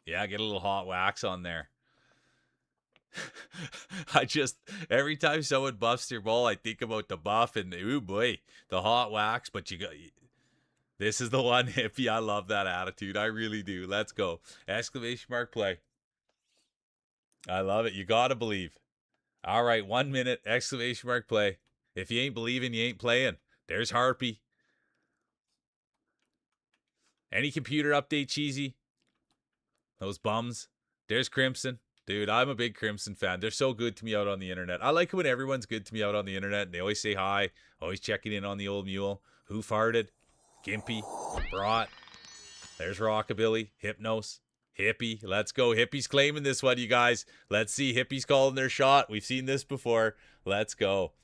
[SPEAKER 3] Yeah, get a little hot wax on there. Every time someone buffs your ball, I think about the buff and ooh boy, the hot wax. But this is the one, Hippie. I love that attitude. I really do. Let's go. Exclamation mark play. I love it. You got to believe. All right, 1 minute, exclamation mark play. If you ain't believing, you ain't playing. There's Harpy. Any computer update, Cheesy? Those bums. There's Crimson. Dude, I'm a big Crimson fan. They're so good to me out on the internet. I like it when everyone's good to me out on the internet. And they always say hi. Always checking in on the old mule. Who farted? Gimpy. Brought. There's Rockabilly. Hypnos. Hippie, let's go. Hippie's claiming this one, you guys. Let's see. Hippie's calling their shot. We've seen this before. Let's go.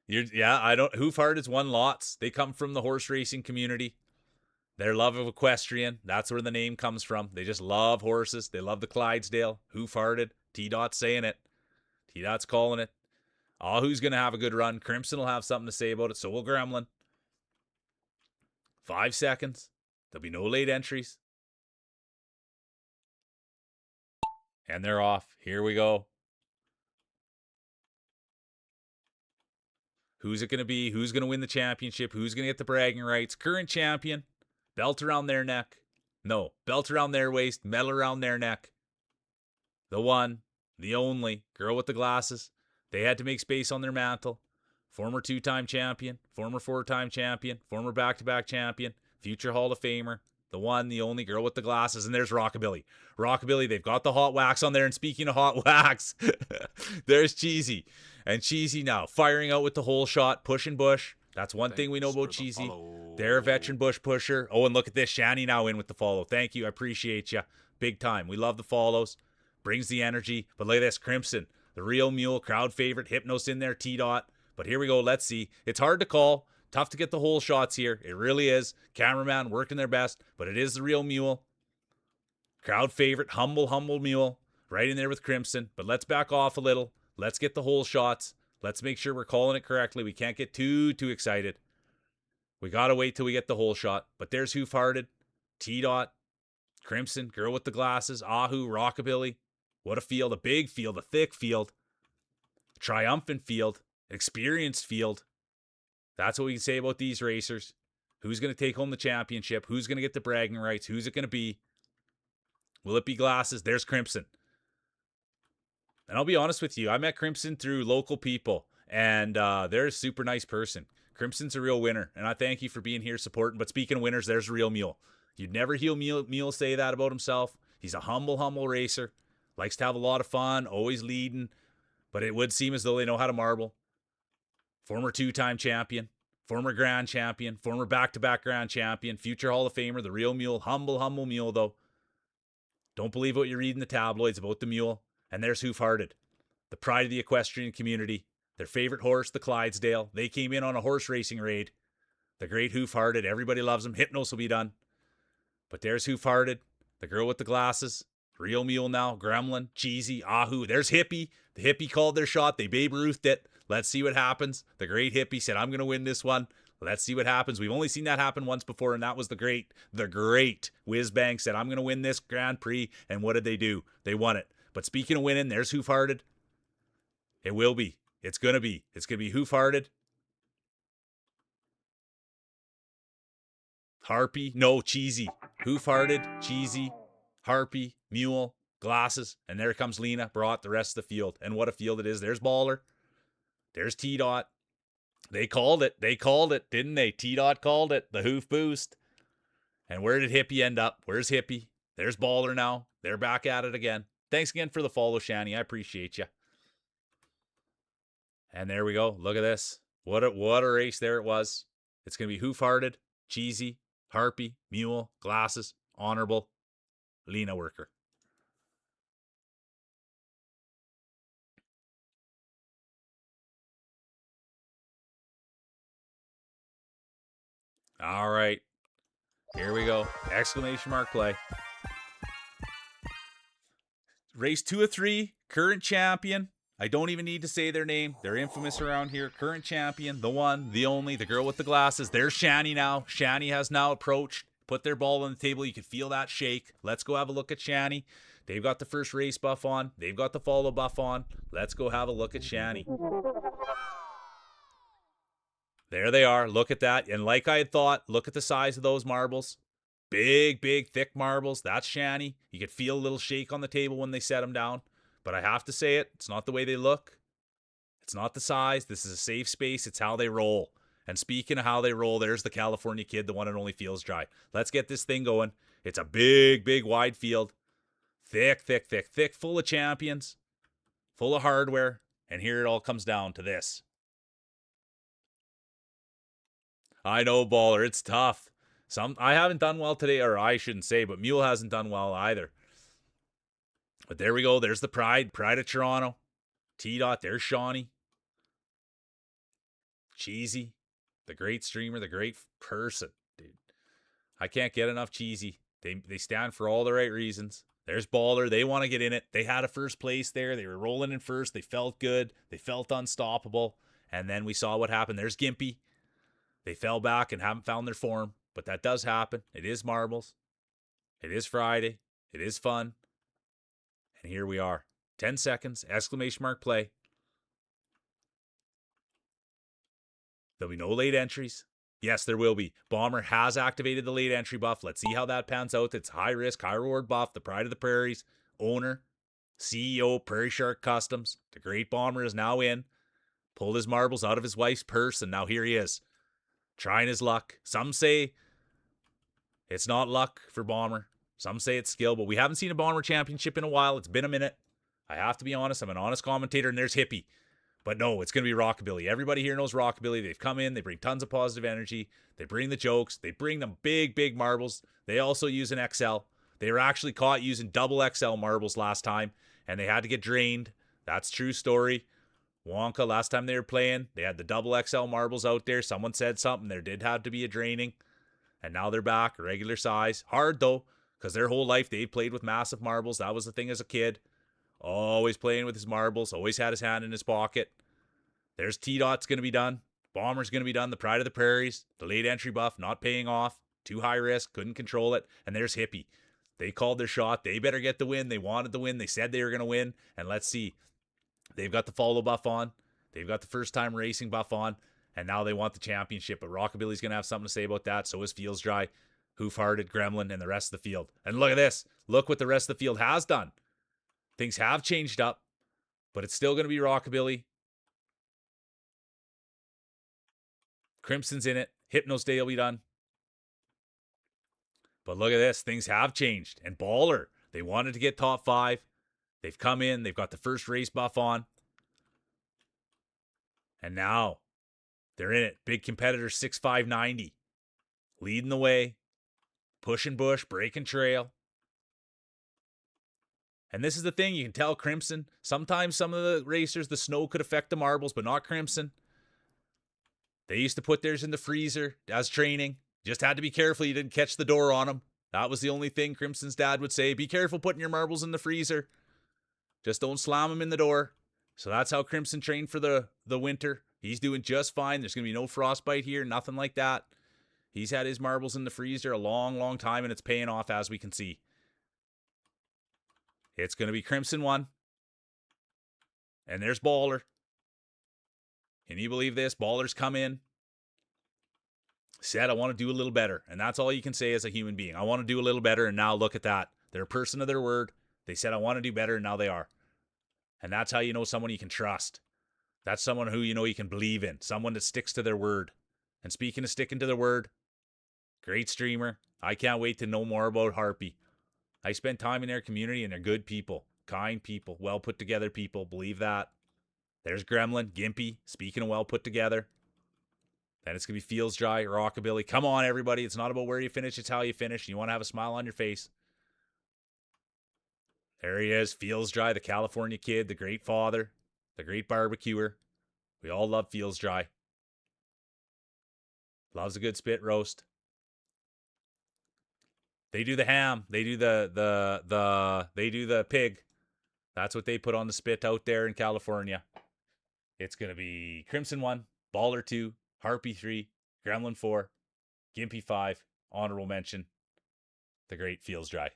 [SPEAKER 3] Who farted won lots. They come from the horse racing community. Their love of equestrian. That's where the name comes from. They just love horses. They love the Clydesdale. Who farted? T-Dot's saying it. T-Dot's calling it. Who's going to have a good run? Crimson will have something to say about it. So will Gremlin. 5 seconds. There'll be no late entries. And they're off. Here we go. Who's it going to be? Who's going to win the championship? Who's going to get the bragging rights? Current champion. Belt around their neck. No, belt around their waist. Medal around their neck. The one, the only, girl with the glasses. They had to make space on their mantle. Former 2-time champion, former 4-time champion, former back-to-back champion, future Hall of Famer, the one, the only, girl with the glasses, and there's Rockabilly. Rockabilly, they've got the hot wax on there, and speaking of hot wax, there's Cheesy. And Cheesy now, firing out with the whole shot, pushing Bush. That's one thing we know about Cheesy. They're a veteran Bush pusher. Oh, and look at this, Shani now in with the follow. Thank you, I appreciate you. Big time. We love the follows. Brings the energy. But look at this, Crimson, the real mule, crowd favorite, Hypnos in there, T-Dot. But here we go. Let's see. It's hard to call. Tough to get the whole shots here. It really is. Cameraman working their best, but it is the real mule. Crowd favorite, humble mule. Right in there with Crimson. But let's back off a little. Let's get the whole shots. Let's make sure we're calling it correctly. We can't get too excited. We got to wait till we get the whole shot. But there's Who Farted. T-Dot. Crimson. Girl with the glasses. Ahu. Rockabilly. What a field. A big field. A thick field. A triumphant field. Experienced field. That's what we can say about these racers. Who's going to take home the championship? Who's going to get the bragging rights? Who's it going to be? Will it be Glasses? There's Crimson. And I'll be honest with you, I met Crimson through local people, and they're a super nice person. Crimson's a real winner, and I thank you for being here supporting. But speaking of winners, there's a real mule. You'd never hear Mule say that about himself. He's a humble racer. Likes to have a lot of fun, always leading. But it would seem as though they know how to marble. former 2-time champion, former grand champion, former back-to-back grand champion, future Hall of Famer, the real mule. Humble mule, though. Don't believe what you read in the tabloids about the mule. And there's Hoof Hearted, the pride of the equestrian community. Their favorite horse, the Clydesdale. They came in on a horse racing raid. The great Hoof Hearted. Everybody loves him. Hypnos will be done. But there's Hoof Hearted, the girl with the glasses. Real mule now. Gremlin, Cheesy, Ahu. There's Hippie. The Hippie called their shot. They Babe Ruthed it. Let's see what happens. The great Hippie said, I'm going to win this one. Let's see what happens. We've only seen that happen once before, and that was the great Whiz Bang said, I'm going to win this Grand Prix. And what did they do? They won it. But speaking of winning, there's Hoof Hearted. It will be. It's going to be. It's going to be Hoof Hearted. Harpy. No, Cheesy. Hoof Hearted, Cheesy, Harpy, Mule, Glasses. And there comes Lena, brought the rest of the field. And what a field it is. There's Baller. There's T-Dot. They called it, didn't they? T-Dot called it, the Hoof Boost. And where did Hippie end up? Where's Hippie? There's Baller now. They're back at it again. Thanks again for the follow, Shani. I appreciate you. And there we go. Look at this. What a race there it was. It's going to be Hoof Hearted, Cheesy, Harpy, Mule, Glasses, Honorable, Lena Worker. All right. Here we go. Exclamation mark play. Race 2 of 3. Current champion. I don't even need to say their name. They're infamous around here. Current champion. The one, the only, the girl with the glasses. There's Shani now. Shani has now approached. Put their ball on the table. You can feel that shake. Let's go have a look at Shani. They've got the first race buff on. They've got the follow buff on. Let's go have a look at Shani. There they are. Look at that. And like I had thought, look at the size of those marbles. Big, thick marbles. That's Shani. You could feel a little shake on the table when they set them down. But I have to say it. It's not the way they look. It's not the size. This is a safe space. It's how they roll. And speaking of how they roll, there's the California kid, the one that only feels dry. Let's get this thing going. It's a big, wide field. Thick, full of champions. Full of hardware. And here it all comes down to this. I know, Baller. It's tough. I haven't done well today, or I shouldn't say, but Mule hasn't done well either. But there we go. There's the Pride of Toronto. T-Dot. There's Shawnee. Cheesy. The great streamer, the great person, dude. I can't get enough Cheesy. They stand for all the right reasons. There's Baller. They want to get in it. They had a first place there. They were rolling in first. They felt good. They felt unstoppable. And then we saw what happened. There's Gimpy. They fell back and haven't found their form. But that does happen. It is marbles. It is Friday. It is fun. And here we are. 10 seconds. Exclamation mark play. There'll be no late entries. Yes, there will be. Bomber has activated the late entry buff. Let's see how that pans out. It's high risk, high reward buff. The Pride of the Prairies. Owner. CEO, Prairie Shark Customs. The great Bomber is now in. Pulled his marbles out of his wife's purse, and now here he is. Trying his luck. Some say it's not luck for Bomber. Some say it's skill, but we haven't seen a Bomber championship in a while. It's been a minute. I have to be honest. I'm an honest commentator, and there's Hippie. But no, it's going to be Rockabilly. Everybody here knows Rockabilly. They've come in. They bring tons of positive energy. They bring the jokes. They bring them big marbles. They also use an XL. They were actually caught using double XL marbles last time, and they had to get drained. That's true story. Wonka, last time they were playing, they had the double XL marbles out there. Someone said something. There did have to be a draining. And now they're back, regular size. Hard, though, because their whole life they played with massive marbles. That was the thing as a kid. Always playing with his marbles. Always had his hand in his pocket. There's T-Dot's going to be done. Bomber's going to be done. The Pride of the Prairies. The late entry buff not paying off. Too high risk. Couldn't control it. And there's Hippie. They called their shot. They better get the win. They wanted the win. They said they were going to win. And let's see. They've got the follow buff on. They've got the first time racing buff on. And now they want the championship. But Rockabilly's going to have something to say about that. So is Feels Dry, Hoof Hearted, Gremlin, and the rest of the field. And look at this. Look what the rest of the field has done. Things have changed up. But it's still going to be Rockabilly. Crimson's in it. Hypnos Day will be done. But look at this. Things have changed. And Baller, they wanted to get top 5. They've come in. They've got the first race buff on. And now They're in it. Big competitor, 6'5", 90. Leading the way. Pushing bush, breaking trail. And this is the thing, you can tell Crimson. Sometimes some of the racers, the snow could affect the marbles, but not Crimson. They used to put theirs in the freezer as training. Just had to be careful you didn't catch the door on them. That was the only thing Crimson's dad would say. Be careful putting your marbles in the freezer. Just don't slam them in the door. So that's how Crimson trained for the winter. He's doing just fine. There's going to be no frostbite here, nothing like that. He's had his marbles in the freezer a long, long time, and it's paying off as we can see. It's going to be Crimson 1. And there's Baller. Can you believe this? Baller's come in. Said, I want to do a little better. And that's all you can say as a human being. I want to do a little better, and now look at that. They're a person of their word. They said, I want to do better, and now they are. And that's how you know someone you can trust. That's someone who you know you can believe in. Someone that sticks to their word. And speaking of sticking to their word, great streamer. I can't wait to know more about Harpy. I spend time in their community, and they're good people. Kind people. Well put together people. Believe that. There's Gremlin. Gimpy. Speaking of well put together. Then it's going to be Feels Dry, Rockabilly. Come on, everybody. It's not about where you finish. It's how you finish. You want to have a smile on your face. There he is. Feels Dry, the California kid, the great father, the great barbecuer. We all love Feels Dry. Loves a good spit roast. They do the ham. They do they do the pig. That's what they put on the spit out there in California. It's going to be Crimson 1, Baller 2, Harpy 3, Gremlin 4, Gimpy 5, honorable mention, the great Feels Dry.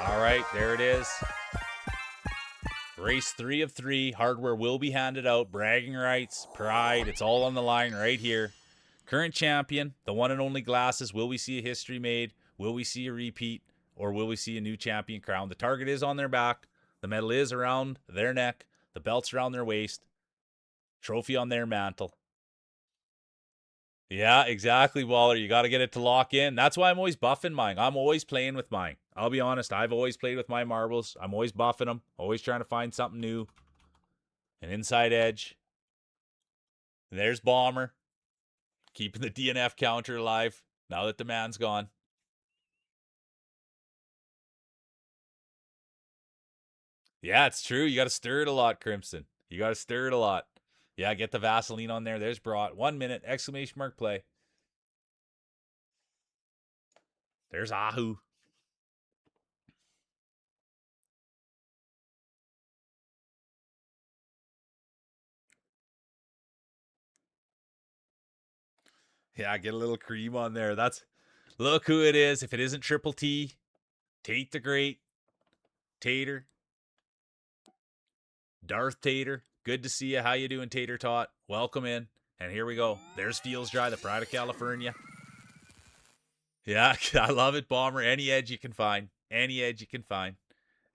[SPEAKER 3] All right, there it is. Race 3 of 3. Hardware will be handed out. Bragging rights, pride, it's all on the line right here. Current champion, the one and only Glasses. Will we see a history made? Will we see a repeat? Or will we see a new champion crown? The target is on their back. The medal is around their neck. The belt's around their waist. Trophy on their mantle. Yeah, exactly, Waller. You got to get it to lock in. That's why I'm always buffing mine. I'm always playing with mine. I'll be honest. I've always played with my marbles. I'm always buffing them. Always trying to find something new. An inside edge. And there's Bomber. Keeping the DNF counter alive now that the man's gone. Yeah, it's true. You got to stir it a lot, Crimson. You got to stir it a lot. Yeah, get the Vaseline on there. There's Brought. 1 minute, exclamation mark play. There's Ahu. Yeah, get a little cream on there. Look who it is. If it isn't Triple T, Tate the Great, Tater, Darth Tater. Good to see you. How you doing, Tater Tot? Welcome in. And here we go. There's Feels Dry, the pride of California. Yeah, I love it, Bomber. Any edge you can find. Any edge you can find.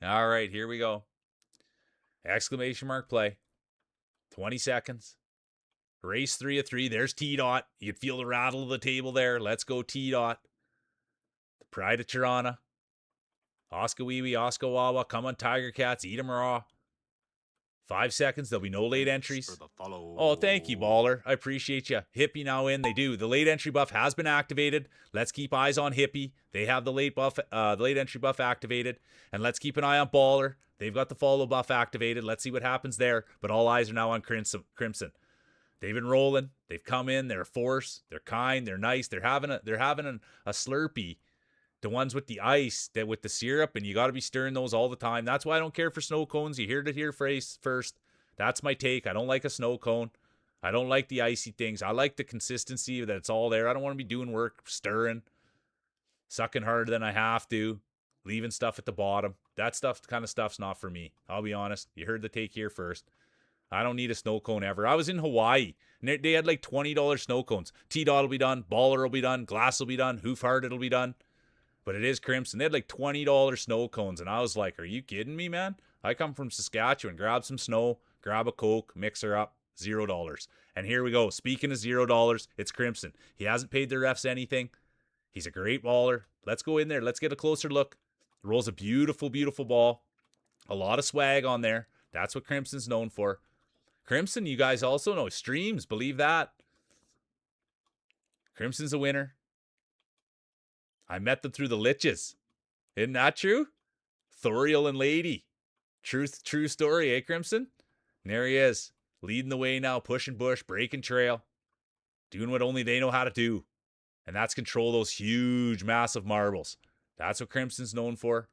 [SPEAKER 3] All right, here we go. Exclamation mark play. 20 seconds. Race 3 of 3. There's T-Dot. You can feel the rattle of the table there. Let's go, T-Dot. The pride of Tirana. Oscar Wee Wee, Oscar Wawa. Come on, Tiger Cats. Eat 'em raw. 5 seconds. There'll be no late entries. Oh, thank you, Baller. I appreciate you. Hippie now in. They do. The late entry buff has been activated. Let's keep eyes on Hippie. They have the late entry buff activated. And let's keep an eye on Baller. They've got the follow buff activated. Let's see what happens there. But all eyes are now on Crimson. They've been rolling. They've come in. They're a force. They're kind. They're nice. They're having a Slurpee. The ones with the ice, that with the syrup, and you got to be stirring those all the time. That's why I don't care for snow cones. You heard it here first. That's my take. I don't like a snow cone. I don't like the icy things. I like the consistency that it's all there. I don't want to be doing work, stirring, sucking harder than I have to, leaving stuff at the bottom. That kind of stuff's not for me. I'll be honest. You heard the take here first. I don't need a snow cone ever. I was in Hawaii, and they had like $20 snow cones. T-Dot will be done. Baller will be done. Glass will be done. Hoof Heart it'll be done. But it is Crimson. They had like $20 snow cones, and I was like, are you kidding me, man? I come from Saskatchewan. Grab some snow, grab a Coke, mix her up, $0. And here we go. Speaking of $0, it's Crimson. He hasn't paid the refs anything. He's a great baller. Let's go in there. Let's get a closer look. Rolls a beautiful, beautiful ball. A lot of swag on there. That's what Crimson's known for. Crimson, you guys also know, streams. Believe that. Crimson's a winner. I met them through the Liches. Isn't that true? Thoriel and Lady. True story, eh, Crimson? And there he is, leading the way now, pushing bush, breaking trail, doing what only they know how to do. And that's control those huge, massive marbles. That's what Crimson's known for.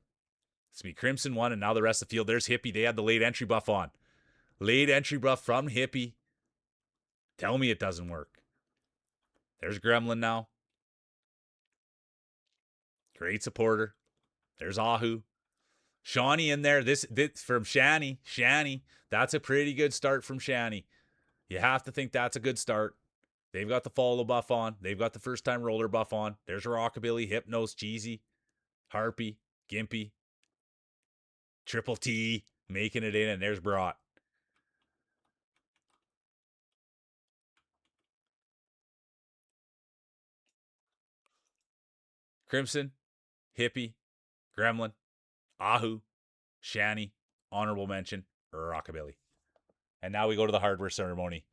[SPEAKER 3] It's be Crimson 1, and now the rest of the field. There's Hippie. They had the late entry buff on. Late entry buff from Hippie. Tell me it doesn't work. There's Gremlin now. Great supporter. There's Ahu. Shawnee in there. This from Shani. Shani. That's a pretty good start from Shani. You have to think that's a good start. They've got the follow buff on. They've got the first time roller buff on. There's Rockabilly, Hypnos, Cheesy, Harpy, Gimpy, Triple T making it in, and there's Brought. Crimson, Hippie, Gremlin, Ahu, Shani, honorable mention, Rockabilly. And now we go to the hardware ceremony.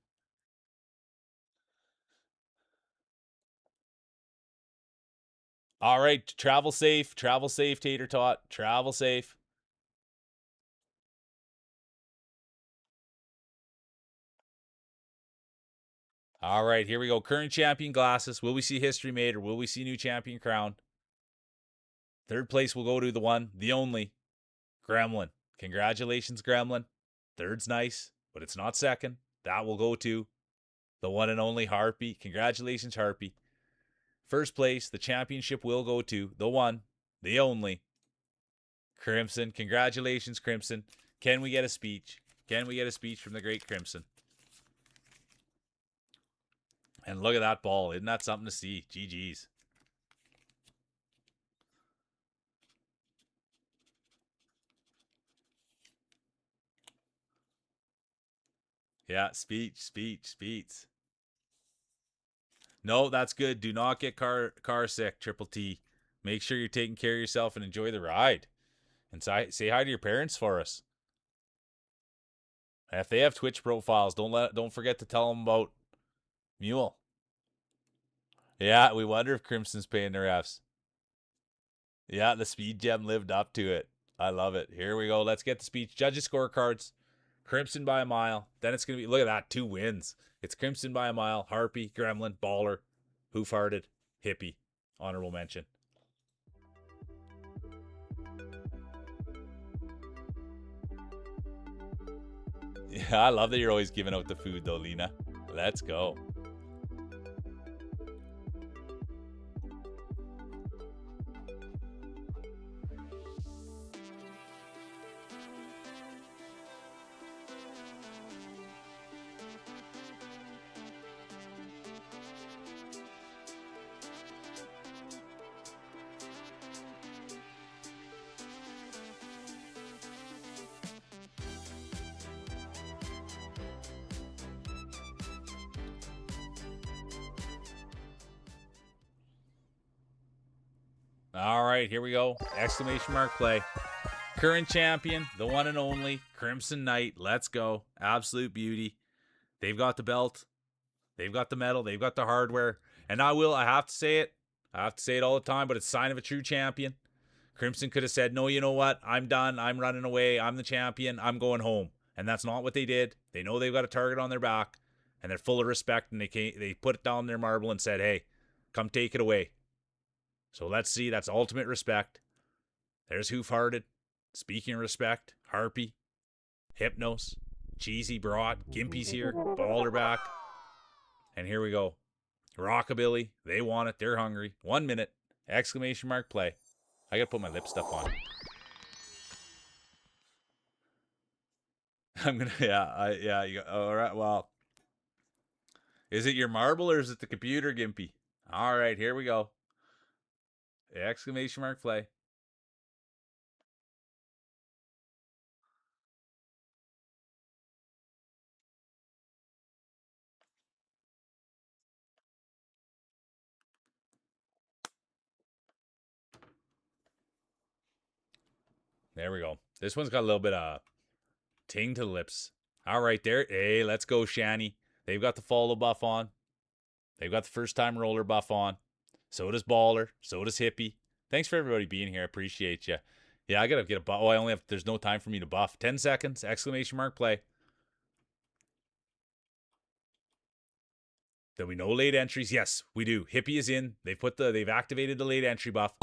[SPEAKER 3] All right, travel safe, Tater Tot, travel safe. All right, here we go. Current champion glasses. Will we see history made or will we see new champion crowned? Third place will go to the one, the only, Gremlin. Congratulations, Gremlin. Third's nice, but it's not second. That will go to the one and only Harpy. Congratulations, Harpy. First place, the championship will go to the one, the only, Crimson. Congratulations, Crimson. Can we get a speech? Can we get a speech from the great Crimson? And look at that ball. Isn't that something to see? GG's. Yeah, speech. No, that's good. Do not get car sick, Triple T. Make sure you're taking care of yourself and enjoy the ride. And say hi to your parents for us. And if they have Twitch profiles, don't forget to tell them about Mule. Yeah, we wonder if Crimson's paying their refs. Yeah, the speed gem lived up to it. I love it. Here we go. Let's get the speech. Judges scorecards. Crimson by a mile. Then it's going to be, look at that, 2 wins. It's Crimson by a mile. Harpy, Gremlin, Baller, Hoof Hearted, Hippie. Honorable mention. Yeah, I love that you're always giving out the food though, Lena. Let's go. All right, here we go. Exclamation mark play. Current champion, the one and only, Crimson Knight. Let's go. Absolute beauty. They've got the belt. They've got the medal. They've got the hardware. And I have to say it. I have to say it all the time, but it's a sign of a true champion. Crimson could have said, no, you know what? I'm done. I'm running away. I'm the champion. I'm going home. And that's not what they did. They know they've got a target on their back, and they're full of respect, and they put it down their marble and said, hey, come take it away. So let's see. That's ultimate respect. There's Hoof-Hearted. Speaking of respect, Harpy, Hypnos, Cheesy, Broad, Gimpy's here, Baller back. And here we go. Rockabilly, they want it. They're hungry. 1 minute. Exclamation mark play. I gotta put my lip stuff on. I'm gonna, all right, well. Is it your marble or is it the computer, Gimpy? All right, here we go. Exclamation mark play. There we go. This one's got a little bit of ting to the lips. All right, there. Hey, let's go, Shanny. They've got the follow buff on. They've got the first time roller buff on. So does Baller. So does Hippie. Thanks for everybody being here. I appreciate you. Yeah, I gotta get a buff. Oh, I only have. There's no time for me to buff. 10 seconds! Exclamation mark play. There'll be no late entries. Yes, we do. Hippie is in. They've activated the late entry buff.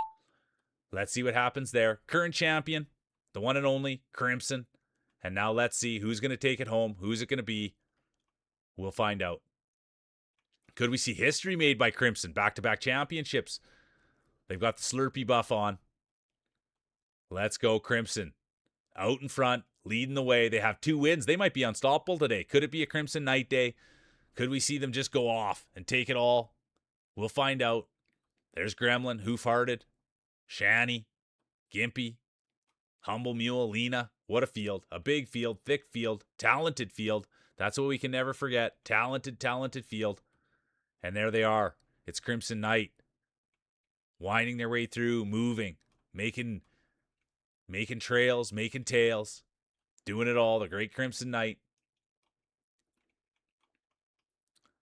[SPEAKER 3] Let's see what happens there. Current champion, the one and only Crimson. And now let's see who's gonna take it home. Who's it gonna be? We'll find out. Could we see history made by Crimson? Back-to-back championships. They've got the Slurpee buff on. Let's go, Crimson. Out in front, leading the way. They have 2 wins. They might be unstoppable today. Could it be a Crimson Night Day? Could we see them just go off and take it all? We'll find out. There's Gremlin, Hoof-Hearted, Shanny, Gimpy, Humble Mule, Lena. What a field. A big field, thick field, talented field. That's what we can never forget. Talented field. And there they are. It's Crimson Knight. Winding their way through, moving, making trails, making tails, doing it all. The great Crimson Knight.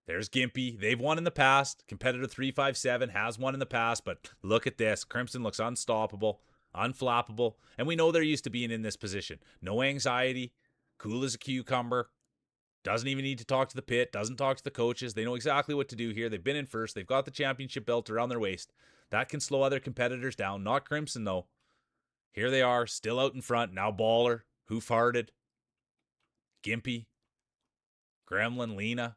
[SPEAKER 3] There's Gimpy. They've won in the past. Competitor 357 has won in the past, but look at this. Crimson looks unstoppable, unflappable, and we know they're used to being in this position. No anxiety, cool as a cucumber. Doesn't even need to talk to the pit, doesn't talk to the coaches. They know exactly what to do here. They've been in first. They've got the championship belt around their waist. That can slow other competitors down. Not Crimson, though. Here they are, still out in front. Now Baller, Hoof-Hearted, Gimpy, Gremlin, Lena.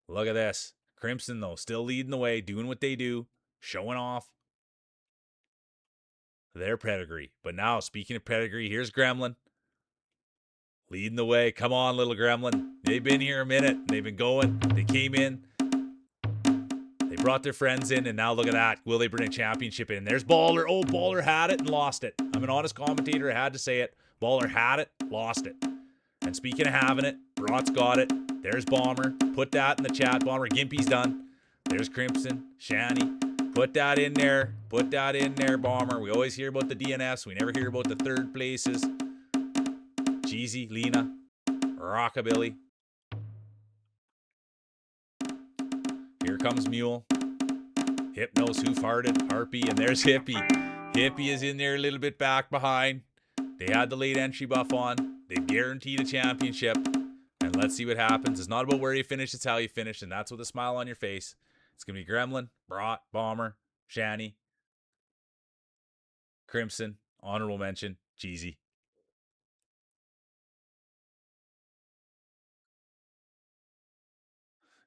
[SPEAKER 3] Look at this. Crimson, though, still leading the way, doing what they do, showing off their pedigree. But now, speaking of pedigree, here's Gremlin. Leading the way. Come on, little Gremlin. They've been here a minute. They've been going. They came in. They brought their friends in, and now look at that. Will they bring a championship in? There's Baller. Oh, Baller had it and lost it. I'm an honest commentator. I had to say it. Baller had it, lost it. And speaking of having it, Brat's got it. There's Bomber. Put that in the chat, Bomber. Gimpy's done. There's Crimson. Shanny. Put that in there. Put that in there, Bomber. We always hear about the DNS. We never hear about the third places. Jeezy, Lena, Rockabilly. Here comes Mule. Hypnos, Hoof-Hearted, Harpy, and there's Hippie. Hippie is in there a little bit back behind. They had the late entry buff on. They've guaranteed a championship. And let's see what happens. It's not about where you finish, it's how you finish. And that's with a smile on your face. It's going to be Gremlin, Brat, Bomber, Shanny, Crimson, honorable mention, Jeezy.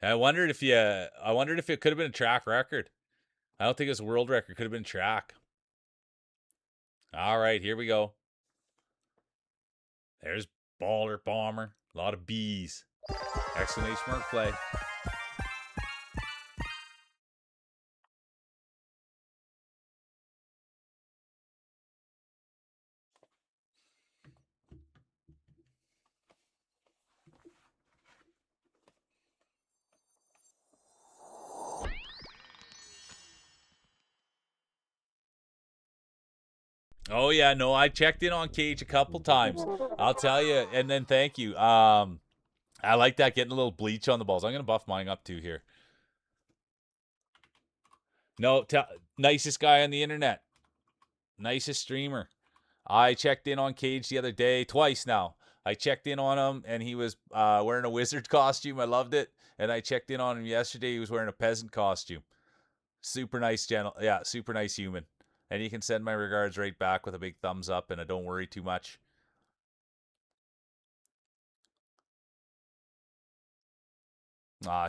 [SPEAKER 3] I wondered if it could have been a track record. I don't think it was a world record. Could have been track. All right, here we go. There's Baller, Bomber. A lot of B's. Exclamation mark play. Oh yeah, no, I checked in on Cage a couple times. I'll tell you, and then thank you. I like that, getting a little bleach on the balls. I'm gonna buff mine up too here. No, nicest guy on the internet, nicest streamer. I checked in on Cage the other day, twice now. I checked in on him, and he was wearing a wizard costume. I loved it. And I checked in on him yesterday. He was wearing a peasant costume. Super nice, super nice human. And you can send my regards right back with a big thumbs up and a don't worry too much.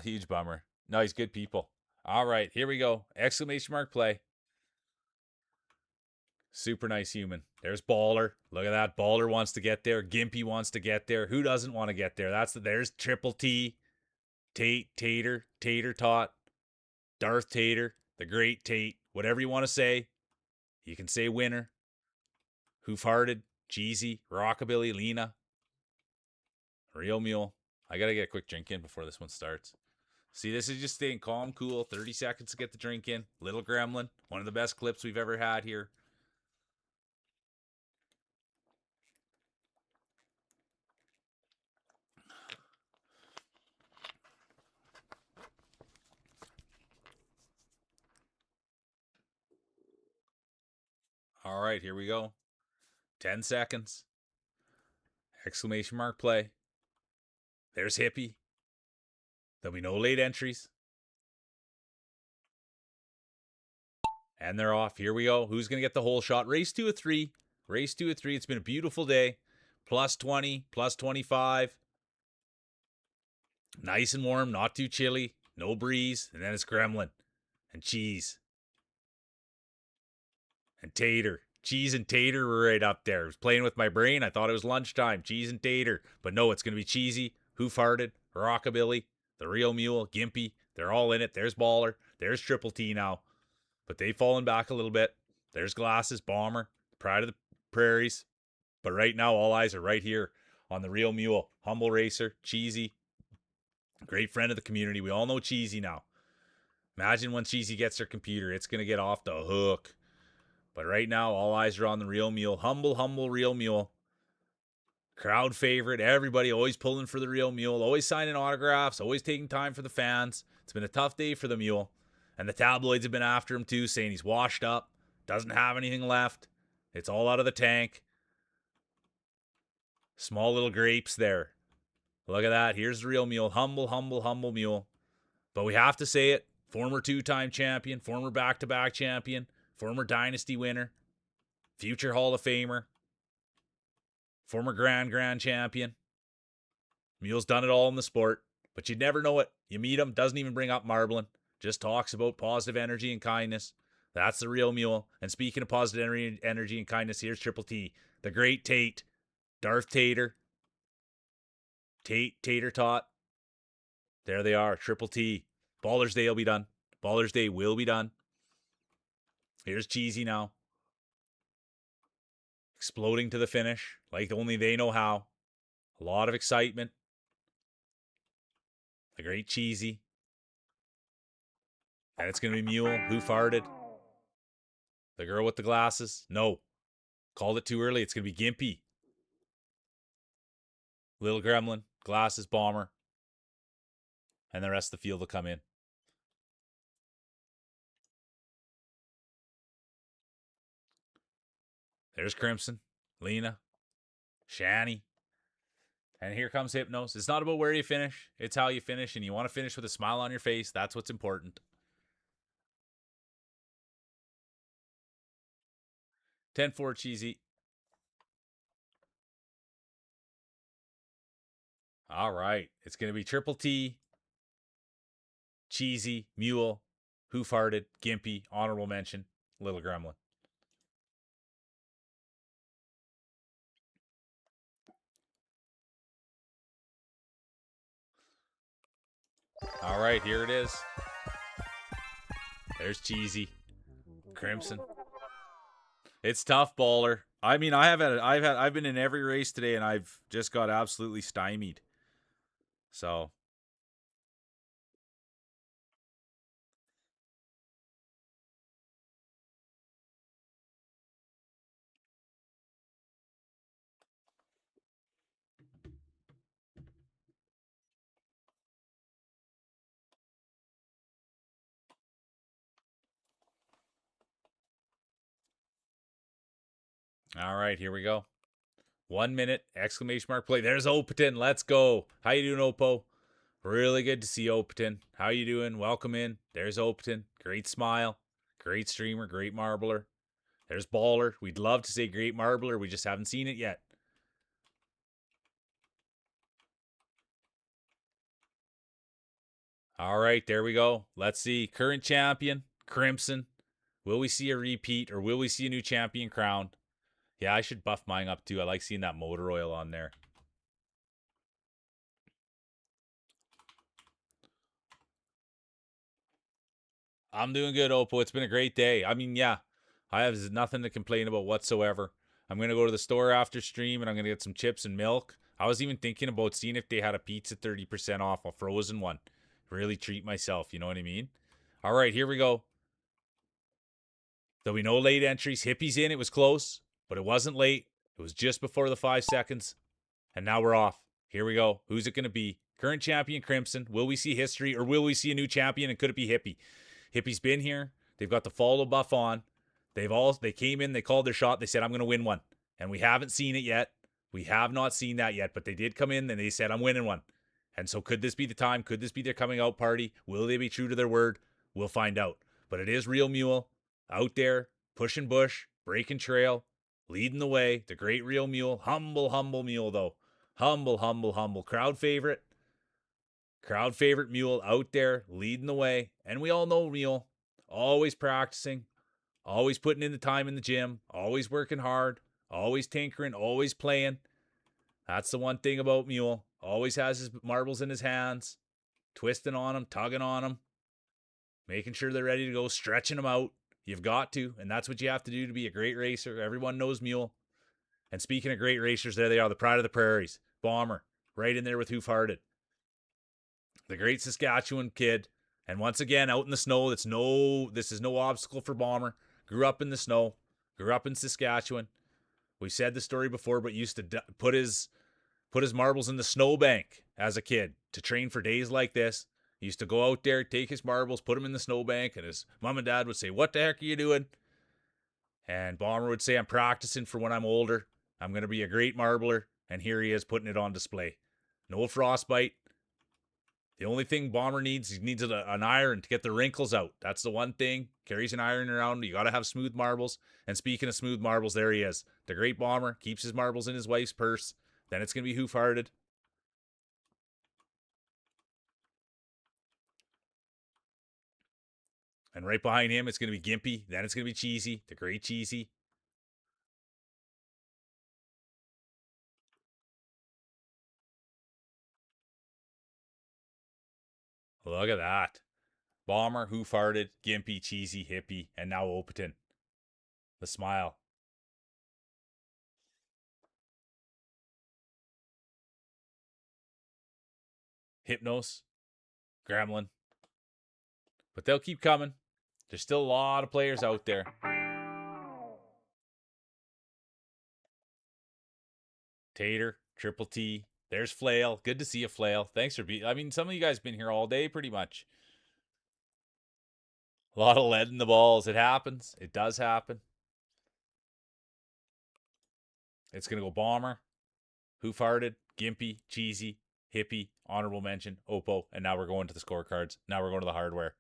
[SPEAKER 3] Huge bummer. No, he's good people. All right, here we go. Exclamation mark play. Super nice human. There's Baller. Look at that. Baller wants to get there. Gimpy wants to get there. Who doesn't want to get there? There's Triple T. Tater, Tot, Darth Tater, the Great Tate, whatever you want to say. You can say winner. Hoof-Hearted, Jeezy, Rockabilly, Lena, Real Mule. I got to get a quick drink in before this one starts. See, this is just staying calm, cool. 30 seconds to get the drink in. Little Gremlin, one of the best clips we've ever had here. All right, here we go. 10 seconds. Exclamation mark play. There's Hippie. There'll be no late entries. And they're off. Here we go. Who's going to get the whole shot? Race 2 of 3. Race 2 of 3. It's been a beautiful day. Plus 20, plus 25. Nice and warm, not too chilly. No breeze. And then it's gremlin. And cheese. And tater. Cheese and tater were right up there. I was playing with my brain. I thought it was lunchtime. Cheese and tater. But no, it's going to be cheesy. Who farted? Rockabilly. The real mule. Gimpy. They're all in it. There's Baller. There's Triple T now. But they've fallen back a little bit. There's Glasses, Bomber, Pride of the Prairies. But right now, all eyes are right here on the real mule. Humble Racer, Cheesy. Great friend of the community. We all know Cheesy now. Imagine when Cheesy gets her computer. It's going to get off the hook. But right now, all eyes are on the real mule. Humble real mule. Crowd favorite. Everybody always pulling for the real mule. Always signing autographs. Always taking time for the fans. It's been a tough day for the mule. And the tabloids have been after him too, saying he's washed up, doesn't have anything left. It's all out of the tank. Small little grapes there. Look at that. Here's the real mule. Humble mule. But we have to say it. Former 2-time champion, former back-to-back champion, former dynasty winner, future Hall of Famer, former grand champion. Mule's done it all in the sport, but you'd never know it. You meet him, doesn't even bring up marbling. Just talks about positive energy and kindness. That's the real mule. And speaking of positive energy and kindness, here's Triple T. The great Tate. Darth Tater. Tater Tot. There they are. Triple T. Ballers Day will be done. Ballers Day will be done. Here's Cheesy now. Exploding to the finish like only they know how. A lot of excitement. The great Cheesy. And it's going to be Mule. Who farted? The girl with the glasses? No. Called it too early. It's going to be Gimpy. Little Gremlin. Glasses. Bomber. And the rest of the field will come in. There's Crimson. Lena. Shani. And here comes Hypnos. It's not about where you finish. It's how you finish. And you want to finish with a smile on your face. That's what's important. 10-4 Cheesy. All right. It's going to be Triple T, Cheesy, Mule, Who Farted, Gimpy, honorable mention, Little Gremlin. All right, here it is. There's Cheesy, Crimson. It's tough, Baller. I mean, I've been in every race today, and I've just got absolutely stymied. So, all right, here we go. 1 minute, exclamation mark play. There's Opaton. Let's go. How you doing, Oppo? Really good to see Opaton. How you doing? Welcome in. There's Opaton. Great smile. Great streamer. Great marbler. There's Baller. We'd love to say great marbler. We just haven't seen it yet. All right, there we go. Let's see. Current champion, Crimson. Will we see a repeat or will we see a new champion crowned? Yeah, I should buff mine up too. I like seeing that motor oil on there. I'm doing good, Oppo. It's been a great day. I mean, yeah, I have nothing to complain about whatsoever. I'm going to go to the store after stream and I'm going to get some chips and milk. I was even thinking about seeing if they had a pizza 30% off, a frozen one. Really treat myself, you know what I mean? All right, here we go. There'll be no late entries. Hippie's in. It was close, but it wasn't late. It was just before the 5 seconds. And now we're off. Here we go. Who's it going to be? Current champion Crimson. Will we see history or will we see a new champion? And could it be Hippie? Hippie's been here. They've got the follow buff on. They came in, they called their shot, they said, I'm going to win one. And we haven't seen it yet. We have not seen that yet, but they did come in and they said, I'm winning one. And so could this be the time? Could this be their coming out party? Will they be true to their word? We'll find out. But it is Real Mule out there, pushing bush, breaking trail, leading the way. The great Real Mule. Humble, humble mule, though. Humble, humble, humble. Crowd favorite. Crowd favorite mule out there, leading the way. And we all know Mule. Always practicing. Always putting in the time in the gym. Always working hard. Always tinkering. Always playing. That's the one thing about Mule. Always has his marbles in his hands. Twisting on them. Tugging on them. Making sure they're ready to go. Stretching them out. You've got to. And that's what you have to do to be a great racer. Everyone knows Mule. And speaking of great racers, there they are. The pride of the prairies. Bomber. Right in there with Hoof Hearted. The great Saskatchewan kid. And once again, out in the snow. This is no obstacle for Bomber. Grew up in the snow. Grew up in Saskatchewan. We said the story before, but used to put his marbles in the snowbank as a kid to train for days like this. He used to go out there, take his marbles, put them in the snowbank, and his mom and dad would say, what the heck are you doing? And Bomber would say, I'm practicing for when I'm older. I'm going to be a great marbler. And here he is putting it on display. No frostbite. The only thing Bomber needs, he needs an iron to get the wrinkles out. That's the one thing. Carries an iron around. You got to have smooth marbles. And speaking of smooth marbles, there he is. The great Bomber keeps his marbles in his wife's purse. Then it's going to be Hoof Hearted. And right behind him, it's going to be Gimpy. Then it's going to be Cheesy, the great Cheesy. Look at that. Bomber, Hoof Hearted, Gimpy, Cheesy, Hippie, and now Opaton. The smile. Hypnos, Gremlin. But they'll keep coming. There's still a lot of players out there. Tater, Triple T. There's Flail. Good to see you, Flail. Thanks for being... I mean, some of you guys been here all day, pretty much. A lot of lead in the balls. It happens. It does happen. It's going to go Bomber, Hoof Hearted, Gimpy, Cheesy, Hippie, honorable mention, Oppo, and now we're going to the scorecards. Now we're going to the hardware.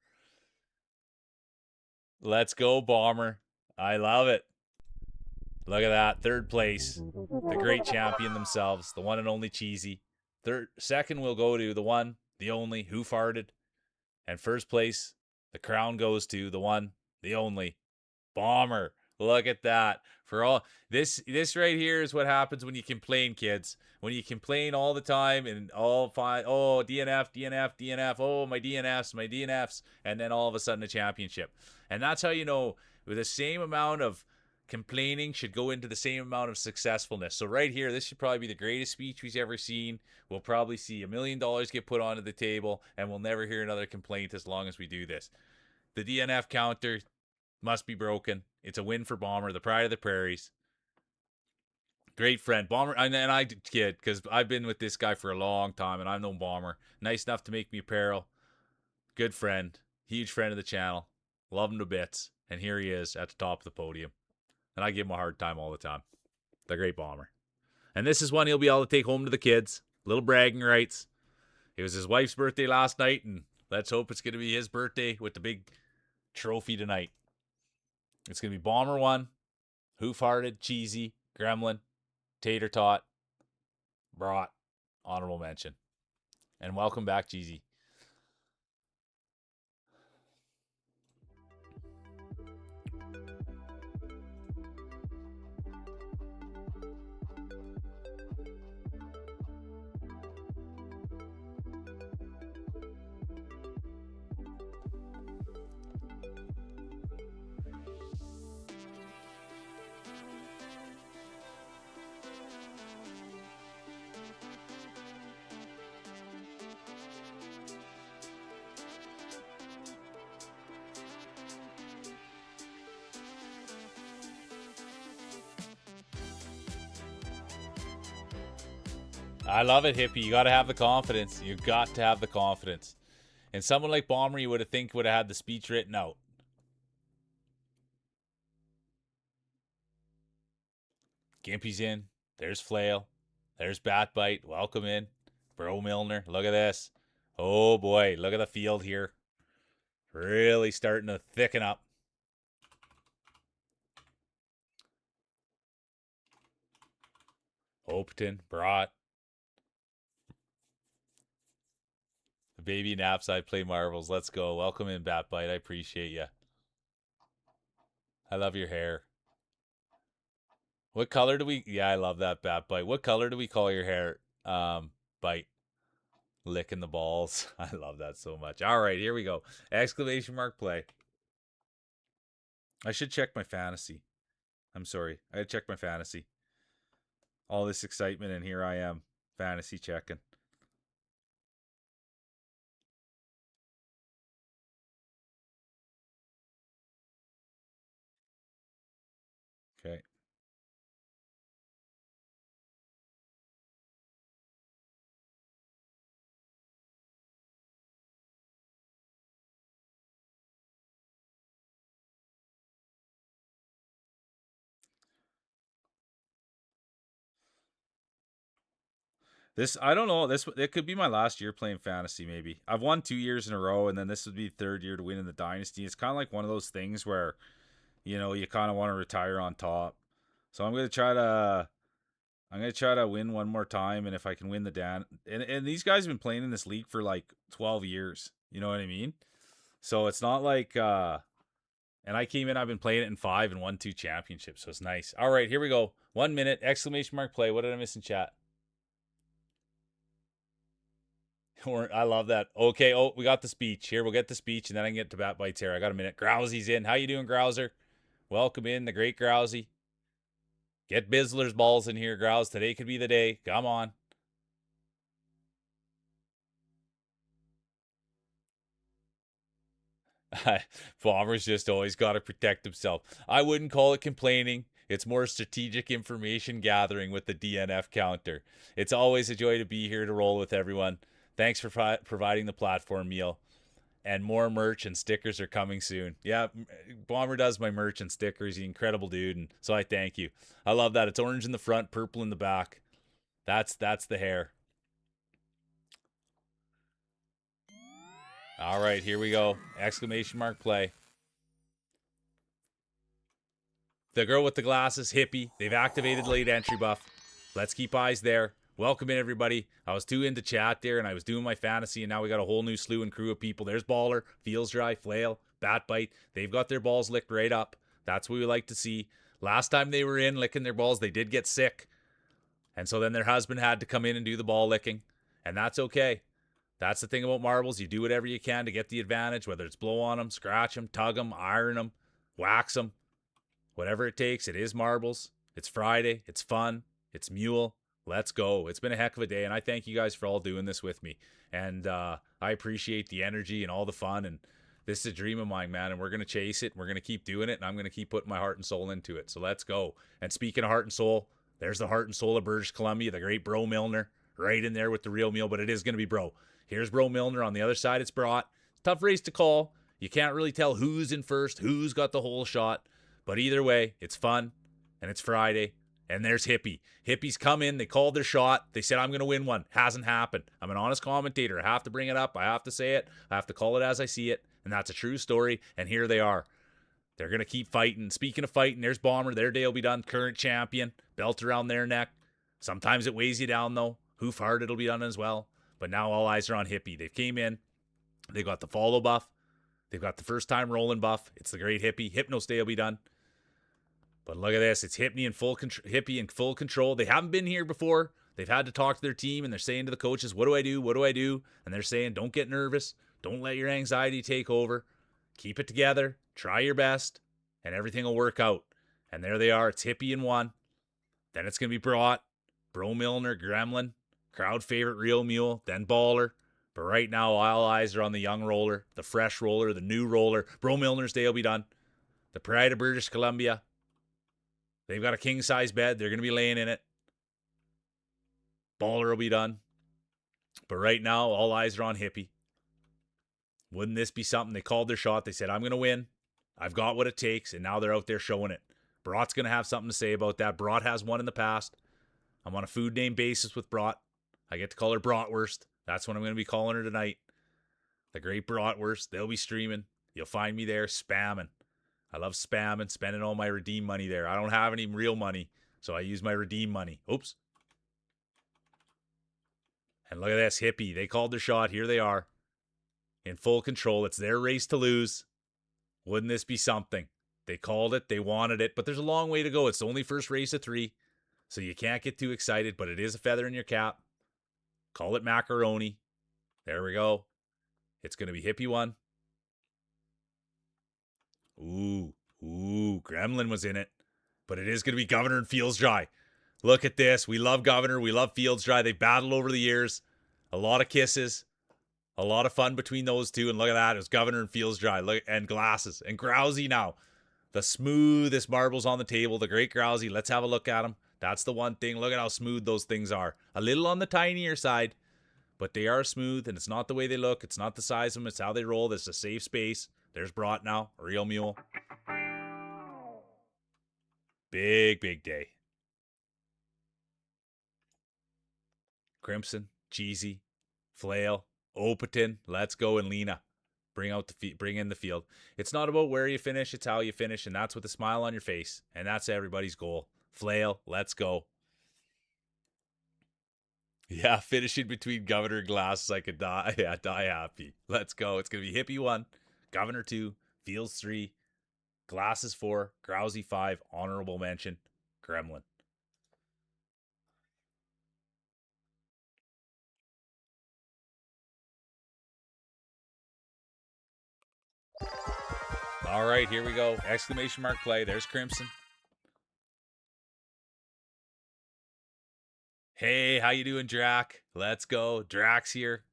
[SPEAKER 3] Let's go, Bomber. I love it. Look at that. Third place. The great champion themselves. The one and only Cheesy. Second will go to the one, the only, Hoof Hearted. And first place, the crown goes to the one, the only, Bomber. Look at that. For all this right here is what happens when you complain, kids. When you complain all the time and all fine, oh, DNF, DNF, DNF, oh, my DNFs, and then all of a sudden a championship. And that's how you know with the same amount of complaining should go into the same amount of successfulness. So right here, this should probably be the greatest speech we've ever seen. We'll probably see $1 million get put onto the table, and we'll never hear another complaint as long as we do this. The DNF counter must be broken. It's a win for Bomber, the pride of the prairies. Great friend. Bomber, and I kid, because I've been with this guy for a long time, and I've known Bomber. Nice enough to make me apparel. Good friend. Huge friend of the channel. Love him to bits. And here he is at the top of the podium. And I give him a hard time all the time. The great Bomber. And this is one he'll be able to take home to the kids. Little bragging rights. It was his wife's birthday last night, and let's hope it's going to be his birthday with the big trophy tonight. It's going to be Bomber 1, Hoof Hearted, Cheesy, Gremlin, Tater Tot, Brought, honorable mention. And welcome back, Cheesy. I love it, Hippie. You got to have the confidence. You got to have the confidence. And someone like Bomber, you would have had the speech written out. Gimpy's in. There's Flail. There's Batbite. Welcome in. Bro Milner. Look at this. Oh boy, look at the field here. Really starting to thicken up. Hopeton, Brought. The baby naps, I play marbles. Let's go. Welcome in, Batbite. I appreciate you. I love your hair. What color do we... Yeah, I love that, Batbite. What color do we call your hair? Bite. Licking the balls. I love that so much. All right, here we go. Exclamation mark play. I should check my fantasy. I'm sorry. I gotta check my fantasy. All this excitement, and here I am. Fantasy checking. Okay. This, I don't know. This, it could be my last year playing fantasy. Maybe I've won 2 years in a row, and then this would be the third year to win in the dynasty. It's kind of like one of those things where, you know, you kind of want to retire on top. So I'm gonna try to win one more time, and if I can win the and these guys have been playing in this league for like 12 years. You know what I mean? So it's not like and I came in, I've been playing it in 5 and won 2 championships, so it's nice. All right, here we go. 1 minute, exclamation mark play. What did I miss in chat? I love that. Okay, oh, we got the speech. Here, we'll get the speech, and then I can get to Bat Bites here. I got a minute. Grousey's in. How you doing, Grouser? Welcome in, the great Grousey. Get Bizzler's balls in here, Grouse. Today could be the day. Come on. Bomber's just always got to protect himself. I wouldn't call it complaining. It's more strategic information gathering with the DNF counter. It's always a joy to be here to roll with everyone. Thanks for providing the platform, Meal. And more merch and stickers are coming soon. Yeah, Bomber does my merch and stickers. He's an incredible dude, and so I thank you. I love that. It's orange in the front, purple in the back. That's the hair. All right, here we go. Exclamation mark play. The girl with the glasses, Hippie. They've activated late entry buff. Let's keep eyes there. Welcome in, everybody. I was too into chat there, and I was doing my fantasy, and now we got a whole new slew and crew of people. There's Baller, Feels Dry, Flail, Batbite. They've got their balls licked right up. That's what we like to see. Last time they were in licking their balls, they did get sick. And so then their husband had to come in and do the ball licking. And that's okay. That's the thing about marbles. You do whatever you can to get the advantage, whether it's blow on them, scratch them, tug them, iron them, wax them. Whatever it takes. It is marbles. It's Friday. It's fun. It's Mule. Let's go. It's been a heck of a day, and I thank you guys for all doing this with me. And I appreciate the energy and all the fun, and this is a dream of mine, man, and we're going to chase it, and we're going to keep doing it, and I'm going to keep putting my heart and soul into it. So let's go. And speaking of heart and soul, there's the heart and soul of British Columbia, the great Bro Milner, right in there with the real meal, but it is going to be Bro. Here's Bro Milner. On the other side, it's Brought. Tough race to call. You can't really tell who's in first, who's got the whole shot. But either way, it's fun, and it's Friday, and there's Hippie. Hippie's come in, they called their shot, they said, I'm going to win one. Hasn't happened. I'm an honest commentator. I have to bring it up. I have to say it. I have to call it as I see it, and that's a true story, and here they are. They're going to keep fighting. Speaking of fighting, there's Bomber. Their day will be done. Current champion. Belt around their neck. Sometimes it weighs you down, though. Hoof hard, it'll be done as well. But now all eyes are on Hippie. They've came in. They got the follow buff. They've got the first time rolling buff. It's the great Hippie. Hypno day will be done. But look at this. It's Hippie in full control. They haven't been here before. They've had to talk to their team, and they're saying to the coaches, what do I do? What do I do? And they're saying, don't get nervous. Don't let your anxiety take over. Keep it together. Try your best, and everything will work out. And there they are. It's Hippie in 1. Then it's going to be Brought, Bro Milner, Gremlin, crowd favorite Real Mule, then Baller. But right now, all eyes are on the young roller, the fresh roller, the new roller. Bro Milner's day will be done. The pride of British Columbia. They've got a king-size bed. They're going to be laying in it. Baller will be done. But right now, all eyes are on Hippie. Wouldn't this be something? They called their shot. They said, I'm going to win. I've got what it takes. And now they're out there showing it. Brat's going to have something to say about that. Brat has won in the past. I'm on a food name basis with Brat. I get to call her Bratwurst. That's what I'm going to be calling her tonight. The great Bratwurst. They'll be streaming. You'll find me there spamming. I love spamming, spending all my redeem money there. I don't have any real money, so I use my redeem money. Oops. And look at this, Hippie. They called their shot. Here they are. In full control. It's their race to lose. Wouldn't this be something? They called it. They wanted it. But there's a long way to go. It's the only first race of 3. So you can't get too excited. But it is a feather in your cap. Call it macaroni. There we go. It's going to be Hippie 1. Ooh. Gremlin was in it. But it is going to be Governor and Fields Dry. Look at this. We love Governor. We love Fields Dry. They've battled over the years. A lot of kisses. A lot of fun between those two. And look at that. It was Governor and Fields Dry. Look, and Glasses. And Grousey now. The smoothest marbles on the table. The great Grousey. Let's have a look at them. That's the one thing. Look at how smooth those things are. A little on the tinier side. But they are smooth. And it's not the way they look. It's not the size of them. It's how they roll. This is a safe space. There's Brat now. A real mule. Big day. Crimson, Cheesy, Flail, Opaton, Let's Go, and Lena. Bring in the field. It's not about where you finish, it's how you finish, and that's with a smile on your face. And that's everybody's goal. Flail, Let's Go. Yeah, finishing between Governor and Glasses, I could die. Yeah, die happy. Let's go. It's going to be Hippie 1, Governor 2, Fields 3, Glasses 4, Grousey 5, honorable mention, Gremlin. All right, here we go. Exclamation mark play. There's Crimson. Hey, how you doing, Drac? Let's go. Drac's here.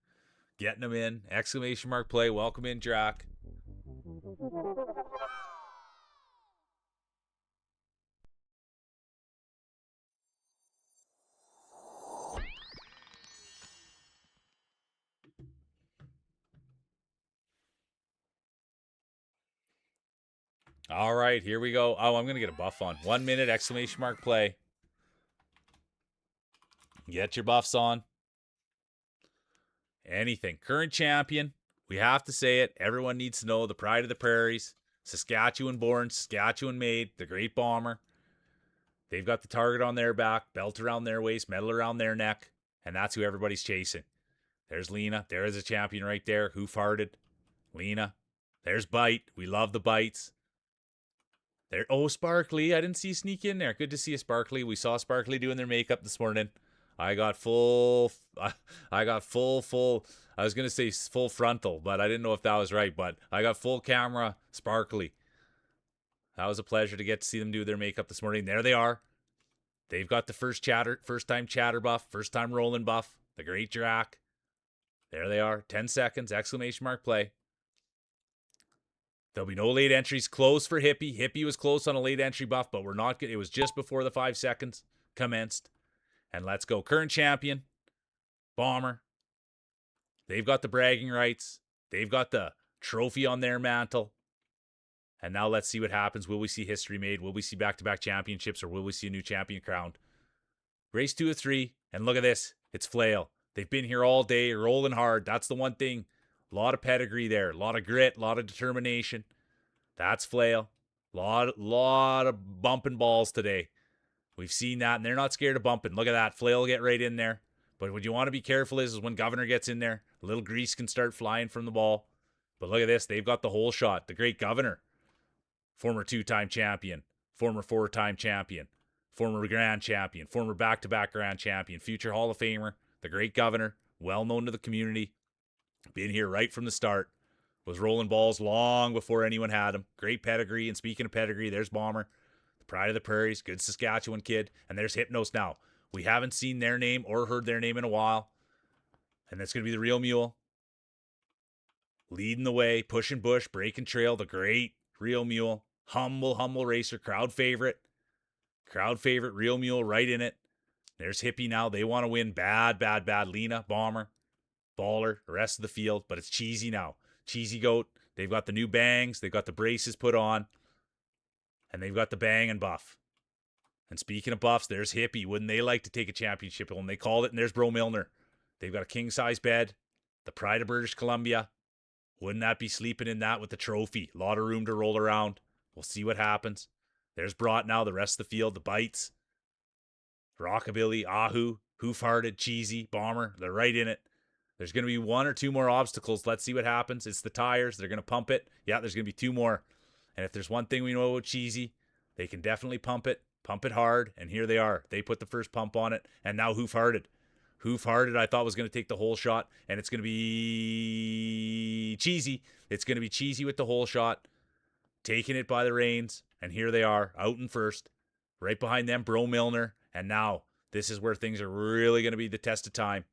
[SPEAKER 3] Getting him in. Exclamation mark play. Welcome in, Drac. All right, here we go. Oh, I'm going to get a buff on. 1 minute, exclamation mark play. Get your buffs on. Anything. Current champion. We have to say it. Everyone needs to know the pride of the prairies. Saskatchewan born, Saskatchewan made, the great bomber. They've got the target on their back, belt around their waist, medal around their neck, and that's who everybody's chasing. There's Lena. There is a champion right there. Hoof-hearted. Lena. There's Bite. We love the bites. There. Oh, Sparkly. I didn't see you sneak in there. Good to see you, Sparkly. We saw Sparkly doing their makeup this morning. I got full. I was going to say full frontal, but I didn't know if that was right. But I got full camera Sparkly. That was a pleasure to get to see them do their makeup this morning. There they are. They've got the first time chatter buff, first time rolling buff. The great Drac. There they are. 10 seconds. Exclamation mark play. There'll be no late entries. Close for Hippie. Hippie was close on a late entry buff, but we're not good. It was just before the 5 seconds commenced. And let's go. Current champion. Bomber. They've got the bragging rights. They've got the trophy on their mantle. And now let's see what happens. Will we see history made? Will we see back-to-back championships, or will we see a new champion crowned? Race 2 of 3. And look at this. It's Flail. They've been here all day, rolling hard. That's the one thing. A lot of pedigree there. A lot of grit. A lot of determination. That's Flail. Lot of bumping balls today. We've seen that, and they're not scared of bumping. Look at that. Flail will get right in there. But what you want to be careful is when Governor gets in there, a little grease can start flying from the ball. But look at this. They've got the whole shot. The great Governor. Former 2-time champion. Former 4-time champion. Former grand champion. Former back-to-back grand champion. Future Hall of Famer. The great Governor. Well known to the community. Been here right from the start. Was rolling balls long before anyone had him. Great pedigree. And speaking of pedigree, there's Bomber. The pride of the prairies. Good Saskatchewan kid. And there's Hypnos now. We haven't seen their name or heard their name in a while. And that's going to be the real mule. Leading the way. Pushing bush. Breaking trail. The great real mule. Humble racer. Crowd favorite. Real mule right in it. There's Hippie now. They want to win bad. Lena. Bomber. Baller. The rest of the field. But it's Cheesy now. Cheesy Goat. They've got the new bangs. They've got the braces put on. And they've got the bang and buff. And speaking of buffs, there's Hippie. Wouldn't they like to take a championship? And they called it, and there's Bro Milner. They've got a king-size bed. The pride of British Columbia. Wouldn't that be sleeping in that with the trophy? A lot of room to roll around. We'll see what happens. There's Brought now, the rest of the field, the bites. Rockabilly, Ahu, Hoof-Hearted, Cheesy, Bomber. They're right in it. There's going to be 1 or 2 more obstacles. Let's see what happens. It's the tires. They're going to pump it. Yeah, there's going to be 2 more. And if there's one thing we know about Cheesy, they can definitely pump it hard, and here they are. They put the first pump on it, and now Hoof-Hearted. Hoof-Hearted, I thought was going to take the whole shot, and it's going to be Cheesy. It's going to be Cheesy with the whole shot, taking it by the reins, and here they are, out in first. Right behind them, Bro Milner, and now this is where things are really going to be the test of time.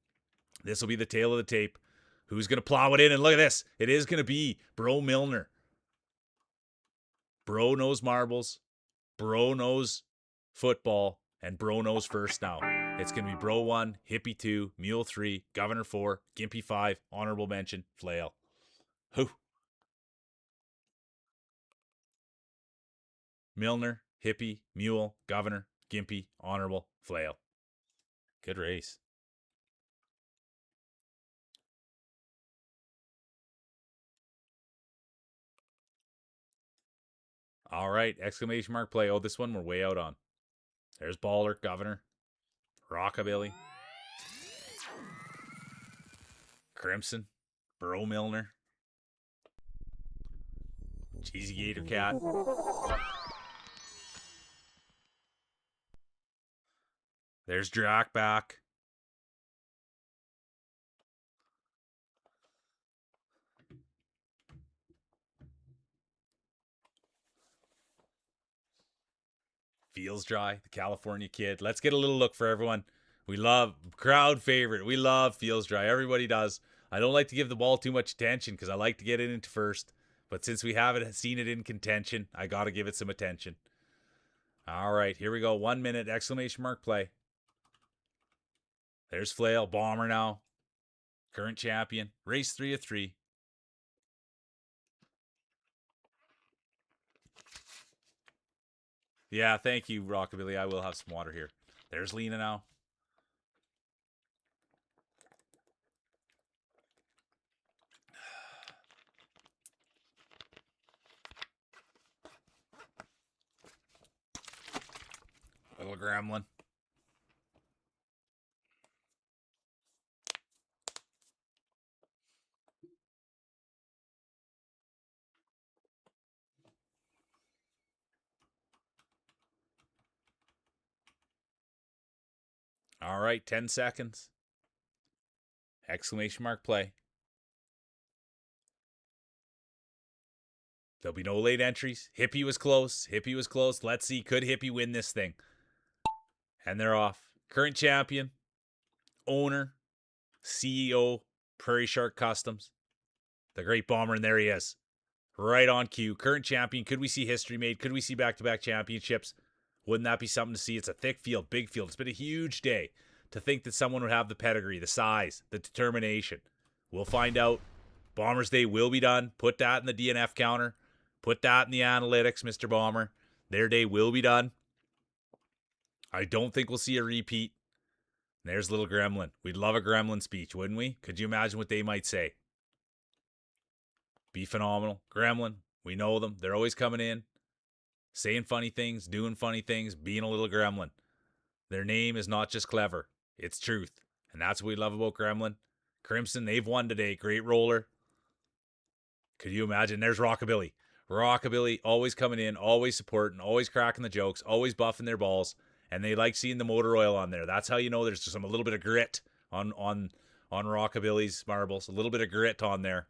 [SPEAKER 3] This will be the tail of the tape. Who's going to plow it in? And look at this. It is going to be Bro Milner. Bro knows marbles. Bro knows football. And Bro knows first now. It's going to be Bro 1, Hippie 2, Mule 3, Governor 4, Gimpy 5, Honorable Mention, Flail. Whew. Milner, Hippie, Mule, Governor, Gimpy, Honorable, Flail. Good race. All right, exclamation mark play. Oh, this one we're way out on. There's Baller, Governor, Rockabilly, Crimson, Bro Milner, Cheesy Gator Cat. There's Drac back. Feels Dry, the California Kid. Let's get a little look for everyone. We love, crowd favorite. We love Feels Dry. Everybody does. I don't like to give the ball too much attention because I like to get it into first. But since we haven't seen it in contention, I got to give it some attention. All right, here we go. 1 minute, exclamation mark play. There's Flail, Bomber now. Current champion. Race 3 of 3. Yeah, thank you, Rockabilly. I will have some water here. There's Lena now. Little gremlin. All right, 10 seconds. Exclamation mark play. There'll be no late entries. Hippie was close. Hippie was close. Let's see. Could Hippie win this thing? And they're off. Current champion, owner, CEO, Prairie Shark Customs. The great Bomber, and there he is. Right on cue. Current champion. Could we see history made? Could we see back-to-back championships? Wouldn't that be something to see? It's a thick field, big field. It's been a huge day. To think that someone would have the pedigree, the size, the determination. We'll find out. Bomber's Day will be done. Put that in the DNF counter. Put that in the analytics, Mr. Bomber. Their day will be done. I don't think we'll see a repeat. There's Little Gremlin. We'd love a Gremlin speech, wouldn't we? Could you imagine what they might say? Be phenomenal. Gremlin, we know them. They're always coming in, saying funny things, doing funny things, being a little Gremlin. Their name is not just clever. It's truth. And that's what we love about Gremlin. Crimson, they've won today. Great roller. Could you imagine? There's Rockabilly. Rockabilly always coming in, always supporting, always cracking the jokes, always buffing their balls. And they like seeing the motor oil on there. That's how you know there's a little bit of grit on Rockabilly's marbles. A little bit of grit on there.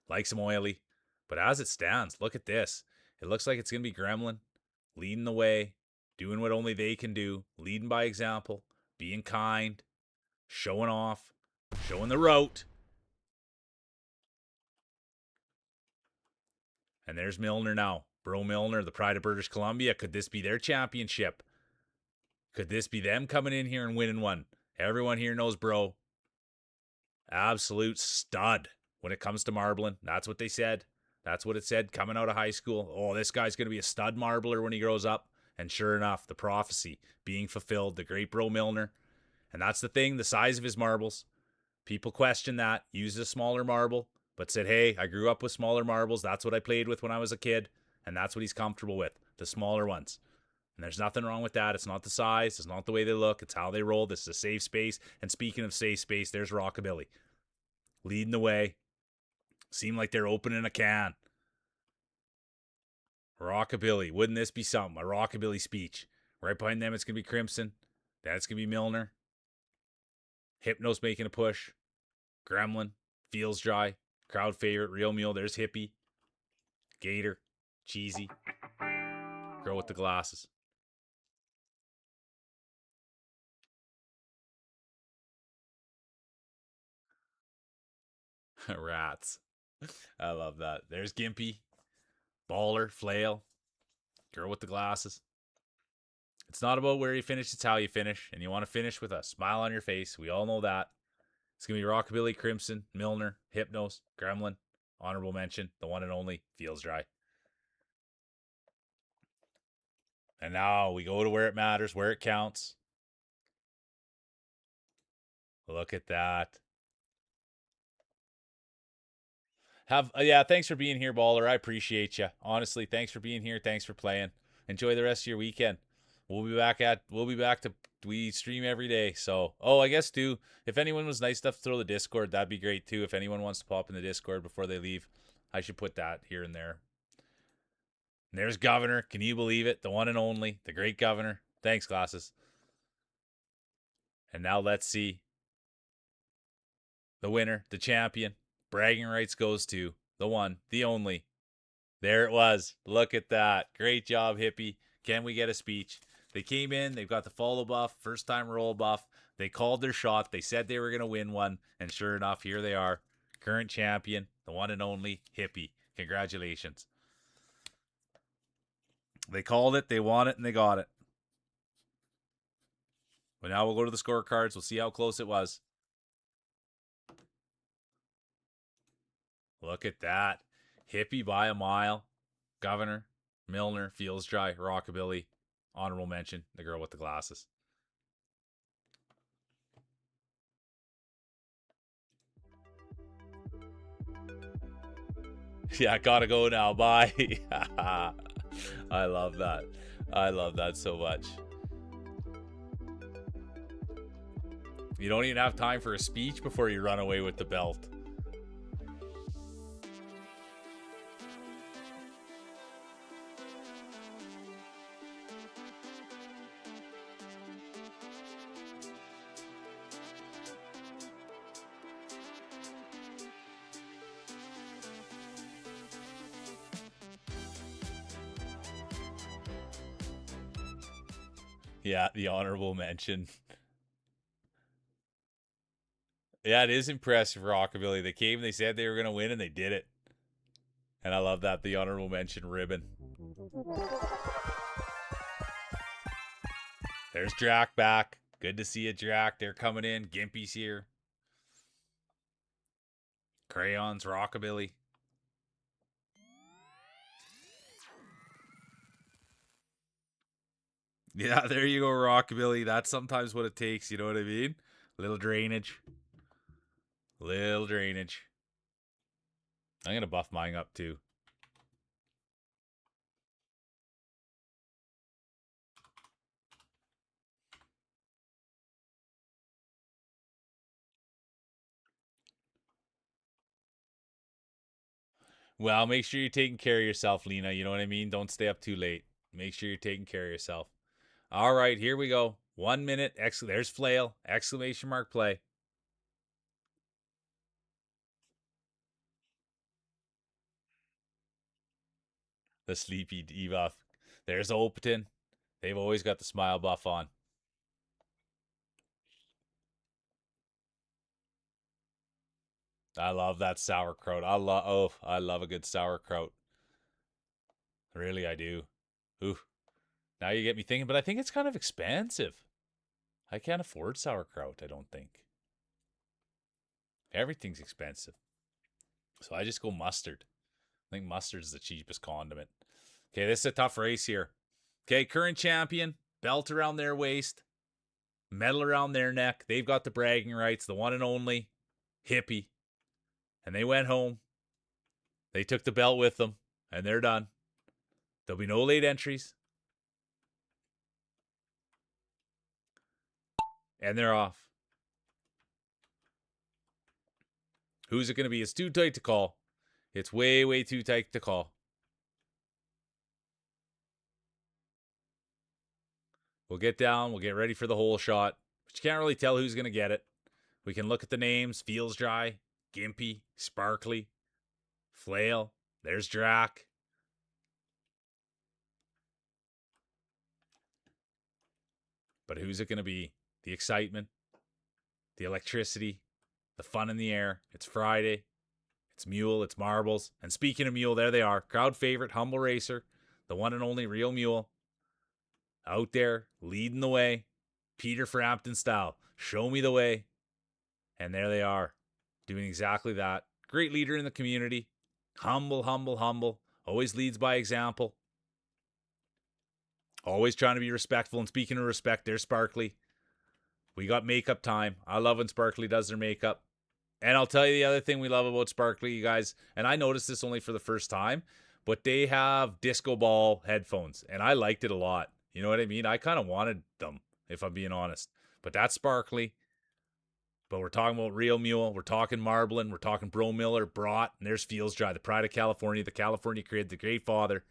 [SPEAKER 3] Like some oily. But as it stands, look at this. It looks like it's going to be Gremlin leading the way, doing what only they can do, leading by example, being kind, showing off, showing the route. And there's Milner now. Bro Milner, the pride of British Columbia. Could this be their championship? Could this be them coming in here and winning one? Everyone here knows Bro. Absolute stud when it comes to marbling. That's what they said. That's what it said coming out of high school. Oh, this guy's going to be a stud marbler when he grows up. And sure enough, the prophecy being fulfilled, the great Bro Milner. And that's the thing, the size of his marbles. People question that, used a smaller marble, but said, hey, I grew up with smaller marbles. That's what I played with when I was a kid. And that's what he's comfortable with, the smaller ones. And there's nothing wrong with that. It's not the size. It's not the way they look. It's how they roll. This is a safe space. And speaking of safe space, there's Rockabilly. Leading the way. Seemed like they're opening a can. Rockabilly. Wouldn't this be something? A Rockabilly speech. Right behind them, it's going to be Crimson. Then it's going to be Milner. Hypno's making a push. Gremlin. Feels dry. Crowd favorite. Real Mule. There's Hippie. Gator. Cheesy. Girl with the glasses. Rats. I love that. There's Gimpy. Baller. Flail. Girl with the glasses. It's not about where you finish, it's how you finish. And you want to finish with a smile on your face. We all know that. It's going to be Rockabilly, Crimson, Milner, Hypnos, Gremlin, honorable mention, the one and only, Feels Dry. And now we go to where it matters, where it counts. Look at that. Thanks for being here, Baller. I appreciate you. Honestly, thanks for being here. Thanks for playing. Enjoy the rest of your weekend. We stream every day. So, I guess too, if anyone was nice enough to throw the Discord, that'd be great too. If anyone wants to pop in the Discord before they leave, I should put that here and there. And there's Governor. Can you believe it? The one and only, the great Governor. Thanks, glasses. And now let's see. The winner, the champion. Bragging rights goes to the one, the only. There it was. Look at that. Great job, Hippie. Can we get a speech? They came in. They've got the follow buff, first time roll buff. They called their shot. They said they were going to win one. And sure enough, here they are. Current champion, the one and only Hippie. Congratulations. They called it. They won it, and they got it. But now we'll go to the scorecards. We'll see how close it was. Look at that. Hippie by a mile. Governor, Milner, Feels Dry, Rockabilly. Honorable mention, the girl with the glasses. Yeah, gotta go now. Bye. I love that. I love that so much. You don't even have time for a speech before you run away with the belt. Yeah, the honorable mention. Yeah, it is impressive, Rockabilly. They came, they said they were going to win, and they did it. And I love that, the honorable mention ribbon. There's Drac back. Good to see you, Drac. They're coming in. Gimpy's here. Crayons, Rockabilly. Yeah, there you go, Rockabilly. That's sometimes what it takes, you know what I mean? Little drainage. Little drainage. I'm going to buff mine up too. Well, make sure you're taking care of yourself, Lena. You know what I mean? Don't stay up too late. Make sure you're taking care of yourself. All right, here we go. 1 minute. There's Flail. Exclamation mark play. The sleepy debuff. There's Opaton. They've always got the smile buff on. I love that sauerkraut. I love a good sauerkraut. Really, I do. Ooh. Now you get me thinking, but I think it's kind of expensive. I can't afford sauerkraut, I don't think. Everything's expensive. So I just go mustard. I I think mustard's the cheapest condiment. Okay, this is a tough race here. Okay, current champion, belt around their waist, medal around their neck. They've got the bragging rights, the one and only Hippie. And they went home. They took the belt with them, and they're done. There'll be no late entries. And they're off. Who's it going to be? It's too tight to call. It's way, way too tight to call. We'll get down. We'll get ready for the whole shot. But you can't really tell who's going to get it. We can look at the names. Feels Dry, Gimpy, Sparkly, Flail. There's Drac. But who's it going to be? The excitement, the electricity, the fun in the air. It's Friday. It's Mule. It's Marbles. And speaking of Mule, there they are. Crowd favorite, Humble Racer, the one and only real Mule. Out there, leading the way. Peter Frampton style. Show me the way. And there they are, doing exactly that. Great leader in the community. Humble, humble, humble. Always leads by example. Always trying to be respectful. And speaking of respect, there's Sparkly. We got makeup time. I love when Sparkly does their makeup. And I'll tell you the other thing we love about Sparkly, you guys, and I noticed this only for the first time, but they have disco ball headphones, and I liked it a lot. You know what I mean? I kind of wanted them, if I'm being honest. But that's Sparkly. But we're talking about Real Mule. We're talking Marbling. We're talking Bro Miller, Brought, and there's Feels Dry, the pride of California, the California kid, the great father.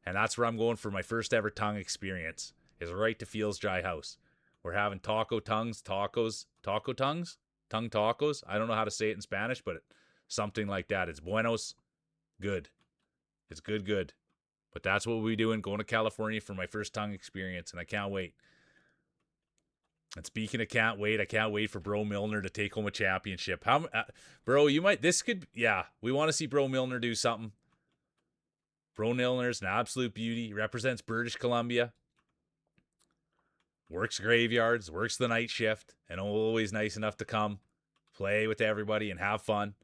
[SPEAKER 3] And that's where I'm going for my first ever tongue experience, is right to Feels Dry House. We're having taco tongues, taco tongues, tongue tacos. I don't know how to say it in Spanish, but something like that. It's buenos, good. It's good, good. But that's what we'll be doing, going to California for my first tongue experience, and I can't wait. And speaking of can't wait, I can't wait for Bro Milner to take home a championship. Bro, you might, we want to see Bro Milner do something. Bro Milner's an absolute beauty. He represents British Columbia. Works graveyards, works the night shift, and always nice enough to come play with everybody and have fun.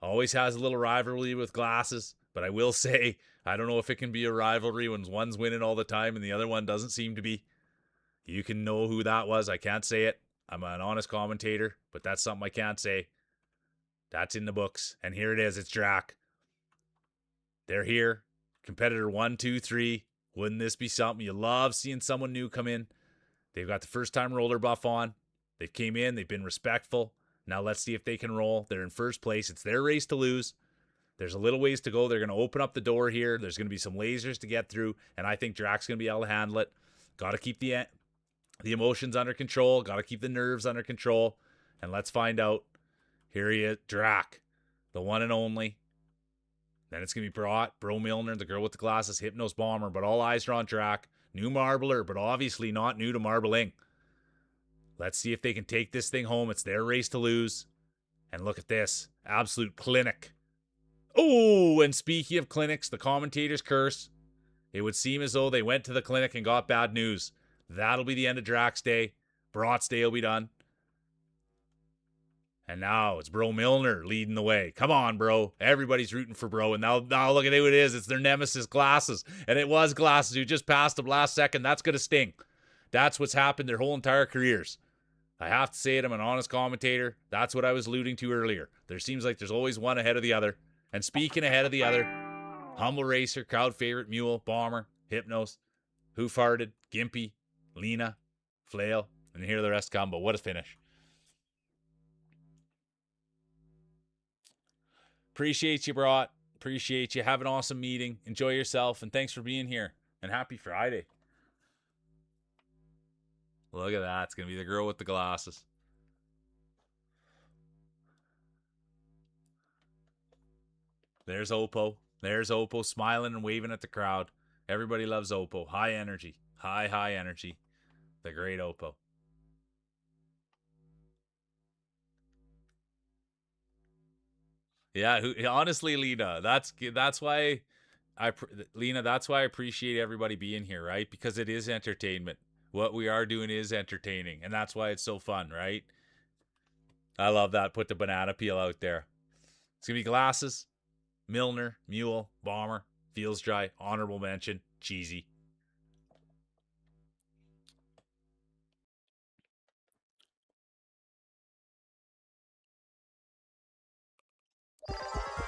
[SPEAKER 3] Always has a little rivalry with Glasses, but I will say, I don't know if it can be a rivalry when one's winning all the time and the other one doesn't seem to be. You can know who that was. I can't say it. I'm an honest commentator, but that's something I can't say. That's in the books. And here it is. It's Drac. They're here. Competitor 1, 2, 3. Wouldn't this be something? You love seeing someone new come in. They've got the first time roller buff on. They came in. They've been respectful. Now let's see if they can roll. They're in first place. It's their race to lose. There's a little ways to go. They're going to open up the door here. There's going to be some lasers to get through, and I think Drac's going to be able to handle it. Got to keep the emotions under control. Got to keep the nerves under control. And let's find out. Here he is, Drac, the one and only. Then it's going to be Bro Milner, the girl with the glasses, Hypnos Bomber, but all eyes are on Drac. New Marbler, but obviously not new to marbling. Let's see if they can take this thing home. It's their race to lose. And look at this. Absolute clinic. Oh, and speaking of clinics, the commentators curse. It would seem as though they went to the clinic and got bad news. That'll be the end of Drac's day. Brat's day will be done. And now it's Bro Milner leading the way. Come on, bro. Everybody's rooting for Bro. And now look at who it is. It's their nemesis, Glasses. And it was Glasses who just passed him last second. That's going to sting. That's what's happened their whole entire careers. I have to say it. I'm an honest commentator. That's what I was alluding to earlier. There seems like there's always one ahead of the other. And speaking ahead of the other, Humble Racer, crowd favorite, Mule, Bomber, Hypnos, Who Farted, Gimpy, Lena, Flail, and here the rest come. But what a finish. Appreciate you, Brought. Appreciate you. Have an awesome meeting. Enjoy yourself, and thanks for being here. And happy Friday. Look at that. It's going to be the girl with the glasses. There's Oppo. There's Oppo smiling and waving at the crowd. Everybody loves Oppo. High energy. High energy. The great Oppo. Yeah, honestly, Lena, that's why Lena, that's why I appreciate everybody being here, right? Because it is entertainment. What we are doing is entertaining, and that's why it's so fun, right? I love that. Put the banana peel out there. It's gonna be Glasses. Milner, Mule, Bomber, Feels Dry, honorable mention, Cheesy.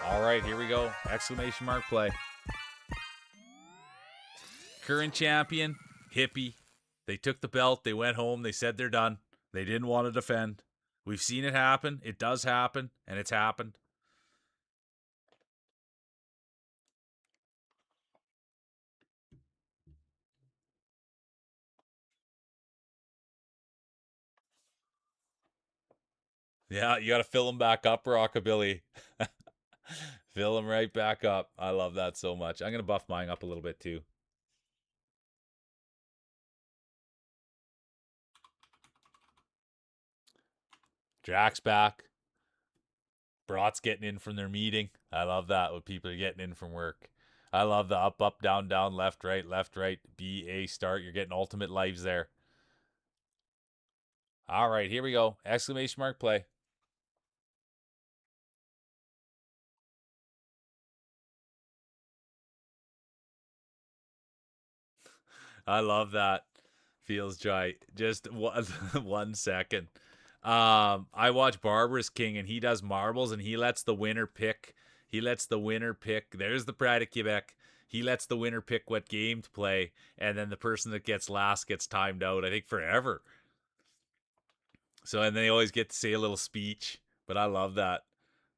[SPEAKER 3] All right, here we go. Exclamation mark play. Current champion, Hippie. They took the belt. They went home. They said they're done. They didn't want to defend. We've seen it happen. It does happen, and it's happened. Yeah, you got to fill them back up, Rockabilly. Fill them right back up. I love that so much. I'm going to buff mine up a little bit too. Jack's back. Brat's getting in from their meeting. I love that when people are getting in from work. I love the up, up, down, down, left, right, B, A, start. You're getting ultimate lives there. All right, here we go. Exclamation mark play. I love that. Feels dry. Just one, 1 second. I watch Barbarous King and he does marbles and he lets the winner pick. There's the Pride of Quebec. He lets the winner pick what game to play, and then the person that gets last gets timed out, I think, forever. So, and they always get to say a little speech, but I love that.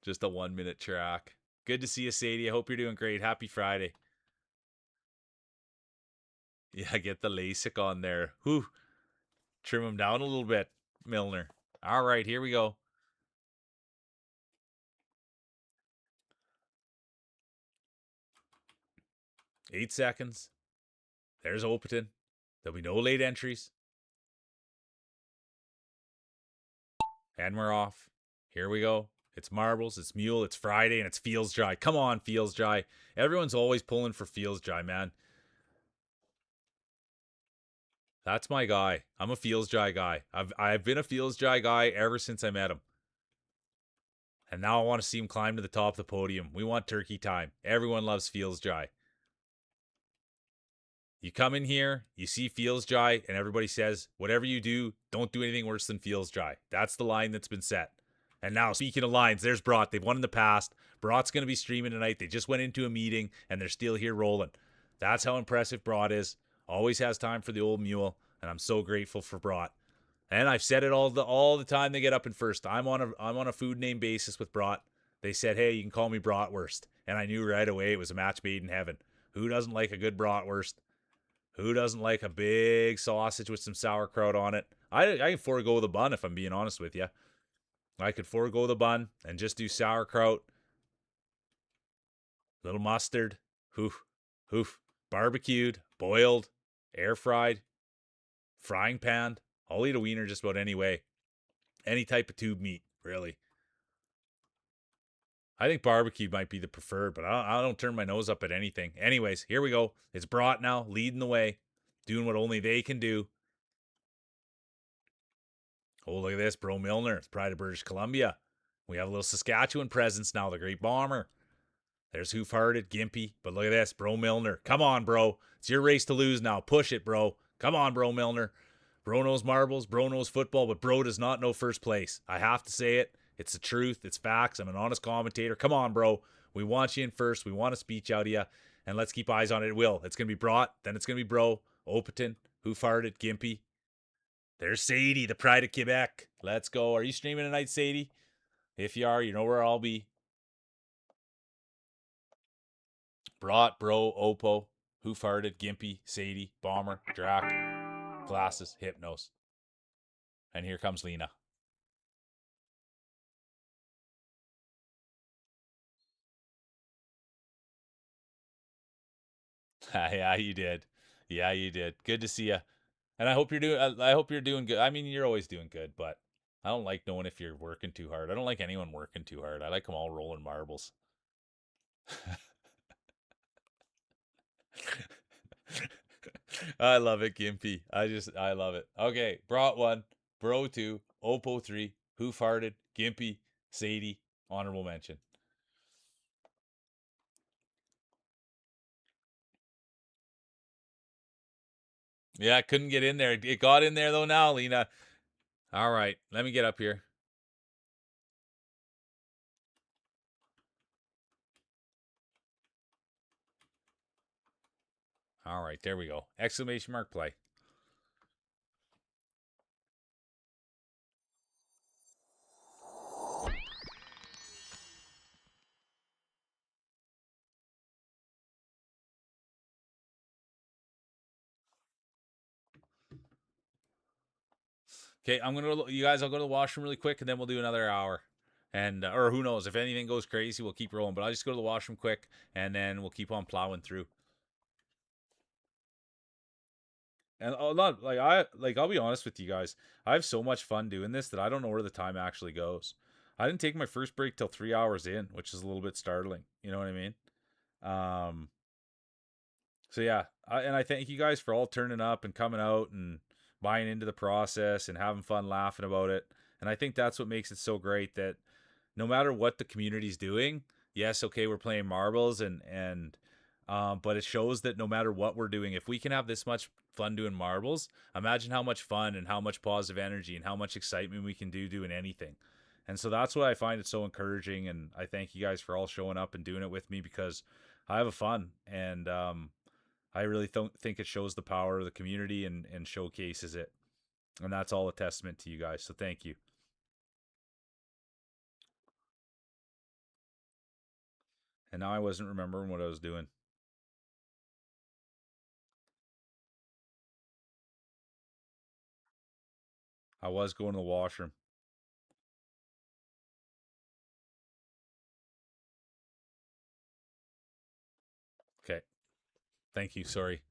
[SPEAKER 3] Just a 1 minute track. Good to see you, Sadie. I hope you're doing great. Happy Friday. Yeah, get the LASIK on there. Whew. Trim him down a little bit, Milner. All right, here we go. Eight seconds. There's Opaton. There'll be no late entries. And we're off. Here we go. It's marbles, it's mule, it's Friday, and it's Feels Dry. Come on, Feels Dry. Everyone's always pulling for Feels Dry, man. That's my guy. I'm a Feels Dry guy. I've been a Feels Dry guy ever since I met him. And now I want to see him climb to the top of the podium. We want turkey time. Everyone loves Feels Dry. You come in here, you see Feels Dry, and everybody says, whatever you do, don't do anything worse than Feels Dry. That's the line that's been set. And now, speaking of lines, there's Brat. They've won in the past. Brat's going to be streaming tonight. They just went into a meeting, and they're still here rolling. That's how impressive Brat is. Always has time for the old mule, and I'm so grateful for Brat. And I've said it all the time they get up in first. I'm on a food name basis with Brat. They said, hey, you can call me Bratwurst. And I knew right away it was a match made in heaven. Who doesn't like a good Bratwurst? Who doesn't like a big sausage with some sauerkraut on it? I can forego the bun if I'm being honest with you. I could forego the bun and just do sauerkraut, little mustard, hoof, barbecued, boiled, air fried, frying pan. I'll eat a wiener just about any way. Any type of tube meat, really. I think barbecue might be the preferred, but I don't turn my nose up at anything. Anyways, here we go. It's Brat now, leading the way, doing what only they can do. Oh, look at this, Bro Milner. It's Pride of British Columbia. We have a little Saskatchewan presence now, the Great Bomber. There's Hoof-Hearted, Gimpy. But look at this, Bro Milner. Come on, bro. It's your race to lose now. Push it, bro. Come on, Bro Milner. Bro knows marbles, bro knows football, but bro does not know first place. I have to say it. It's the truth. It's facts. I'm an honest commentator. Come on, bro. We want you in first. We want a speech out of you. And let's keep eyes on it. It will. It's going to be Brat. Then it's going to be Bro, Opaton, Hoof-Hearted, Gimpy. There's Sadie, the Pride of Quebec. Let's go. Are you streaming tonight, Sadie? If you are, you know where I'll be. Brat, Bro, Oppo, Hoof-Hearted, Gimpy, Sadie, Bomber, Drac, Glasses, Hypnos. And here comes Lena. Yeah, you did. Yeah, you did. Good to see you. And I hope you're doing good. I mean, you're always doing good, but I don't like knowing if you're working too hard. I don't like anyone working too hard. I like them all rolling marbles. I love it, Gimpy. I love it. Okay, Brat 1, Bro 2, Oppo 3, Hoof-Hearted, Gimpy, Sadie, honorable mention. Yeah, couldn't get in there. It got in there though now, Lena. All right, let me get up here. All right, there we go. Exclamation mark play. Okay, I'm gonna. You guys, I'll go to the washroom really quick, and then we'll do another hour. And or who knows if anything goes crazy, we'll keep rolling. But I'll just go to the washroom quick, and then we'll keep on plowing through. And not like I'll be honest with you guys. I have so much fun doing this that I don't know where the time actually goes. I didn't take my first break till 3 hours in, which is a little bit startling. You know what I mean? Um. So yeah, and I thank you guys for all turning up and coming out and buying into the process and having fun laughing about it. And I think that's what makes it so great that no matter what the community's doing, yes, okay, we're playing marbles and but it shows that no matter what we're doing, if we can have this much fun doing marbles, imagine how much fun and how much positive energy and how much excitement we can do doing anything. And so that's why I find it so encouraging, and I thank you guys for all showing up and doing it with me because I have a fun, and I really think it shows the power of the community and showcases it. And that's all a testament to you guys. So thank you. And now I wasn't remembering what I was doing. I was going to the washroom. Okay. Thank you. Sorry.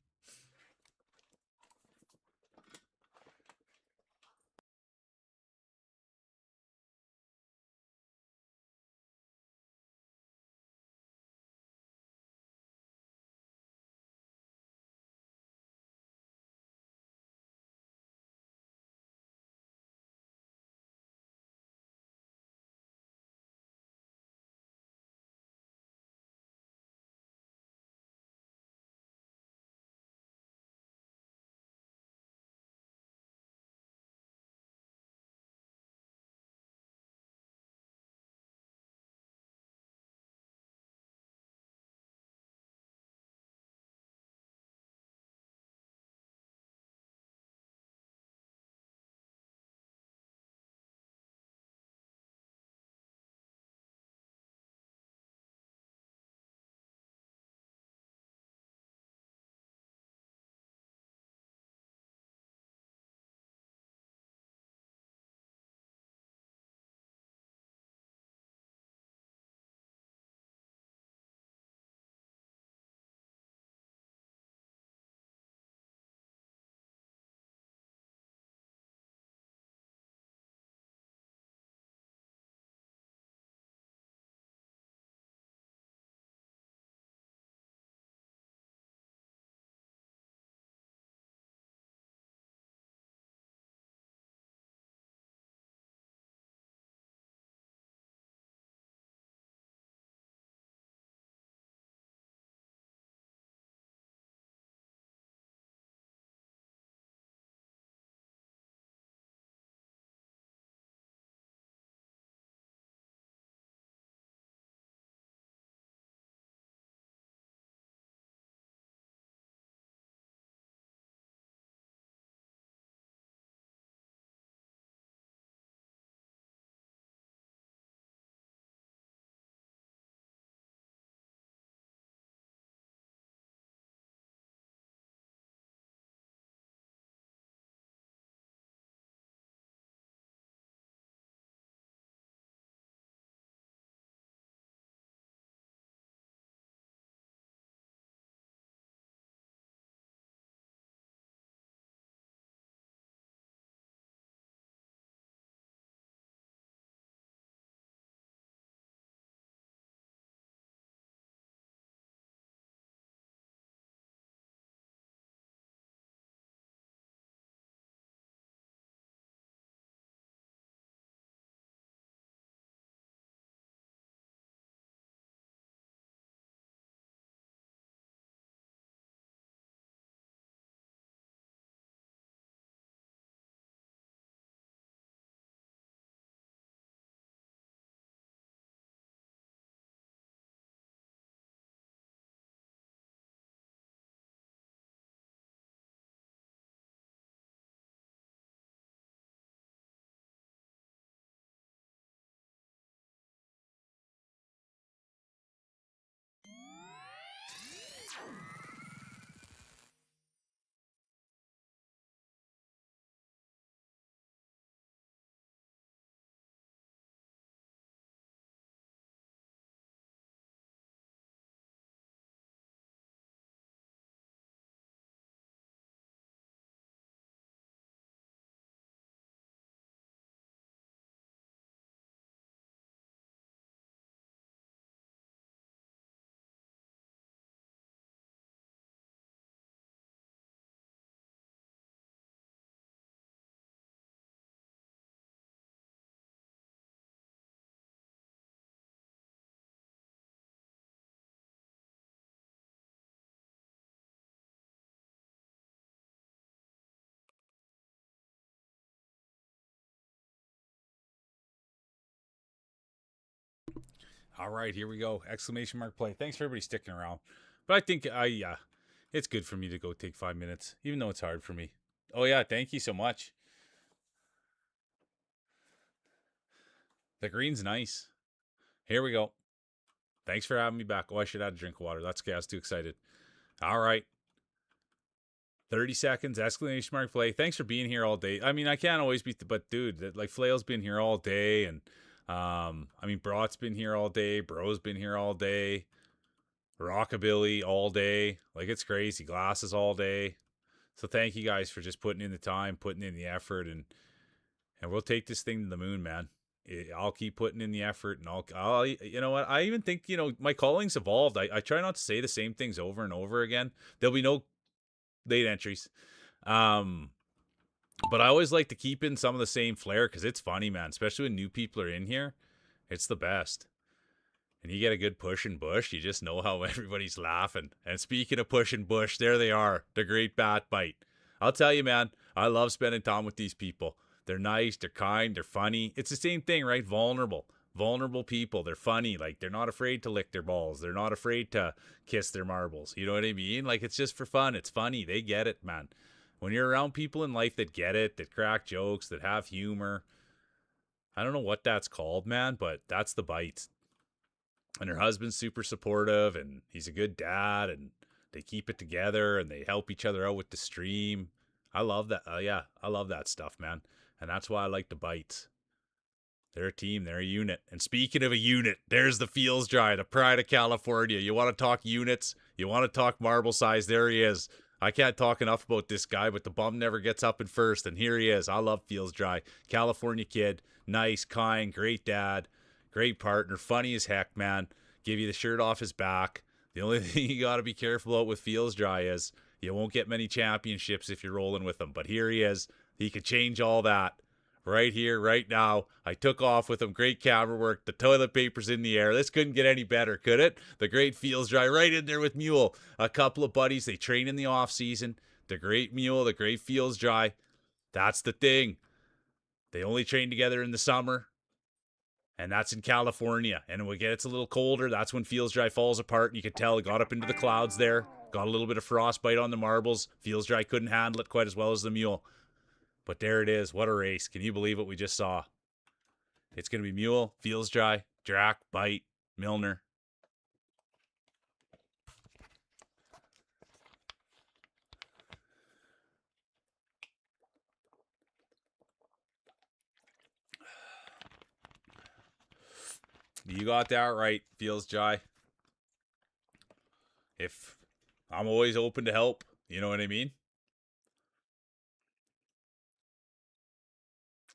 [SPEAKER 3] All right, here we go. Exclamation mark play. Thanks for everybody sticking around. But I think it's good for me to go take 5 minutes, even though it's hard for me. Oh yeah, thank you so much. The green's nice. Here we go. Thanks for having me back. Oh, I should add a drink of water. That's okay. I was too excited. All right. 30 seconds, exclamation mark play. Thanks for being here all day. I mean, I can't always be, but dude, like Flail's been here all day. And, I mean, Brat's been here all day. Bro's been here all day. Rockabilly all day. Like, it's crazy. Glasses all day. So thank you guys for just putting in the time, putting in the effort, and we'll take this thing to the moon, man. I'll keep putting in the effort, and I'll you know what? I even think, my calling's evolved. I try not to say the same things over and over again. There'll be no late entries. But I always like to keep in some of the same flair because it's funny, man. Especially when new people are in here. It's the best. And you get a good push and bush, you just know how everybody's laughing. And speaking of push and bush, there they are, the great bat bite. I'll tell you, man, I love spending time with these people. They're nice, they're kind, they're funny. It's the same thing, right? Vulnerable people. They're funny. Like, they're not afraid to lick their balls. They're not afraid to kiss their marbles. You know what I mean? Like, it's just for fun. It's funny. They get it, man. When you're around people in life that get it, that crack jokes, that have humor, I don't know what that's called, man, but that's the bites. And her husband's super supportive, and he's a good dad, and they keep it together, and they help each other out with the stream. I love that. Yeah, I love that stuff, man. And that's why I like the bites. They're a team. They're a unit. And speaking of a unit, there's the Feels Dry, the pride of California. You want to talk units? You want to talk marble size? There he is. I can't talk enough about this guy, but the bum never gets up in first, and here he is. I love Feels Dry. California kid. Nice, kind, great dad. Great partner, funny as heck, man. Give you the shirt off his back. The only thing you got to be careful about with Feels Dry is you won't get many championships if you're rolling with him. But here he is. He could change all that right here, right now. I took off with him. Great camera work. The toilet paper's in the air. This couldn't get any better, could it? The great Feels Dry right in there with Mule. A couple of buddies. They train in the off season. The great Mule, the great Feels Dry. That's the thing. They only train together in the summer. And that's in California. And when it gets a little colder, that's when Feels Dry falls apart. And you can tell it got up into the clouds there. Got a little bit of frostbite on the marbles. Feels Dry couldn't handle it quite as well as the Mule. But there it is. What a race. Can you believe what we just saw? It's going to be Mule, Feels Dry, Drac, Bite, Milner. You got that right, Feels Dry. If I'm always open to help, you know what I mean?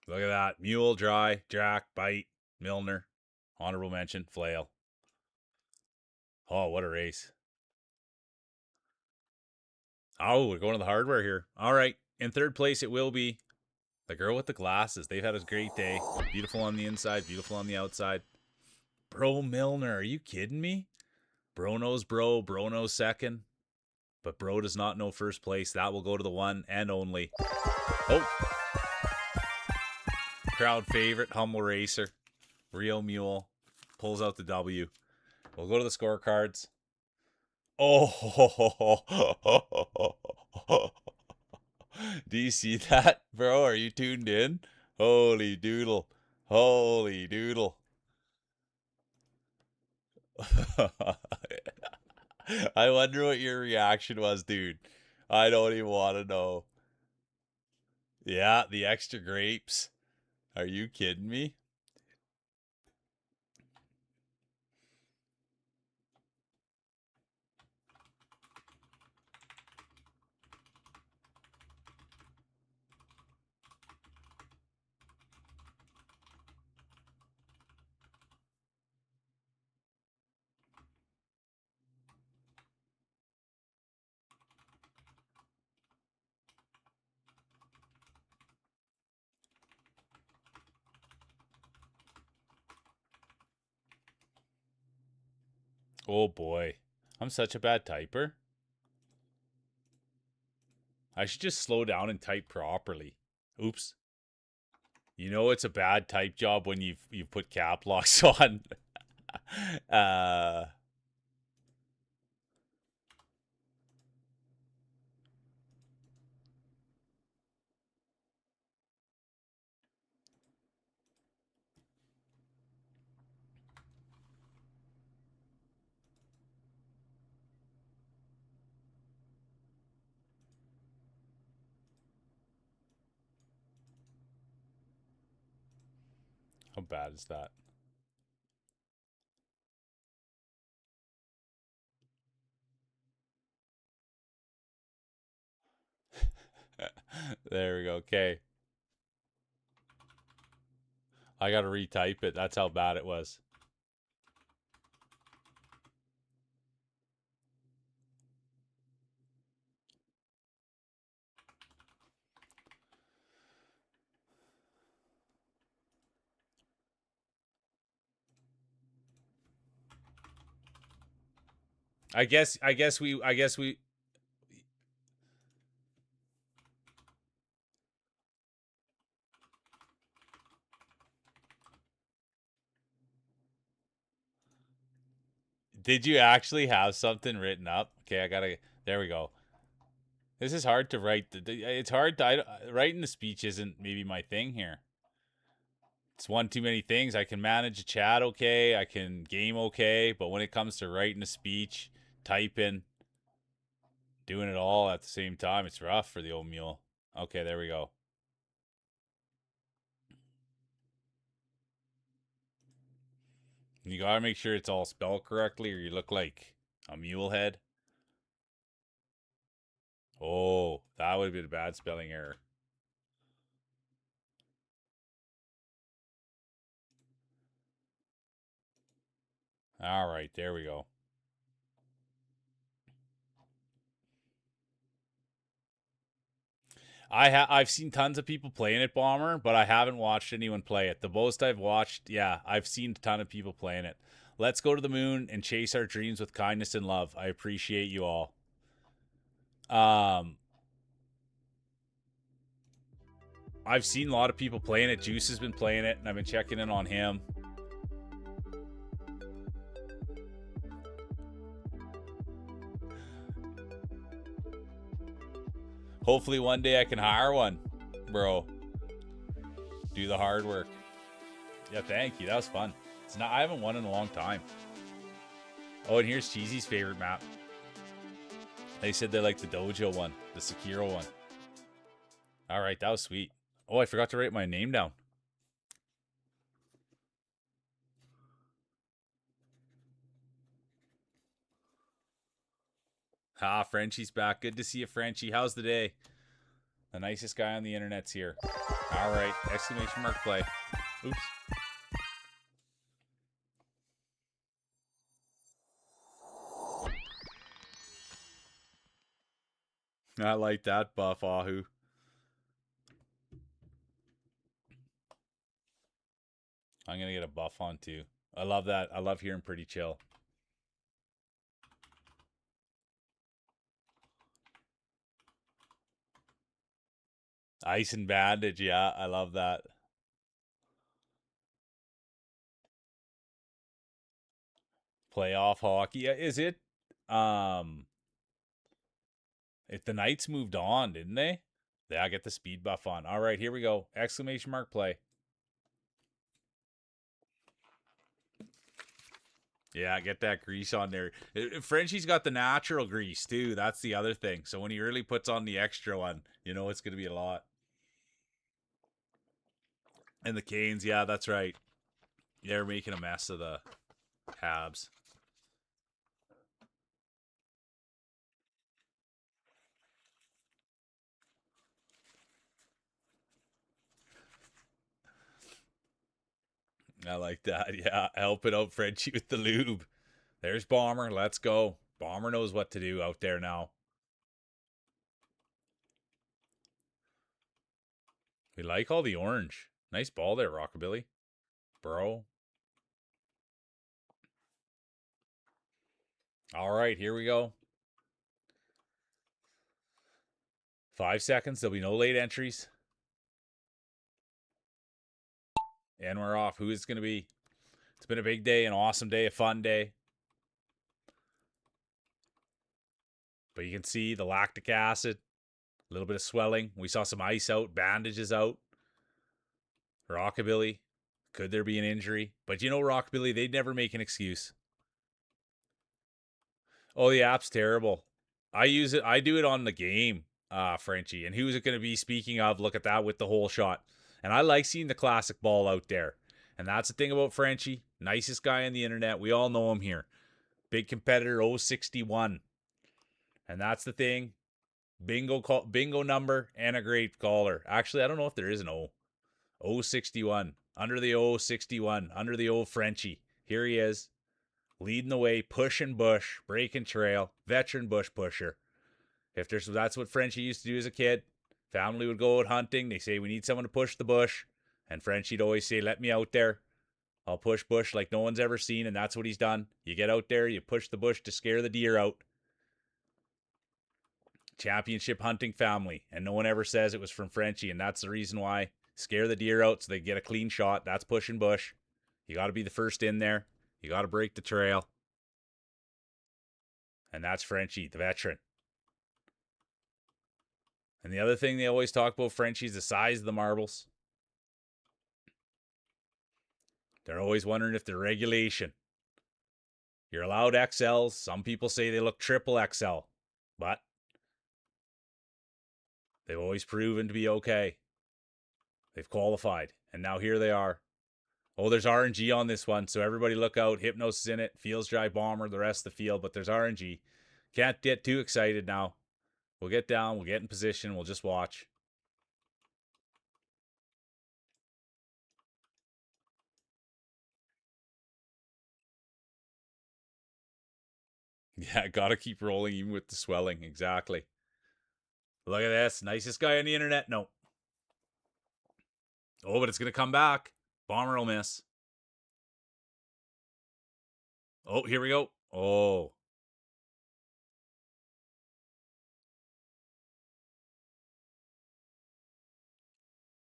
[SPEAKER 3] Look at that. Mule, Dry, Drac, Bite, Milner. Honorable mention, Flail. Oh, what a race. Oh, we're going to the hardware here. All right. In third place, it will be the girl with the glasses. They've had a great day. Beautiful on the inside, beautiful on the outside. Bro Milner, are you kidding me? Bro knows bro. Bro knows second. But bro does not know first place. That will go to the one and only. Oh. Crowd favorite, humble racer. Rio Mule pulls out the W. We'll go to the scorecards. Oh. Do you see that, bro? Are you tuned in? Holy doodle. Holy doodle. I wonder what your reaction was, dude. I don't even want to know. Yeah, the extra grapes. Are you kidding me? Oh boy. I'm such a bad typer. I should just slow down and type properly. Oops. You know it's a bad type job when you've put cap locks on.
[SPEAKER 2] uh, how bad is that? There we go. Okay. I got to retype it. That's how bad it was. I guess we Did you actually have something written up? Okay, I gotta. There we go. This is hard to write. It's hard to. Writing the speech isn't maybe my thing here. It's one too many things. I can manage a chat okay. I can game okay. But when it comes to writing a speech, typing, doing it all at the same time, it's rough for the old mule. Okay, there we go. You gotta make sure it's all spelled correctly, or you look like a mule head. Oh, that would have been a bad spelling error. All right, there we go. I've seen tons of people playing it, Bomber, but I haven't watched anyone play it. The most I've watched, yeah, I've seen a ton of people playing it. Let's go to the moon and chase our dreams with kindness and love. I appreciate you all. I've seen a lot of people playing it. Juice has been playing it, and I've been checking in on him. Hopefully one day I can hire one, bro. Do the hard work. Yeah, thank you. That was fun. It's not. I haven't won in a long time. Oh, and here's Cheesy's favorite map. They said they like the Dojo one, the Sekiro one. All right, that was sweet. Oh, I forgot to write my name down. Ah, Frenchie's back. Good to see you, Frenchie. How's the day? The nicest guy on the internet's here. All right, exclamation mark play. Oops. I like that buff, Ahu. I'm going to get a buff on too. I love that. I love hearing pretty chill. Ice and bandage. Yeah, I love that. Playoff hockey. Is it? If the Knights moved on, didn't they? Yeah, I get the speed buff on. All right, here we go. Exclamation mark play. Yeah, get that grease on there. Frenchie's got the natural grease too. That's the other thing. So when he really puts on the extra one, you know it's going to be a lot. And the Canes, yeah, that's right. They're making a mess of the Habs. I like that. Yeah, helping out Frenchie with the lube. There's Bomber. Let's go. Bomber knows what to do out there now. We like all the orange. Nice ball there, Rockabilly. Bro. All right, here we go. 5 seconds. There'll be no late entries. And we're off. Who is it going to be?
[SPEAKER 3] It's been a big day, an awesome day, a fun day. But you can see the lactic acid, a little bit of swelling. We saw some ice out, bandages out. Rockabilly, could there be an injury? But you know, Rockabilly, they'd never make an excuse. Oh, the app's terrible. I use it. I do it on the game, Frenchie. And who's it going to be? Speaking of, look at that with the hole shot. And I like seeing the classic ball out there. And that's the thing about Frenchie. Nicest guy on the internet. We all know him here. Big competitor, 061. And that's the thing. Bingo number and a great caller. Actually, I don't know if there is an O. 061. Under the 061. Under the old Frenchie. Here he is. Leading the way, pushing bush, breaking trail, veteran bush pusher. That's what Frenchie used to do as a kid. Family would go out hunting. They say, we need someone to push the bush. And Frenchie'd always say, let me out there. I'll push bush like no one's ever seen. And that's what he's done. You get out there, you push the bush to scare the deer out. Championship hunting family. And no one ever says it was from Frenchie. And that's the reason why. Scare the deer out so they get a clean shot. That's pushing bush. You got to be the first in there. You got to break the trail. And that's Frenchie, the veteran. And the other thing they always talk about Frenchie is the size of the marbles. They're always wondering if they're regulation. You're allowed XLs. Some people say they look triple XL. But they've always proven to be okay. They've qualified. And now here they are. Oh, there's RNG on this one, so everybody look out. Hypnos is in it. Feels Dry Bomber, the rest of the field, but there's RNG. Can't get too excited now. We'll get down. We'll get in position. We'll just watch. Yeah, gotta keep rolling even with the swelling. Exactly. Look at this. Nicest guy on the internet. No. Oh, but it's going to come back. Bomber will miss. Oh, here we go. Oh.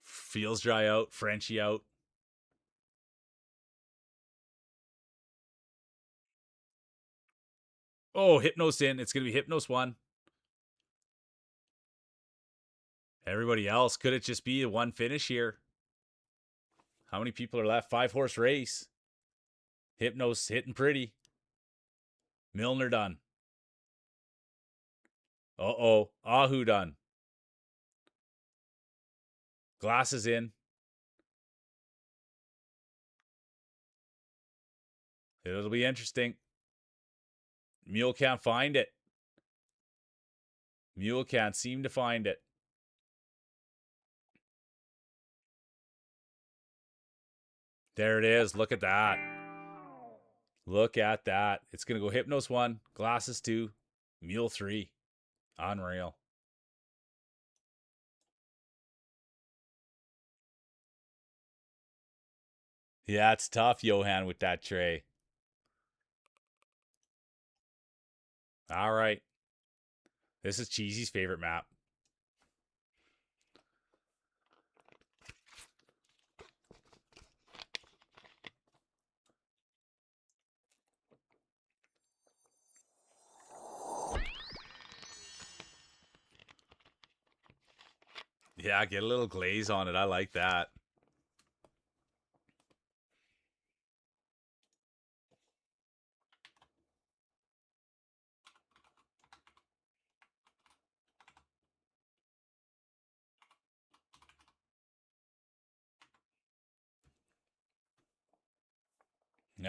[SPEAKER 3] Feels Dry out. Frenchie out. Oh, Hypnos in. It's going to be Hypnos 1. Everybody else, could it just be a one finish here? How many people are left? 5-horse race. Hypnos hitting pretty. Milner done. Uh-oh. Ahu done. Glasses in. It'll be interesting. Mule can't find it. Mule can't seem to find it. There it is. Look at that. Look at that. It's going to go Hypnos 1, Glasses 2, Mule 3. Unreal. Yeah, it's tough, Johan, with that tray. All right. This is Cheesy's favorite map. Yeah, get a little glaze on it. I like that.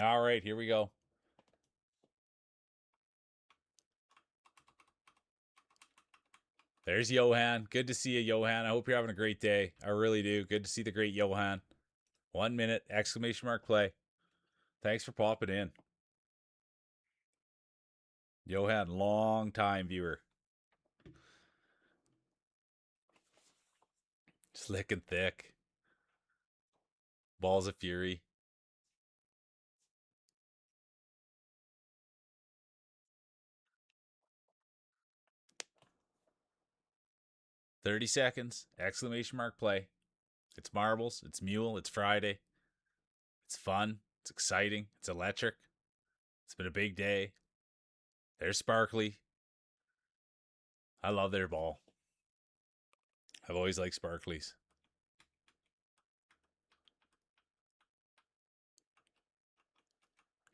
[SPEAKER 3] All right, here we go. There's Johan. Good to see you, Johan. I hope you're having a great day. I really do. Good to see the great Johan. 1 minute, exclamation mark play. Thanks for popping in. Johan, long time viewer. Slick and thick. Balls of fury. "30 seconds, exclamation mark play. It's marbles, it's mule, it's Friday. It's fun. It's exciting. It's electric. It's been a big day. There's Sparkly. I love their ball. I've always liked Sparklies.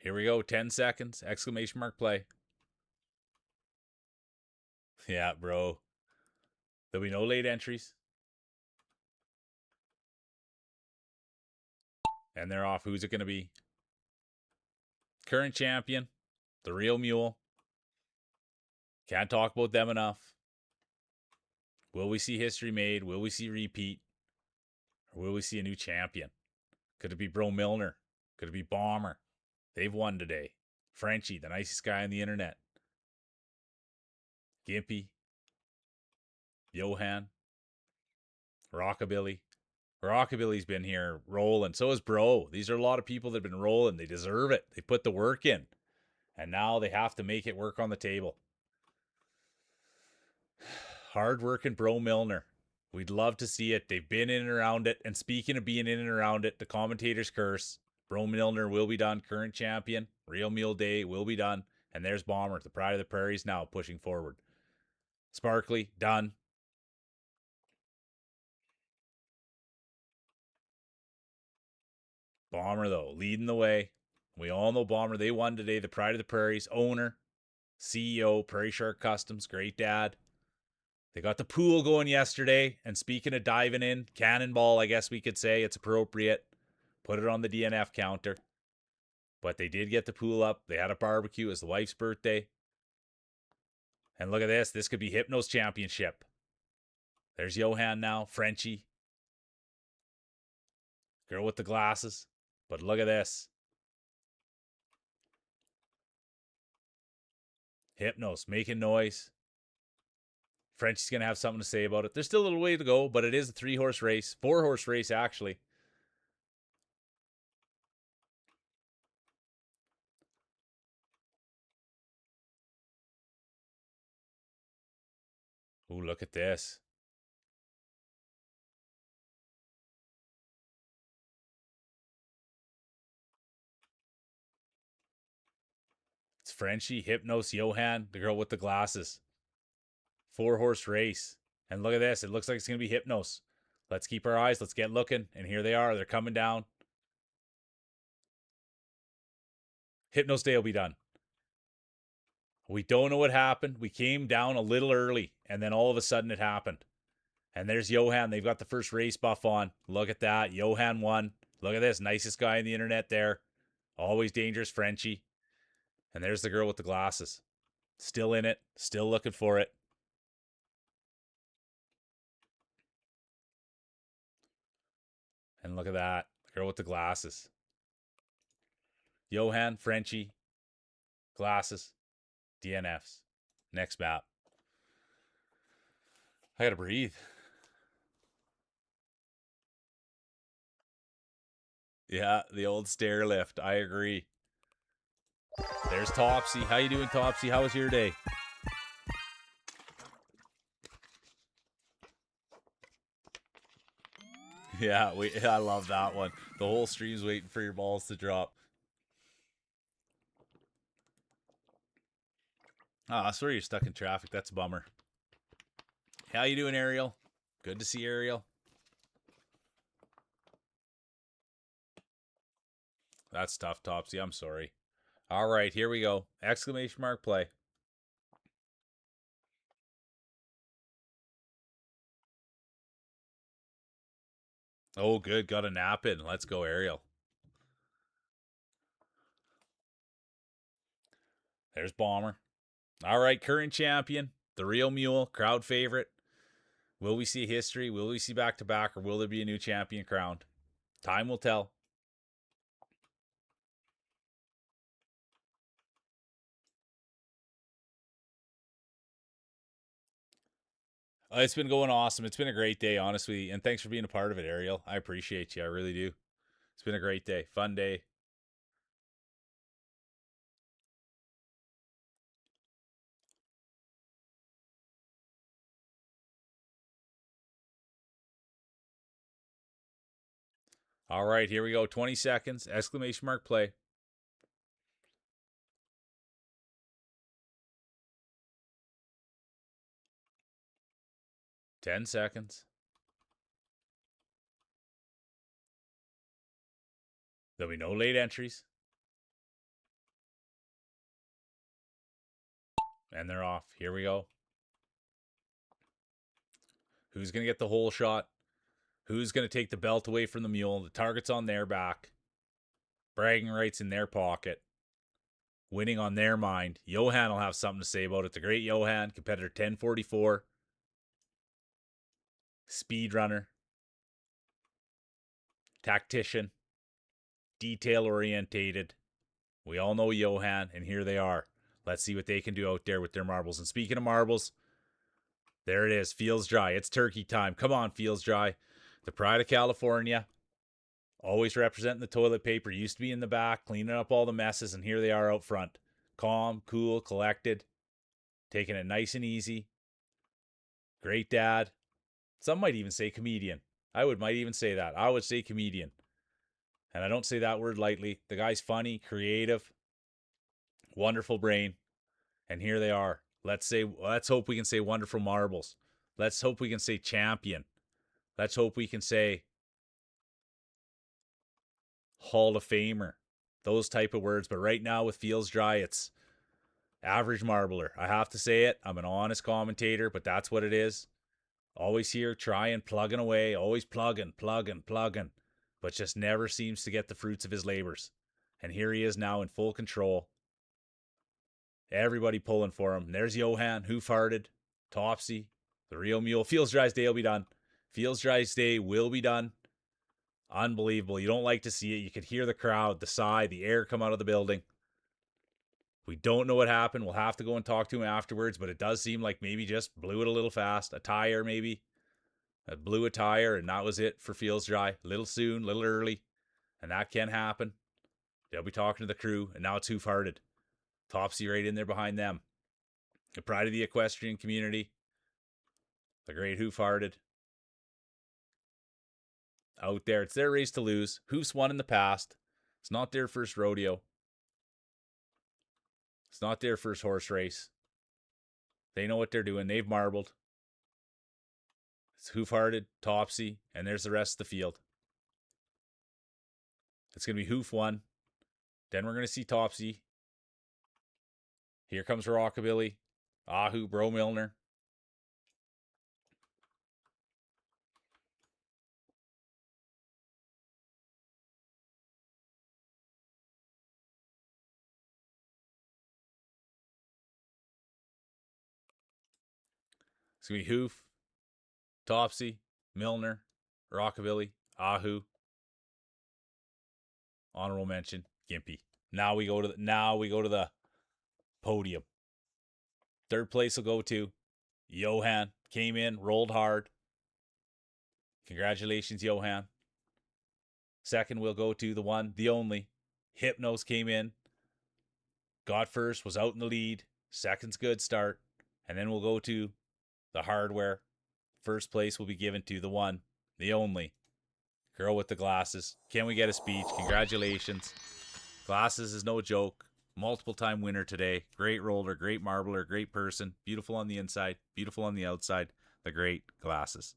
[SPEAKER 3] Here we go. 10 seconds. Exclamation mark play. Yeah, bro. There'll be no late entries. And they're off. Who's it going to be? Current champion. The real mule. Can't talk about them enough. Will we see history made? Will we see repeat? Or will we see a new champion? Could it be Bro Milner? Could it be Bomber? They've won today. Frenchie, the nicest guy on the internet. Gimpy. Johan. Rockabilly. Rockabilly's been here rolling. So has Bro. These are a lot of people that have been rolling. They deserve it. They put the work in. And now they have to make it work on the table. Hard working Bro Milner. We'd love to see it. They've been in and around it. And speaking of being in and around it, the commentator's curse. Bro Milner will be done. Current champion. Real Mule Day will be done. And there's Bomber, the pride of the prairies now pushing forward. Sparkly, done. Bomber, though, leading the way. We all know Bomber. They won today. The pride of the prairies. Owner. CEO. Prairie Shark Customs. Great dad. They got the pool going yesterday. And speaking of diving in, cannonball, I guess we could say. It's appropriate. Put it on the DNF counter. But they did get the pool up. They had a barbecue. It was the wife's birthday. And look at this. This could be Hypno's championship. There's Johan now. Frenchie. Girl with the glasses. But look at this. Hypnos making noise. Frenchie's going to have something to say about it. There's still a little way to go, but it is a 3-horse race. 4-horse race, actually. Ooh, look at this. It's Frenchie, Hypnos, Johan, the girl with the glasses. 4-horse race. And look at this. It looks like it's going to be Hypnos. Let's keep our eyes. Let's get looking. And here they are. They're coming down. Hypnos Day will be done. We don't know what happened. We came down a little early, and then all of a sudden it happened. And there's Johan. They've got the first race buff on. Look at that. Johan won. Look at this. Nicest guy on the internet there. Always dangerous Frenchie. And there's the girl with the glasses. Still in it. Still looking for it. And look at that. The girl with the glasses. Johan, Frenchie, glasses, DNFs. Next map. I gotta breathe. Yeah, the old stair lift. I agree. There's Topsy. How you doing, Topsy? How was your day? Yeah, I love that one. The whole stream's waiting for your balls to drop. Ah, I swear you're stuck in traffic. That's a bummer. How you doing, Ariel? Good to see Ariel. That's tough, Topsy. I'm sorry. All right, here we go. Exclamation mark play. Oh, good. Got a nap in. Let's go, Ariel. There's Bomber. All right, current champion. The real mule. Crowd favorite. Will we see history? Will we see back-to-back? Or will there be a new champion crowned? Time will tell. It's been going awesome. It's been a great day, honestly. And thanks for being a part of it, Ariel. I appreciate you. I really do. It's been a great day. Fun day. All right, here we go. 20 seconds. Exclamation mark play. Ten seconds. There'll be no late entries. And they're off. Here we go. Who's going to get the hole shot? Who's going to take the belt away from the mule? The target's on their back. Bragging rights in their pocket. Winning on their mind. Johan will have something to say about it. The great Johan, competitor 1044. Speed runner. Tactician. Detail orientated. We all know Johan, and here they are. Let's see what they can do out there with their marbles. And speaking of marbles, there it is. Feels Dry. It's turkey time. Come on, Feels Dry. The pride of California. Always representing the toilet paper. Used to be in the back, cleaning up all the messes, and here they are out front. Calm, cool, collected. Taking it nice and easy. Great dad. Some might even say comedian. Might even say that. I would say comedian. And I don't say that word lightly. The guy's funny, creative, wonderful brain. And here they are. Let's hope we can say wonderful marbles. Let's hope we can say champion. Let's hope we can say Hall of Famer. Those type of words. But right now with Feels Dry, it's average marbler. I have to say it. I'm an honest commentator, but that's what it is. Always here trying, plugging away. Always plugging. But just never seems to get the fruits of his labors. And here he is now in full control. Everybody pulling for him. There's Johan, who farted. Topsy, the real mule. Feels Dry's day will be done. Feels Dry's day will be done. Unbelievable. You don't like to see it. You could hear the crowd, the sigh, the air come out of the building. We don't know what happened. We'll have to go and talk to him afterwards, but it does seem like maybe just blew it a little fast. A tire, maybe. Blew a tire, and that was it for Feels Dry. A little soon, a little early, and that can happen. They'll be talking to the crew, and now it's who farted. Topsy right in there behind them. The pride of the equestrian community. The great Who Farted. Out there. It's their race to lose. Hoof's won in the past. It's not their first rodeo. It's not their first horse race. They know what they're doing. They've marbled. It's Who Farted, Topsy, and there's the rest of the field. It's going to be Hoof 1. Then we're going to see Topsy. Here comes Rockabilly. Ahu, Bro Milner. It's going to be Hoof, Topsy, Milner, Rockabilly, Ahu. Honorable mention, Gimpy. Now we go to the podium. Third place will go to Johan. Came in, rolled hard. Congratulations, Johan. Second will go to the one, the only. Hypnos came in. Got first, was out in the lead. Second's good start. And then we'll go to the hardware. First place will be given to the one, the only. Girl with the glasses. Can we get a speech? Congratulations. Glasses is no joke. Multiple time winner today. Great roller, great marbler, great person. Beautiful on the inside, beautiful on the outside. The great Glasses.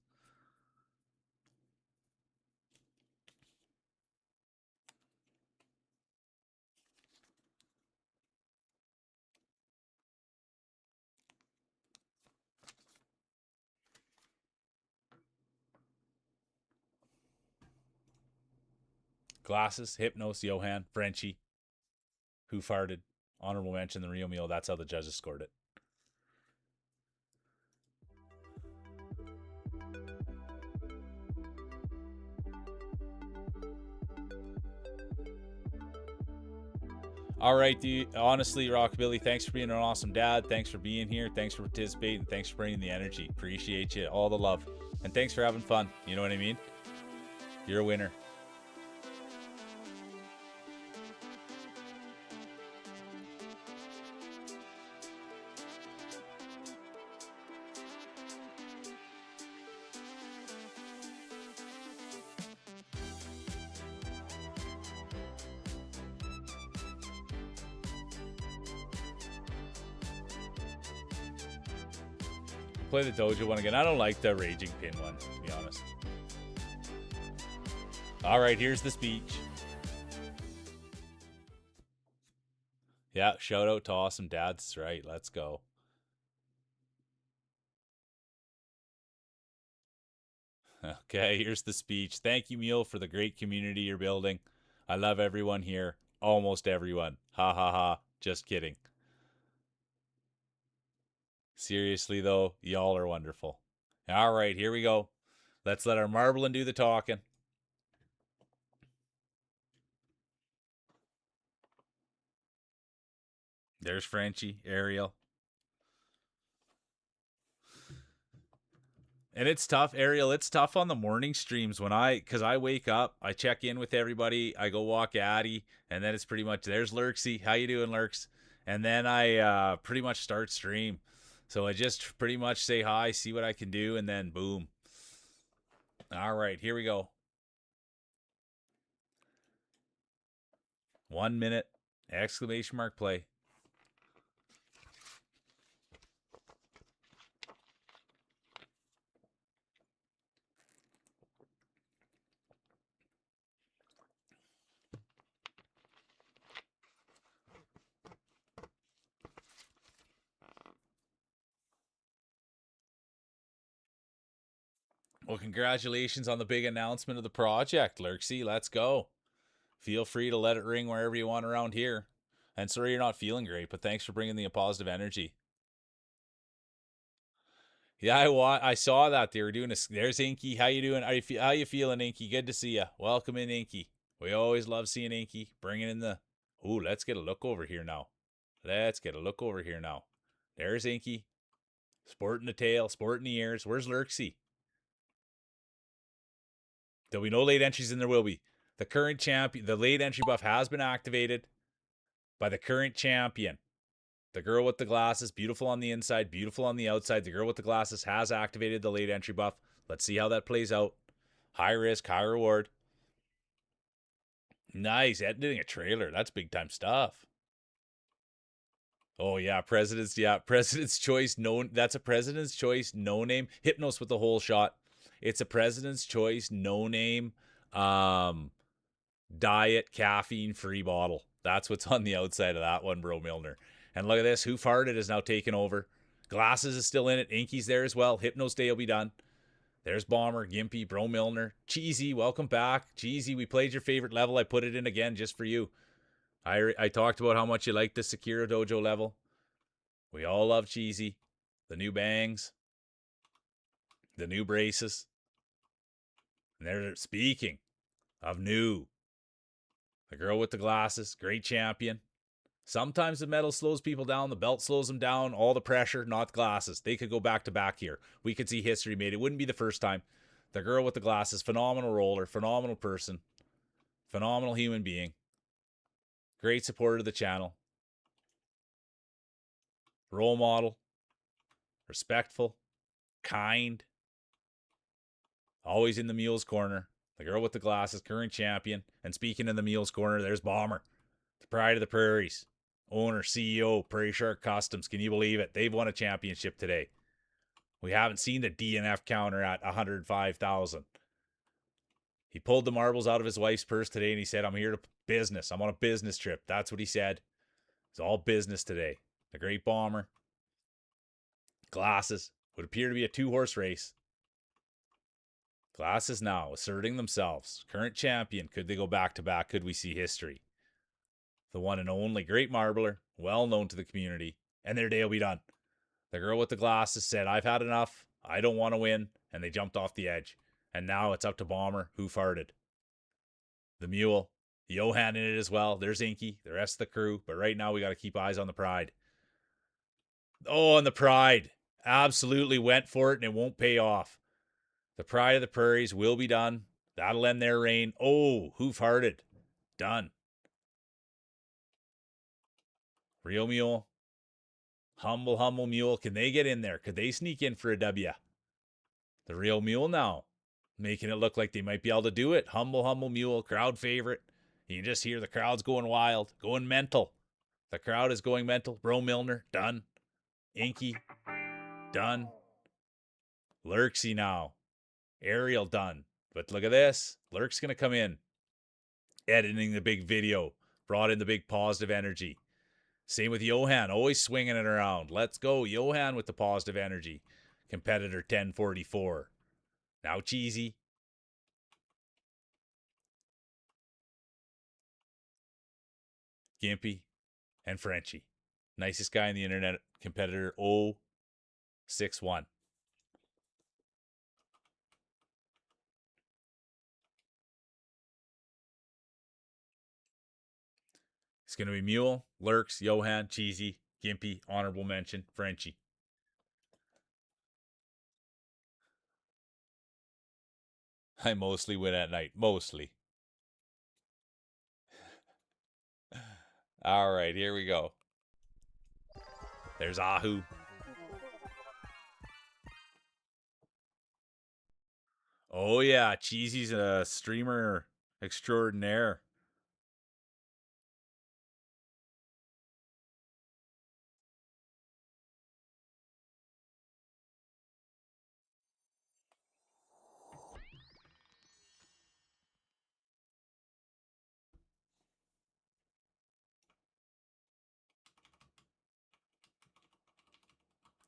[SPEAKER 3] Glasses, Hypnos, Johan, Frenchie, Who Farted, honorable mention, the real meal. That's how the judges scored it. All right, dude. Honestly, Rockabilly, thanks for being an awesome dad. Thanks for being here. Thanks for participating. Thanks for bringing the energy. Appreciate you. All the love. And thanks for having fun. You know what I mean? You're a winner. play the Dojo one again. I don't like the Raging Pin one, to be honest. All right, here's the speech. Yeah, shout out to awesome dads. That's right. Let's go. Okay, here's the speech. Thank you, Mule, for the great community you're building. I love everyone here. Almost everyone. Ha ha ha. Just kidding. Seriously, though, y'all are wonderful. All right, here we go. Let's let our Marblin do the talking. There's Frenchie, Ariel. And it's tough, Ariel. It's tough on the morning streams because I wake up, I check in with everybody, I go walk Addy, and then it's pretty much, there's Lurksy. How you doing, Lurks? And then I pretty much start stream. So I just pretty much say hi, see what I can do, and then boom. All right, here we go. 1 minute, exclamation mark play. Well, congratulations on the big announcement of the project, Lurksy. Let's go. Feel free to let it ring wherever you want around here. And sorry you're not feeling great, but thanks for bringing the positive energy. Yeah, I saw that they were doing a. There's Inky. How you doing? How you feeling, Inky? Good to see you. Welcome in, Inky. We always love seeing Inky. Bringing in the. Ooh, let's get a look over here now. Let's get a look over here now. There's Inky. Sporting the tail, sporting the ears. Where's Lurksy? There'll be no late entries, and there will be. The current champion, the late entry buff has been activated by the current champion. The girl with the glasses, beautiful on the inside, beautiful on the outside. The girl with the glasses has activated the late entry buff. Let's see how that plays out. High risk, high reward. Nice. Editing a trailer. That's big time stuff. Oh yeah, President's Choice. No, that's a President's Choice. No name. Hypnos with the whole shot. It's a President's Choice. No name. Diet caffeine free bottle. That's what's on the outside of that one, Bro Milner. And look at this. Who Farted is now taken over. Glasses is still in it. Inky's there as well. Hypnos Day will be done. There's Bomber, Gimpy, Bro Milner. Cheesy, welcome back. Cheesy, we played your favorite level. I put it in again just for you. I talked about how much you like the Sekiro Dojo level. We all love Cheesy. The new bangs. The new braces. And they're speaking of new. The girl with the glasses, great champion. Sometimes the metal slows people down, the belt slows them down, all the pressure, not the glasses. They could go back to back here. We could see history made. It wouldn't be the first time. The girl with the glasses, phenomenal roller, phenomenal person, phenomenal human being. Great supporter of the channel. Role model. Respectful. Kind. Always in the Mule's corner. The girl with the glasses, current champion. And speaking in the Mule's corner, there's Bomber. The pride of the prairies. Owner, CEO, Prairie Shark Customs. Can you believe it? They've won a championship today. We haven't seen the DNF counter at 105,000. He pulled the marbles out of his wife's purse today and he said, I'm here to business. I'm on a business trip. That's what he said. It's all business today. The great Bomber. Glasses. Would appear to be a 2-horse race. Glasses now asserting themselves. Current champion. Could they go back to back? Could we see history? The one and only great marbler. Well known to the community. And their day will be done. The girl with the glasses said, I've had enough. I don't want to win. And they jumped off the edge. And now it's up to Bomber. Who farted? The Mule. Johan in it as well. There's Inky. The rest of the crew. But right now we got to keep eyes on the Pride. Oh, and the Pride. Absolutely went for it and it won't pay off. The Pride of the Prairies will be done. That'll end their reign. Oh, who farted? Done. Real Mule. Humble Mule. Can they get in there? Could they sneak in for a W? The Real Mule now. Making it look like they might be able to do it. Humble Mule. Crowd favorite. You can just hear the crowd's going wild. Going mental. The crowd is going mental. Bro Milner. Done. Inky. Done. Lurksy now. Ariel done. But look at this. Lurk's going to come in. Editing the big video. Brought in the big positive energy. Same with Johan. Always swinging it around. Let's go. Johan with the positive energy. Competitor 1044. Now Cheesy. Gimpy. And Frenchie. Nicest guy in the internet. Competitor 061. It's going to be Mule, Lurks, Johan, Cheesy, Gimpy, honorable mention, Frenchie. I mostly win at night. Mostly. All right, here we go. There's Ahu. Oh, yeah. Cheesy's a streamer extraordinaire.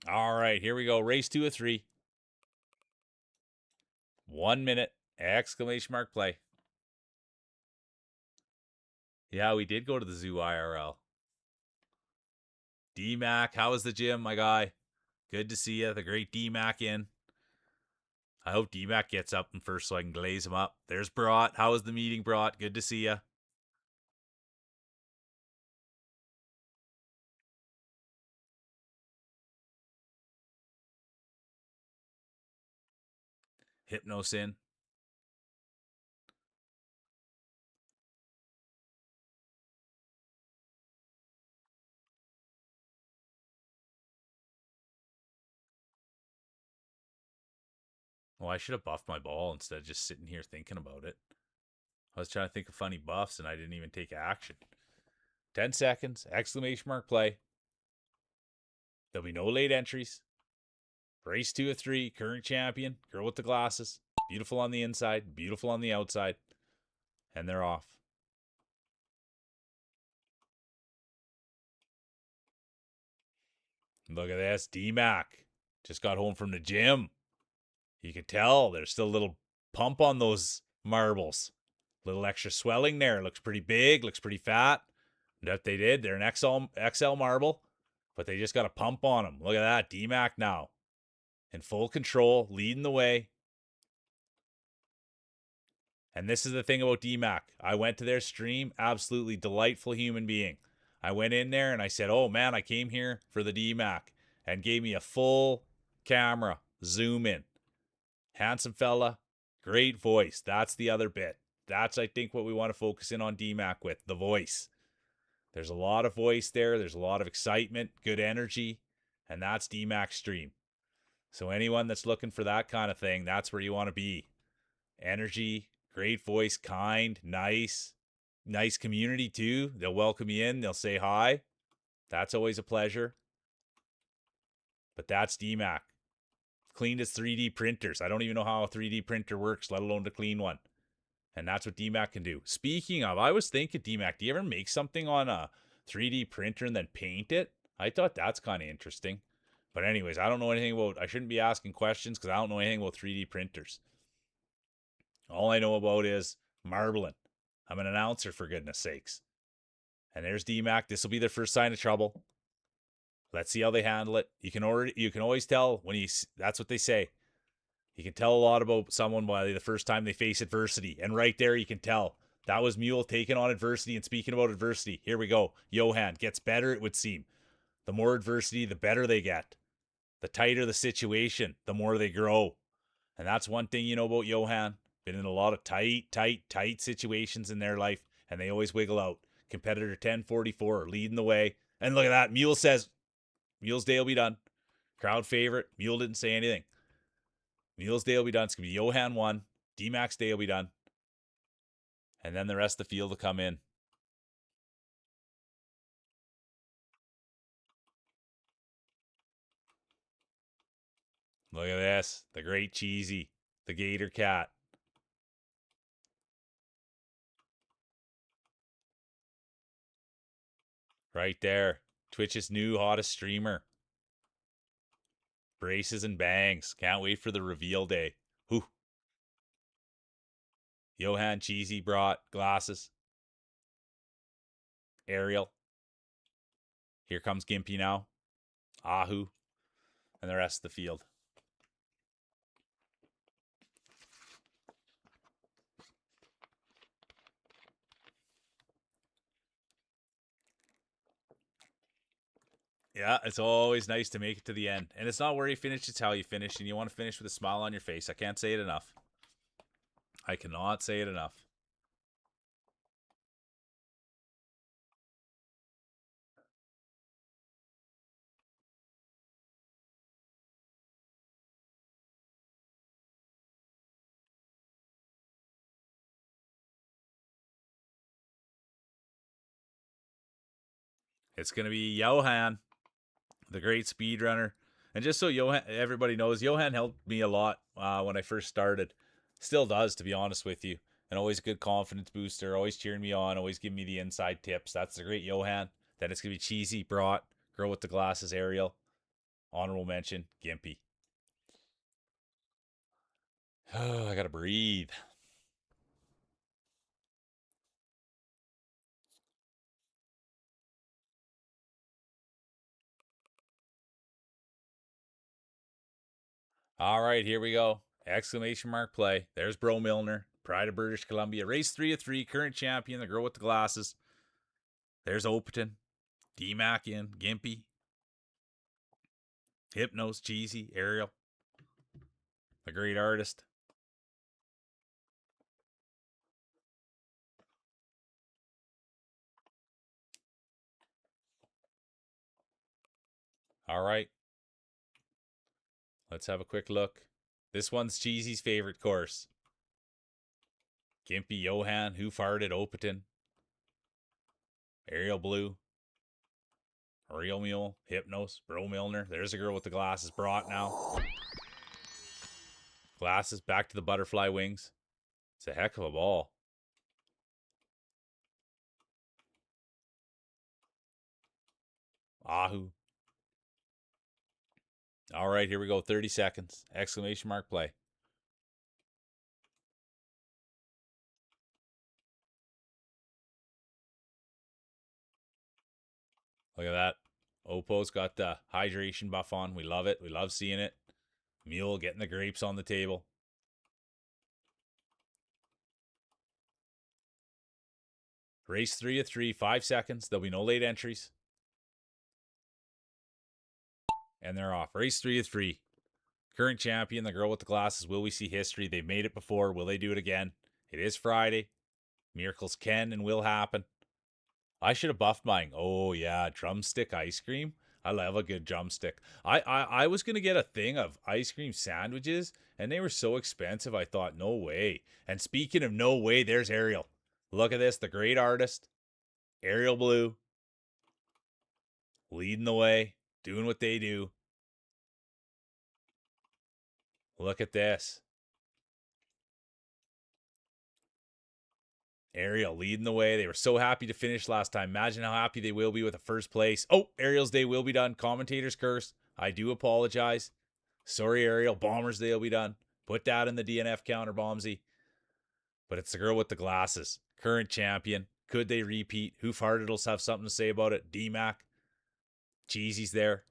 [SPEAKER 3] All right, here we go. Race 2 of 3. 1 minute. Exclamation mark play. Yeah, we did go to the zoo IRL. D-Mac, how was the gym, my guy? Good to see you. The great D-Mac in. I hope D-Mac gets up and first so I can glaze him up. There's Brat. How was the meeting, Brat? Good to see you. Hypnosin. Well, I should have buffed my ball instead of just sitting here thinking about it. I was trying to think of funny buffs and I didn't even take action. 10 seconds. Exclamation mark play. There'll be no late entries. Race 2 of 3. Current champion. Girl with the glasses. Beautiful on the inside. Beautiful on the outside. And they're off. Look at this. D-Mac. Just got home from the gym. You can tell there's still a little pump on those marbles. Little extra swelling there. Looks pretty big. Looks pretty fat. That they did. They're an XL marble, but they just got a pump on them. Look at that. D-Mac now. In full control. Leading the way. And this is the thing about D-Mac. I went to their stream. Absolutely delightful human being. I went in there and I said, oh man, I came here for the D-Mac. And gave me a full camera. Zoom in. Handsome fella. Great voice. That's the other bit. That's, I think, what we want to focus in on D-Mac with. The voice. There's a lot of voice there. There's a lot of excitement. Good energy. And that's D-Mac's stream. So anyone that's looking for that kind of thing, that's where you want to be. Energy. Great voice. Kind. Nice. Nice community, too. They'll welcome you in. They'll say hi. That's always a pleasure. But that's D-Mac. Cleaned his 3D printers. I don't even know how a 3D printer works, let alone to clean one. And that's what D-Mac can do. Speaking of, I was thinking, D-Mac, do you ever make something on a 3D printer and then paint it? I thought that's kind of interesting. But anyways, I don't know anything about, I shouldn't be asking questions because I don't know anything about 3D printers. All I know about is marbling. I'm an announcer, for goodness sakes. And there's D-Mac. This will be their first sign of trouble. Let's see how they handle it. You can always tell when that's what they say. You can tell a lot about someone by the first time they face adversity. And right there you can tell. That was Mule taking on adversity and speaking about adversity. Here we go. Johan gets better, it would seem. The more adversity, the better they get. The tighter the situation, the more they grow. And that's one thing you know about Johan. Been in a lot of tight situations in their life, and they always wiggle out. Competitor 1044 leading the way. And look at that. Mule says, Mule's day will be done. Crowd favorite. Mule didn't say anything. Mule's day will be done. It's going to be Johan 1. D-Mac's day will be done. And then the rest of the field will come in. Look at this. The great Cheesy. The Gator Cat. Right there. Twitch's new hottest streamer. Braces and bangs. Can't wait for the reveal day. Whew. Johan Cheesy brought glasses. Ariel. Here comes Gimpy now. Ahu. And the rest of the field. Yeah, it's always nice to make it to the end. And it's not where you finish, it's how you finish. And you want to finish with a smile on your face. I can't say it enough. I cannot say it enough. It's going to be Johan, the great speedrunner. And just so everybody knows, Johan helped me a lot when I first started. Still does, to be honest with you. And always a good confidence booster, always cheering me on, always giving me the inside tips. That's the great Johan. Then it's going to be Cheesy, Brought, Girl with the Glasses, Ariel. Honorable mention, Gimpy. Oh, I got to breathe. All right, here we go. Exclamation mark play. There's Bro Milner, Pride of British Columbia. Race 3 of 3, current champion, the girl with the glasses. There's Opaton, D-Mac in, Gimpy, Hypnos, Cheesy, Ariel, the great artist. All right. Let's have a quick look. This one's Cheesy's favorite course. Gimpy, Johan, Who Farted, Opaton, Ariel Blue, Ariel Mule, Hypnos, Bro Milner. There's a girl with the glasses brought now. Glasses back to the butterfly wings. It's a heck of a ball. Ahu. All right, here we go. 30 seconds. Exclamation mark play. Look at that. Opo's got the hydration buff on. We love it. We love seeing it. Mule getting the grapes on the table. Race 3 of 3, 5 seconds. There'll be no late entries. And they're off. Race 3 of 3. Current champion, the girl with the glasses. Will we see history? They've made it before. Will they do it again? It is Friday. Miracles can and will happen. I should have buffed mine. Oh, yeah. Drumstick ice cream. I love a good drumstick. I was going to get a thing of ice cream sandwiches, and they were so expensive, I thought, no way. And speaking of no way, there's Ariel. Look at this. The great artist. Ariel Blue. Leading the way. Doing what they do. Look at this. Ariel leading the way. They were so happy to finish last time. Imagine how happy they will be with a first place. Oh, Ariel's day will be done. Commentator's curse. I do apologize. Sorry, Ariel. Bomber's day will be done. Put that in the DNF counter, Bombsy. But it's the girl with the glasses. Current champion. Could they repeat? Who Farted will have something to say about it. D-Mac. Cheesy's there.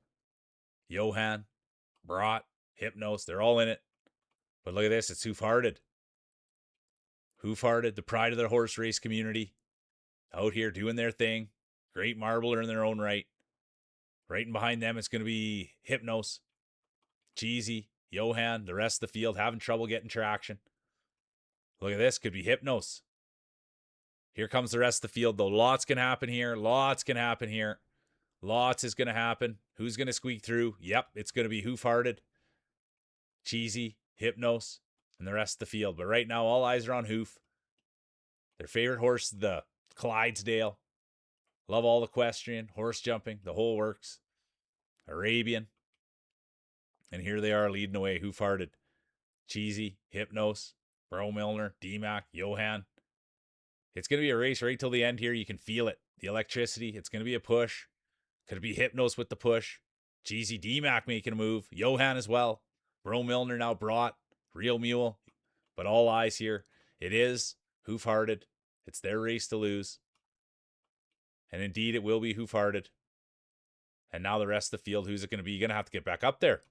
[SPEAKER 3] Johan. Brought. Hypnos. They're all in it. But look at this. It's Who Farted. Who Farted, the pride of the horse race community, out here doing their thing. Great marbler in their own right. Right in behind them, it's going to be Hypnos, Cheesy, Johan, the rest of the field having trouble getting traction. Look at this, could be Hypnos. Here comes the rest of the field, though. Lots can happen here. Lots can happen here. Lots is going to happen. Who's going to squeak through? Yep, it's going to be Who Farted, Cheesy, Hypnos, and the rest of the field. But right now, all eyes are on Hoof. Their favorite horse, the Clydesdale. Love all equestrian, horse jumping, the whole works. Arabian. And here they are leading away. Hoof-hearted, Cheesy, Hypnos, Bro Milner, D-Mac, Johan. It's going to be a race right till the end here. You can feel it. The electricity. It's going to be a push. Could it be Hypnos with the push? Cheesy, D-Mac making a move. Johan as well. Bro Milner now brought. Real Mule. But all eyes here. It is Hoof-hearted. It's their race to lose. And indeed, it will be Hoof-hearted. And now the rest of the field, who's it going to be? You're going to have to get back up there.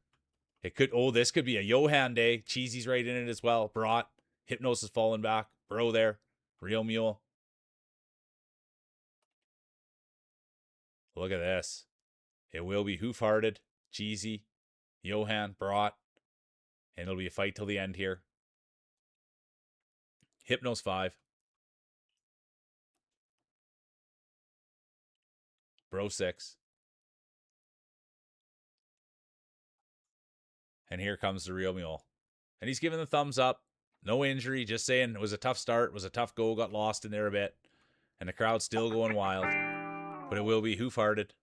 [SPEAKER 3] It could, this could be a Johan day. Cheesy's right in it as well. Brought. Hypnos is falling back. Bro there. Real Mule. Look at this. It will be Hoof-hearted, Cheesy, Johan, Brought. And it'll be a fight till the end here. Hypnos 5. Bro 6. And here comes the Real Mule. And he's giving the thumbs up. No injury, just saying it was a tough start, it was a tough go, got lost in there a bit. And the crowd's still going wild. But it will be Hoof-hearted,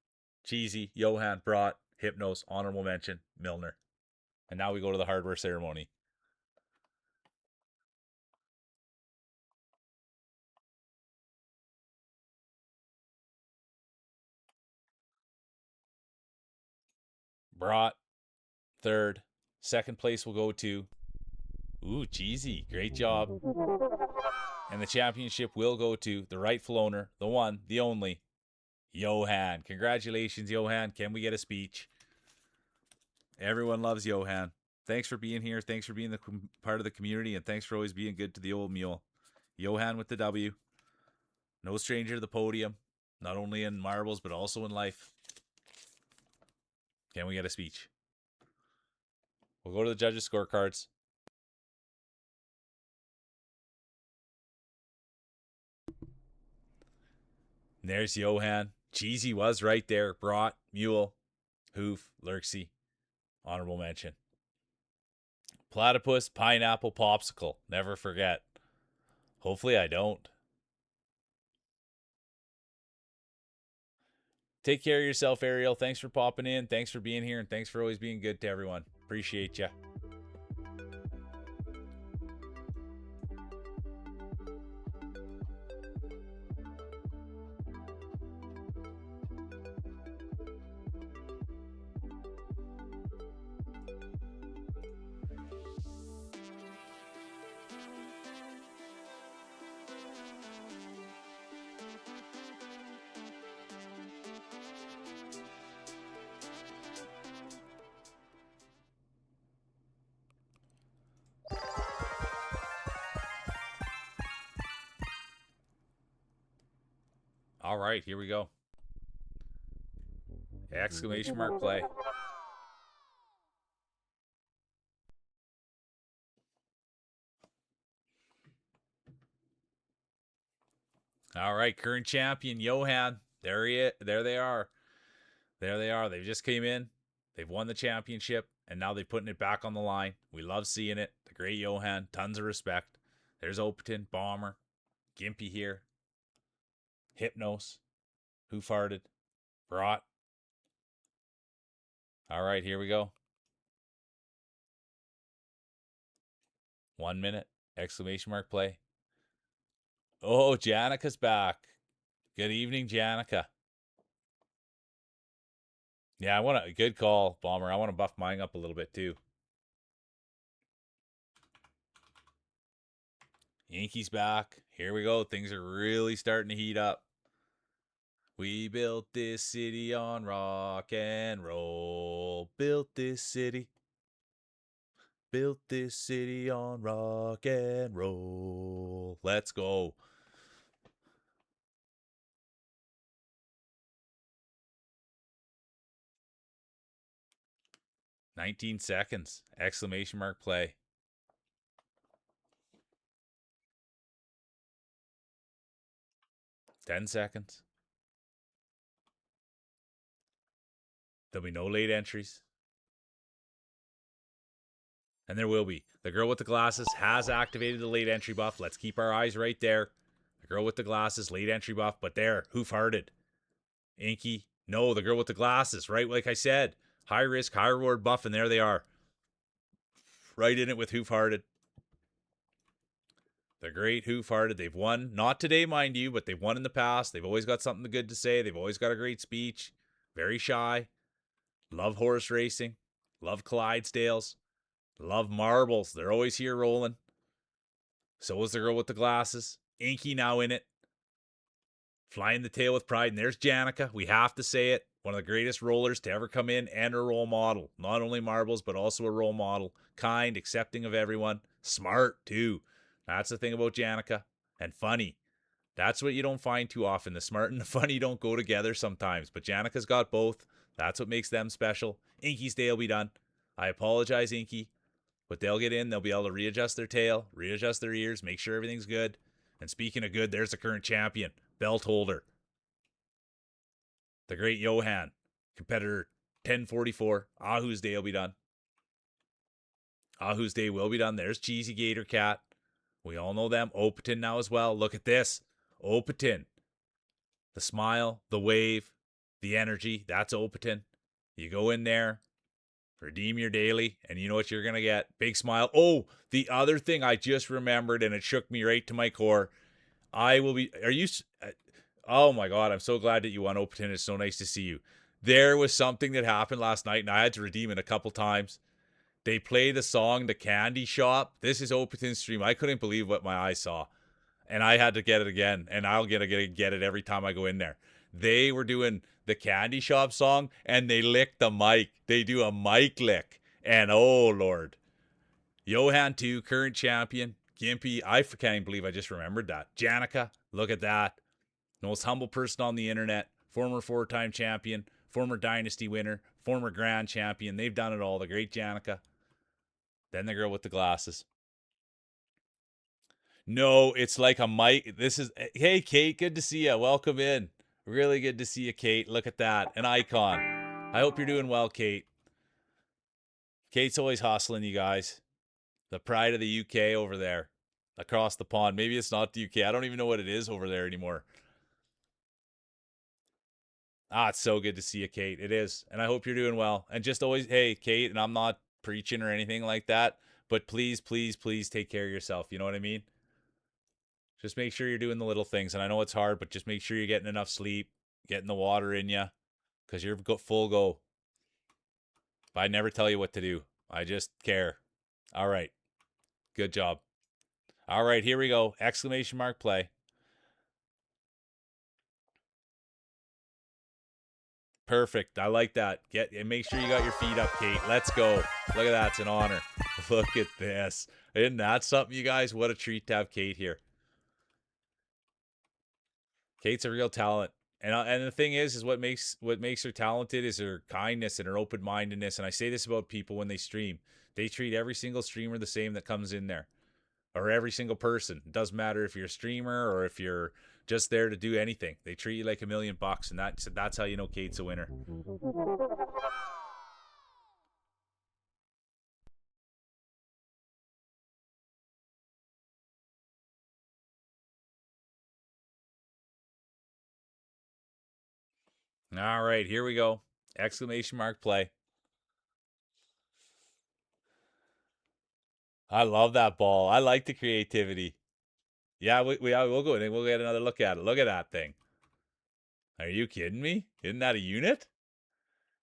[SPEAKER 3] Cheesy, Johan, Brought, Hypnos, honorable mention, Milner. And now we go to the hardware ceremony. Brought, third. Second place will go to, Cheesy, great job. And the championship will go to the rightful owner, the one, the only, Johan. Congratulations, Johan. Can we get a speech? Everyone loves Johan. Thanks for being here. Thanks for being part of the community. And thanks for always being good to the old mule. Johan with the W. No stranger to the podium. Not only in marbles, but also in life. Can we get a speech? We'll go to the judges' scorecards. And there's Johan. Cheesy was right there. Brought, Mule, Hoof, Lurksy. Honorable mention. Platypus, Pineapple, Popsicle. Never forget. Hopefully I don't. Take care of yourself, Ariel. Thanks for popping in. Thanks for being here. And thanks for always being good to everyone. Appreciate ya. All right, here we go. Exclamation mark play. All right, current champion, Johan. There they are. There they are. They just came in. They've won the championship, and now they're putting it back on the line. We love seeing it. The great Johan. Tons of respect. There's Opaton, Bomber, Gimpy here. Hypnos. Hoof-hearted. Brought. All right, here we go. 1 minute. Exclamation mark play. Oh, Janica's back. Good evening, Janica. Yeah, I want a good call, Bomber. I want to buff mine up a little bit too. Yankees back. Here we go. Things are really starting to heat up. We built this city on rock and roll. Built this city. Built this city on rock and roll. Let's go. "19 seconds. Exclamation mark play. "10 seconds. There'll be no late entries. And there will be. The girl with the glasses has activated the late entry buff. Let's keep our eyes right there. The girl with the glasses, late entry buff, but there, Hoof-hearted. Inky, no, the girl with the glasses, right? Like I said, High risk, high reward buff, and there they are. Right in it with Hoof-Hearted. The great Hoof-Hearted. They've won. Not today, mind you, but they've won in the past. They've always got something good to say. They've always got a great speech. Very shy. Love horse racing. Love Clydesdales. Love marbles. They're always here rolling. So is the girl with the glasses. Inky now in it. Flying the tail with pride. And there's Janica. We have to say it. One of the greatest rollers to ever come in and a role model. Not only marbles, but also a role model. Kind, accepting of everyone. Smart, too. That's the thing about Janica. And funny. That's what you don't find too often. The smart and the funny don't go together sometimes. But Janica's got both. That's what makes them special. Inky's day will be done. I apologize, Inky. But they'll get in. They'll be able to readjust their tail, readjust their ears, make sure everything's good. And speaking of good, there's the current champion. Belt holder. The great Johan. Competitor 1044. Ahu's day will be done. Ahu's day will be done. There's Cheesy Gator Cat. We all know them. Opatin now as well. Look at this. Opatin. The smile, the wave, the energy. That's Opatin. You go in there, redeem your daily, and you know what you're going to get. Big smile. Oh, the other thing I just remembered, and it shook me right to my core. Oh my God, I'm so glad that you won, Opatin. It's so nice to see you. There was something that happened last night, and I had to redeem it a couple times. They play the song The Candy Shop. This is Opatin's stream. I couldn't believe what my eyes saw. And I had to get it again. And I'll get it every time I go in there. They were doing the Candy Shop song, and they licked the mic. They do a mic lick. And oh, Lord. Johan 2, current champion. Gimpy, I can't even believe I just remembered that. Janica, look at that. Most humble person on the internet. Former 4-time champion. Former Dynasty winner. Former Grand champion. They've done it all. The great Janica. Then the girl with the glasses. No, it's like a mic. Hey, Kate, good to see you. Welcome in. Really good to see you, Kate. Look at that. An icon. I hope you're doing well, Kate. Kate's always hustling, you guys. The pride of the UK over there. Across the pond. Maybe it's not the UK. I don't even know what it is over there anymore. It's so good to see you, Kate. It is. And I hope you're doing well. And just always, hey, Kate, and I'm not preaching or anything like that, but please, please, please take care of yourself. You know what I mean? Just make sure you're doing the little things. And I know it's hard, but just make sure you're getting enough sleep, getting the water in you, because you're full go. But I never tell you what to do. I just care. All right. Good job. All right, here we go. Exclamation mark play. Perfect. I like that. Make sure you got your feet up, Kate. Let's go. Look at that. It's an honor. Look at this. Isn't that something, you guys? What a treat to have Kate here. Kate's a real talent. And the thing is what makes her talented is her kindness and her open-mindedness. And I say this about people when they stream. They treat every single streamer the same that comes in there. Or every single person. It doesn't matter if you're a streamer or if you're just there to do anything. They treat you like $1 million, and that's how you know Kate's a winner. All right, here we go. Exclamation mark play. I love that ball. I like the creativity. Yeah, we'll go in. We'll get another look at it. Look at that thing. Are you kidding me? Isn't that a unit?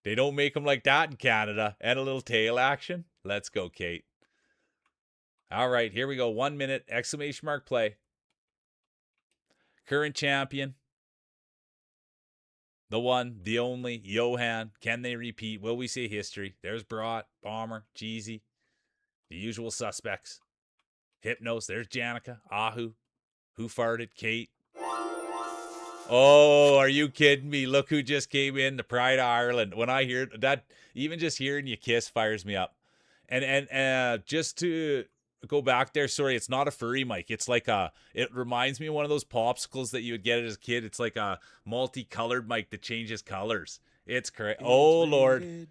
[SPEAKER 3] They don't make them like that in Canada. And a little tail action. Let's go, Kate. All right, here we go. 1 minute. Exclamation mark play. Current champion. The one, the only, Johan. Can they repeat? Will we say history? There's Brat, Bomber, Jeezy. The usual suspects. Hypnos. There's Janica. Ahu. Who farted? Kate. Oh, are you kidding me? Look who just came in. The Pride of Ireland. When I hear that, even just hearing you kiss fires me up. And just to go back there, sorry, it's not a furry mic. It's like it reminds me of one of those popsicles that you would get as a kid. It's like a multicolored mic that changes colors. It's crazy. Oh, Lord.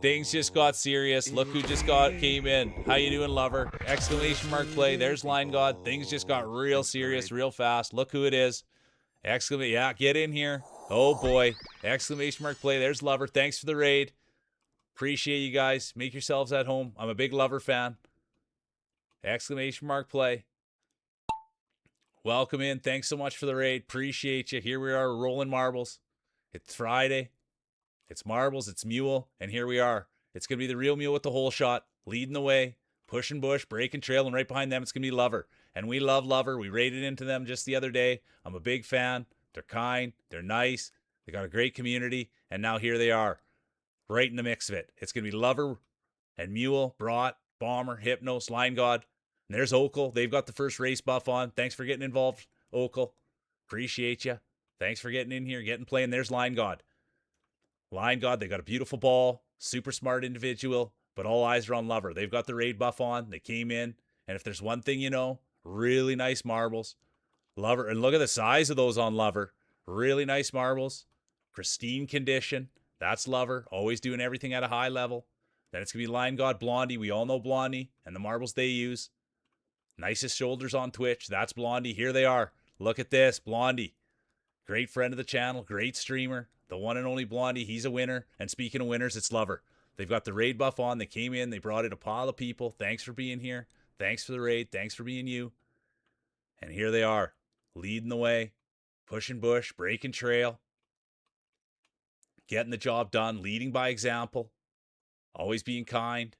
[SPEAKER 3] Things just got serious. Look who just came in. How you doing, lover? Exclamation mark play. There's Line God. Things just got real serious, real fast. Look who it is. Yeah, get in here. Oh, boy. Exclamation mark play. There's lover. Thanks for the raid. Appreciate you guys. Make yourselves at home. I'm a big Lover fan. Exclamation mark play. Welcome in. Thanks so much for the raid. Appreciate you. Here we are rolling marbles. It's Friday. It's marbles. It's mule. And here we are. It's going to be the real mule with the hole shot. Leading the way. Pushing bush. Breaking trail. And right behind them, it's going to be Lover. And we love Lover. We raided into them just the other day. I'm a big fan. They're kind. They're nice. They got a great community. And now here they are. Right in the mix of it. It's going to be Lover and Mule, Brought, Bomber, Hypnos, Line God. And there's Okel. They've got the first race buff on. Thanks for getting involved, Okel. Appreciate you. Thanks for getting in here, getting playing. There's Line God. Line God, they got a beautiful ball. Super smart individual. But all eyes are on Lover. They've got the raid buff on. They came in. And if there's one thing you know, really nice marbles. Lover. And look at the size of those on Lover. Really nice marbles. Pristine condition. That's Lover. Always doing everything at a high level. Then it's going to be Line God Blondie. We all know Blondie and the marbles they use. Nicest shoulders on Twitch. That's Blondie. Here they are. Look at this. Blondie. Great friend of the channel. Great streamer. The one and only Blondie. He's a winner. And speaking of winners, it's Lover. They've got the raid buff on. They came in. They brought in a pile of people. Thanks for being here. Thanks for the raid. Thanks for being you. And here they are. Leading the way. Pushing bush. Breaking trail. Getting the job done. Leading by example. Always being kind.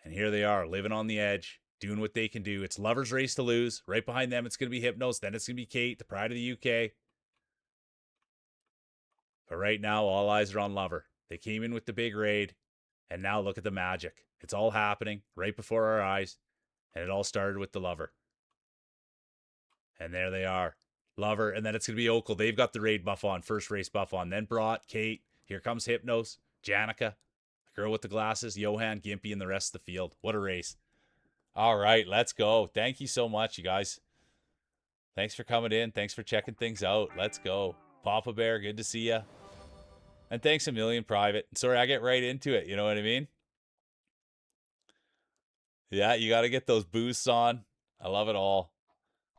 [SPEAKER 3] And here they are, living on the edge, doing what they can do. It's Lover's race to lose. Right behind them, it's going to be Hypnos. Then it's going to be Kate, the pride of the UK. But right now, all eyes are on Lover. They came in with the big raid. And now look at the magic. It's all happening right before our eyes. And it all started with the Lover. And there they are. Lover. And then it's going to be Okel. They've got the raid buff on. First race buff on. Then Brought, Kate. Here comes Hypnos. Janica. Girl with the glasses, Johan, Gimpy, and the rest of the field. What a race. All right, let's go. Thank you so much, you guys. Thanks for coming in. Thanks for checking things out. Let's go. Papa Bear, good to see ya. And thanks a million, Private. Sorry, I get right into it. You know what I mean? Yeah, you got to get those boosts on. I love it all.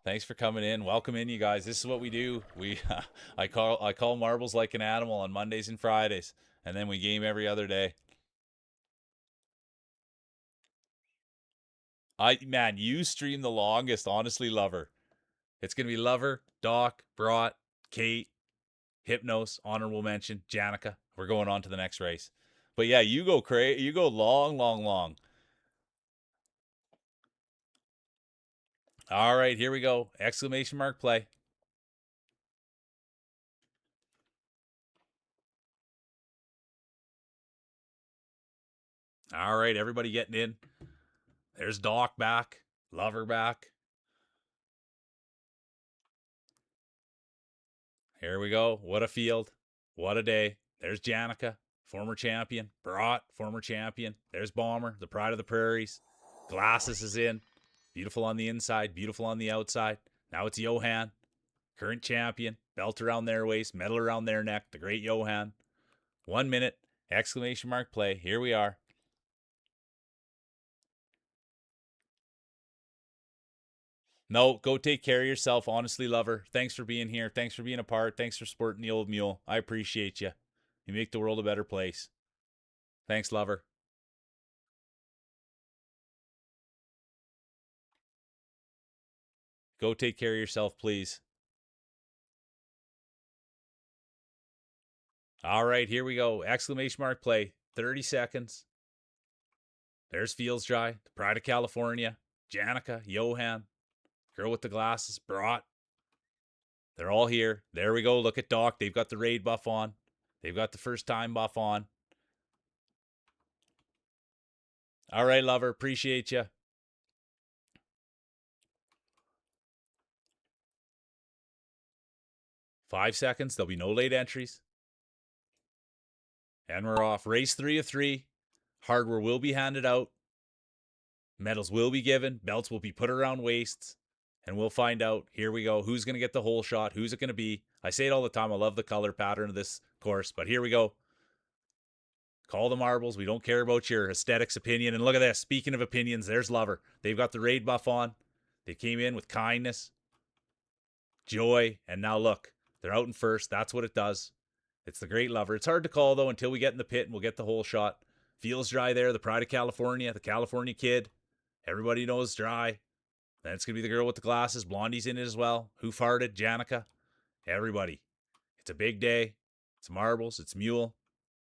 [SPEAKER 3] Thanks for coming in. Welcome in, you guys. This is what we do. I call marbles like an animal on Mondays and Fridays, and then we game every other day. Man, you stream the longest, honestly, Lover. It's gonna be Lover, Doc, Brought, Kate, Hypnos, honorable mention, Janica. We're going on to the next race. But yeah, you go you go long. All right, here we go. Exclamation mark play. All right, everybody getting in. There's Doc back. Lover back. Here we go. What a field. What a day. There's Janica, former champion. Brought, former champion. There's Bomber, the pride of the prairies. Glasses is in. Beautiful on the inside, beautiful on the outside. Now it's Johan, current champion. Belt around their waist, medal around their neck. The great Johan. 1 minute. Exclamation mark play. Here we are. No, go take care of yourself. Honestly, Lover. Thanks for being here. Thanks for being a part. Thanks for sporting the old mule. I appreciate you. You make the world a better place. Thanks, Lover. Go take care of yourself, please. All right, here we go. Exclamation mark play. 30 seconds. There's Fields Dry, the pride of California. Janica, Johan, girl with the glasses, Brought. They're all here. There we go. Look at Doc. They've got the raid buff on. They've got the first time buff on. All right, Lover. Appreciate you. Five seconds. There'll be no late entries. And we're off. Race 3 of 3. Hardware will be handed out. Medals will be given. Belts will be put around waists. And we'll find out. Here we go. Who's going to get the whole shot? Who's it going to be? I say it all the time. I love the color pattern of this course. But here we go. Call the marbles. We don't care about your aesthetics opinion. And look at this. Speaking of opinions, there's Lover. They've got the raid buff on. They came in with kindness, joy, and now look. They're out in first. That's what it does. It's the Great Lover. It's hard to call, though, until we get in the pit and we'll get the whole shot. Feels Dry there, the pride of California, the California kid. Everybody knows Dry. Then it's going to be the girl with the glasses. Blondie's in it as well. Who Farted? Janica. Everybody. It's a big day. It's marbles. It's mule.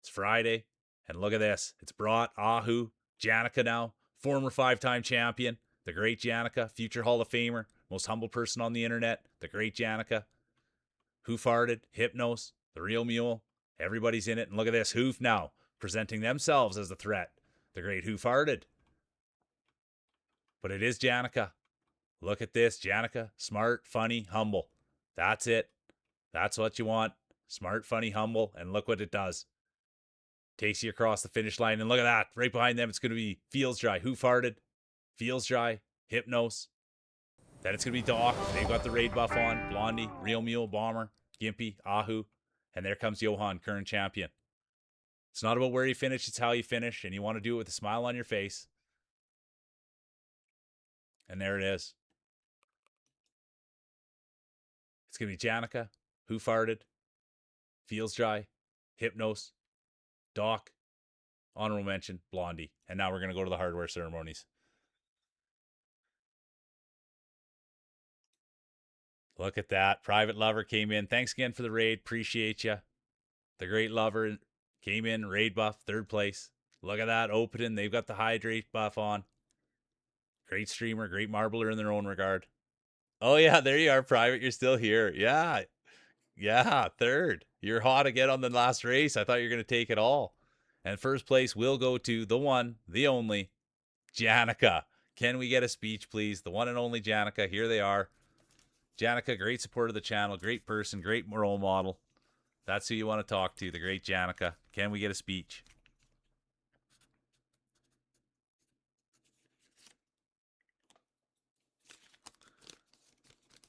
[SPEAKER 3] It's Friday. And look at this. It's Brought, Ahu, Janica now. Former 5-time champion. The great Janica. Future Hall of Famer. Most humble person on the internet. The great Janica. Who Farted? Hypnos. The real mule. Everybody's in it. And look at this. Hoof now. Presenting themselves as the threat. The great Who Farted. But it is Janica. Look at this. Janica. Smart, funny, humble. That's it. That's what you want. Smart, funny, humble. And look what it does. Takes you across the finish line. And look at that. Right behind them, it's going to be Feels Dry. Who Farted? Feels Dry. Hypnos. Then it's going to be Doc. They've got the raid buff on. Blondie, Real Mule, Bomber, Gimpy, Ahu. And there comes Johan, current champion. It's not about where you finish, it's how you finish. And you want to do it with a smile on your face. And there it is. It's going to be Janica, Who Farted, Feels Dry, Hypnos, Doc, honorable mention, Blondie. And now we're going to go to the hardware ceremonies. Look at that. Private Lover came in. Thanks again for the raid. Appreciate you. The Great Lover came in. Raid buff, 3rd place. Look at that. Opening. They've got the hydrate buff on. Great streamer. Great marbler in their own regard. Oh, yeah. There you are, Private. You're still here. Yeah. Yeah. 3rd. You're hot again on the last race. I thought you were going to take it all. And 1st place will go to the one, the only, Janica. Can we get a speech, please? The one and only Janica. Here they are. Janica, great support of the channel, great person, great role model. That's who you want to talk to, the great Janica. Can we get a speech?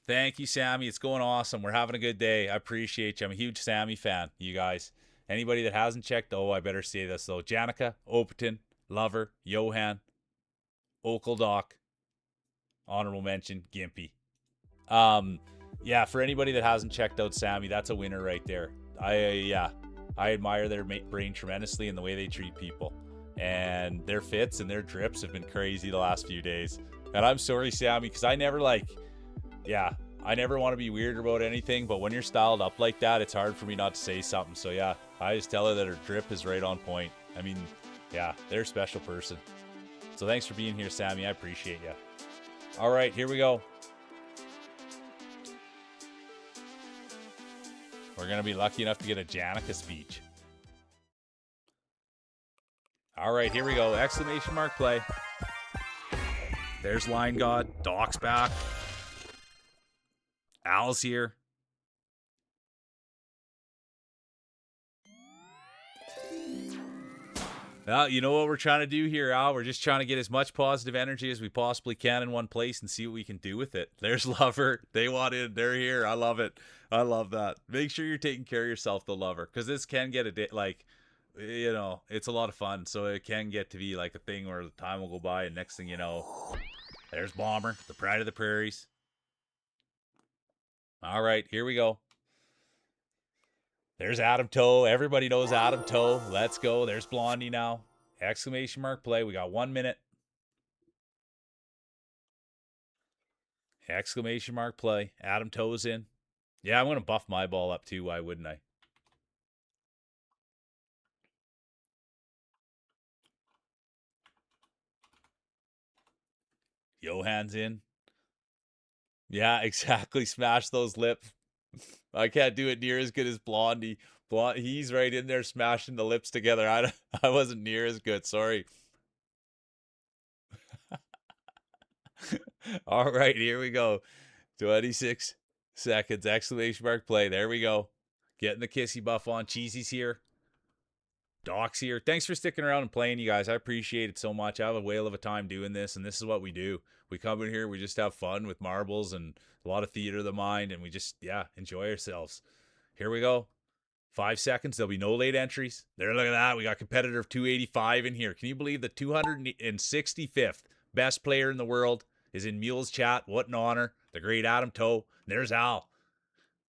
[SPEAKER 3] Thank you, Sammy. It's going awesome. We're having a good day. I appreciate you. I'm a huge Sammy fan, you guys. Anybody that hasn't checked, I better say this, though. Janica, Opaton, Lover, Johan, Okeldoc, honorable mention, Gimpy. Yeah, for anybody that hasn't checked out Sammy, that's a winner right there. I admire their brain tremendously and the way they treat people. And their fits and their drips have been crazy the last few days. And I'm sorry, Sammy, because I never want to be weird about anything, but when you're styled up like that, it's hard for me not to say something. So yeah, I just tell her that her drip is right on point. I mean, yeah, they're a special person. So thanks for being here, Sammy. I appreciate you. All right, here we go. We're going to be lucky enough to get a Janica speech. All right, here we go. Exclamation mark play. There's Line God. Doc's back. Al's here. Well, you know what we're trying to do here, Al? We're just trying to get as much positive energy as we possibly can in one place and see what we can do with it. There's Lover. They want in. They're here. I love it. I love that. Make sure you're taking care of yourself, though, Lover, because this can get it's a lot of fun. So it can get to be like a thing where the time will go by, and next thing you know, there's Bomber, the pride of the prairies. All right, here we go. There's Adam Toe. Everybody knows Adam Toe. Let's go. There's Blondie now. Exclamation mark play. We got 1 minute. Exclamation mark play. Adam Toe's in. Yeah, I'm going to buff my ball up too. Why wouldn't I? Johan's in. Yeah, exactly. Smash those lips. I can't do it near as good as Blondie. He's right in there smashing the lips together. I wasn't near as good. Sorry. All right, here we go. 26 seconds. Exclamation mark play. There we go. Getting the kissy buff on. Cheesy's here. Doc's here. Thanks for sticking around and playing, you guys. I appreciate it so much. I have a whale of a time doing this, and this is what we do. We come in here, we just have fun with marbles and a lot of theater of the mind, and we just, enjoy ourselves. Here we go. 5 seconds. There'll be no late entries. There, look at that. We got competitive 285 in here. Can you believe the 265th best player in the world is in Mule's chat? What an honor. The great Adam Toe. There's Al.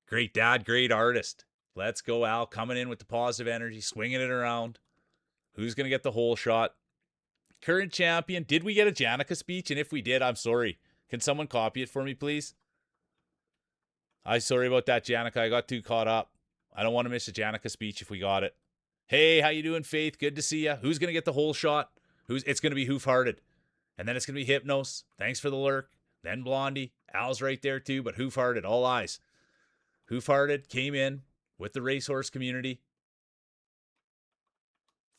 [SPEAKER 3] Great dad, great artist. Let's go, Al. Coming in with the positive energy, swinging it around. Who's going to get the hole shot? Current champion. Did we get a Janica speech? And if we did, I'm sorry. Can someone copy it for me, please? I'm sorry about that, Janica. I got too caught up. I don't want to miss a Janica speech if we got it. Hey, how you doing, Faith? Good to see you. Who's going to get the hole shot? It's going to be Hoof-Hearted. And then it's going to be Hypnos. Thanks for the lurk. Then Blondie. Al's right there too, but Hoof-Hearted. All eyes. Hoof-Hearted came in with the racehorse community.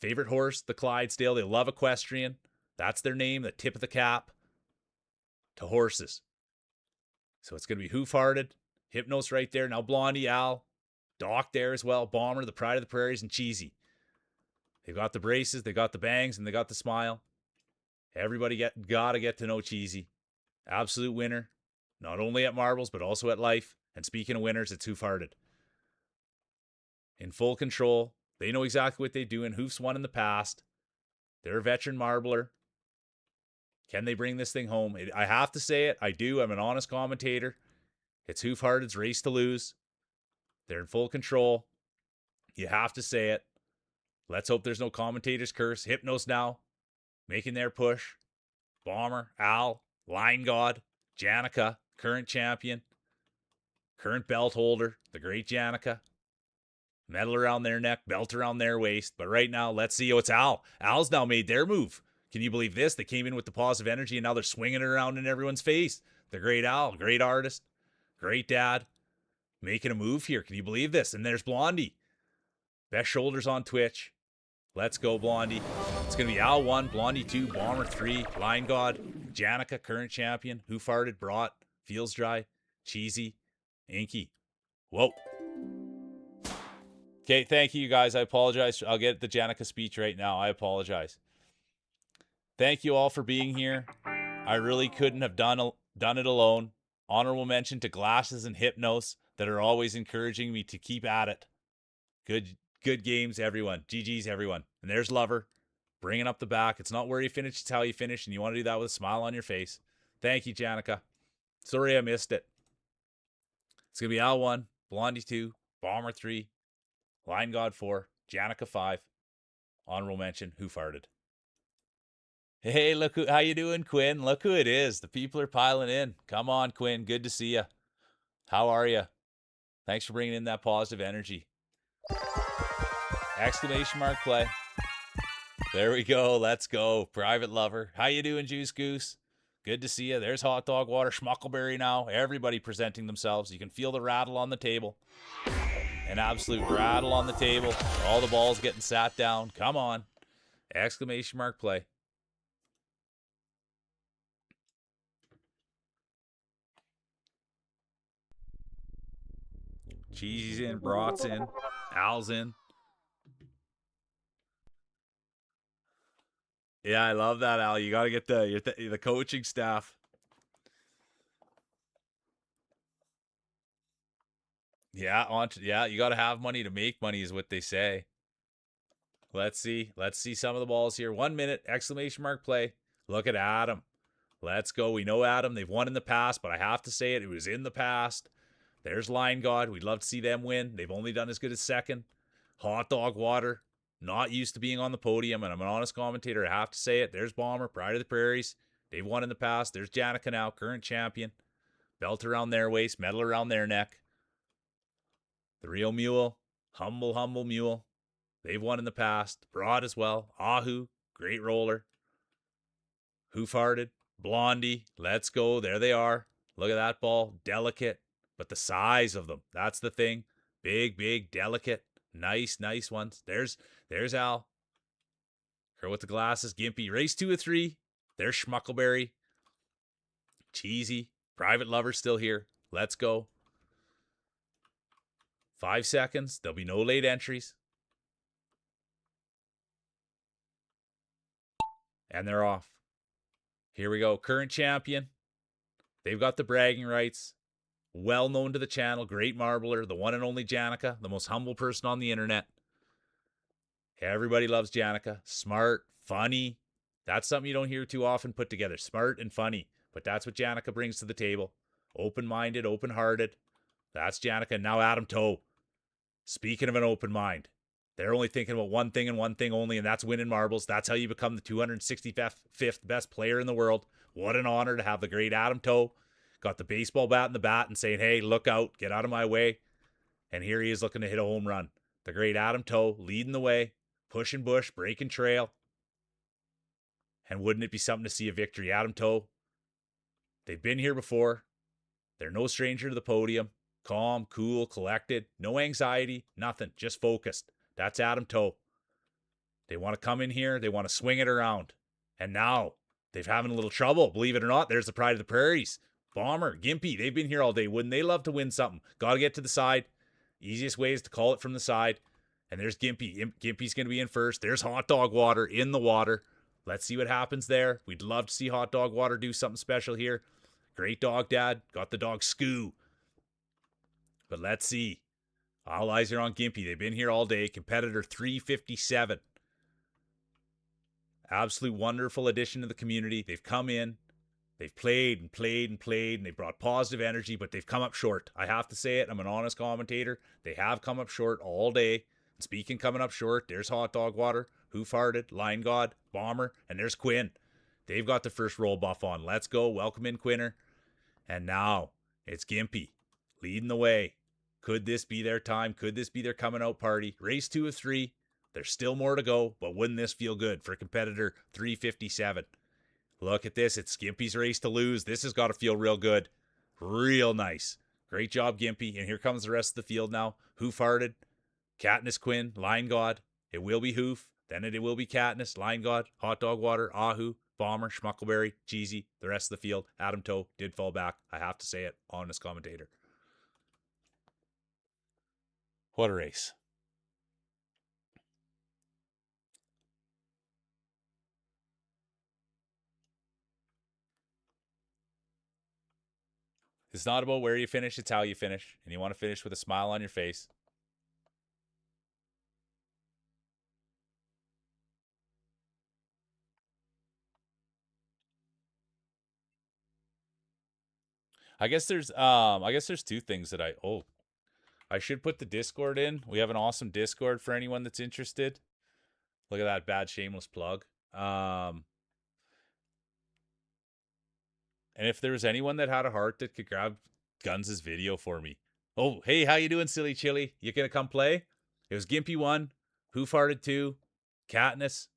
[SPEAKER 3] Favorite horse, the Clydesdale. They love equestrian. That's their name, the tip of the cap to horses. So it's going to be Hoof-Hearted. Hypnos right there. Now Blondie, Al. Doc there as well. Bomber, the Pride of the Prairies, and Cheesy. They've got the braces, they got the bangs, and they got the smile. Everybody gotta get to know Cheesy. Absolute winner. Not only at marbles, but also at life. And speaking of winners, it's Hoof-Hearted. In full control. They know exactly what they're doing. Hoof's won in the past. They're a veteran marbler. Can they bring this thing home? I have to say it. I do. I'm an honest commentator. It's Hoof-Hearted's race to lose. They're in full control. You have to say it. Let's hope there's no commentator's curse. Hypnos now, making their push. Bomber, Al, Line God, Janica, current champion, current belt holder, the great Janica. Medal around their neck, belt around their waist. But right now, let's see. Oh, it's Al. Al's now made their move. Can you believe this? They came in with the positive energy, and now they're swinging it around in everyone's face. The great Al, great artist, great dad, making a move here. Can you believe this? And there's Blondie. Best shoulders on Twitch. Let's go, Blondie. It's going to be Al 1, Blondie 2, Bomber 3, Line God, Janica, current champion, Hoof-Hearted, Brought, Feels Dry, Cheesy, Inky. Whoa. Okay, thank you, guys. I apologize. I'll get the Janica speech right now. I apologize. Thank you all for being here. I really couldn't have done it alone. Honorable mention to Glasses and Hypnos that are always encouraging me to keep at it. Good games, everyone. GG's, everyone. And there's Lover, bringing up the back. It's not where you finish, it's how you finish, and you want to do that with a smile on your face. Thank you, Janica. Sorry I missed it. It's going to be Al 1, Blondie 2, Bomber 3, Line God 4, Janica 5. Honorable mention, Hoof-Hearted. Hey, look how you doing, Quinn? Look who it is. The people are piling in. Come on, Quinn. Good to see you. How are you? Thanks for bringing in that positive energy. Exclamation mark play. There we go. Let's go. Private Lover. How you doing, Juice Goose? Good to see you. There's Hot Dog Water. Schmuckleberry now. Everybody presenting themselves. You can feel the rattle on the table. An absolute rattle on the table. All the balls getting sat down. Come on. Exclamation mark play. Cheesy's in. Brought's in. Al's in. Yeah, I love that, Al. You got to get the coaching staff. Yeah, you got to have money to make money is what they say. Let's see some of the balls here. 1 minute, exclamation mark play. Look at Adam. Let's go. We know Adam. They've won in the past, but I have to say it was in the past. There's Line God. We'd love to see them win. They've only done as good as second. Hot Dog Water. Not used to being on the podium, and I'm an honest commentator. I have to say it. There's Bomber, Pride of the Prairies. They've won in the past. There's Janica now, current champion. Belt around their waist, medal around their neck. The real mule, humble mule. They've won in the past. Broad as well. Ahu, great roller. Hoof-Hearted, Blondie, let's go. There they are. Look at that ball. Delicate, but the size of them. That's the thing. Big, delicate. Nice ones. There's Al. Girl with the glasses. Gimpy. Race 2 of 3. There's Schmuckleberry. Cheesy. Private Lover still here. Let's go. 5 seconds. There'll be no late entries. And they're off. Here we go. Current champion. They've got the bragging rights. Well known to the channel. Great marbler. The one and only Janica. The most humble person on the internet. Everybody loves Janica. Smart. Funny. That's something you don't hear too often put together. Smart and funny. But that's what Janica brings to the table. Open-minded. Open-hearted. That's Janica. Now Adam Toe. Speaking of an open mind, they're only thinking about one thing and one thing only, and that's winning marbles. That's how you become the 265th best player in the world. What an honor to have the great Adam Toe. Got the baseball bat in the bat and saying, hey, look out, get out of my way. And here he is looking to hit a home run. The great Adam Toe leading the way, pushing bush, breaking trail. And wouldn't it be something to see a victory? Adam Toe, they've been here before. They're no stranger to the podium. Calm, cool, collected, no anxiety, nothing, just focused. That's Adam Toe. They want to come in here, they want to swing it around. And now they've having a little trouble. Believe it or not, there's the Pride of the Prairies. Bomber, Gimpy, they've been here all day. Wouldn't they love to win something? Got to get to the side. Easiest way is to call it from the side. And there's Gimpy. Gimpy's going to be in first. There's Hot Dog Water in the water. Let's see what happens there. We'd love to see Hot Dog Water do something special here. Great dog, Dad. Got the dog Scoo. But let's see. All eyes are on Gimpy. They've been here all day. Competitor 357. Absolute wonderful addition to the community. They've come in. They've played and played and played, and they brought positive energy, but they've come up short. I have to say it. I'm an honest commentator. They have come up short all day. Speaking coming up short, there's Hot Dog Water, Who Farted, Line God, Bomber, and there's Quinn. They've got the first roll buff on. Let's go. Welcome in, Quinner. And now it's Gimpy leading the way. Could this be their time? Could this be their coming out party? Race 2 of 3. There's still more to go, but wouldn't this feel good for competitor 357? Look at this. It's Gimpy's race to lose. This has got to feel real good. Real nice. Great job, Gimpy. And here comes the rest of the field now. Who Farted? Katniss Quinn, Line God. It will be Hoof. Then it will be Katniss, Line God, Hot Dog Water, Ahu, Bomber, Schmuckleberry, Cheesy. The rest of the field. Adam Toe did fall back. I have to say it. Honest commentator. What a race. It's not about where you finish, it's how you finish. And you want to finish with a smile on your face. I guess there's two things that I should put the Discord in. We have an awesome Discord for anyone that's interested. Look at that bad shameless plug. And if there was anyone that had a heart that could grab Guns' video for me. Oh, hey, how you doing, Silly Chili? You gonna come play? It was Gimpy 1, Who Farted 2, Katniss,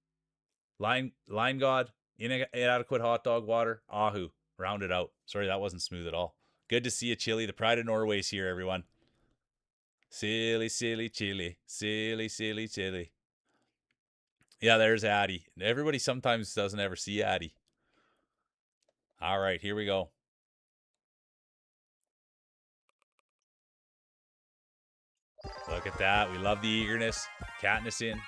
[SPEAKER 3] Line God, Inadequate Hot Dog Water, Ahu. Rounded out. Sorry, that wasn't smooth at all. Good to see you, Chili. The pride of Norway's here, everyone. Silly, silly, Chili. Silly, silly, Chili. Yeah, there's Addie. Everybody sometimes doesn't ever see Addie. All right, here we go. Look at that. We love the eagerness. Katniss in.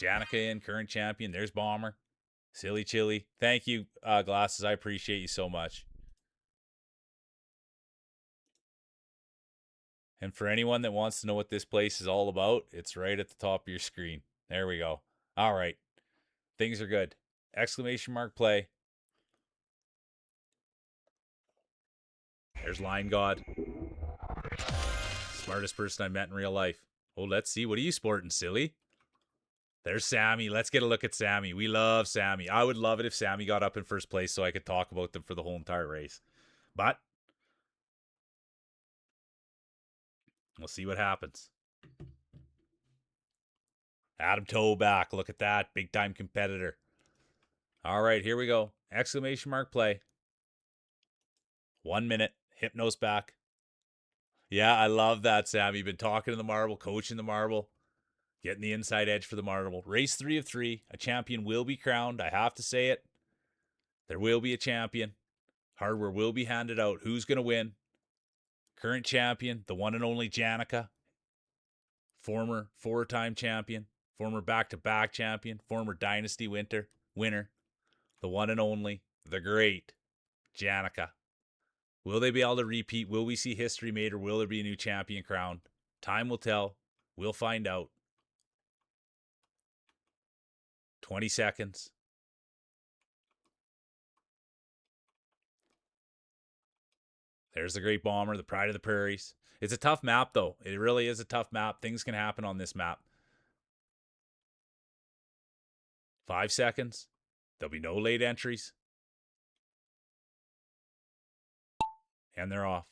[SPEAKER 3] Janica in. Current champion. There's Bomber. Silly Chili. Thank you, Glasses. I appreciate you so much. And for anyone that wants to know what this place is all about, it's right at the top of your screen. There we go. All right. Things are good. Exclamation mark play. There's Line God. Smartest person I met in real life. Oh, let's see. What are you sporting, Silly? There's Sammy. Let's get a look at Sammy. We love Sammy. I would love it if Sammy got up in first place so I could talk about them for the whole entire race. But we'll see what happens. Adam Toe back. Look at that. Big time competitor. All right, here we go. Exclamation mark play. 1 minute. Hypnos back. Yeah, I love that, Sammy. You've been talking to the marble, coaching the marble, getting the inside edge for the marble. Race 3 of 3. A champion will be crowned. I have to say it. There will be a champion. Hardware will be handed out. Who's going to win? Current champion, the one and only Janica. Former 4-time champion. Former back-to-back champion. Former Dynasty winner. The one and only, the great Janica. Will they be able to repeat? Will we see history made, or will there be a new champion crowned? Time will tell. We'll find out. 20 seconds. There's the Great Bomber, the Pride of the Prairies. It's a tough map, though. It really is a tough map. Things can happen on this map. 5 seconds. There'll be no late entries. And they're off.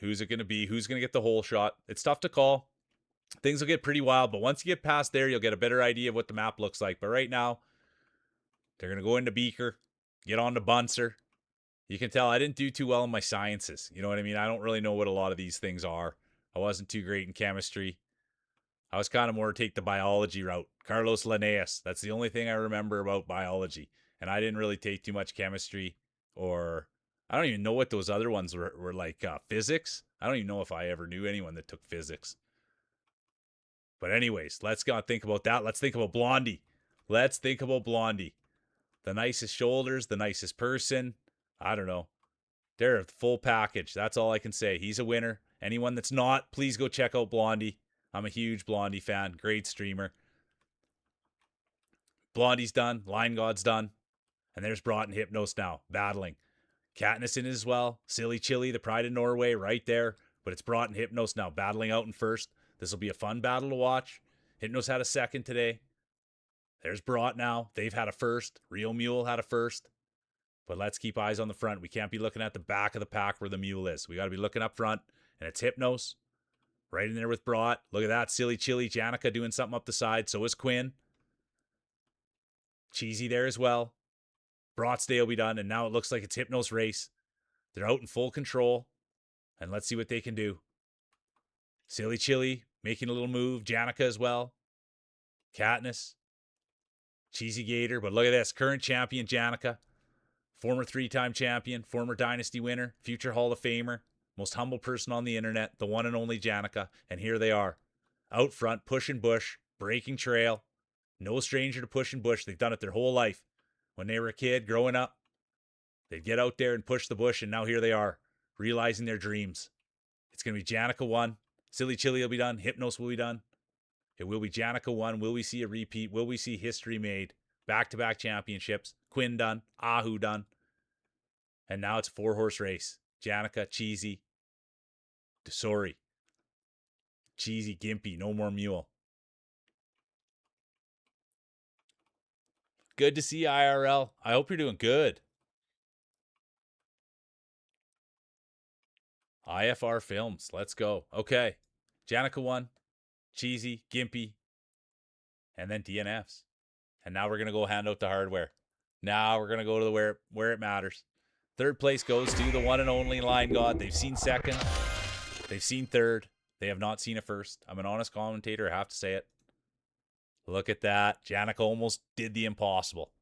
[SPEAKER 3] Who's it going to be? Who's going to get the hole shot? It's tough to call. Things will get pretty wild, but once you get past there, you'll get a better idea of what the map looks like. But right now, they're going to go into Beaker, get on to Bunser. You can tell I didn't do too well in my sciences. You know what I mean? I don't really know what a lot of these things are. I wasn't too great in chemistry. I was kind of more take the biology route. Carlos Linnaeus. That's the only thing I remember about biology. And I didn't really take too much chemistry, or I don't even know what those other ones were like. Physics. I don't even know if I ever knew anyone that took physics. But anyways, let's go think about that. Let's think about Blondie. The nicest shoulders, the nicest person. I don't know. They're a full package. That's all I can say. He's a winner. Anyone that's not, please go check out Blondie. I'm a huge Blondie fan. Great streamer. Blondie's done. Line God's done. And there's Brought and Hypnos now, battling. Katniss in as well. Silly Chili, the Pride of Norway, right there. But it's Brought and Hypnos now, battling out in first. This will be a fun battle to watch. Hypnos had a second today. There's Brought now. They've had a first. Real Mule had a first. But let's keep eyes on the front. We can't be looking at the back of the pack where the Mule is. We got to be looking up front. And it's Hypnos. Right in there with Brought. Look at that. Silly Chili. Janica doing something up the side. So is Quinn. Cheesy there as well. Brought's day will be done. And now it looks like it's Hypnos' race. They're out in full control. And let's see what they can do. Silly Chili making a little move. Janica as well. Katniss. Cheesy Gator. But look at this. Current champion Janica. Former 3-time champion. Former Dynasty winner. Future Hall of Famer. Most humble person on the internet. The one and only Janica. And here they are. Out front. Pushing bush. Breaking trail. No stranger to pushing bush. They've done it their whole life. When they were a kid growing up, they'd get out there and push the bush. And now here they are. Realizing their dreams. It's going to be Janica 1. Silly Chili will be done. Hypnos will be done. It will be Janica 1. Will we see a repeat? Will we see history made? Back-to-back championships. Quinn done. Ahu done. And now it's a 4-horse race. Janica, Cheesy, Desori. Cheesy, Gimpy, no more Mule. Good to see IRL. I hope you're doing good. IFR Films. Let's go. Okay. Janica 1. Cheesy, Gimpy, and then DNFs. And now we're going to go hand out the hardware. Now we're going to go to the where it matters. Third place goes to the one and only Line God. They've seen second. They've seen third. They have not seen a first. I'm an honest commentator. I have to say it. Look at that. Janica almost did the impossible.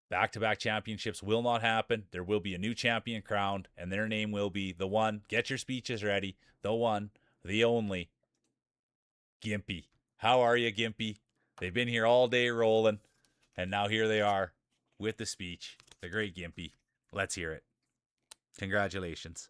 [SPEAKER 3] Back-to-back championships will not happen. There will be a new champion crowned, and their name will be the one. Get your speeches ready. The one, the only, Gimpy. How are you, Gimpy? They've been here all day rolling, and now here they are with the speech. The great Gimpy. Let's hear it. Congratulations.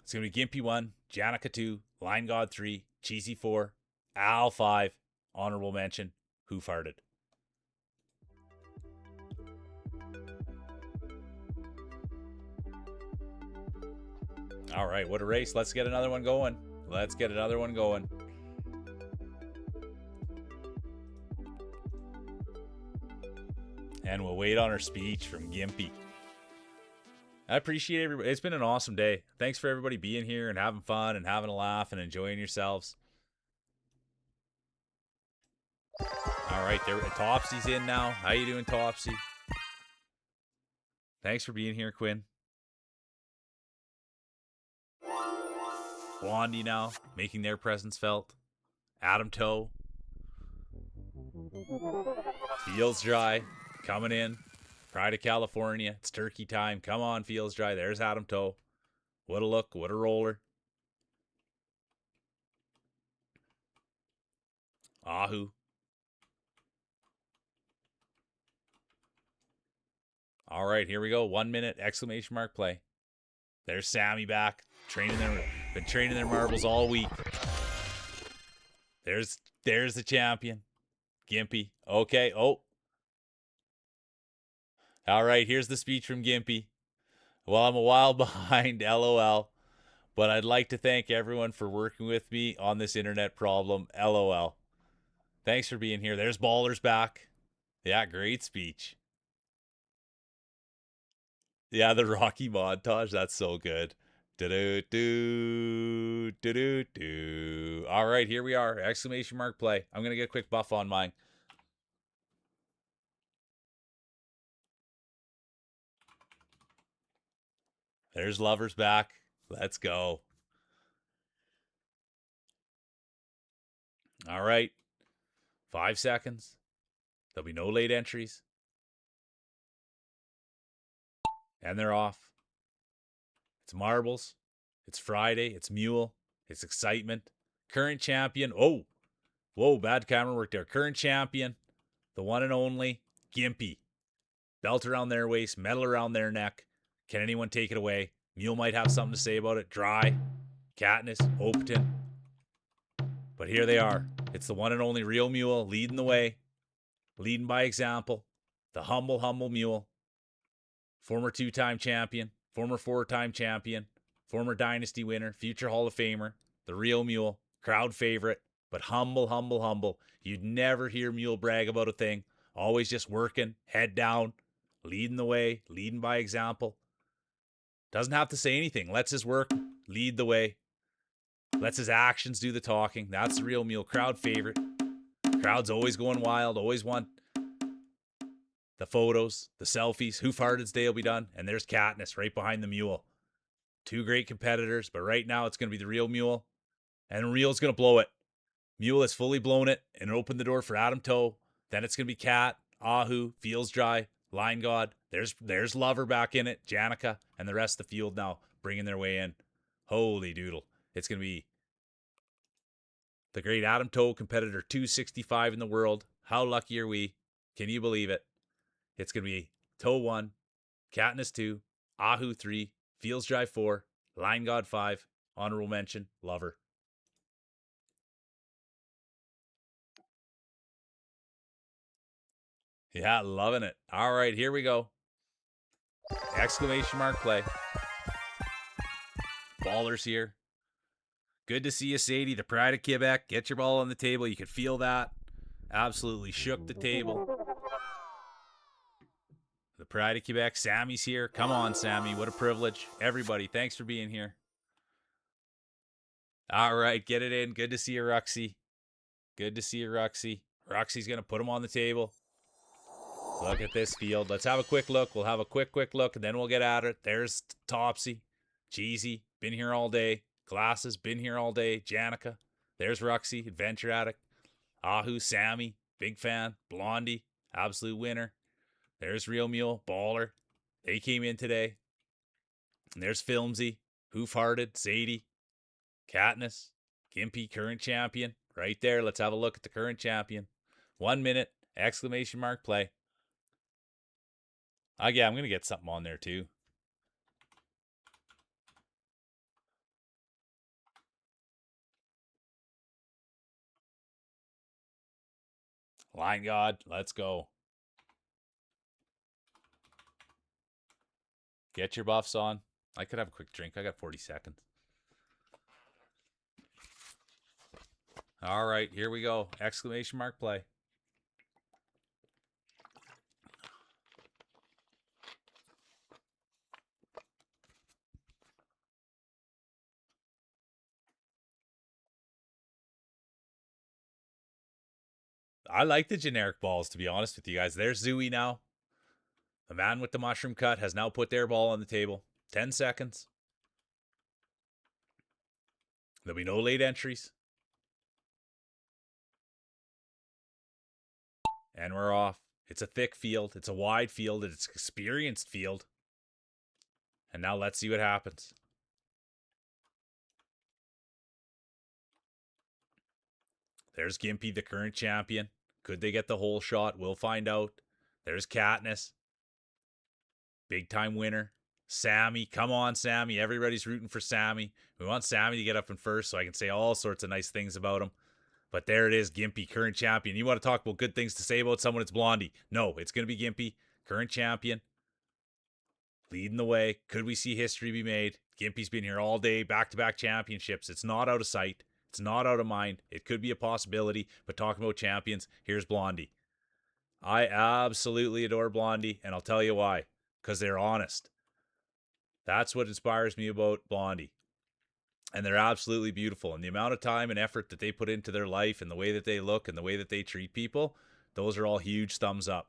[SPEAKER 3] It's going to be Gimpy 1, Janica 2, Line God 3, Cheesy 4, Al 5, honorable mention, Who Farted. All right, what a race. Let's get another one going. And we'll wait on our speech from Gimpy. I appreciate everybody. It's been an awesome day. Thanks for everybody being here and having fun and having a laugh and enjoying yourselves. All right, Topsy's in now. How you doing, Topsy? Thanks for being here, Quinn. Blondie now, making their presence felt. Adam Toe. Feels Dry, coming in. Pride of California. It's turkey time. Come on, Feels Dry. There's Adam Toe. What a look. What a roller. Ahu. All right, here we go. 1 minute, exclamation mark play. There's Sammy back. Been training their marbles all week. There's the champion. Gimpy. Okay. Oh. All right, here's the speech from Gimpy. Well, I'm a while behind, LOL. But I'd like to thank everyone for working with me on this internet problem, LOL. Thanks for being here. There's Ballers back. Yeah, great speech. Yeah, the Rocky montage. That's so good. Do-do-do. Do-do-do. All right, here we are. Exclamation mark play. I'm going to get a quick buff on mine. There's Lovers back. Let's go. All right. 5 seconds. There'll be no late entries. And they're off. It's marbles. It's Friday. It's Mule. It's excitement. Current champion. Oh, whoa, bad camera work there. Current champion, the one and only Gimpy. Belt around their waist, medal around their neck. Can anyone take it away? Mule might have something to say about it. Dry, Katniss, Opaton. But here they are. It's the one and only real Mule leading the way, leading by example. The humble Mule. Former 2-time champion, former 4-time champion, former Dynasty winner, future Hall of Famer, the real Mule, crowd favorite, but humble. You'd never hear Mule brag about a thing. Always just working, head down, leading the way, leading by example. Doesn't have to say anything. Lets his work lead the way. Lets his actions do the talking. That's the real Mule, crowd favorite. Crowd's always going wild, always want the photos, the selfies. Who farted's day will be done. And there's Katniss right behind the Mule. Two great competitors, but right now it's going to be the real Mule. And the Real's going to blow it. Mule has fully blown it and opened the door for Adam Toe. Then it's going to be Kat, Ahu, Feels Dry, Line God. There's Lover back in it, Janica, and the rest of the field now bringing their way in. Holy doodle. It's going to be the great Adam Toe, competitor 265 in the world. How lucky are we? Can you believe it? It's going to be Toe 1, Katniss 2, Ahu 3, Feels Dry 4, Line God 5, honorable mention, Lover. Yeah, loving it. All right, here we go. Exclamation mark play. Ballers here. Good to see you, Sadie, the pride of Quebec. Get your ball on the table. You could feel that. Absolutely shook the table. The pride of Quebec. Sammy's here. Come on, Sammy. What a privilege. Everybody, thanks for being here. All right, get it in. Good to see you, Ruxy. Good to see you, Ruxy. Ruxy's going to put them on the table. Look at this field. Let's have a quick look. We'll have a quick look, and then we'll get at it. There's Topsy. Cheesy. Been here all day. Glasses. Been here all day. Janica. There's Ruxy. Adventure Addict. Ahu. Sammy. Big fan. Blondie. Absolute winner. There's Real Mule. Baller. They came in today. And there's Filmsy. Hoof-Hearted. Sadie. Katniss. Gimpy. Current champion. Right there. Let's have a look at the current champion. 1 minute. Exclamation mark play. Yeah, I'm going to get something on there too. Line God, let's go. Get your buffs on. I could have a quick drink. I got 40 seconds. All right, here we go. Exclamation mark play. I like the generic balls, to be honest with you guys. There's Zooey now. The man with the mushroom cut has now put their ball on the table. 10 seconds. There'll be no late entries. And we're off. It's a thick field. It's a wide field. It's an experienced field. And now let's see what happens. There's Gimpy, the current champion. Could they get the whole shot? We'll find out. There's Katniss. Big time winner. Sammy, come on, Sammy. Everybody's rooting for Sammy. We want Sammy to get up in first so I can say all sorts of nice things about him. But there it is, Gimpy, current champion. You want to talk about good things to say about someone, it's Blondie. No, it's going to be Gimpy, current champion, leading the way. Could we see history be made? Gimpy's been here all day, back-to-back championships. It's not out of sight. It's not out of mind. It could be a possibility, but talking about champions, here's Blondie. I absolutely adore Blondie, and I'll tell you why. Because they're honest. That's what inspires me about Blondie. And they're absolutely beautiful. And the amount of time and effort that they put into their life and the way that they look and the way that they treat people, those are all huge thumbs up.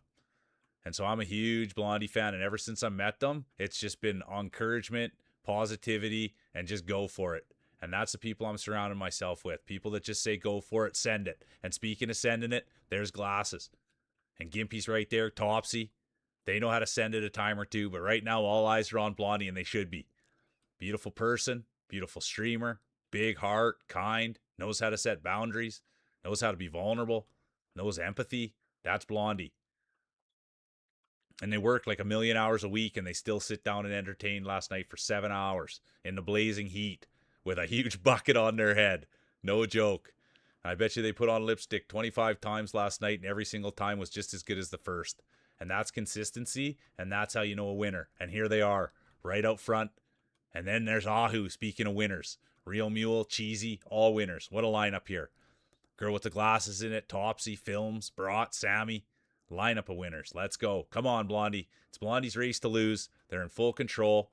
[SPEAKER 3] And so I'm a huge Blondie fan. And ever since I met them, it's just been encouragement, positivity, and just go for it. And that's the people I'm surrounding myself with. People that just say, go for it, send it. And speaking of sending it, there's Glasses. And Gimpy's right there, Topsy. They know how to send it a time or two. But right now, all eyes are on Blondie, and they should be. Beautiful person, beautiful streamer, big heart, kind, knows how to set boundaries, knows how to be vulnerable, knows empathy. That's Blondie. And they work like 1,000,000 hours a week, and they still sit down and entertain last night for 7 hours in the blazing heat with a huge bucket on their head. No joke. I bet you they put on lipstick 25 times last night, and every single time was just as good as the first. And that's consistency, and that's how you know a winner. And here they are, right out front. And then there's Ahu, speaking of winners. Real Mule, Cheesy, all winners. What a lineup here. Girl with the glasses in it, Topsy, Films, Brat, Sammy. Lineup of winners. Let's go. Come on, Blondie. It's Blondie's race to lose. They're in full control.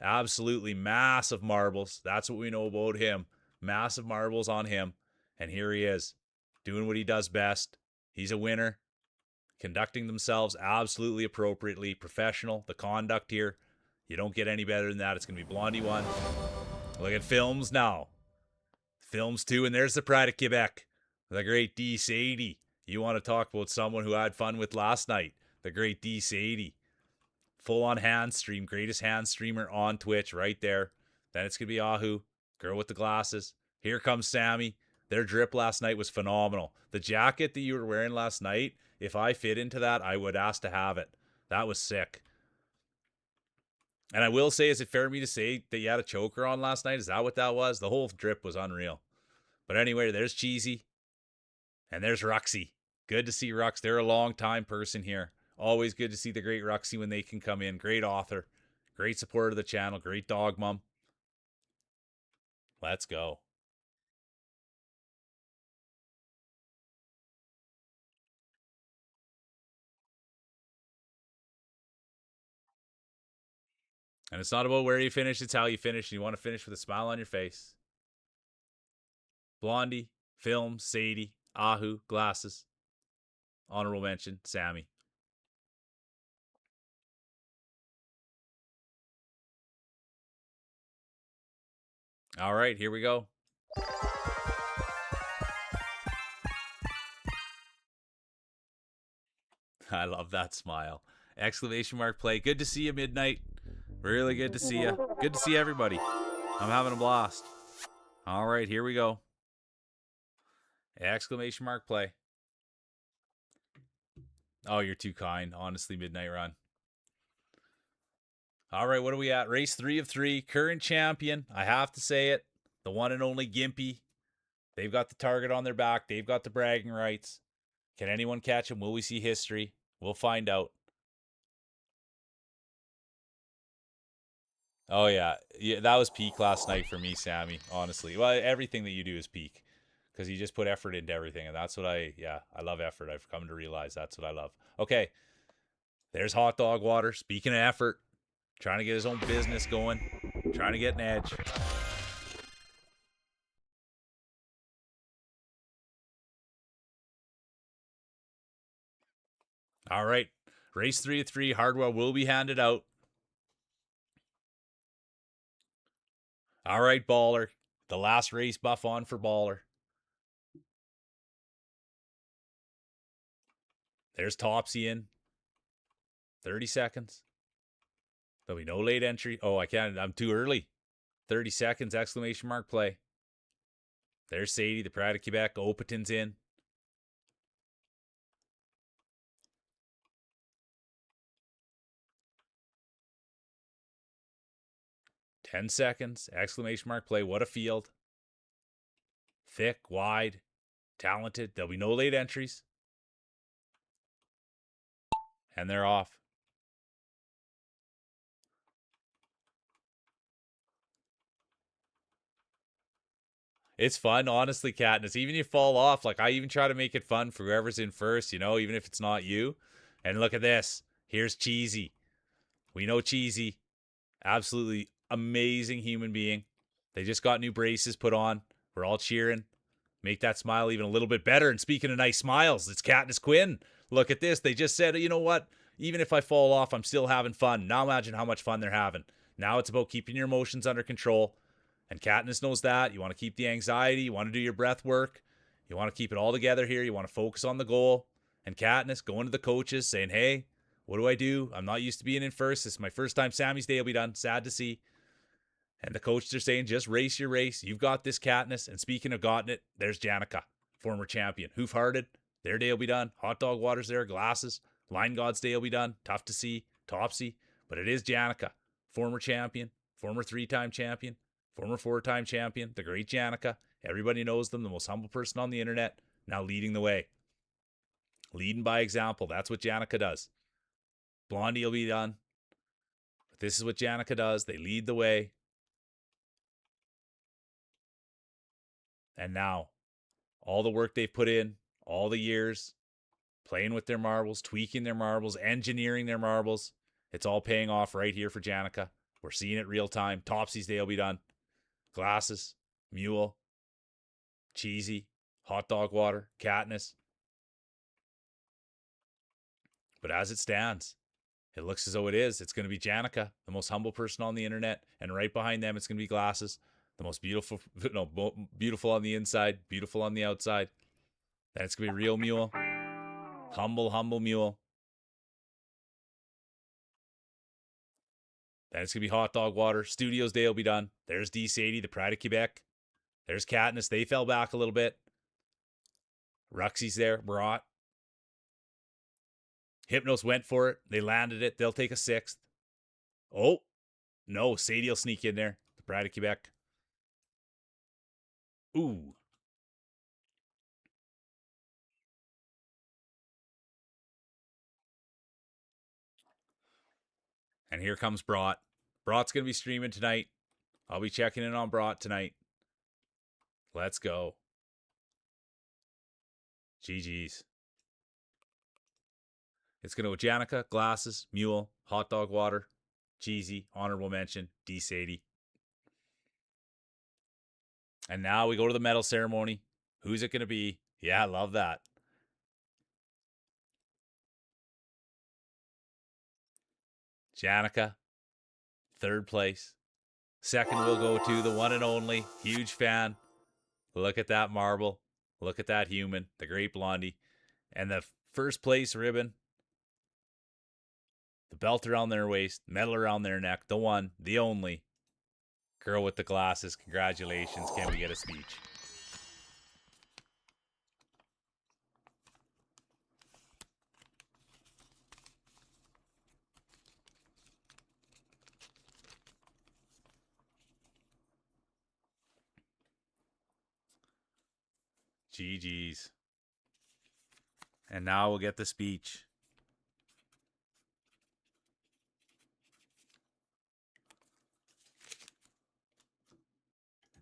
[SPEAKER 3] Absolutely massive marbles. That's what we know about him. Massive marbles on him. And here he is, doing what he does best. He's a winner. Conducting themselves absolutely appropriately. Professional. The conduct here. You don't get any better than that. It's going to be Blondie 1. Look at Films now. Films 2, and there's the Pride of Quebec. The great D. Sadie. You want to talk about someone who I had fun with last night. The great D. Sadie. Full-on hand stream. Greatest hand streamer on Twitch right there. Then it's going to be Ahu. Girl with the glasses. Here comes Sammy. Their drip last night was phenomenal. The jacket that you were wearing last night, if I fit into that, I would ask to have it. That was sick. And I will say, is it fair of me to say that you had a choker on last night? Is that what that was? The whole drip was unreal. But anyway, there's Cheesy. And there's Ruxy. Good to see Rux. They're a long-time person here. Always good to see the great Ruxy when they can come in. Great author. Great supporter of the channel. Great dog mom. Let's go. And it's not about where you finish, it's how you finish. You want to finish with a smile on your face. Blondie, Film, Sadie, Ahu, Glasses. Honorable mention, Sammy. All right, here we go. I love that smile. Exclamation mark play. Good to see you, Midnight. Really good to see you. Good to see everybody. I'm having a blast. All right, here we go. Exclamation mark play. Oh, you're too kind. Honestly, Midnight Run. All right, what are we at? Race 3 of 3. Current champion. I have to say it. The one and only Gimpy. They've got the target on their back. They've got the bragging rights. Can anyone catch him? Will we see history? We'll find out. Oh, yeah. That was peak last night for me, Sammy, honestly. Well, everything that you do is peak because you just put effort into everything. And that's what I love effort. I've come to realize that's what I love. Okay. There's Hot Dog Water. Speaking of effort, trying to get his own business going, trying to get an edge. All right. Race 3 of 3. Hardware will be handed out. All right, Baller. The last race buff on for Baller. There's Topsy in. 30 seconds. There'll be no late entry. Oh, I can't. I'm too early. 30 seconds. Exclamation mark play. There's Sadie, the Pride of Quebec. Opaton's in. 10 seconds, exclamation mark play. What a field. Thick, wide, talented. There'll be no late entries. And they're off. It's fun, honestly, Katniss. Even if you fall off, like I even try to make it fun for whoever's in first, you know, even if it's not you. And look at this. Here's Cheesy. We know Cheesy. Absolutely amazing human being. They just got new braces put on. We're all cheering. Make that smile even a little bit better. And speaking of nice smiles, it's Katniss Quinn. Look at this. They just said, you know what? Even if I fall off, I'm still having fun. Now imagine how much fun they're having. Now it's about keeping your emotions under control. And Katniss knows that. You want to keep the anxiety. You want to do your breath work. You want to keep it all together here. You want to focus on the goal. And Katniss going to the coaches saying, hey, what do I do? I'm not used to being in first. This is my first time Sammy's Day will be done. Sad to see. And the coaches are saying, just race your race. You've got this, Katniss. And speaking of gotten it, there's Janica, former champion. Hoof-hearted. Their day will be done. Hot dog water's there. Glasses. Line God's day will be done. Tough to see. Topsy. But it is Janica, former champion. Former 3-time champion. Former 4-time champion. The great Janica. Everybody knows them. The most humble person on the internet. Now leading the way. Leading by example. That's what Janica does. Blondie will be done. But this is what Janica does. They lead the way. And now, all the work they've put in, all the years, playing with their marbles, tweaking their marbles, engineering their marbles, it's all paying off right here for Janica. We're seeing it real time. Topsy's day will be done. Glasses, Mule, Cheesy, Hot Dog Water, Katniss. But as it stands, it looks as though it is. It's going to be Janica, the most humble person on the internet. And right behind them, it's going to be Glasses, the most beautiful, beautiful on the inside, beautiful on the outside. Then it's going to be Real Mule. Humble Mule. Then it's going to be Hot Dog Water. Studios Day will be done. There's D. Sadie, the Pride of Quebec. There's Katniss. They fell back a little bit. Ruxy's there. Brought. Hypnos went for it. They landed it. They'll take a 6th. Oh, no. Sadie will sneak in there. The Pride of Quebec. Ooh. And here comes Brought. Brought's going to be streaming tonight. I'll be checking in on Brought tonight. Let's go. GG's. It's going to go Janica, Glasses, Mule, Hot Dog Water, Cheesy, Honorable Mention, D. Sadie. And now we go to the medal ceremony. Who's it going to be? Yeah, I love that. Janica, 3rd place. 2nd will go to the one and only. Huge fan. Look at that marble. Look at that human. The great Blondie. And the 1st place ribbon. The belt around their waist. Medal around their neck. The one. The only. Girl with the glasses. Congratulations. Can we get a speech? GG's. And now we'll get the speech.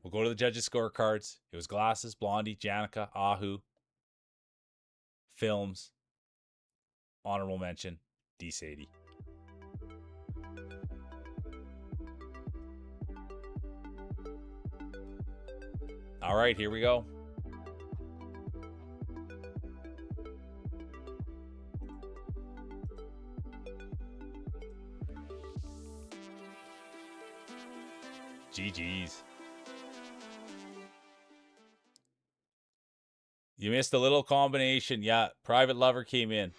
[SPEAKER 3] We'll go to the judges' scorecards. It was Glasses, Blondie, Janica, Ahu, Films, Honorable Mention, D. Sadie. All right, here we go. GG's. You missed a little combination. Yeah, Private Lover came in.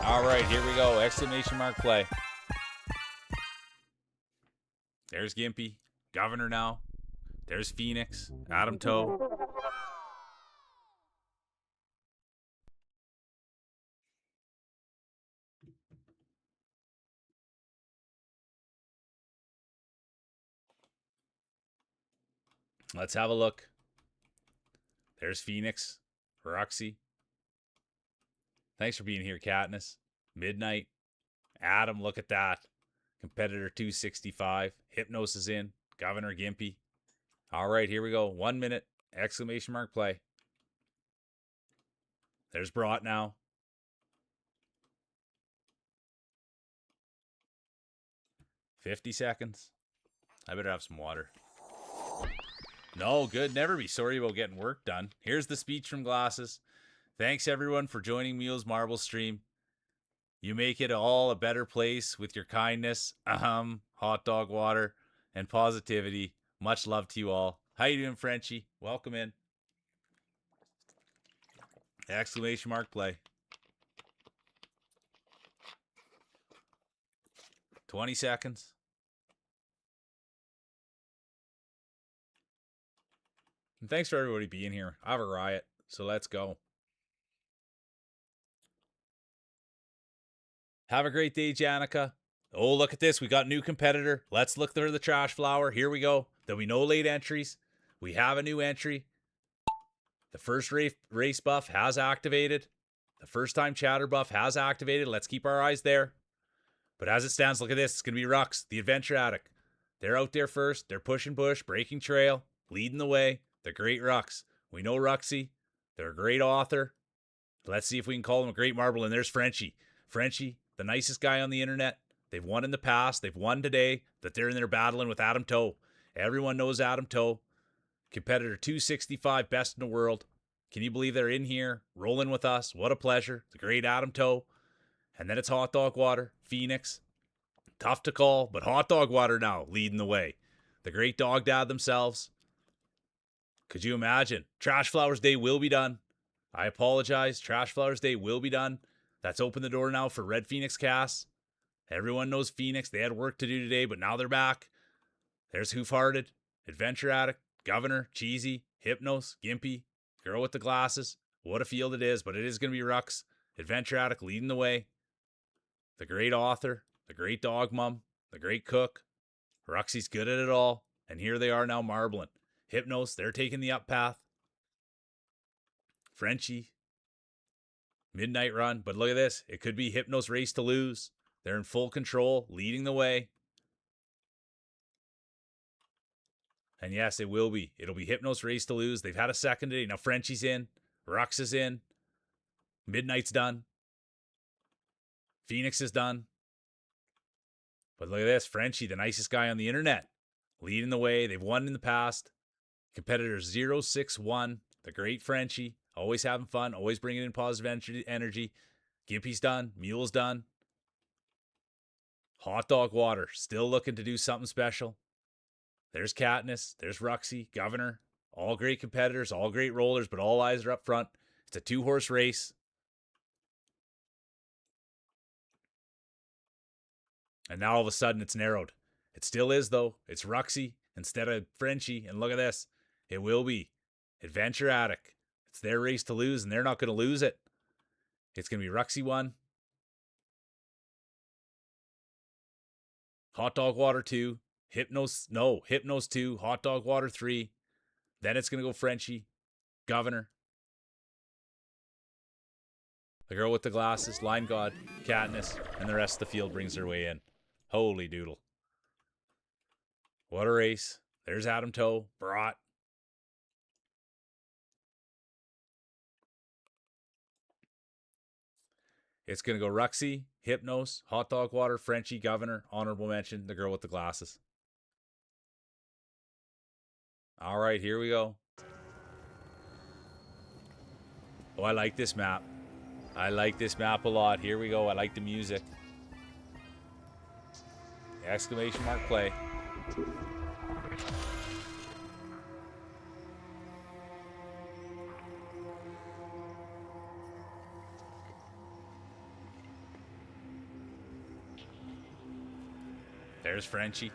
[SPEAKER 3] All right, here we go. Exclamation mark play. There's Gimpy. Governor now. There's Phoenix. Adam Toe. Let's have a look. There's Phoenix, Roxy. Thanks for being here, Katniss. Midnight. Adam, look at that. Competitor 265. Hypnos is in. Governor Gimpy. All right, here we go. 1 minute. Exclamation mark play. There's Brought now. $50 seconds. I better have some water. No, good. Never be sorry about getting work done. Here's the speech from Glasses. Thanks, everyone, for joining Mule's Marble stream. You make it all a better place with your kindness, hot dog water, and positivity. Much love to you all. How you doing, Frenchie? Welcome in. Exclamation mark play. 20 seconds. And thanks for everybody being here. I have a riot, so let's go. Have a great day, Janica. Oh, look at this. We got a new competitor. Let's look through the trash flower. Here we go. There'll be no late entries. We have a new entry. The first race buff has activated. The first time chatter buff has activated. Let's keep our eyes there. But as it stands, look at this. It's going to be Rux, the Adventure Addict. They're out there first. They're pushing bush, breaking trail, leading the way. The great Rux. We know Ruxy. They're a great author. Let's see if we can call them a great marble. And there's Frenchie. Frenchie, the nicest guy on the internet. They've won in the past. They've won today. That they're in there battling with Adam Toe. Everyone knows Adam Toe. Competitor 265, best in the world. Can you believe they're in here, rolling with us? What a pleasure. The great Adam Toe. And then it's Hot Dog Water, Phoenix. Tough to call, but Hot Dog Water now leading the way. The great Dog Dad themselves. Could you imagine? Trash Flowers Day will be done. I apologize. Trash Flowers Day will be done. That's opened the door now for Red Phoenix casts. Everyone knows Phoenix. They had work to do today, but now they're back. There's Hoofhearted, Adventure Addict, Governor, Cheesy, Hypnos, Gimpy, Girl with the Glasses. What a field it is, but it is going to be Rux, Adventure Addict leading the way. The great author, the great dog mom, the great cook. Ruxy's good at it all, and here they are now marbling. Hypnos, they're taking the up path. Frenchie, Midnight Run, but look at this. It could be Hypnos Race to Lose. They're in full control, leading the way. And yes, it will be. It'll be Hypnos Race to Lose. They've had a second today. Now Frenchie's in. Rux is in. Midnight's done. Phoenix is done. But look at this. Frenchie, the nicest guy on the internet, leading the way. They've won in the past. Competitor 061, the great Frenchie. Always having fun. Always bringing in positive energy. Gimpy's done. Mule's done. Hot Dog Water, still looking to do something special. There's Katniss. There's Ruxy, Governor. All great competitors, all great rollers, but all eyes are up front. It's a 2-horse race. And now all of a sudden it's narrowed. It still is, though. It's Ruxy instead of Frenchie. And look at this. It will be Adventure Addict. It's their race to lose, and they're not going to lose it. It's going to be Ruxy 1. Hot Dog Water 2. Hypnos 2. Hot Dog Water 3. Then it's going to go Frenchie. Governor. The Girl with the Glasses. Line God. Katniss. And the rest of the field brings their way in. Holy doodle. What a race. There's Adam Toe. Brought. It's going to go Ruxy, Hypnos, Hot Dog Water, Frenchie, Governor, honorable mention, the Girl with the Glasses. All right, here we go. Oh, I like this map. I like this map a lot. Here we go. I like the music. Exclamation mark play. There's Frenchie.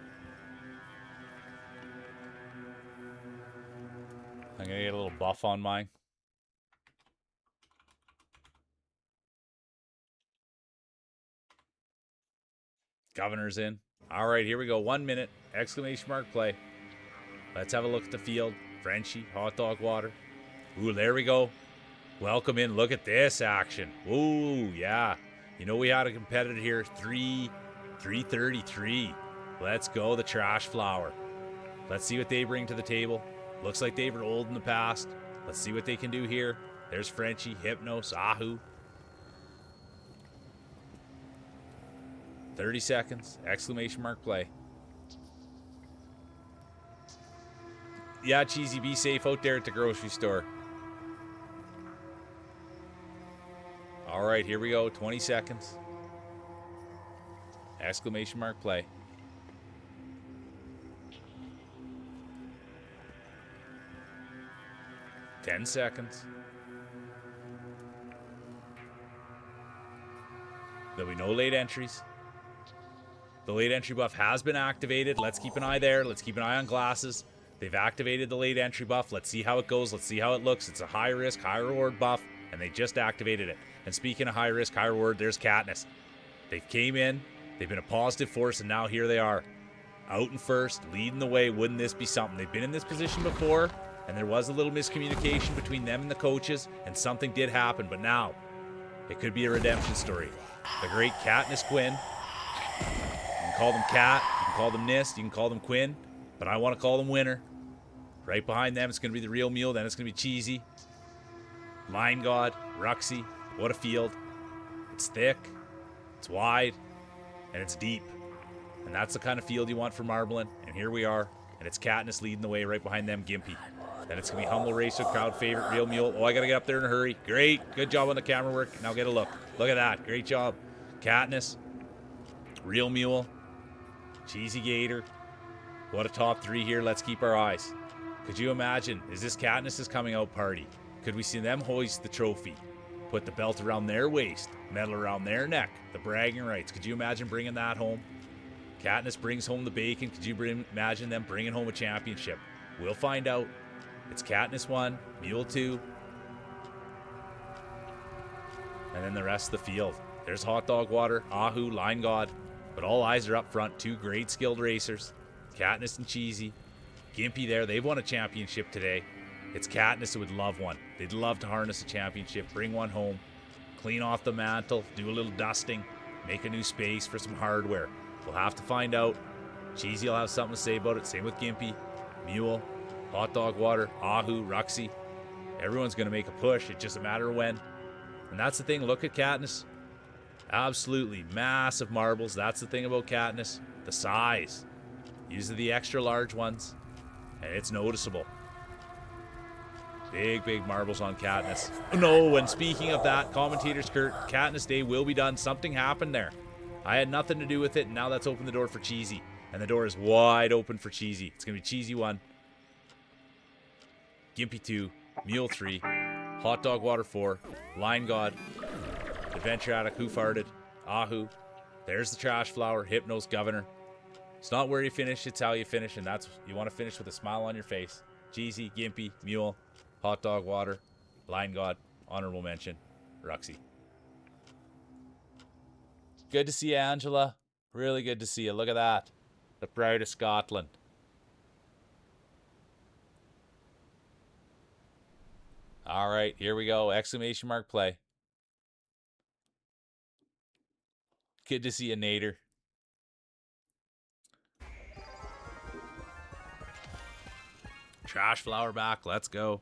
[SPEAKER 3] I'm going to get a little buff on mine. Governor's in. All right, here we go. 1 minute. Exclamation mark play. Let's have a look at the field. Frenchie, hot dog water. Ooh, there we go. Welcome in. Look at this action. Ooh, yeah. You know we had a competitor here. 333. Let's go, the trash flower. Let's see what they bring to the table. Looks like they've rolled in the past. Let's see what they can do here. There's Frenchie, Hypnos, Ahu. 30 seconds. Exclamation mark play. Yeah, Cheesy, be safe out there at the grocery store. All right, here we go. 20 seconds. Exclamation mark play. Ten seconds. There'll be no late entries. The late entry buff has been activated. Let's keep an eye there. Let's keep an eye on glasses. They've activated the late entry buff. Let's see how it goes. Let's see how it looks. It's a high risk, high reward buff, and they just activated it. And speaking of high risk, high reward, there's Katniss. They came in. They've been a positive force, and now here they are. Out in first, leading the way. Wouldn't this be something? They've been in this position before, and there was a little miscommunication between them and the coaches, and something did happen. But now, it could be a redemption story. The great Katniss Quinn. You can call them Kat, you can call them Nist, you can call them Quinn, but I want to call them Winner. Right behind them, it's going to be the real Mule, then it's going to be Cheesy. Line God, Ruxy, what a field. It's thick, it's wide, and it's deep. And that's the kind of field you want for Marbling, and here we are. And it's Katniss leading the way right behind them, Gimpy. Then it's going to be Humble Racer, crowd favorite, Real Mule. Oh, I got to get up there in a hurry. Great. Good job on the camera work. Now get a look. Look at that. Great job. Katniss, Real Mule, Cheesy Gator. What a top three here. Let's keep our eyes. Could you imagine? Is this Katniss's coming out party? Could we see them hoist the trophy? Put the belt around their waist, medal around their neck, the bragging rights. Could you imagine bringing that home? Katniss brings home the bacon. Could you imagine them bringing home a championship? We'll find out. It's Katniss 1, Mule 2, and then the rest of the field. There's Hot Dog Water, Ahu, Line God, but all eyes are up front. Two great skilled racers, Katniss and Cheesy. Gimpy there, they've won a championship today. It's Katniss who would love one. They'd love to harness a championship, bring one home, clean off the mantle, do a little dusting, make a new space for some hardware. We'll have to find out. Cheesy will have something to say about it. Same with Gimpy, Mule, Hot Dog Water, Ahu, Ruxy. Everyone's going to make a push. It's just a matter of when. And that's the thing. Look at Katniss. Absolutely massive marbles. That's the thing about Katniss. The size. Usually the extra large ones. And it's noticeable. Big, big marbles on Katniss. No, and speaking of that, commentators Kurt, Katniss Day will be done. Something happened there. I had nothing to do with it, and now that's opened the door for Cheesy. And the door is wide open for Cheesy. It's going to be Cheesy 1. Gimpy 2, Mule 3, Hot Dog Water 4, Line God, Adventure Addict, Who Farted, Ahu. There's the Trash Flower, Hypnos, Governor. It's not where you finish, it's how you finish, and that's you want to finish with a smile on your face. Cheesy, Gimpy, Mule, Hot Dog Water, Line God, honorable mention, Ruxy. Good to see you, Angela. Really good to see you. Look at that. The Pride of Scotland. All right, here we go. Exclamation mark play. Good to see you, Nader. Trash Flower back. Let's go.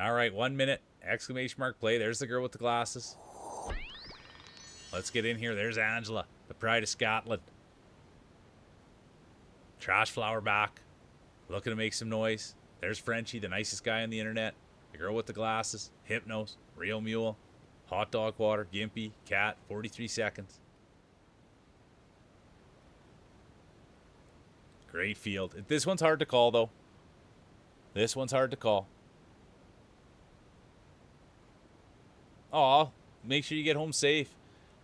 [SPEAKER 3] All right, 1 minute. Exclamation mark play. There's the girl with the glasses. Let's get in here. There's Angela, the Pride of Scotland. Trash Flower back. Looking to make some noise. There's Frenchie, the nicest guy on the internet. The girl with the glasses. Hypnos, Real Mule, Hot Dog Water, Gimpy, Cat, 43 seconds. Great field. This one's hard to call, though. This one's hard to call. Aw, make sure you get home safe.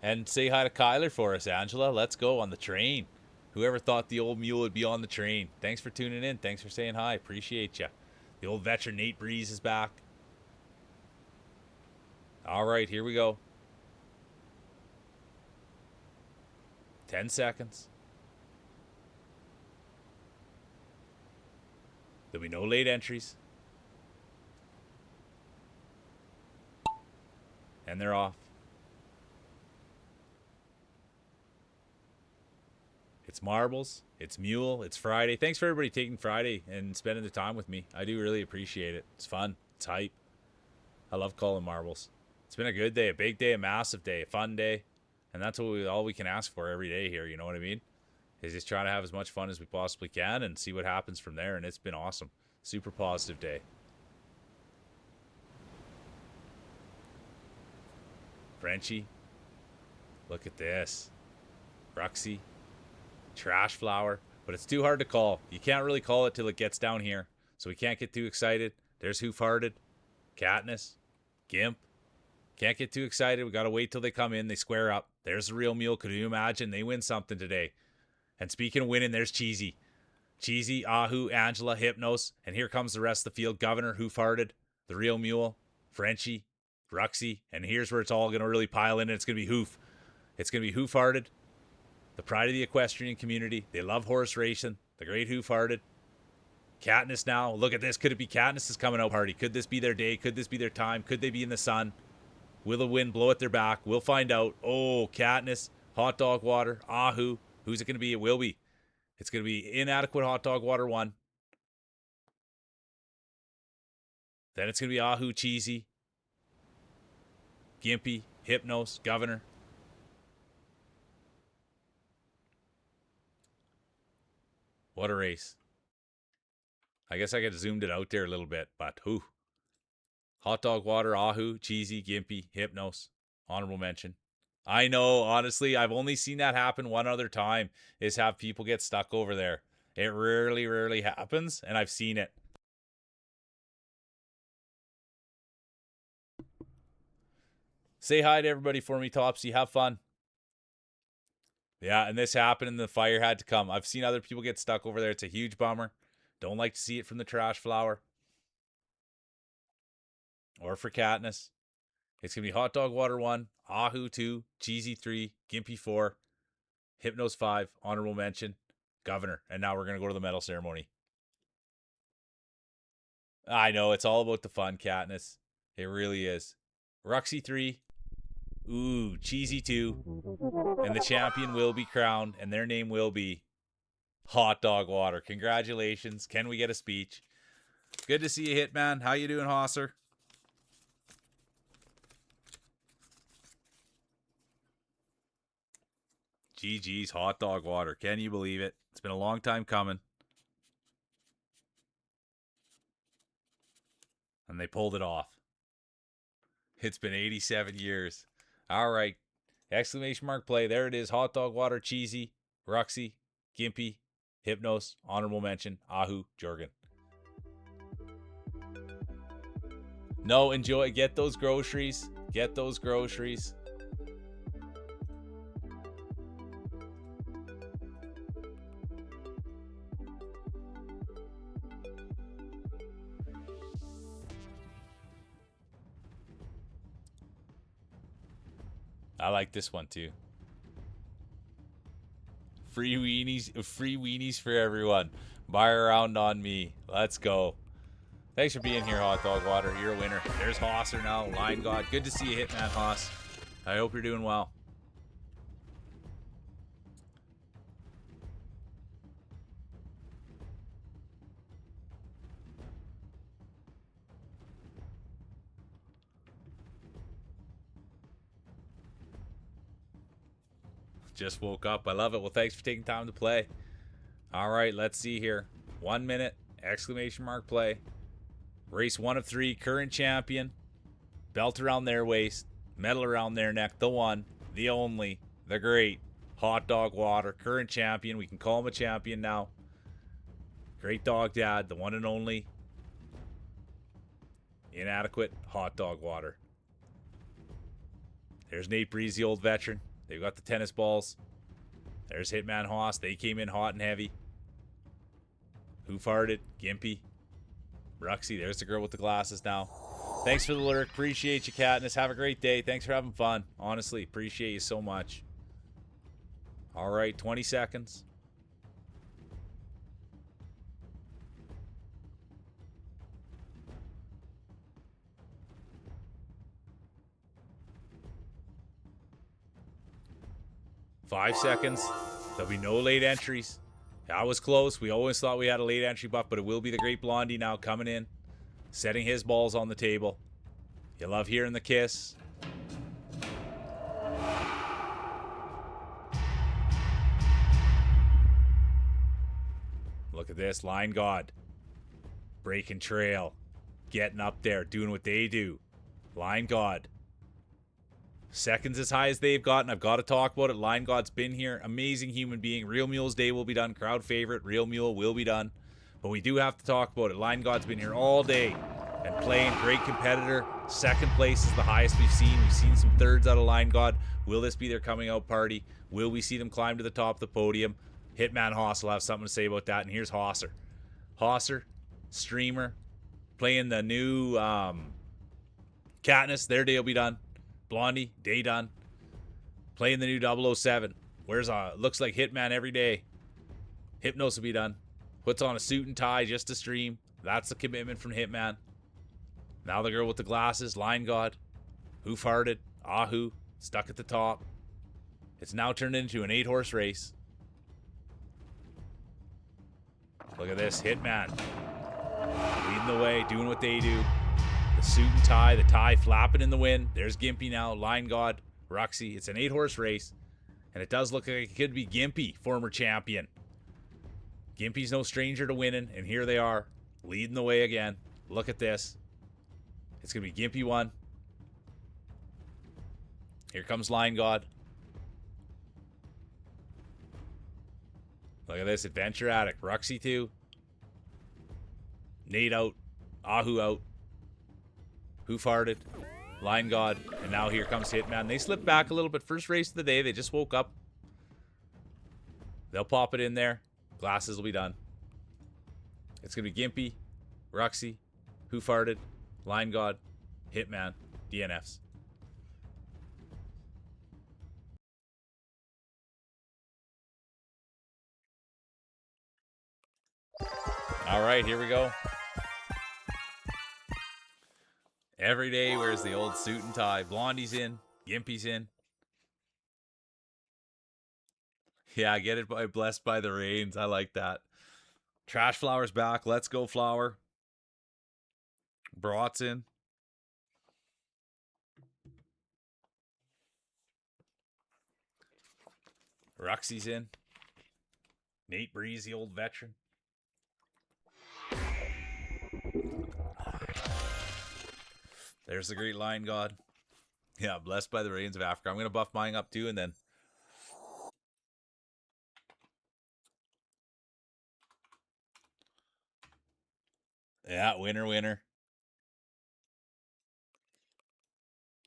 [SPEAKER 3] And say hi to Kyler for us, Angela. Let's go on the train. Whoever thought the old mule would be on the train. Thanks for tuning in. Thanks for saying hi. Appreciate you. The old veteran Nate Breeze is back. All right, here we go. 10 seconds. There'll be no late entries. And they're off. It's marbles. It's mule. It's Friday. Thanks for everybody taking Friday and spending the time with me. I do really appreciate it. It's fun. It's hype. I love calling marbles. It's been a good day, a big day, a massive day, a fun day. And that's all we can ask for every day here, you know what I mean? Is just trying to have as much fun as we possibly can and see what happens from there. And it's been awesome. Super positive day. Frenchie. Look at this. Ruxy. Trash flower. But it's too hard to call. You can't really call it till it gets down here. So we can't get too excited. There's Hoof-Hearted. Katniss. Gimp. Can't get too excited. We got to wait till they come in. They square up. There's the real mule. Could you imagine? They win something today. And speaking of winning, there's Cheesy. Cheesy, Ahu, Angela, Hypnos. And here comes the rest of the field. Governor, Hoof-Hearted. The real mule. Frenchie. Ruxy. And here's where it's all going to really pile in. And it's going to be Hoof. It's going to be Hoof-Hearted. The pride of the equestrian community. They love horse racing. The great Hoof-Hearted. Katniss now. Look at this. Could it be Katniss' coming out party? Could this be their day? Could this be their time? Could they be in the sun? Will the wind blow at their back? We'll find out. Oh, Katniss. Hot dog water. Ahu. Who's it going to be? It will be. It's going to be inadequate hot dog water 1. Then it's going to be Ahu, Cheesy. Gimpy. Hypnos. Governor. What a race. I guess I could have zoomed it out there a little bit, but whew. Hot dog water, Ahu, Cheesy, Gimpy, Hypnos. Honorable mention. I know, honestly, I've only seen that happen one other time, is have people get stuck over there. It rarely happens, and I've seen it. Say hi to everybody for me, Topsy. Have fun. Yeah, and this happened and the fire had to come. I've seen other people get stuck over there. It's a huge bummer. Don't like to see it from the trash flower. Or for Katniss. It's going to be Hot Dog Water 1, Ahu 2, Cheesy 3, Gimpy 4, Hypnos 5, Honorable Mention, Governor. And now we're going to go to the medal ceremony. I know, it's all about the fun, Katniss. It really is. Ruxy 3. Ooh, Cheesy 2. And the champion will be crowned, and their name will be Hot Dog Water. Congratulations. Can we get a speech? Good to see you, Hitman. How you doing, Hosser? GG's Hot Dog Water. Can you believe it? It's been a long time coming. And they pulled it off. It's been 87 years. All right. Exclamation mark play. There it is. Hot Dog Water, Cheesy, Ruxy, Gimpy, Hypnos, Honorable Mention, Ahu, Jorgen. No, enjoy. Get those groceries. Get those groceries. I like this one too. Free weenies for everyone. Buy around on me. Let's go. Thanks for being here, Hot Dog Water. You're a winner. There's Hosser now, Line God. Good to see you, Hitman Hoss. I hope you're doing well. Just woke up. I love it. Well, thanks for taking time to play. All right, let's see here. 1 minute, exclamation mark play. Race 1 of 3, current champion. Belt around their waist, medal around their neck. The one, the only, the great Hot Dog Water. Current champion. We can call him a champion now. Great dog dad, the one and only. Inadequate Hot Dog Water. There's Nate Breeze, the old veteran. They've got the tennis balls. There's Hitman Haas. They came in hot and heavy. Who farted? Gimpy. Ruxy. There's the girl with the glasses now. Thanks for the lurk. Appreciate you, Katniss. Have a great day. Thanks for having fun. Honestly, appreciate you so much. All right, 20 seconds. Five seconds. There'll be no late entries. That was close. We always thought we had a late entry buff, but it will be the Great Blondie now coming in, setting his balls on the table. You love hearing the kiss. Look at this. Line God. Breaking trail. Getting up there. Doing what they do. Line God. Seconds as high as they've gotten. I've got to talk about it. Line God's been here. Amazing human being. Real Mule's day will be done. Crowd favorite. Real Mule will be done. But we do have to talk about it. Line God's been here all day and playing. Great competitor. Second place is the highest we've seen. We've seen some thirds out of Line God. Will this be their coming out party? Will we see them climb to the top of the podium? Hitman Haas will have something to say about that. And here's Hosser. Hosser, streamer, playing the new Katniss. Their day will be done. Blondie, day done. Playing the new 007. Looks like Hitman every day. Hypnos will be done. Puts on a suit and tie just to stream. That's the commitment from Hitman. Now the girl with the glasses, Line God. Who farted? Ahu, stuck at the top. It's now turned into an 8-horse race. Look at this, Hitman. Leading the way, doing what they do. The suit and tie, the tie flapping in the wind. There's Gimpy now, Line God, Ruxy. It's an 8-horse race. And it does look like it could be Gimpy, former champion. Gimpy's no stranger to winning, and here they are, leading the way again. Look at this. It's going to be Gimpy 1. Here comes Line God. Look at this, Adventure Addict. Ruxy 2. Nate out. Ahu out. Who farted? Line God. And now here comes Hitman. They slipped back a little bit. First race of the day. They just woke up. They'll pop it in there. Glasses will be done. It's going to be Gimpy, Ruxy, Who Farted, Line God, Hitman, DNFs. All right, here we go. Every day wears the old suit and tie. Blondie's in. Gimpy's in. Yeah, get it by Blessed by the Rains. I like that. Trash Flower's back. Let's go, Flower. Brat's in. Ruxy's in. Nate Breeze, the old veteran. There's the Great Lion God. Yeah, Blessed by the Rains of Africa. I'm going to buff mine up too, and then... Yeah, winner, winner.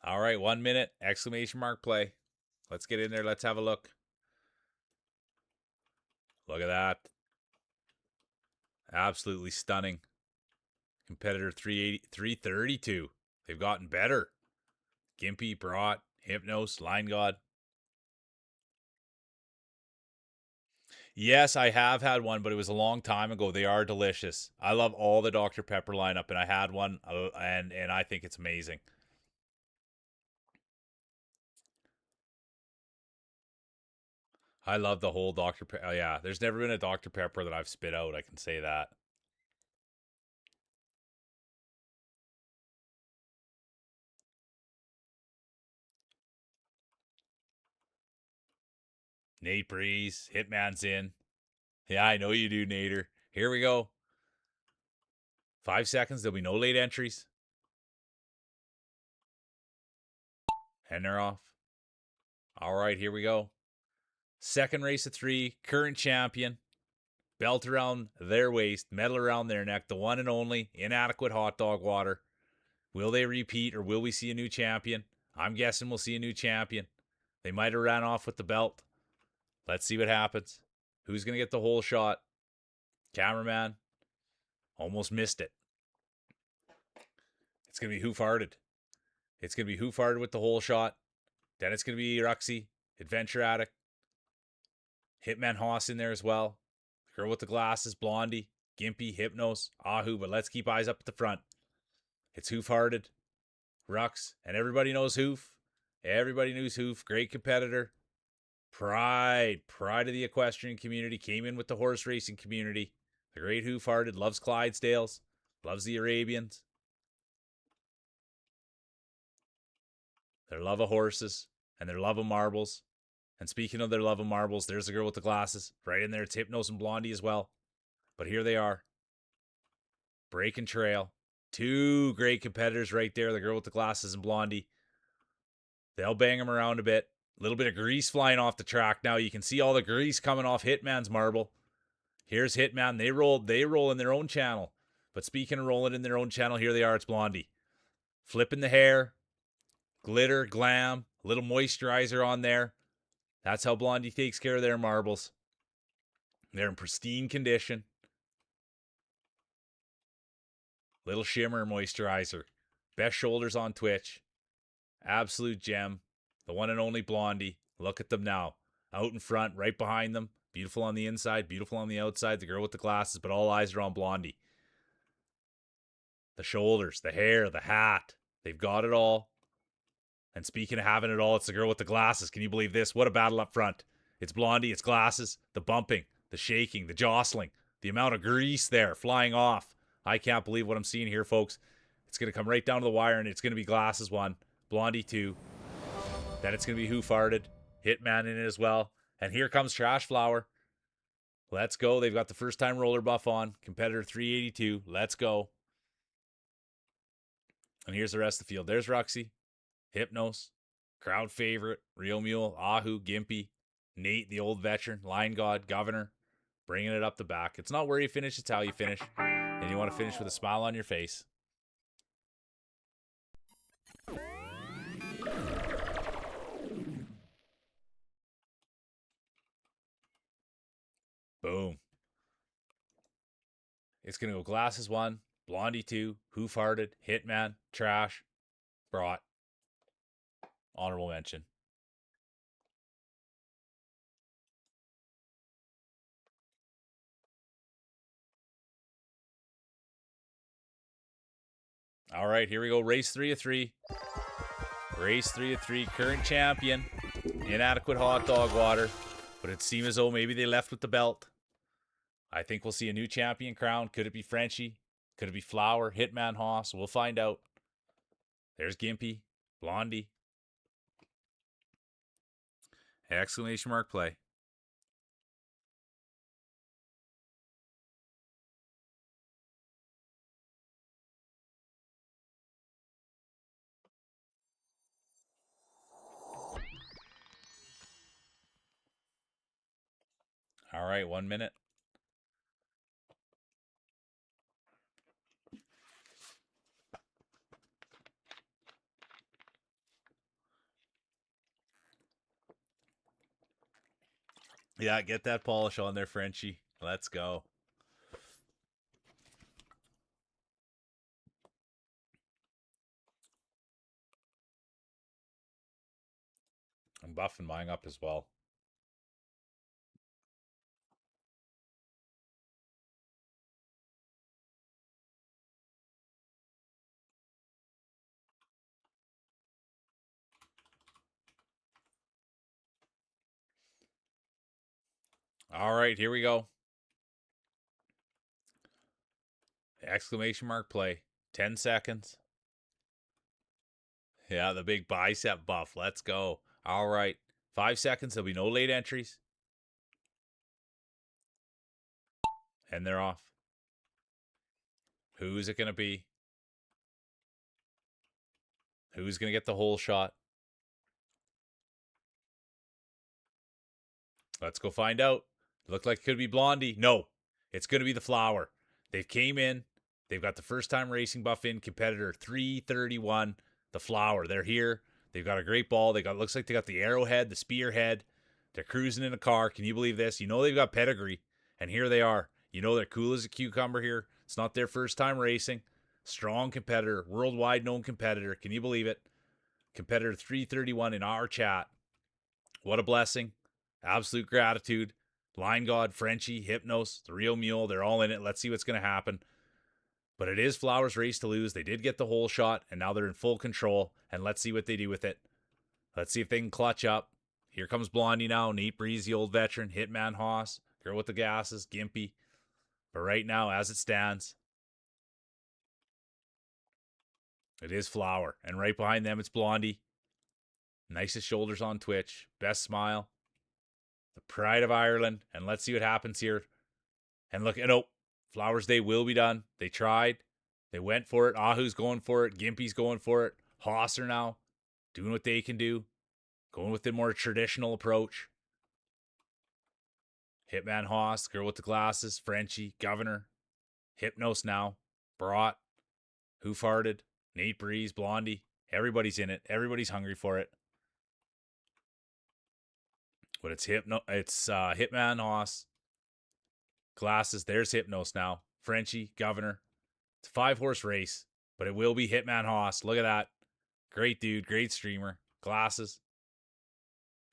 [SPEAKER 3] All right, 1 minute. Exclamation mark play. Let's get in there. Let's have a look. Look at that. Absolutely stunning. Competitor 332. They've gotten better. Gimpy, Brat, Hypnos, Line God. Yes, I have had one, but it was a long time ago. They are delicious. I love all the Dr. Pepper lineup, and I had one, and I think it's amazing. I love the whole Dr. Pepper. Oh, yeah, there's never been a Dr. Pepper that I've spit out. I can say that. Nate Breeze, Hitman's in. Yeah, I know you do, Nader. Here we go. 5 seconds. There'll be no late entries. And they're off. All right, here we go. Second race of 3. Current champion. Belt around their waist. Medal around their neck. The one and only Inadequate Hot Dog Water. Will they repeat, or will we see a new champion? I'm guessing we'll see a new champion. They might have ran off with the belt. Let's see what happens. Who's going to get the whole shot? Cameraman almost missed it. It's going to be Hoof-Hearted. It's going to be Hoof-Hearted with the whole shot. Then it's going to be Ruxy, Adventure Addict. Hitman Haas in there as well. Girl with the glasses, Blondie, Gimpy, Hypnos, Ahu, but let's keep eyes up at the front. It's Hoof-Hearted, Rux, and everybody knows Hoof. Everybody knows Hoof. Great competitor. Pride of the equestrian community. Came in with the horse racing community. The great Hoof-Hearted. Loves Clydesdales. Loves the Arabians. Their love of horses and their love of marbles. And speaking of their love of marbles, there's the girl with the glasses. Right in there, it's Hypnos and Blondie as well. But here they are. Breaking trail. Two great competitors right there. The girl with the glasses and Blondie. They'll bang them around a bit. A little bit of grease flying off the track now. You can see all the grease coming off Hitman's marble. Here's Hitman. They roll in their own channel. But speaking of rolling in their own channel, here they are. It's Blondie. Flipping the hair. Glitter, glam, a little moisturizer on there. That's how Blondie takes care of their marbles. They're in pristine condition. Little shimmer moisturizer. Best shoulders on Twitch. Absolute gem. The one and only Blondie. Look at them now. Out in front, right behind them. Beautiful on the inside, beautiful on the outside. The girl with the glasses, but all eyes are on Blondie. The shoulders, the hair, the hat. They've got it all. And speaking of having it all, it's the girl with the glasses. Can you believe this? What a battle up front. It's Blondie, it's glasses, the bumping, the shaking, the jostling, the amount of grease there flying off. I can't believe what I'm seeing here, folks. It's going to come right down to the wire, and it's going to be glasses 1, Blondie 2. Then it's going to be Hoof-Hearted, Hitman in it as well. And here comes Trash Flower. Let's go. They've got the first time roller buff on. Competitor 382. Let's go. And here's the rest of the field. There's Ruxy. Hypnos, crowd favorite, Real Mule, Ahu, Gimpy, Nate, the old veteran, Lion God, Governor, bringing it up the back. It's not where you finish, it's how you finish. And you want to finish with a smile on your face. Boom. It's going to go Glasses 1, Blondie 2, Hoof-Hearted, Hitman, Trash, Brought. Honorable mention. All right, here we go. Race 3 of 3. Race 3 of 3. Current champion. Inadequate hot dog water. But it seems as though maybe they left with the belt. I think we'll see a new champion crown. Could it be Frenchie? Could it be Flower? Hitman Haas? We'll find out. There's Gimpy. Blondie. Exclamation mark play. All right, 1 minute. Yeah, get that polish on there, Frenchie. Let's go. I'm buffing mine up as well. All right, here we go. Exclamation mark play. 10 seconds. Yeah, the big bicep buff. Let's go. All right. 5 seconds. There'll be no late entries. And they're off. Who's it going to be? Who's going to get the whole shot? Let's go find out. Looked like it could be Blondie. No, it's going to be the Flower. They've came in. They've got the first time racing buff in. Competitor 331. The Flower. They're here. They've got a great ball. Looks like they got the arrowhead, the spearhead. They're cruising in a car. Can you believe this? You know they've got pedigree, and here they are. You know they're cool as a cucumber here. It's not their first time racing. Strong competitor, worldwide known competitor. Can you believe it? Competitor 331 in our chat. What a blessing. Absolute gratitude. Line God, Frenchie, Hypnos, the Real Mule, they're all in it. Let's see what's going to happen. But it is Flowers' race to lose. They did get the hole shot, and now they're in full control. And let's see what they do with it. Let's see if they can clutch up. Here comes Blondie now. Nate Breeze, the old veteran. Hitman Haas. Girl with the gases. Gimpy. But right now, as it stands, it is Flower. And right behind them, it's Blondie. Nicest shoulders on Twitch. Best smile. The pride of Ireland. And let's see what happens here. And look, Flowers Day will be done. They tried. They went for it. Ahu's going for it. Gimpy's going for it. Hosser now doing what they can do. Going with the more traditional approach. Hitman Hoss, girl with the glasses. Frenchie, Governor. Hypnos now. Brought. Who Farted. Nate Breeze, Blondie. Everybody's in it. Everybody's hungry for it. But it's Hitman Hoss. Glasses. There's Hypnos now. Frenchie, Governor. It's a 5-horse race, but it will be Hitman Hoss. Look at that. Great dude. Great streamer. Glasses.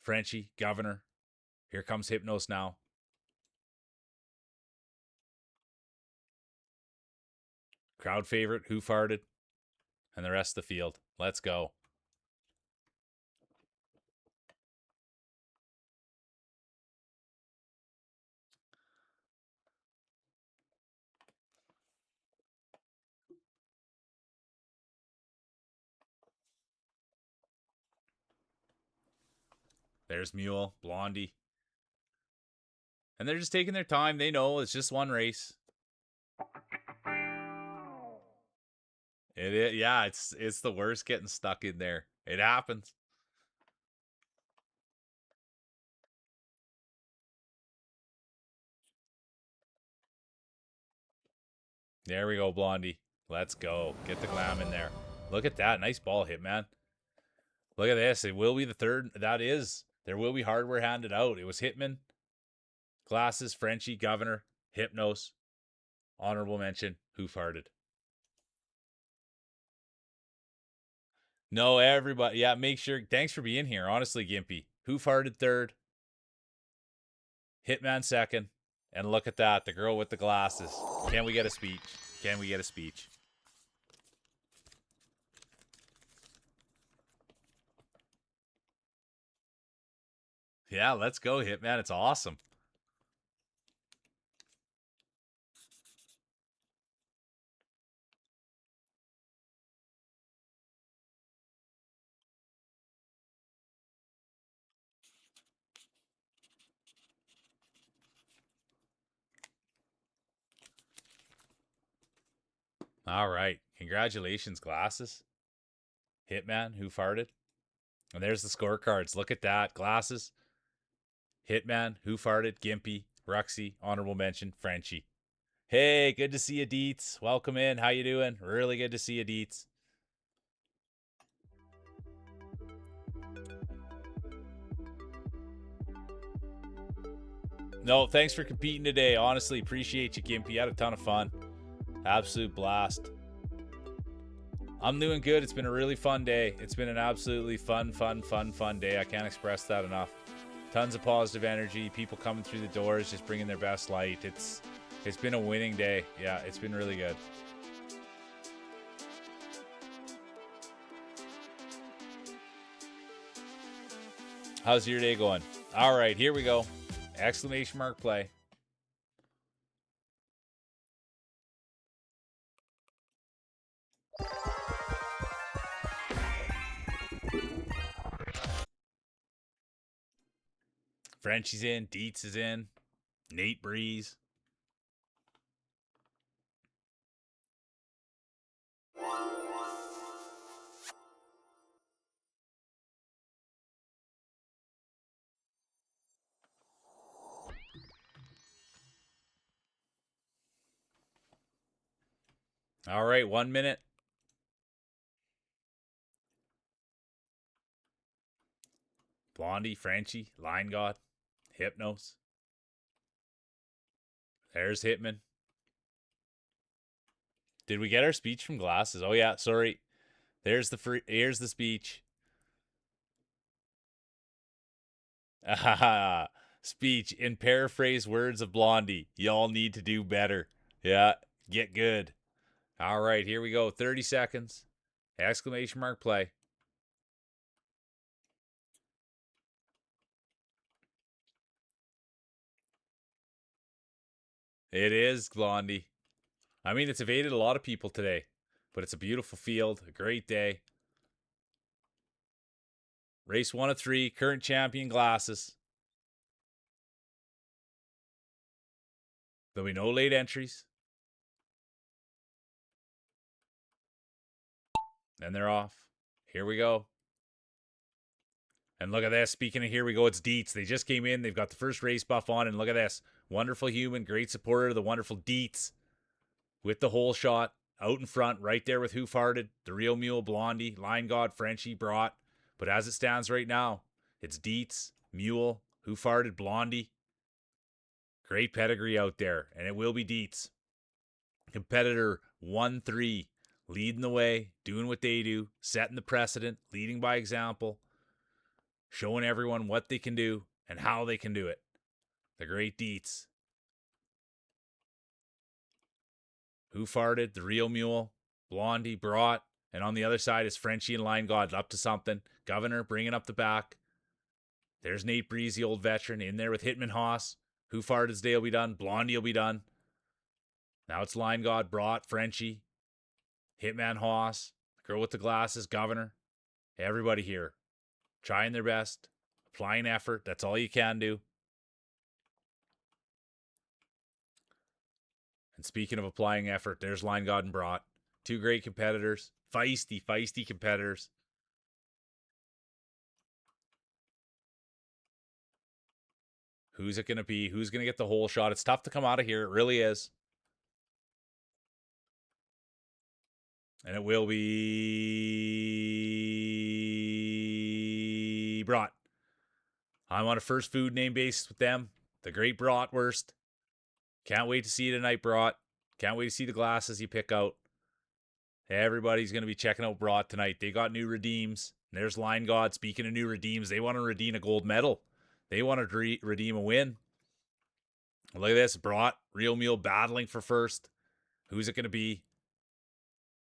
[SPEAKER 3] Frenchie, Governor. Here comes Hypnos now. Crowd favorite, Who Farted, and the rest of the field. Let's go. There's Mule, Blondie. And they're just taking their time. They know it's just one race. It's the worst getting stuck in there. It happens. There we go, Blondie. Let's go. Get the glam in there. Look at that. Nice ball hit, man. Look at this. It will be the third. That is. There will be hardware handed out. It was Hitman, Glasses, Frenchie, Governor, Hypnos, honorable mention, Who Farted. No, everybody. Yeah, make sure. Thanks for being here. Honestly, Gimpy. Who Farted third? Hitman second. And look at that. The girl with the glasses. Can we get a speech? Can we get a speech? Yeah, let's go, Hitman. It's awesome. All right. Congratulations, Glasses. Hitman, Who Farted. And there's the scorecards. Look at that. Glasses. Hitman, Who Farted, Gimpy, Ruxy, honorable mention, Frenchie. Hey, good to see you, Deets. Welcome in. How you doing? Really good to see you, Deets. No, thanks for competing today. Honestly, appreciate you, Gimpy. Had a ton of fun. Absolute blast. I'm doing good. It's been a really fun day. It's been an absolutely fun day. I can't express that enough. Tons of positive energy. People coming through the doors, just bringing their best light. It's been a winning day. Yeah, it's been really good. How's your day going? All right, here we go. Exclamation mark play. Frenchie's in. Dietz is in. Nate Breeze. All right, 1 minute. Blondie, Frenchie, Line God. Hypnos. There's Hitman. Did we get our speech from Glasses? Oh yeah, sorry. Here's the speech. Speech in paraphrase words of Blondie. Y'all need to do better. Yeah, get good. All right, here we go. 30 seconds. Exclamation mark play. It is Blondie. I mean, it's evaded a lot of people today, but it's a beautiful field, a great day. Race 1 of 3, current champion Glasses. There'll be no late entries. And they're off. Here we go. And look at this. Speaking of here we go, it's Dietz. They just came in. They've got the first race buff on. And look at this. Wonderful human, great supporter of the wonderful Dietz. With the hole shot out in front, right there with Hoof Hearted, the Real Mule, Blondie, Line God, Frenchie, Brought. But as it stands right now, it's Dietz, Mule, Hoof Hearted, Blondie. Great pedigree out there. And it will be Dietz. Competitor 1-3. Leading the way, doing what they do, setting the precedent, leading by example, showing everyone what they can do and how they can do it. The great Dietz. Who farted? The Real Mule, Blondie, Brought, and on the other side is Frenchie and Line God up to something. Governor bringing up the back. There's Nate Breeze, the old veteran, in there with Hitman Haas. Who Farted's day will be done. Blondie will be done. Now it's Line God, Brought, Frenchie, Hitman Haas, the girl with the glasses, Governor. Everybody here trying their best, applying effort. That's all you can do. And speaking of applying effort, there's Line God and Brought. Two great competitors. Feisty competitors. Who's it going to be? Who's going to get the whole shot? It's tough to come out of here. It really is. And it will be Brought. I'm on a first food name basis with them. The great Bratwurst. Can't wait to see you tonight, Brought. Can't wait to see the glasses you pick out. Everybody's going to be checking out Brought tonight. They got new redeems. There's Line God. Speaking of new redeems, they want to redeem a gold medal. They want to redeem a win. Look at this. Brought, Real Mule battling for first. Who's it going to be?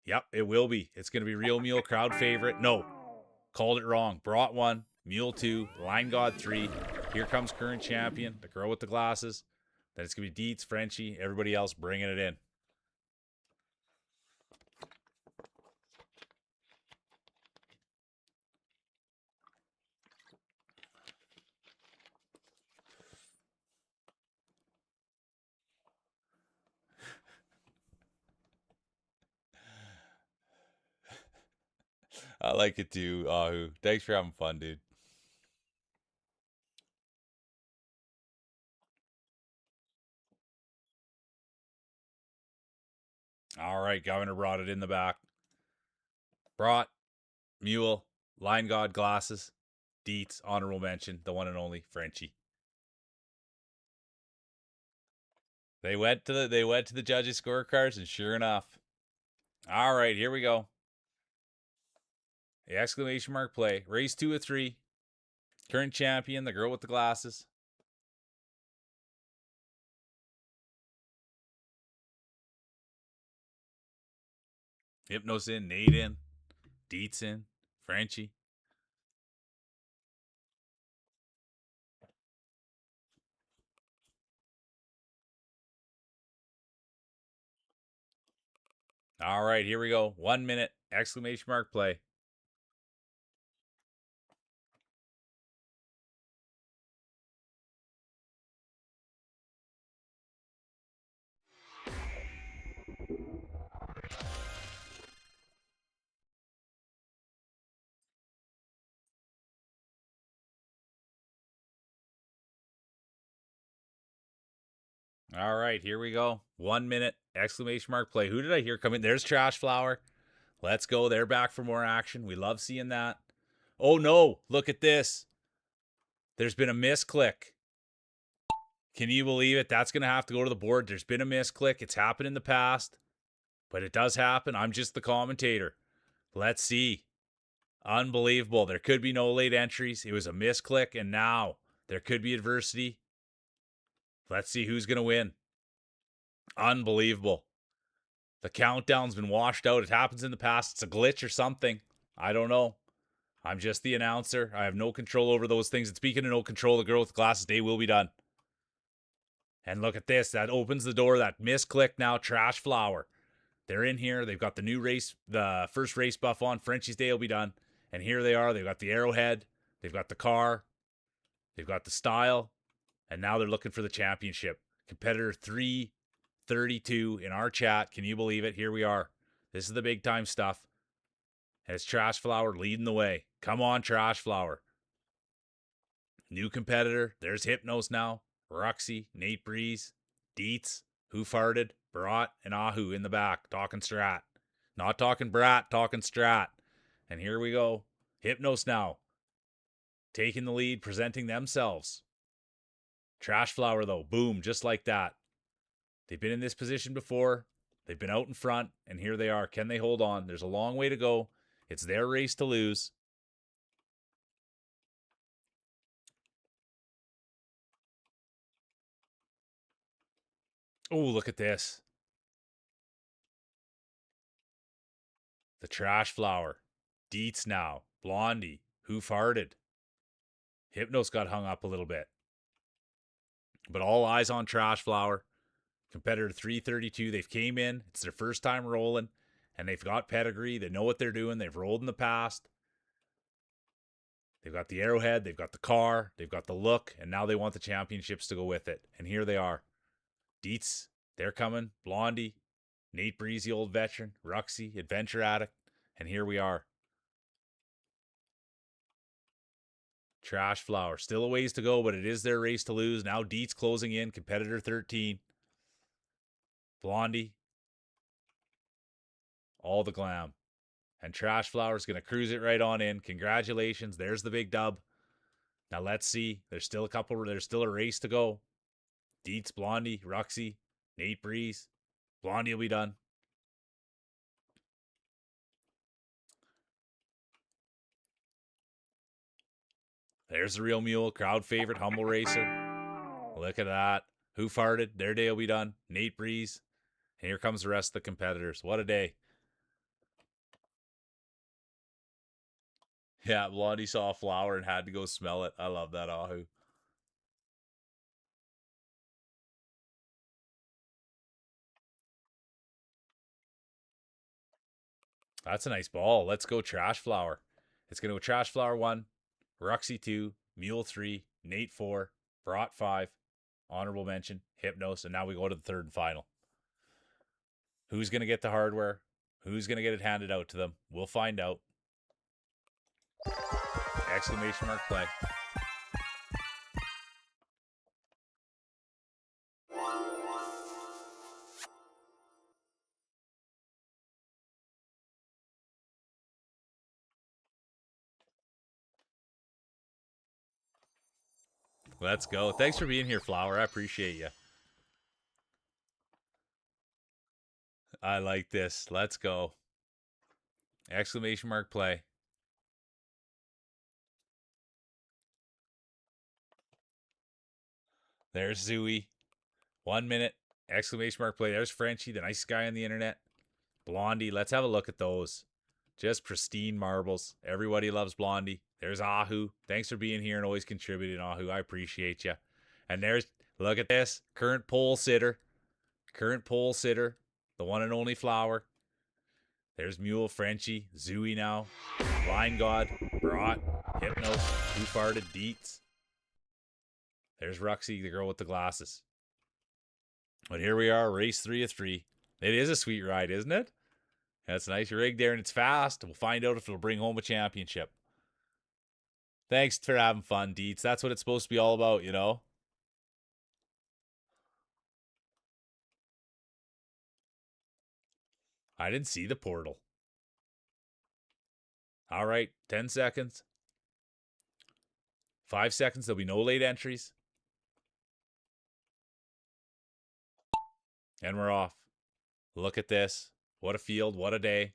[SPEAKER 3] Yep, it will be. It's going to be Real Mule, crowd favorite. No, called it wrong. Brought 1, Mule 2, Line God 3. Here comes current champion, the girl with the glasses. Then it's going to be Dietz, Frenchie, everybody else bringing it in. I like it too, Ahu. Thanks for having fun, dude. All right, Governor brought it in the back. Brought, Mule, Line God, glasses, Dietz, honorable mention, the one and only Frenchie. They went to the judges' scorecards, and sure enough. All right, here we go. The exclamation mark play. Race 2 of 3. Current champion, the girl with the glasses. Hypnos in, Nate in, Dietz in, Frenchie. All right, here we go. 1 minute, exclamation mark play. All right, here we go. 1 minute, exclamation mark play. Who did I hear come in? There's Trash Flower. Let's go. They're back for more action. We love seeing that. Oh no, look at this. There's been a misclick. Can you believe it? That's going to have to go to the board. There's been a misclick. It's happened in the past, but it does happen. I'm just the commentator. Let's see. Unbelievable. There could be no late entries. It was a misclick, and now there could be adversity. Let's see who's going to win. Unbelievable. The countdown's been washed out. It happens in the past. It's a glitch or something. I don't know. I'm just the announcer. I have no control over those things. And speaking of no control, the girl with the glasses, day will be done. And look at this. That opens the door. That misclick now. Trash Flower. They're in here. They've got the new race, the first race buff on. Frenchie's day will be done. And here they are. They've got the arrowhead. They've got the car. They've got the style. And now they're looking for the championship. Competitor 332 in our chat. Can you believe it? Here we are. This is the big time stuff. And it's Trash Flower leading the way. Come on, Trash Flower. New competitor. There's Hypnos now. Roxy, Nate Breeze, Dietz, Who Farted, Barat, and Ahu in the back. Talking strat. Not talking brat, talking strat. And here we go. Hypnos now. Taking the lead, presenting themselves. Trash Flower, though. Boom, just like that. They've been in this position before. They've been out in front, and here they are. Can they hold on? There's a long way to go. It's their race to lose. Oh, look at this. The Trash Flower. Dietz now. Blondie. Who Farted. Hypnos got hung up a little bit. But all eyes on Trash Flower. Competitor 332. They've came in. It's their first time rolling. And they've got pedigree. They know what they're doing. They've rolled in the past. They've got the arrowhead. They've got the car. They've got the look. And now they want the championships to go with it. And here they are. Dietz, they're coming. Blondie. Nate Breezy, old veteran. Ruxy, adventure addict. And here we are. Trash Flower. Still a ways to go, but it is their race to lose. Now Dietz closing in. Competitor 13. Blondie. All the glam. And Trash Flower's going to cruise it right on in. Congratulations. There's the big dub. Now let's see. There's still a race to go. Dietz, Blondie, Ruxy, Nate Breeze. Blondie will be done. There's the real mule. Crowd favorite, humble racer. Look at that. Who Farted? Their day will be done. Nate Breeze. And here comes the rest of the competitors. What a day. Yeah, Blondie saw a flower and had to go smell it. I love that, Ahu. That's a nice ball. Let's go Trash Flower. It's going to go Trash Flower 1, Ruxy 2, Mule 3, Nate 4, Brat 5, honorable mention, Hypnos, and now we go to the third and final. Who's going to get the hardware? Who's going to get it handed out to them? We'll find out. Exclamation mark play. Let's go. Thanks for being here, Flower. I appreciate you. I like this. Let's go. Exclamation mark play. There's Zooey. 1 minute. Exclamation mark play. There's Frenchie, the nice guy on the internet. Blondie. Let's have a look at those. Just pristine marbles. Everybody loves Blondie. There's Ahu. Thanks for being here and always contributing, Ahu. I appreciate you. And there's, look at this. Current pole sitter. Current pole sitter. The one and only Flower. There's Mule, Frenchie, Zooey now. Blind God, Brat, Hypnos, Who Farted, Dietz. There's Ruxy, the girl with the glasses. But here we are, race 3 of 3. It is a sweet ride, isn't it? That's a nice rig there, and it's fast. We'll find out if it'll bring home a championship. Thanks for having fun, Dietz. That's what it's supposed to be all about, you know? I didn't see the portal. All right, 10 seconds. 5 seconds. There'll be no late entries. And we're off. Look at this. What a field. What a day.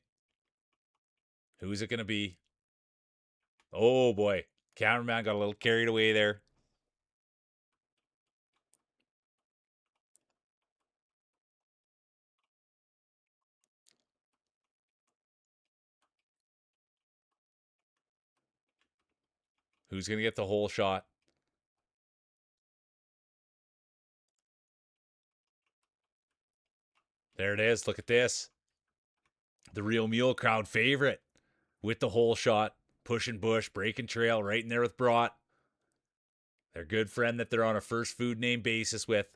[SPEAKER 3] Who's it going to be? Oh, boy. Cameraman got a little carried away there. Who's going to get the whole shot? There it is. Look at this. The Real Mule crowd favorite with the whole shot. Pushing bush, breaking trail, right in there with Brought. Their good friend that they're on a first food name basis with.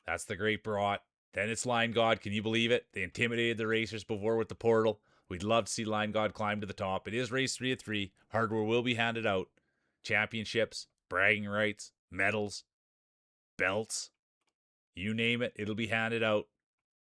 [SPEAKER 3] That's the great Brought. Then it's Line God. Can you believe it? They intimidated the racers before with the portal. We'd love to see Line God climb to the top. It is race 3 of 3. Hardware will be handed out. Championships, bragging rights, medals, belts. You name it, it'll be handed out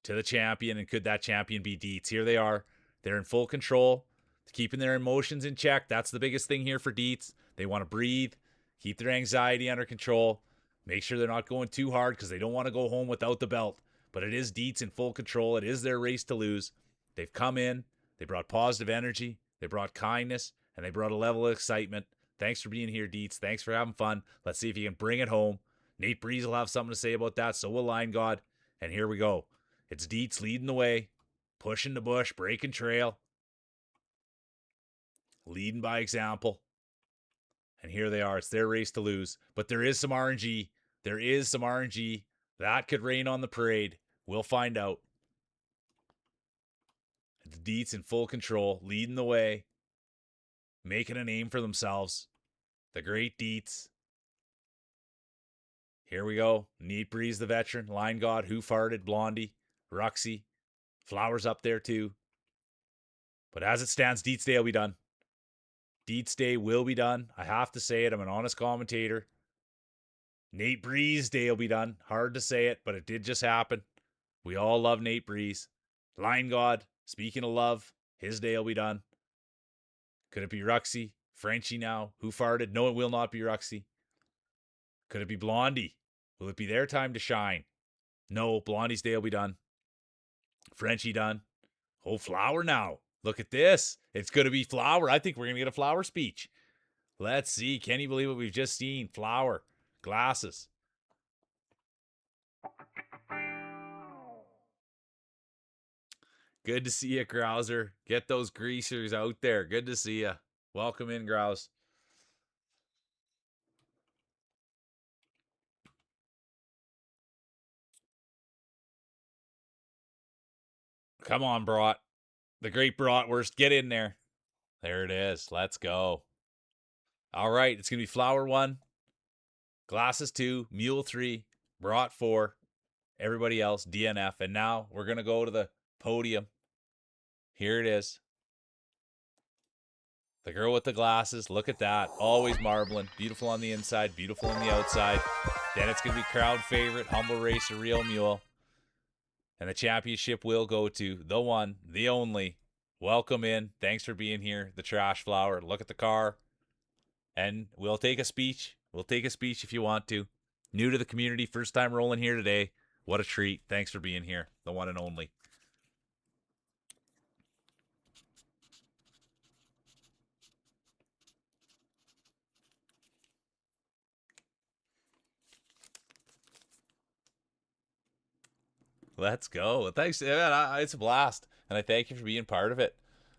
[SPEAKER 3] to the champion. And could that champion be Dietz? Here they are. They're in full control, keeping their emotions in check. That's the biggest thing here for Dietz. They want to breathe, keep their anxiety under control, make sure they're not going too hard because they don't want to go home without the belt. But it is Dietz in full control. It is their race to lose. They've come in, they brought positive energy, they brought kindness, and they brought a level of excitement. Thanks for being here, Dietz. Thanks for having fun. Let's see if you can bring it home. Nate Breeze will have something to say about that. So will Line God. And here we go. It's Dietz leading the way, pushing the bush, breaking trail, leading by example. And here they are. It's their race to lose. But there is some RNG. There is some RNG. That could rain on the parade. We'll find out. The Dietz in full control, leading the way, making a name for themselves. The great Dietz. Here we go. Neat Breeze, the veteran. Line God, Who Farted, Blondie, Ruxy. Flowers up there too. But as it stands, Dietz Day will be done. Dietz Day will be done. I have to say it. I'm an honest commentator. Nate Breeze Day will be done. Hard to say it, but it did just happen. We all love Nate Breeze. Line God, speaking of love, his day will be done. Could it be Ruxy? Frenchie now? Who Farted? No, it will not be Ruxy. Could it be Blondie? Will it be their time to shine? No, Blondie's day will be done. Frenchie done. Oh, Flower now. Look at this. It's going to be Flower. I think we're going to get a Flower speech. Let's see. Can you believe what we've just seen? Flower. Glasses. Good to see you, Grouser. Get those greasers out there. Good to see you. Welcome in, Grouse. Come on, Brought. The great Bratwurst. Get in there. There it is. Let's go. All right. It's going to be Flower 1, Glasses 2, Mule 3, Brought 4, everybody else, DNF. And now we're going to go to the podium. Here it is. The girl with the glasses. Look at that. Always marbling. Beautiful on the inside, beautiful on the outside. Then it's going to be crowd favorite, Humble Racer, Real Mule. And the championship will go to the one, the only. Welcome in. Thanks for being here. The Trash Flower. Look at the car. And we'll take a speech. We'll take a speech if you want to. New to the community. First time rolling here today. What a treat. Thanks for being here. The one and only. Let's go. Thanks. Man, it's a blast. And I thank you for being part of it.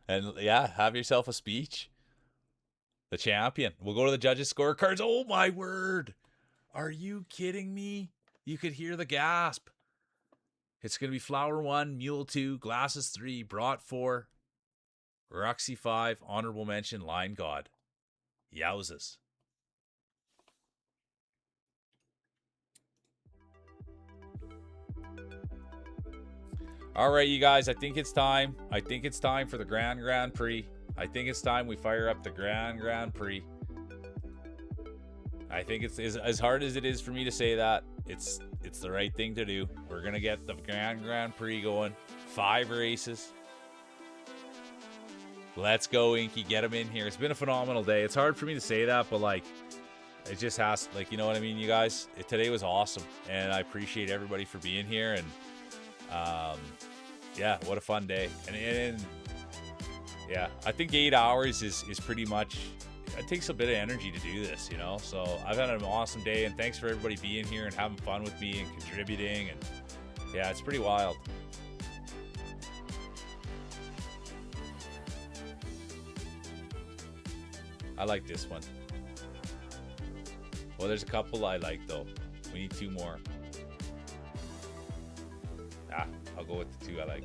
[SPEAKER 3] And yeah, have yourself a speech. The champion. We'll go to the judges' scorecards. Oh, my word. Are you kidding me? You could hear the gasp. It's going to be Flower 1, Mule 2, Glasses 3, Brought 4, Roxy 5, Honorable Mention, Line God. Yowzas. All right, you guys, I think it's time. I think it's time for the Grand Prix. I think it's time we fire up the Grand Prix. I think it's as hard as it is for me to say that. It's the right thing to do. We're going to get the Grand Prix going. 5 races. Let's go, Inky. Get them in here. It's been a phenomenal day. It's hard for me to say that, but like, it just has, like, you know what I mean, you guys? Today was awesome, and I appreciate everybody for being here, and yeah, what a fun day. And yeah, I think 8 hours is pretty much, it takes a bit of energy to do this, you know? So I've had an awesome day, and thanks for everybody being here and having fun with me and contributing, and yeah, it's pretty wild. I like this one. Well, there's a couple I like, though. We need 2 more. I'll go with the 2 I like.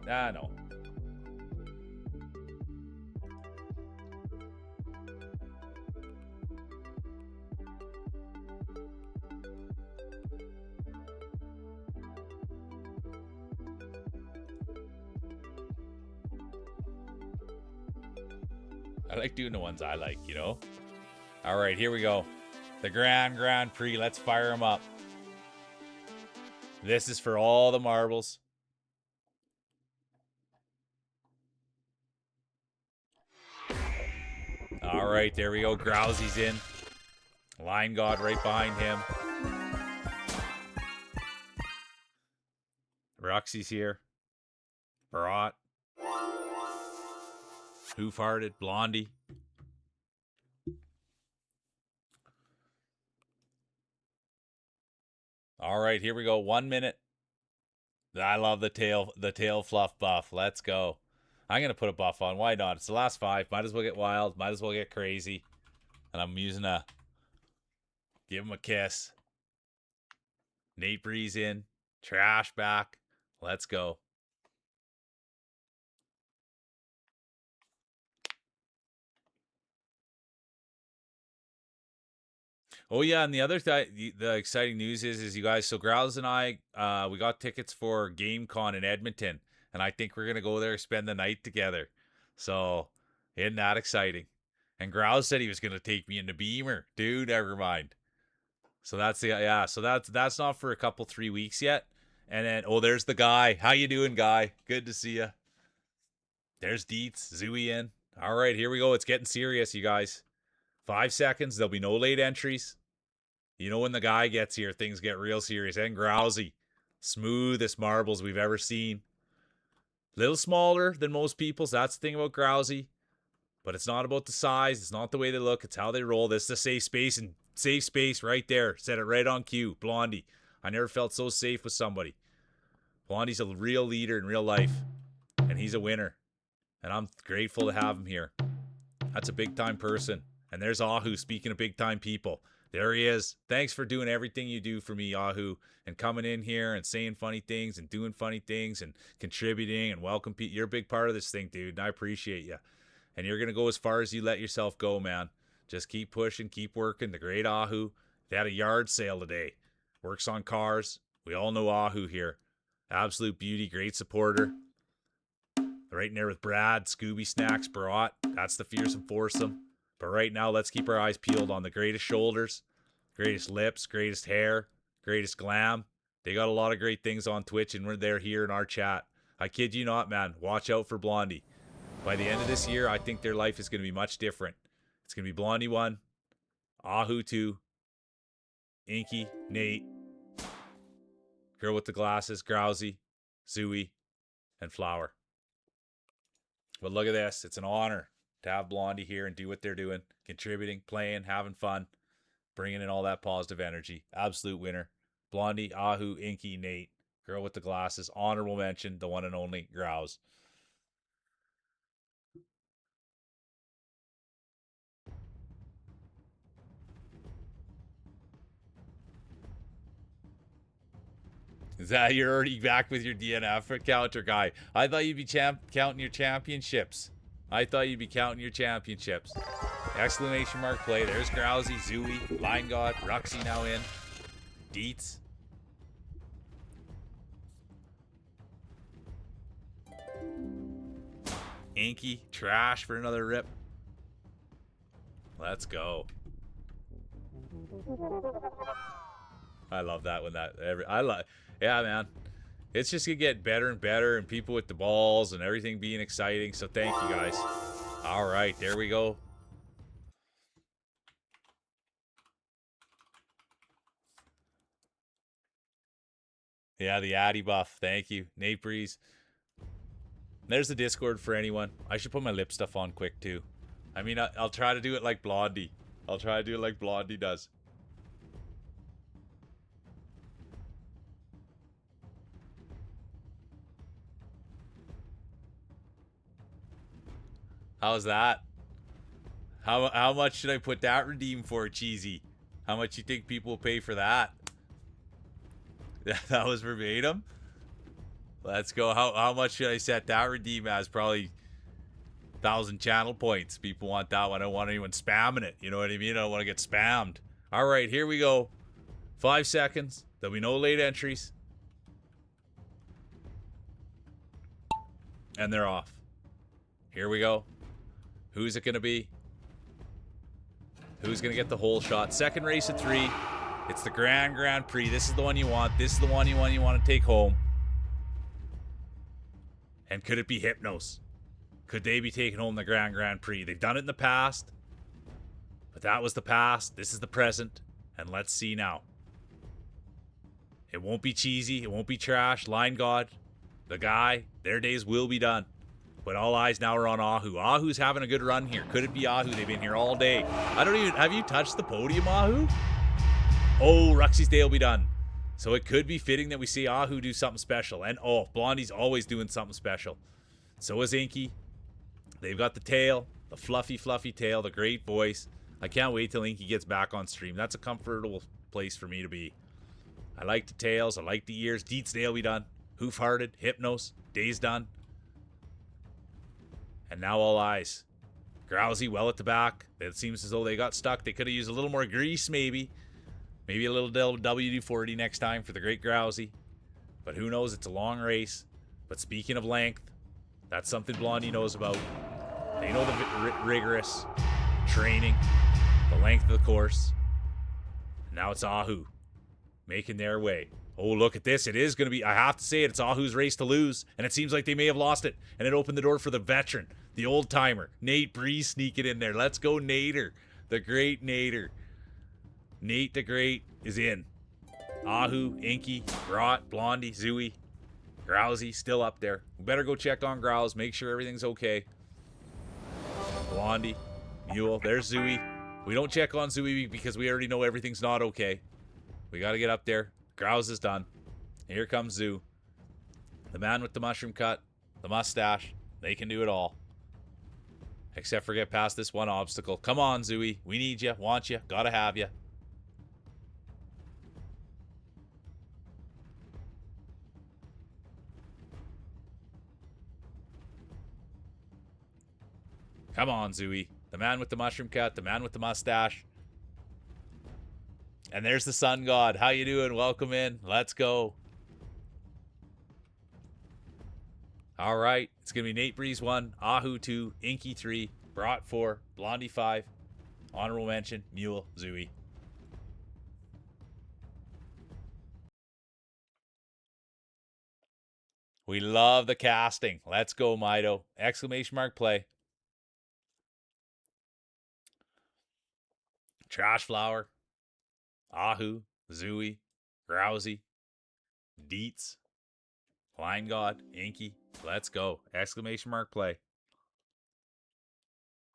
[SPEAKER 3] No. I like doing the ones I like, you know? All right, here we go. The Grand Prix. Let's fire them up. This is for all the marbles. All right, there we go. Grousey's in. Line God right behind him. Roxy's here. Barat. Who farted? Blondie. All right, here we go. 1 minute. I love the tail fluff buff. Let's go. I'm going to put a buff on. Why not? It's the last 5. Might as well get wild. Might as well get crazy. And I'm using a... Give him a kiss. Nate Breeze in. Trash back. Let's go. Oh yeah, and the other the exciting news is you guys. So Growls and I, we got tickets for GameCon in Edmonton, and I think we're gonna go there, spend the night together. So isn't that exciting? And Growls said he was gonna take me in the Beamer, dude. Never mind. So that's the So that's not for a couple 3 weeks yet. And then there's the guy. How you doing, guy? Good to see you. There's Dietz, Zooey in. All right, here we go. It's getting serious, you guys. 5 seconds. There'll be no late entries. You know when the guy gets here, things get real serious. And Grousey. Smoothest marbles we've ever seen. Little smaller than most people's. That's the thing about Grousey. But it's not about the size. It's not the way they look. It's how they roll. This is a safe space. And safe space right there. Said it right on cue. Blondie. I never felt so safe with somebody. Blondie's a real leader in real life. And he's a winner. And I'm grateful to have him here. That's a big-time person. And there's Ahu, speaking of big-time people. There he is. Thanks for doing everything you do for me, Ahu, and coming in here and saying funny things and doing funny things and contributing and welcome people. You're a big part of this thing, dude, and I appreciate you. And you're going to go as far as you let yourself go, man. Just keep pushing, keep working. The great Ahu. They had a yard sale today. Works on cars. We all know Ahu here. Absolute beauty, great supporter. Right in there with Brad, Scooby Snacks, Barat. That's the fearsome foursome. But right now, let's keep our eyes peeled on the greatest shoulders, greatest lips, greatest hair, greatest glam. They got a lot of great things on Twitch, and they're here in our chat. I kid you not, man. Watch out for Blondie. By the end of this year, I think their life is going to be much different. It's going to be Blondie 1, Ahu 2, Inky, Nate, Girl with the Glasses, Grousey, Zooey, and Flower. But look at this. It's an honor to have Blondie here and do what they're doing, contributing, playing, having fun, bringing in all that positive energy. Absolute winner. Blondie, Ahu, Inky, Nate, Girl with the Glasses, honorable mention, the one and only Grouse. Is that you're already back with your DNF counter, guy? I thought you'd be counting your championships. Exclamation mark play. There's Grousey, Zooey, Line God, Roxy now in. Dietz. Inky, trash for another rip. Let's go. I love that when yeah, man. It's just gonna get better and better, and people with the balls and everything being exciting. So thank you guys. All right, there we go. Yeah, the Addy buff. Thank you, Nate Breeze. There's the Discord for anyone. I should put my lip stuff on quick too. I mean, I'll try to do it like Blondie. I'll try to do it like Blondie does. How's that? How much should I put that redeem for, Cheesy? How much you think people will pay for that? That was verbatim. Let's go. How much should I set that redeem as? Probably 1,000 channel points. People want that one. I don't want anyone spamming it. You know what I mean? I don't want to get spammed. All right, here we go. 5 seconds. There'll be no late entries. And they're off. Here we go. Who's it going to be? Who's going to get the whole shot? Second race at 3. It's the Grand Prix. This is the one you want. This is the one you want to take home. And could it be Hypnos? Could they be taking home the Grand Prix? They've done it in the past. But that was the past. This is the present. And let's see now. It won't be cheesy. It won't be trash. Line God, the guy, their days will be done. But all eyes now are on Ahu. Ahu's having a good run here. Could it be Ahu? They've been here all day. I don't even... Have you touched the podium, Ahu? Oh, Ruxy's day will be done. So it could be fitting that we see Ahu do something special. And, oh, Blondie's always doing something special. So is Inky. They've got the tail. The fluffy, fluffy tail. The great voice. I can't wait till Inky gets back on stream. That's a comfortable place for me to be. I like the tails. I like the ears. Deets day will be done. Hoof-hearted. Hypnos. Day's done. And now all eyes. Grousey well at the back. It seems as though they got stuck. They could have used a little more grease, maybe. Maybe a little WD-40 next time for the great Grousey. But who knows? It's a long race. But speaking of length, that's something Blondie knows about. They know the rigorous training, the length of the course. And now it's Ahu making their way. Oh, look at this. It is going to be, I have to say it, it's Ahu's race to lose. And it seems like they may have lost it. And it opened the door for the veteran, the old timer, Nate Breeze sneaking in there. Let's go, Nader. The great Nader. Nate the Great is in. Ahu, Inky, Brought, Blondie, Zooey, Grousey still up there. We better go check on Grouse, make sure everything's okay. Blondie, Mule, there's Zooey. We don't check on Zooey because we already know everything's not okay. We got to get up there. Grouse is done. Here comes Zoo. The man with the mushroom cut, the mustache. They can do it all. Except for get past this one obstacle. Come on, Zooey. We need you, want you, gotta have you. Come on, Zooey. The man with the mushroom cut, the man with the mustache. And there's the sun god. How you doing? Welcome in. Let's go. All right. It's going to be Nate Breeze 1, Ahu 2, Inky 3, Brought 4, Blondie 5, honorable mention, Mule, Zooey. We love the casting. Let's go, Mido. Exclamation mark play. Trash Flower, Ahu, Zooey, Grousey, Deets, Line God, Inky. Let's go. Exclamation mark play.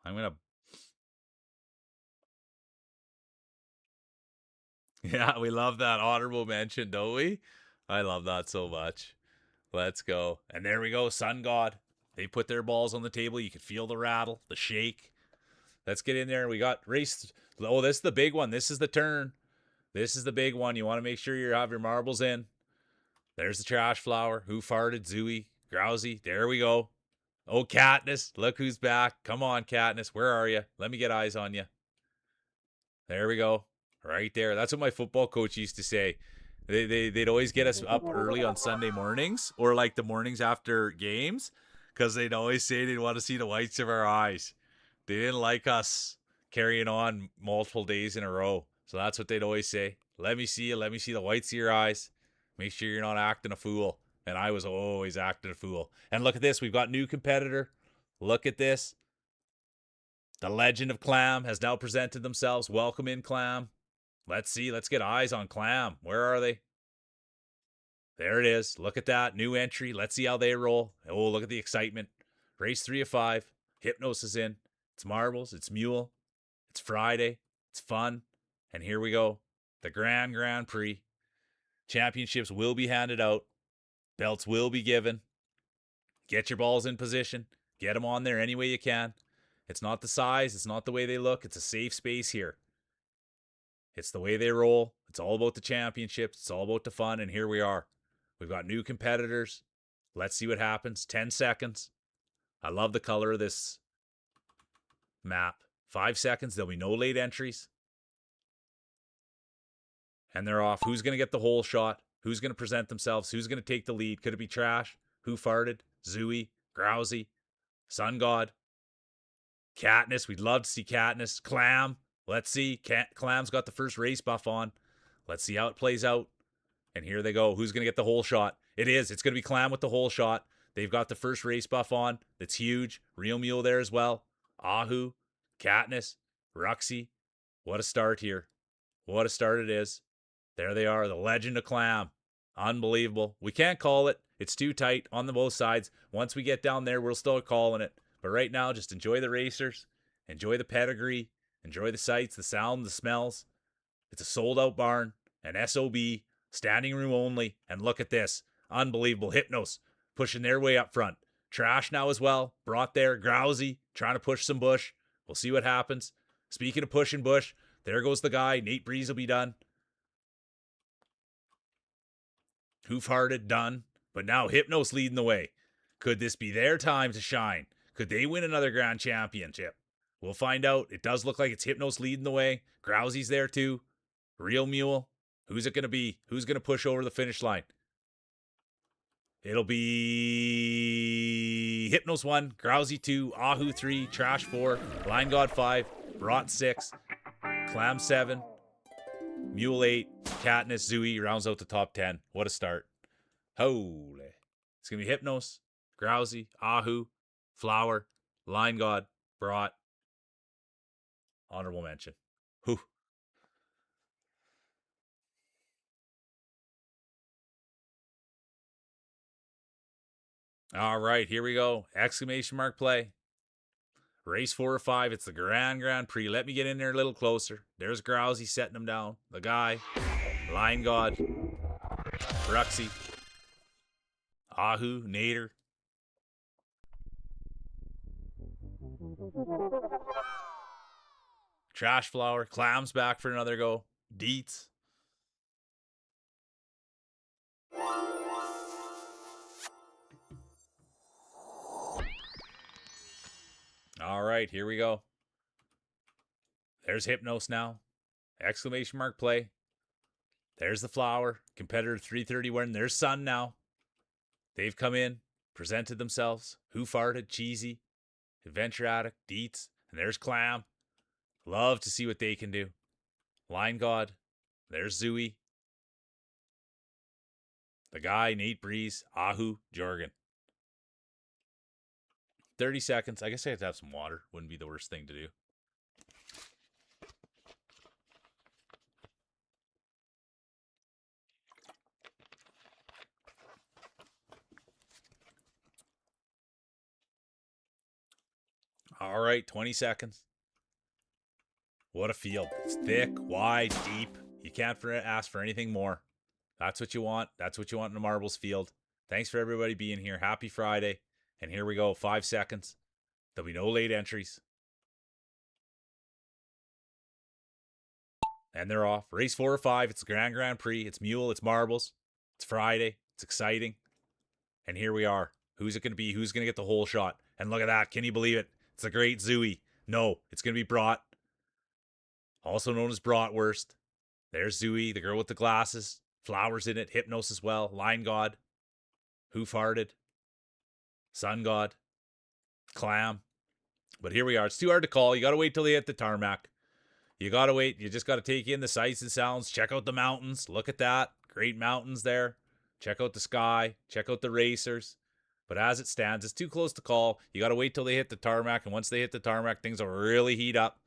[SPEAKER 3] I'm going to... Yeah, we love that honorable mention, don't we? I love that so much. Let's go. And there we go, Sun God. They put their balls on the table. You can feel the rattle, the shake. Let's get in there. We got race. Oh, this is the big one. This is the turn. This is the big one. You want to make sure you have your marbles in. There's the Trash Flower. Who farted? Zooey. Grousey. There we go. Oh, Katniss. Look who's back. Come on, Katniss. Where are you? Let me get eyes on you. There we go. Right there. That's what my football coach used to say. They'd always get us up early on Sunday mornings or like the mornings after games because they'd always say they'd want to see the whites of our eyes. They didn't like us carrying on multiple days in a row. So that's what they'd always say. Let me see you. Let me see the whites of your eyes. Make sure you're not acting a fool. And I was always acting a fool. And look at this. We've got new competitor. Look at this. The legend of Clam has now presented themselves. Welcome in, Clam. Let's see. Let's get eyes on Clam. Where are they? There it is. Look at that. New entry. Let's see how they roll. Oh, look at the excitement. Race 3 of 5. Hypnos is in. It's marbles. It's mule. It's Friday. It's fun. And here we go. The Grand Prix. Championships will be handed out. Belts will be given. Get your balls in position. Get them on there any way you can. It's not the size. It's not the way they look. It's a safe space here. It's the way they roll. It's all about the championships. It's all about the fun. And here we are. We've got new competitors. Let's see what happens. 10 seconds. I love the color of this map. 5 seconds. There'll be no late entries. And they're off. Who's going to get the hole shot? Who's going to present themselves? Who's going to take the lead? Could it be Trash? Who Farted? Zooey? Grousey? Sun God? Katniss? We'd love to see Katniss. Clam? Let's see. Clam's got the first race buff on. Let's see how it plays out. And here they go. Who's going to get the hole shot? It is. It's going to be Clam with the hole shot. They've got the first race buff on. That's huge. Real Mule there as well. Ahu. Katniss. Ruxy. What a start here. What a start it is. There they are. The legend of Clam. Unbelievable. We can't call it. It's too tight on the both sides. Once we get down there, we'll start calling it. But right now, just enjoy the racers. Enjoy the pedigree. Enjoy the sights, the sound, the smells. It's a sold-out barn. An SOB. Standing room only. And look at this. Unbelievable. Hypnos pushing their way up front. Trash now as well. Brought there. Grousey trying to push some bush. We'll see what happens. Speaking of pushing bush, there goes the guy. Nate Breeze will be done. Hoof-hearted, done. But now Hypnos leading the way. Could this be their time to shine? Could they win another Grand Championship? We'll find out. It does look like it's Hypnos leading the way. Grousey's there too. Real Mule. Who's it going to be? Who's going to push over the finish line? It'll be Hypnos 1, Grousey 2, Ahu 3, Trash 4, Line God 5, Brought 6, Clam 7, Mule 8, Katniss, Zooey rounds out the top 10. What a start. Holy. It's going to be Hypnos, Grousey, Ahu, Flower, Line God, Brought. Honorable mention. Whew. All right, here we go. Exclamation mark play. Race 4 or 5. It's the Grand Prix. Let me get in there a little closer. There's Grousey setting him down. The guy. Line God. Ruxy. Ahu. Nader. Trash Flower. Clam's back for another go. Deets. All right, here we go. There's Hypnos now. Exclamation mark play. There's the Flower. Competitor 331. There's Sun now. They've come in, presented themselves. Who Farted? Cheesy. Adventure Addict. Deets. And there's Clam. Love to see what they can do. Line God. There's Zooey. The guy, Nate Breeze. Ahu. Jorgen. 30 seconds. I guess I have to have some water. Wouldn't be the worst thing to do. All right, 20 seconds. What a field. It's thick, wide, deep. You can't ask for anything more. That's what you want. That's what you want in a marbles field. Thanks for everybody being here. Happy Friday. And here we go. 5 seconds. There'll be no late entries. And they're off. Race 4 or 5. It's the Grand Prix. It's Mule. It's marbles. It's Friday. It's exciting. And here we are. Who's it going to be? Who's going to get the hole shot? And look at that. Can you believe it? It's the great Zooey. No, it's going to be Brought. Also known as Bratwurst. There's Zooey, the girl with the glasses. Flowers in it. Hypnos as well. Line God. Who Farted? Sun God. Clam. But here we are. It's too hard to call. You got to wait till they hit the tarmac. You got to wait. You just got to take in the sights and sounds. Check out the mountains. Look at that. Great mountains there. Check out the sky. Check out the racers. But as it stands, it's too close to call. You got to wait till they hit the tarmac. And once they hit the tarmac, things will really heat up.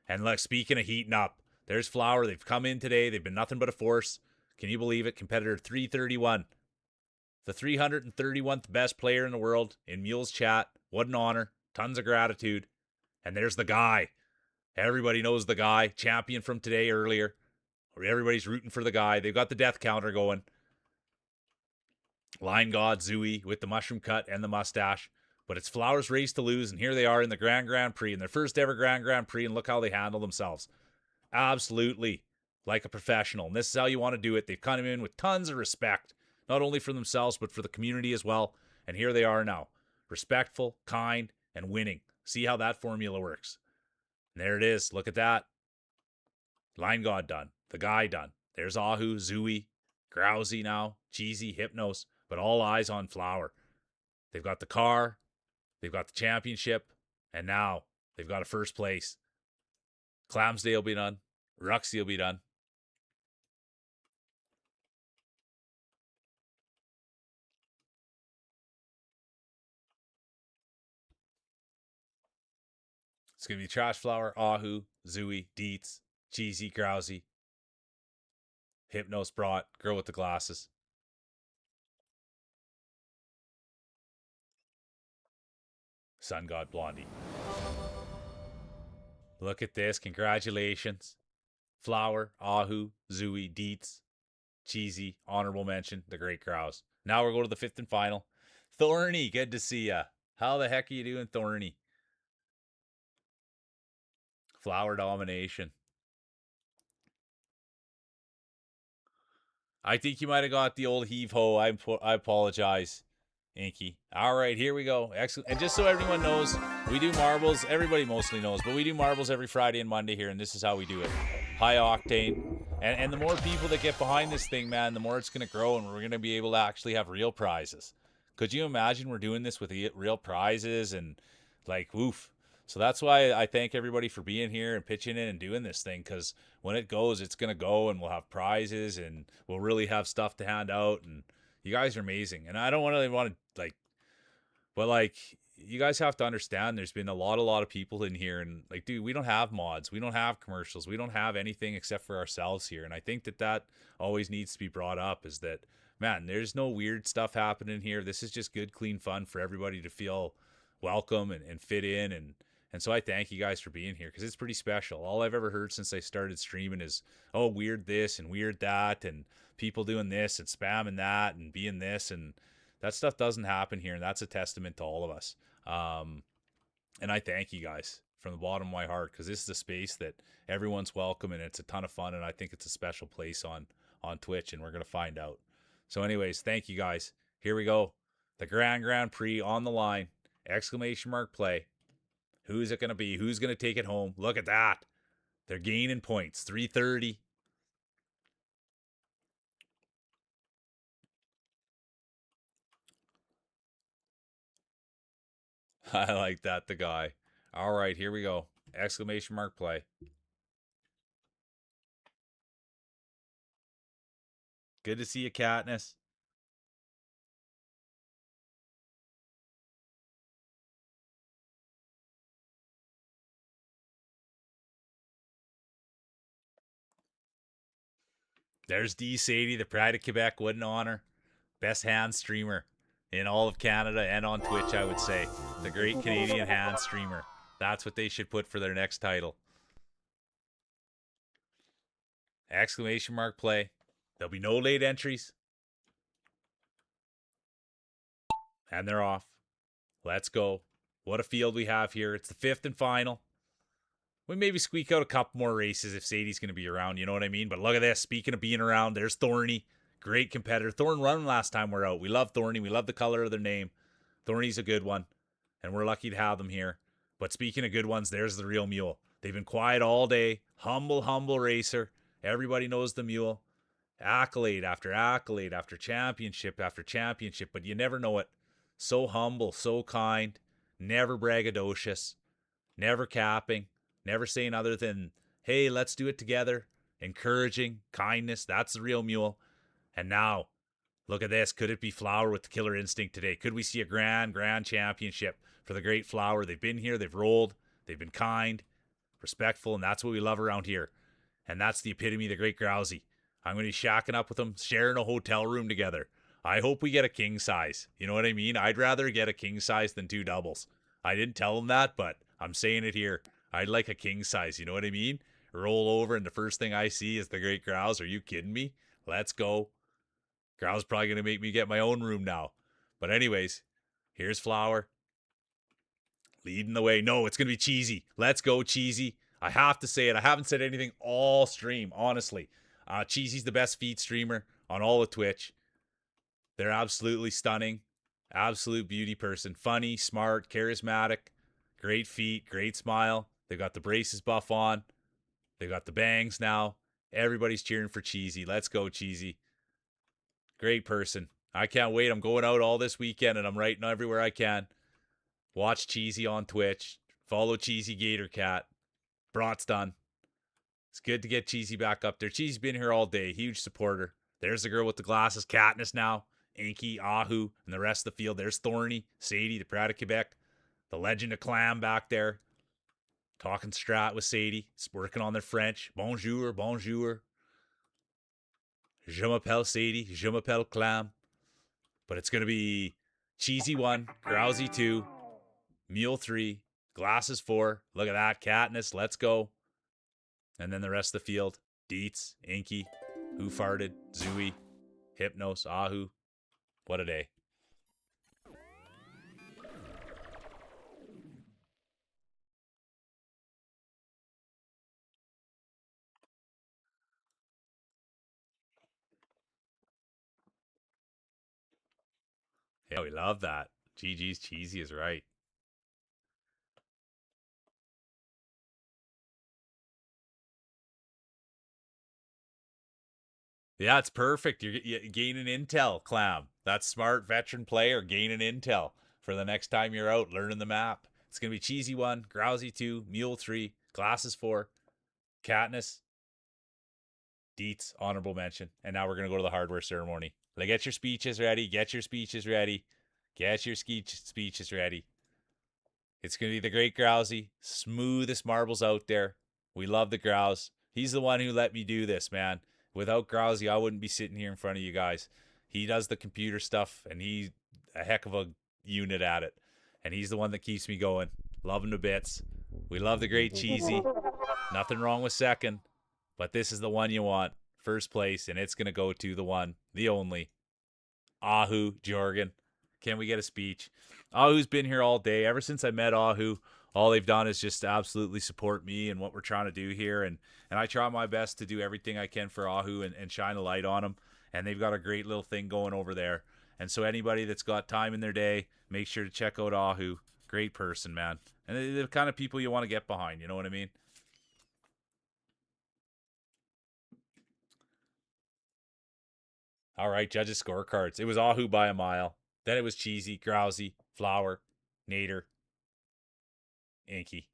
[SPEAKER 3] And like, speaking of heating up, there's Flower. They've come in today. They've been nothing but a force. Can you believe it? Competitor 331. the 331th best player in the world in Mule's chat. What an honor. Tons of gratitude. And there's the guy. Everybody knows the guy. Champion from today earlier. Everybody's rooting for the guy. They've got the death counter going. Line God Zooey with the mushroom cut and the mustache. But it's Flower's race to lose, and here they are in the Grand Prix, in their first ever Grand Prix, and look how they handle themselves. Absolutely like a professional. And this is how you want to do it. They've come in with tons of respect, not only for themselves, but for the community as well. And here they are now. Respectful, kind, and winning. See how that formula works. And there it is. Look at that. Line God done. The guy done. There's Ahu, Zooey, Grousey now, Cheesy, Hypnos, but all eyes on Flower. They've got the car. They've got the championship. And now they've got a first place. Clamsday will be done. Ruxy will be done. It's going to be Trash Flower, Ahu, Zooey, Deets, Cheesy, Grousey, Hypnos brought, Girl with the Glasses. Sun God Blondie. Look at this. Congratulations. Flower, Ahu, Zooey, Deets, Cheesy, honorable mention, the Great Grouse. Now we're going to the fifth and final. Thorny, good to see ya. How the heck are you doing, Thorny? Flower domination. I think you might have got the old heave-ho. I apologize, Inky. All right, here we go. Excellent. And just so everyone knows, we do marbles. Everybody mostly knows, but we do marbles every Friday and Monday here, and this is how we do it. High octane. And the more people that get behind this thing, man, the more it's going to grow, and we're going to be able to actually have real prizes. Could you imagine we're doing this with real prizes and, like, woof. So that's why I thank everybody for being here and pitching in and doing this thing, because when it goes, it's going to go, and we'll have prizes, and we'll really have stuff to hand out, and you guys are amazing. And I don't really want to, like, but, like, you guys have to understand there's been a lot of people in here, and, like, dude, we don't have mods, we don't have commercials, we don't have anything except for ourselves here. And I think that always needs to be brought up, is that, man, there's no weird stuff happening here. This is just good, clean fun for everybody to feel welcome and fit in. And so I thank you guys for being here, because it's pretty special. All I've ever heard since I started streaming is, oh, weird this and weird that, and people doing this and spamming that and being this, and that stuff doesn't happen here, and that's a testament to all of us. And I thank you guys from the bottom of my heart, because this is a space that everyone's welcome, and it's a ton of fun, and I think it's a special place on Twitch, and we're going to find out. So anyways, thank you guys. Here we go. The Grand Prix on the line. Exclamation mark play. Who's it going to be? Who's going to take it home? Look at that. They're gaining points. 330. I like that, the guy. All right, here we go. Exclamation mark play. Good to see you, Katniss. There's D. Sadie, the Pride of Quebec. What an honor. Best hand streamer in all of Canada and on Twitch, I would say. The great Canadian hand streamer. That's what they should put for their next title. Exclamation mark play. There'll be no late entries. And they're off. Let's go. What a field we have here. It's the fifth and final. We maybe squeak out a couple more races if Sadie's going to be around, you know what I mean? But look at this. Speaking of being around, there's Thorny. Great competitor. Thorn won last time we're out. We love Thorny. We love the color of their name. Thorny's a good one, and we're lucky to have them here. But speaking of good ones, there's the real mule. They've been quiet all day. Humble racer. Everybody knows the mule. Accolade after accolade after championship, but you never know it. So humble, so kind, never braggadocious, never capping, never saying other than, hey, let's do it together. Encouraging, kindness, that's the real mule. And now, look at this. Could it be Flower with the killer instinct today? Could we see a grand championship for the great Flower? They've been here, they've rolled, they've been kind, respectful, and that's what we love around here. And that's the epitome of the great Grousey. I'm going to be shacking up with them, sharing a hotel room together. I hope we get a king size. You know what I mean? I'd rather get a king size than 2 doubles. I didn't tell them that, but I'm saying it here. I'd like a king size. You know what I mean? Roll over, and the first thing I see is the great grouse. Are you kidding me? Let's go. Grouse probably going to make me get my own room now. But anyways, here's Flower. Leading the way. No, it's going to be Cheesy. Let's go, Cheesy. I have to say it. I haven't said anything all stream, honestly. Cheesy's the best feed streamer on all of Twitch. They're absolutely stunning. Absolute beauty person. Funny, smart, charismatic. Great feet, great smile. They've got the braces buff on. They've got the bangs now. Everybody's cheering for Cheesy. Let's go, Cheesy. Great person. I can't wait. I'm going out all this weekend, and I'm writing everywhere I can. Watch Cheesy on Twitch. Follow Cheesy Gator Cat. Brat's done. It's good to get Cheesy back up there. Cheesy's been here all day. Huge supporter. There's the girl with the glasses. Katniss now. Inky, Ahu, and the rest of the field. There's Thorny, Sadie, the Pride of Quebec. The Legend of Clam back there. Talking strat with Sadie. It's working on their French. Bonjour, bonjour. Je m'appelle Sadie. Je m'appelle Clam. But it's going to be Cheesy 1, Grousey 2, Mule 3, Glasses 4. Look at that. Katniss, let's go. And then the rest of the field. Deets, Inky, Who Farted, Zooey, Hypnos, Ahu. What a day. Yeah, we love that. GG's Cheesy is right. Yeah, it's perfect. You're gaining intel, Clam. That's smart veteran player gaining intel for the next time you're out learning the map. It's going to be Cheesy 1, Grousey 2, Mule 3, Glasses 4, Katniss, Deets, honorable mention. And now we're going to go to the hardware ceremony. Like, get your speeches ready. Get your speeches ready. Get your speeches ready. It's going to be the great Grousey. Smoothest marbles out there. We love the Grouse. He's the one who let me do this, man. Without Grousey, I wouldn't be sitting here in front of you guys. He does the computer stuff, and he's a heck of a unit at it. And he's the one that keeps me going. Love him to bits. We love the great Cheesy. Nothing wrong with second. But this is the one you want. First place, and it's going to go to the one, the only, Ahu Jorgen. Can we get a speech? Ahu's been here all day. Ever since I met Ahu, all they've done is just absolutely support me and what we're trying to do here. And I try my best to do everything I can for Ahu and shine a light on him. And they've got a great little thing going over there. And so anybody that's got time in their day, make sure to check out Ahu. Great person, man. And they're the kind of people you want to get behind. You know what I mean? All right, judges' scorecards. It was Ahu by a mile. Then it was Cheesy, Grousey, Flower, Nader, Inky.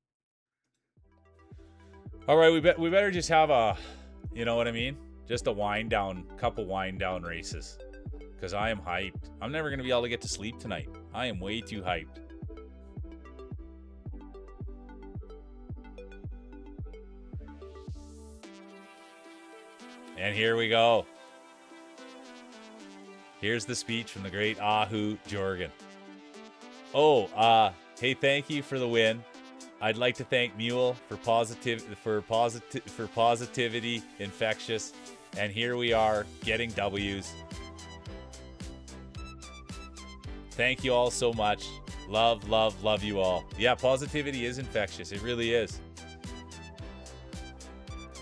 [SPEAKER 3] All right, we better just have a, you know what I mean? Just a wind down, couple wind down races. Because I am hyped. I'm never going to be able to get to sleep tonight. I am way too hyped. And here we go. Here's the speech from the great Ahu Jorgen. Hey, thank you for the win. I'd like to thank Mule for positivity infectious. And here we are getting W's. Thank you all so much. Love, love, love you all. Yeah, positivity is infectious. It really is.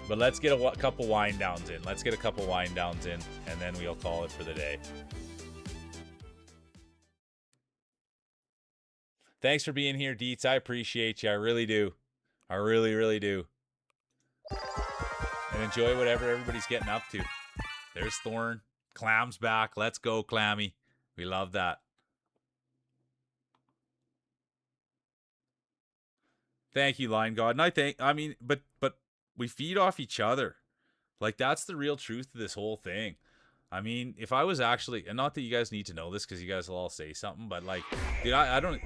[SPEAKER 3] But let's get a couple wind downs in. Let's get a couple wind downs in, and then we'll call it for the day. Thanks for being here, Deets. I appreciate you. I really do. I really, really do. And enjoy whatever everybody's getting up to. There's Thorn. Clam's back. Let's go, Clammy. We love that. Thank you, Line God. And but we feed off each other. Like, that's the real truth of this whole thing. I mean, if I was actually, and not that you guys need to know this because you guys will all say something, but like, dude, I haven't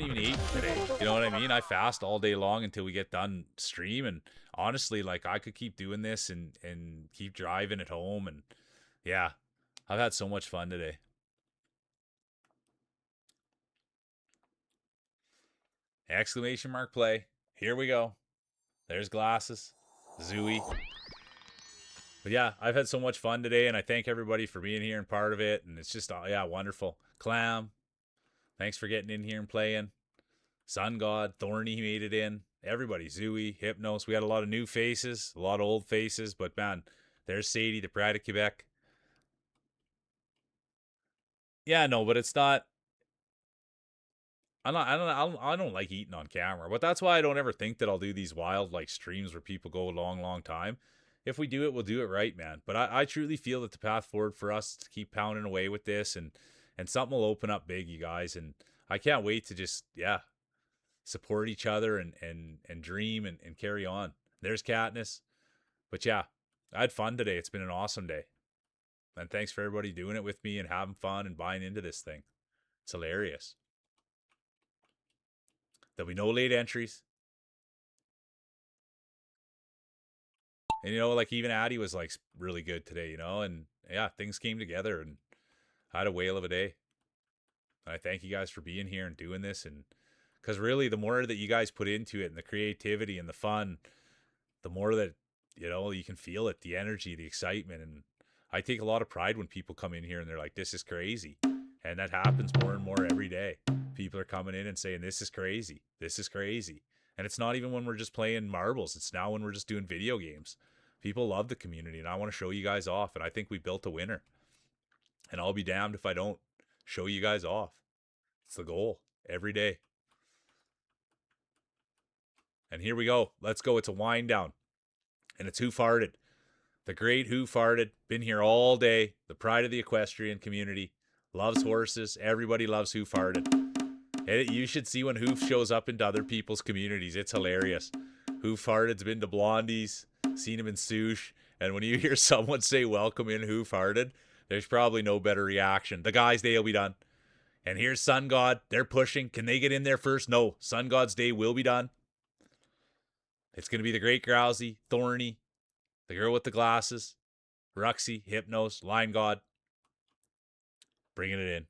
[SPEAKER 3] even eaten today. You know what I mean? I fast all day long until we get done stream. And honestly, like, I could keep doing this and keep driving at home. And yeah, I've had so much fun today. Exclamation mark play. Here we go. There's glasses. Zooey. But yeah, I've had so much fun today, and I thank everybody for being here and part of it. And it's just, yeah, wonderful. Clam, thanks for getting in here and playing. Sun God, Thorny made it in. Everybody, Zooey, Hypnos. We had a lot of new faces, a lot of old faces, but man, there's Sadie, the Pride of Quebec. Yeah, no, but it's not. I don't like eating on camera, but that's why I don't ever think that I'll do these wild like streams where people go a long, long time. If we do it, we'll do it right, man. But I truly feel that the path forward for us is to keep pounding away with this, and something will open up big, you guys. And I can't wait to just support each other and dream and carry on. There's Katniss. But yeah, I had fun today. It's been an awesome day. And thanks for everybody doing it with me and having fun and buying into this thing. It's hilarious. There'll be no late entries. And, like even Addie was like really good today, and yeah, things came together and I had a whale of a day. And I thank you guys for being here and doing this. And because really, the more that you guys put into it and the creativity and the fun, the more that, you can feel it, the energy, the excitement. And I take a lot of pride when people come in here and they're like, this is crazy. And that happens more and more every day. People are coming in and saying, this is crazy. This is crazy. And it's not even when we're just playing marbles. It's now when we're just doing video games. People love the community, and I want to show you guys off. And I think we built a winner. And I'll be damned if I don't show you guys off. It's the goal every day. And here we go. Let's go. It's a wind down. And it's Who Farted. The great Who Farted. Been here all day. The pride of the equestrian community. Loves horses. Everybody loves Who Farted. You should see when Hoof shows up into other people's communities. It's hilarious. Who Farted's been to Blondie's, seen him in Sush, and when you hear someone say welcome in Who Farted, there's probably no better reaction. The guys' day will be done. And here's Sun God. They're pushing. Can they get in there first? No. Sun God's day will be done. It's going to be the Great Grousey, Thorny, the girl with the glasses, Ruxy, Hypnos, Line God. Bringing it in.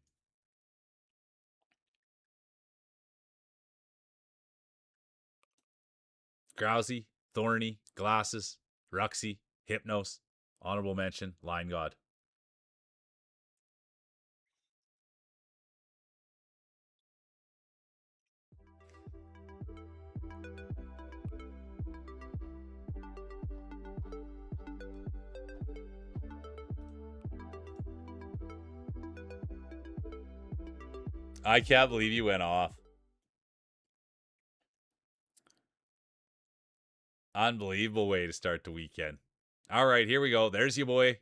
[SPEAKER 3] Grousey, Thorny, Glasses, Ruxy, Hypnos, honorable mention, Line God. I can't believe you went off. Unbelievable way to start the weekend. All right, here we go. There's your boy.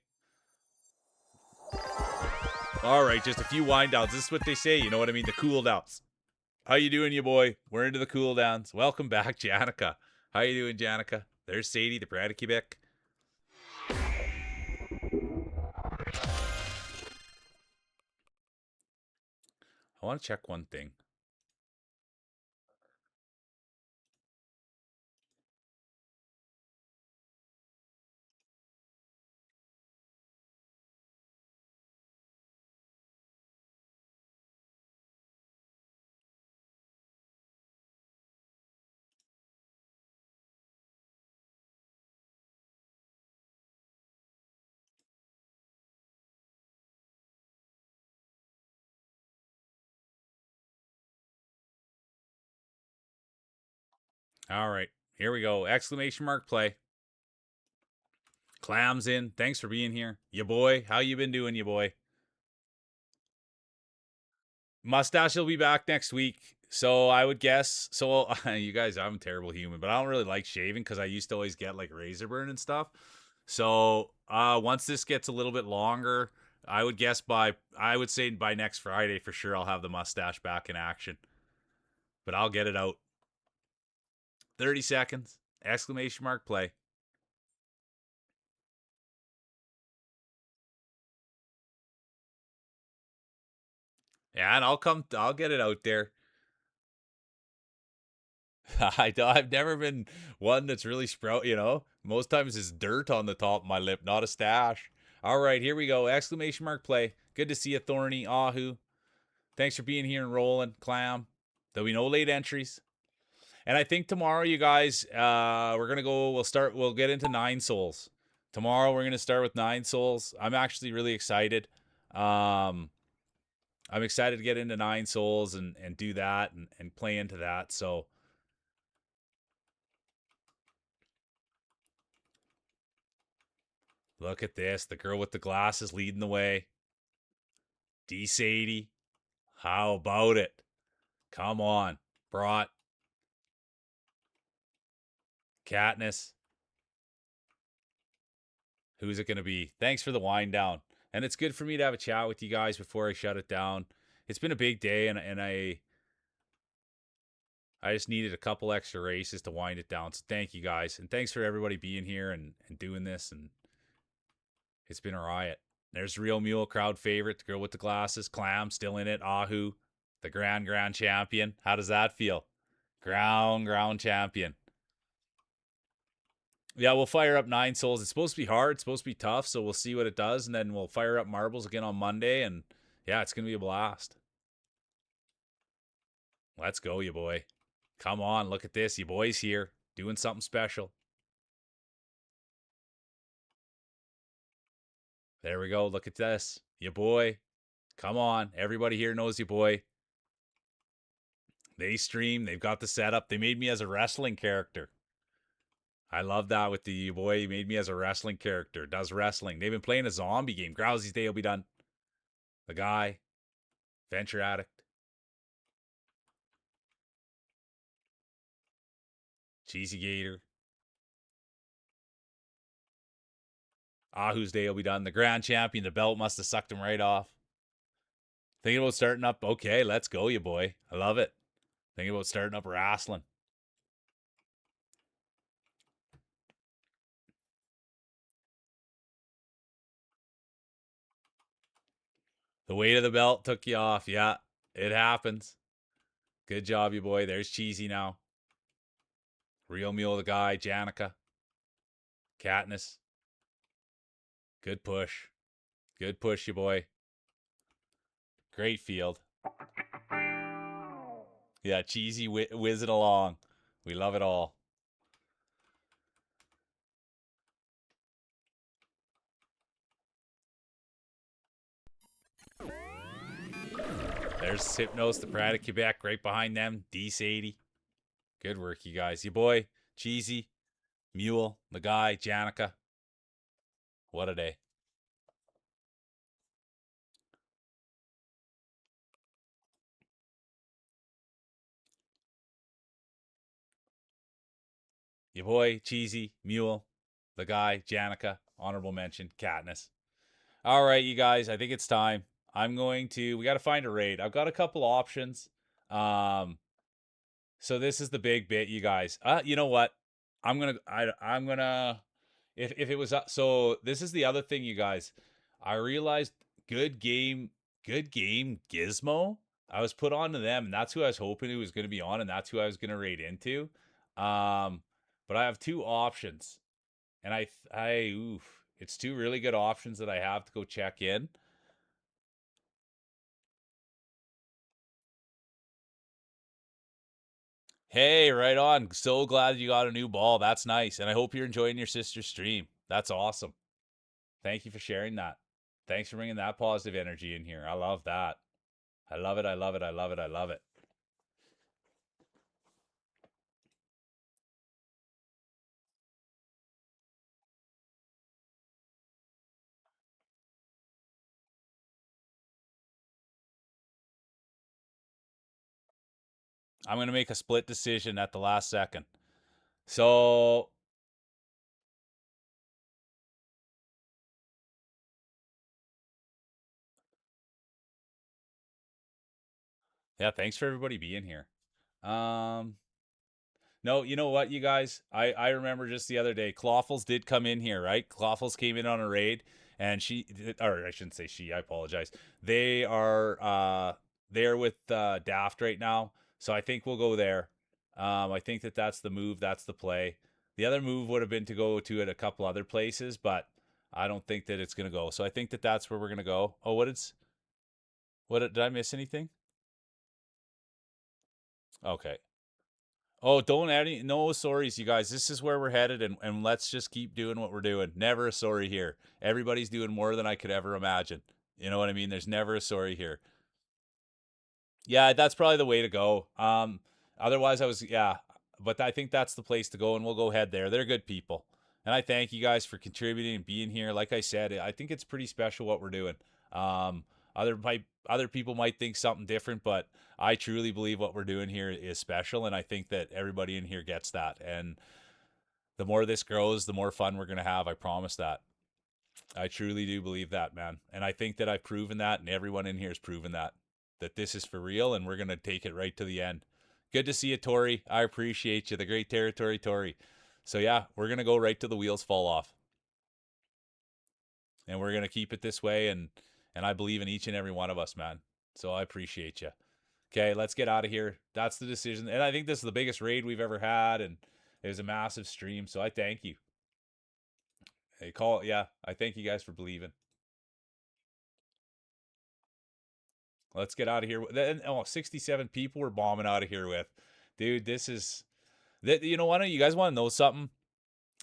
[SPEAKER 3] All right, just a few wind downs. This is what they say. You know what I mean? The cool downs. How you doing, you boy? We're into the cool downs. Welcome back, Janica. How you doing, Janica? There's Sadie, the Pride of Quebec. I want to check one thing. All right, here we go. Exclamation mark play. Clams in. Thanks for being here. Ya boy, how you been doing, ya boy? Mustache will be back next week. So I would guess. So you guys, I'm a terrible human, but I don't really like shaving because I used to always get like razor burn and stuff. So once this gets a little bit longer, I would say by next Friday for sure I'll have the mustache back in action. But I'll get it out. 30 seconds. Exclamation mark play. Yeah, and I'll get it out there. I've never been one that's really most times it's dirt on the top of my lip, not a stash. All right, here we go. Exclamation mark play. Good to see you, Thorny, Ahu. Thanks for being here and rolling, Clam. There'll be no late entries. And I think tomorrow, you guys, we're gonna go. We'll get into Nine Souls. Tomorrow we're gonna start with Nine Souls. I'm actually really excited. I'm excited to get into Nine Souls and do that and play into that. So look at this. The girl with the glasses leading the way. D Sadie. How about it? Come on. Brought. Katniss. Who's it going to be? Thanks for the wind down. And it's good for me to have a chat with you guys before I shut it down. It's been a big day, and I just needed a couple extra races to wind it down. So thank you guys. And thanks for everybody being here and doing this. And it's been a riot. There's Real Mule, crowd favorite, the girl with the glasses, Clam still in it, Ahu, the grand champion. How does that feel? Ground champion. Yeah, we'll fire up Nine Souls. It's supposed to be hard. It's supposed to be tough. So we'll see what it does. And then we'll fire up Marbles again on Monday. And yeah, it's going to be a blast. Let's go, you boy. Come on, look at this. You boy's here doing something special. There we go. Look at this. You boy. Come on. Everybody here knows you boy. They stream. They've got the setup. They made me as a wrestling character. I love that with the boy. He made me as a wrestling character. Does wrestling. They've been playing a zombie game. Grousy's Day will be done. The guy. Venture Addict. Cheesy Gator. Ahu's Day will be done. The grand champion. The belt must have sucked him right off. Thinking about starting up. Okay, let's go, you boy. I love it. Thinking about starting up wrestling. The weight of the belt took you off. Yeah, it happens. Good job, you boy. There's Cheesy now. Real Mule, the guy. Janica. Katniss. Good push. Good push, you boy. Great field. Yeah, Cheesy whizzing along. We love it all. There's Hypnos, the Pride of Quebec, right behind them. D80. Good work, you guys. You boy, Cheesy, Mule, the guy, Janica. What a day. Your boy, Cheesy, Mule, the guy, Janica, honorable mention, Katniss. All right, you guys, I think it's time. We got to find a raid. I've got a couple options. So this is the big bit, you guys. You know what? I'm gonna, if it was, so this is the other thing, you guys. I realized good game Gizmo. I was put on to them, and that's who I was hoping it was going to be on, and that's who I was going to raid into. But I have two options, and it's two really good options that I have to go check in. Hey, right on. So glad you got a new ball. That's nice. And I hope you're enjoying your sister's stream. That's awesome. Thank you for sharing that. Thanks for bringing that positive energy in here. I love that. I love it. I love it. I love it. I love it. I'm going to make a split decision at the last second. So yeah, thanks for everybody being here. No, you know what, you guys? I remember just the other day, Clawfuls did come in here, right? Clawfuls came in on a raid, and or I shouldn't say she, I apologize. They are they're with Daft right now, so I think we'll go there. I think that's the move, that's the play. The other move would have been to go to it a couple other places, but I don't think that it's going to go. So I think that that's where we're going to go. Oh, did I miss anything? Okay. Oh, don't add any, no sorries, you guys. This is where we're headed, and let's just keep doing what we're doing. Never a sorry here. Everybody's doing more than I could ever imagine. You know what I mean? There's never a sorry here. Yeah, that's probably the way to go. Otherwise, but I think that's the place to go, and we'll go head there. They're good people, and I thank you guys for contributing and being here. Like I said, I think it's pretty special what we're doing. Um, other people might think something different, but I truly believe what we're doing here is special, and I think that everybody in here gets that. And the more this grows, the more fun we're gonna have. I promise that. I truly do believe that, man. And I think that I've proven that, and everyone in here has proven that this is for real, and we're going to take it right to the end. Good to see you, Tori. I appreciate you. The great territory, Tori. So, yeah, we're going to go right to the wheels fall off. And we're going to keep it this way, and I believe in each and every one of us, man. So I appreciate you. Okay, let's get out of here. That's the decision. And I think this is the biggest raid we've ever had, and it was a massive stream. So I thank you. Hey, I thank you guys for believing. Let's get out of here. 67 people we're bombing out of here with. Dude, this is that you know why don't you guys want to know something?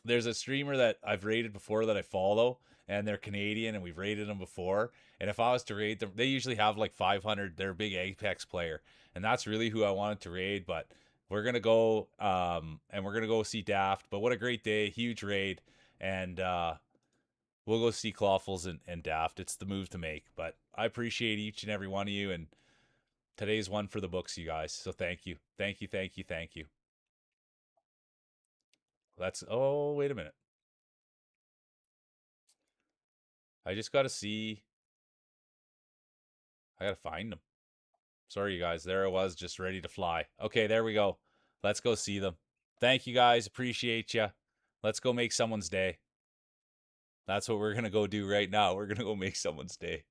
[SPEAKER 3] There's a streamer that I've rated before that I follow, and they're Canadian, and we've rated them before. And if I was to rate them, they usually have like 500. They're a big Apex player, and that's really who I wanted to raid. But we're gonna go, and we're gonna go see Daft. But what a great day, huge raid, and we'll go see Clawfuls and Daft. It's the move to make. But I appreciate each and every one of you, and today's one for the books, you guys. So thank you, thank you, thank you, thank you. Oh, wait a minute. I just got to see. I got to find them. Sorry, you guys. There I was, just ready to fly. Okay, there we go. Let's go see them. Thank you, guys. Appreciate you. Let's go make someone's day. That's what we're going to go do right now. We're going to go make someone's day.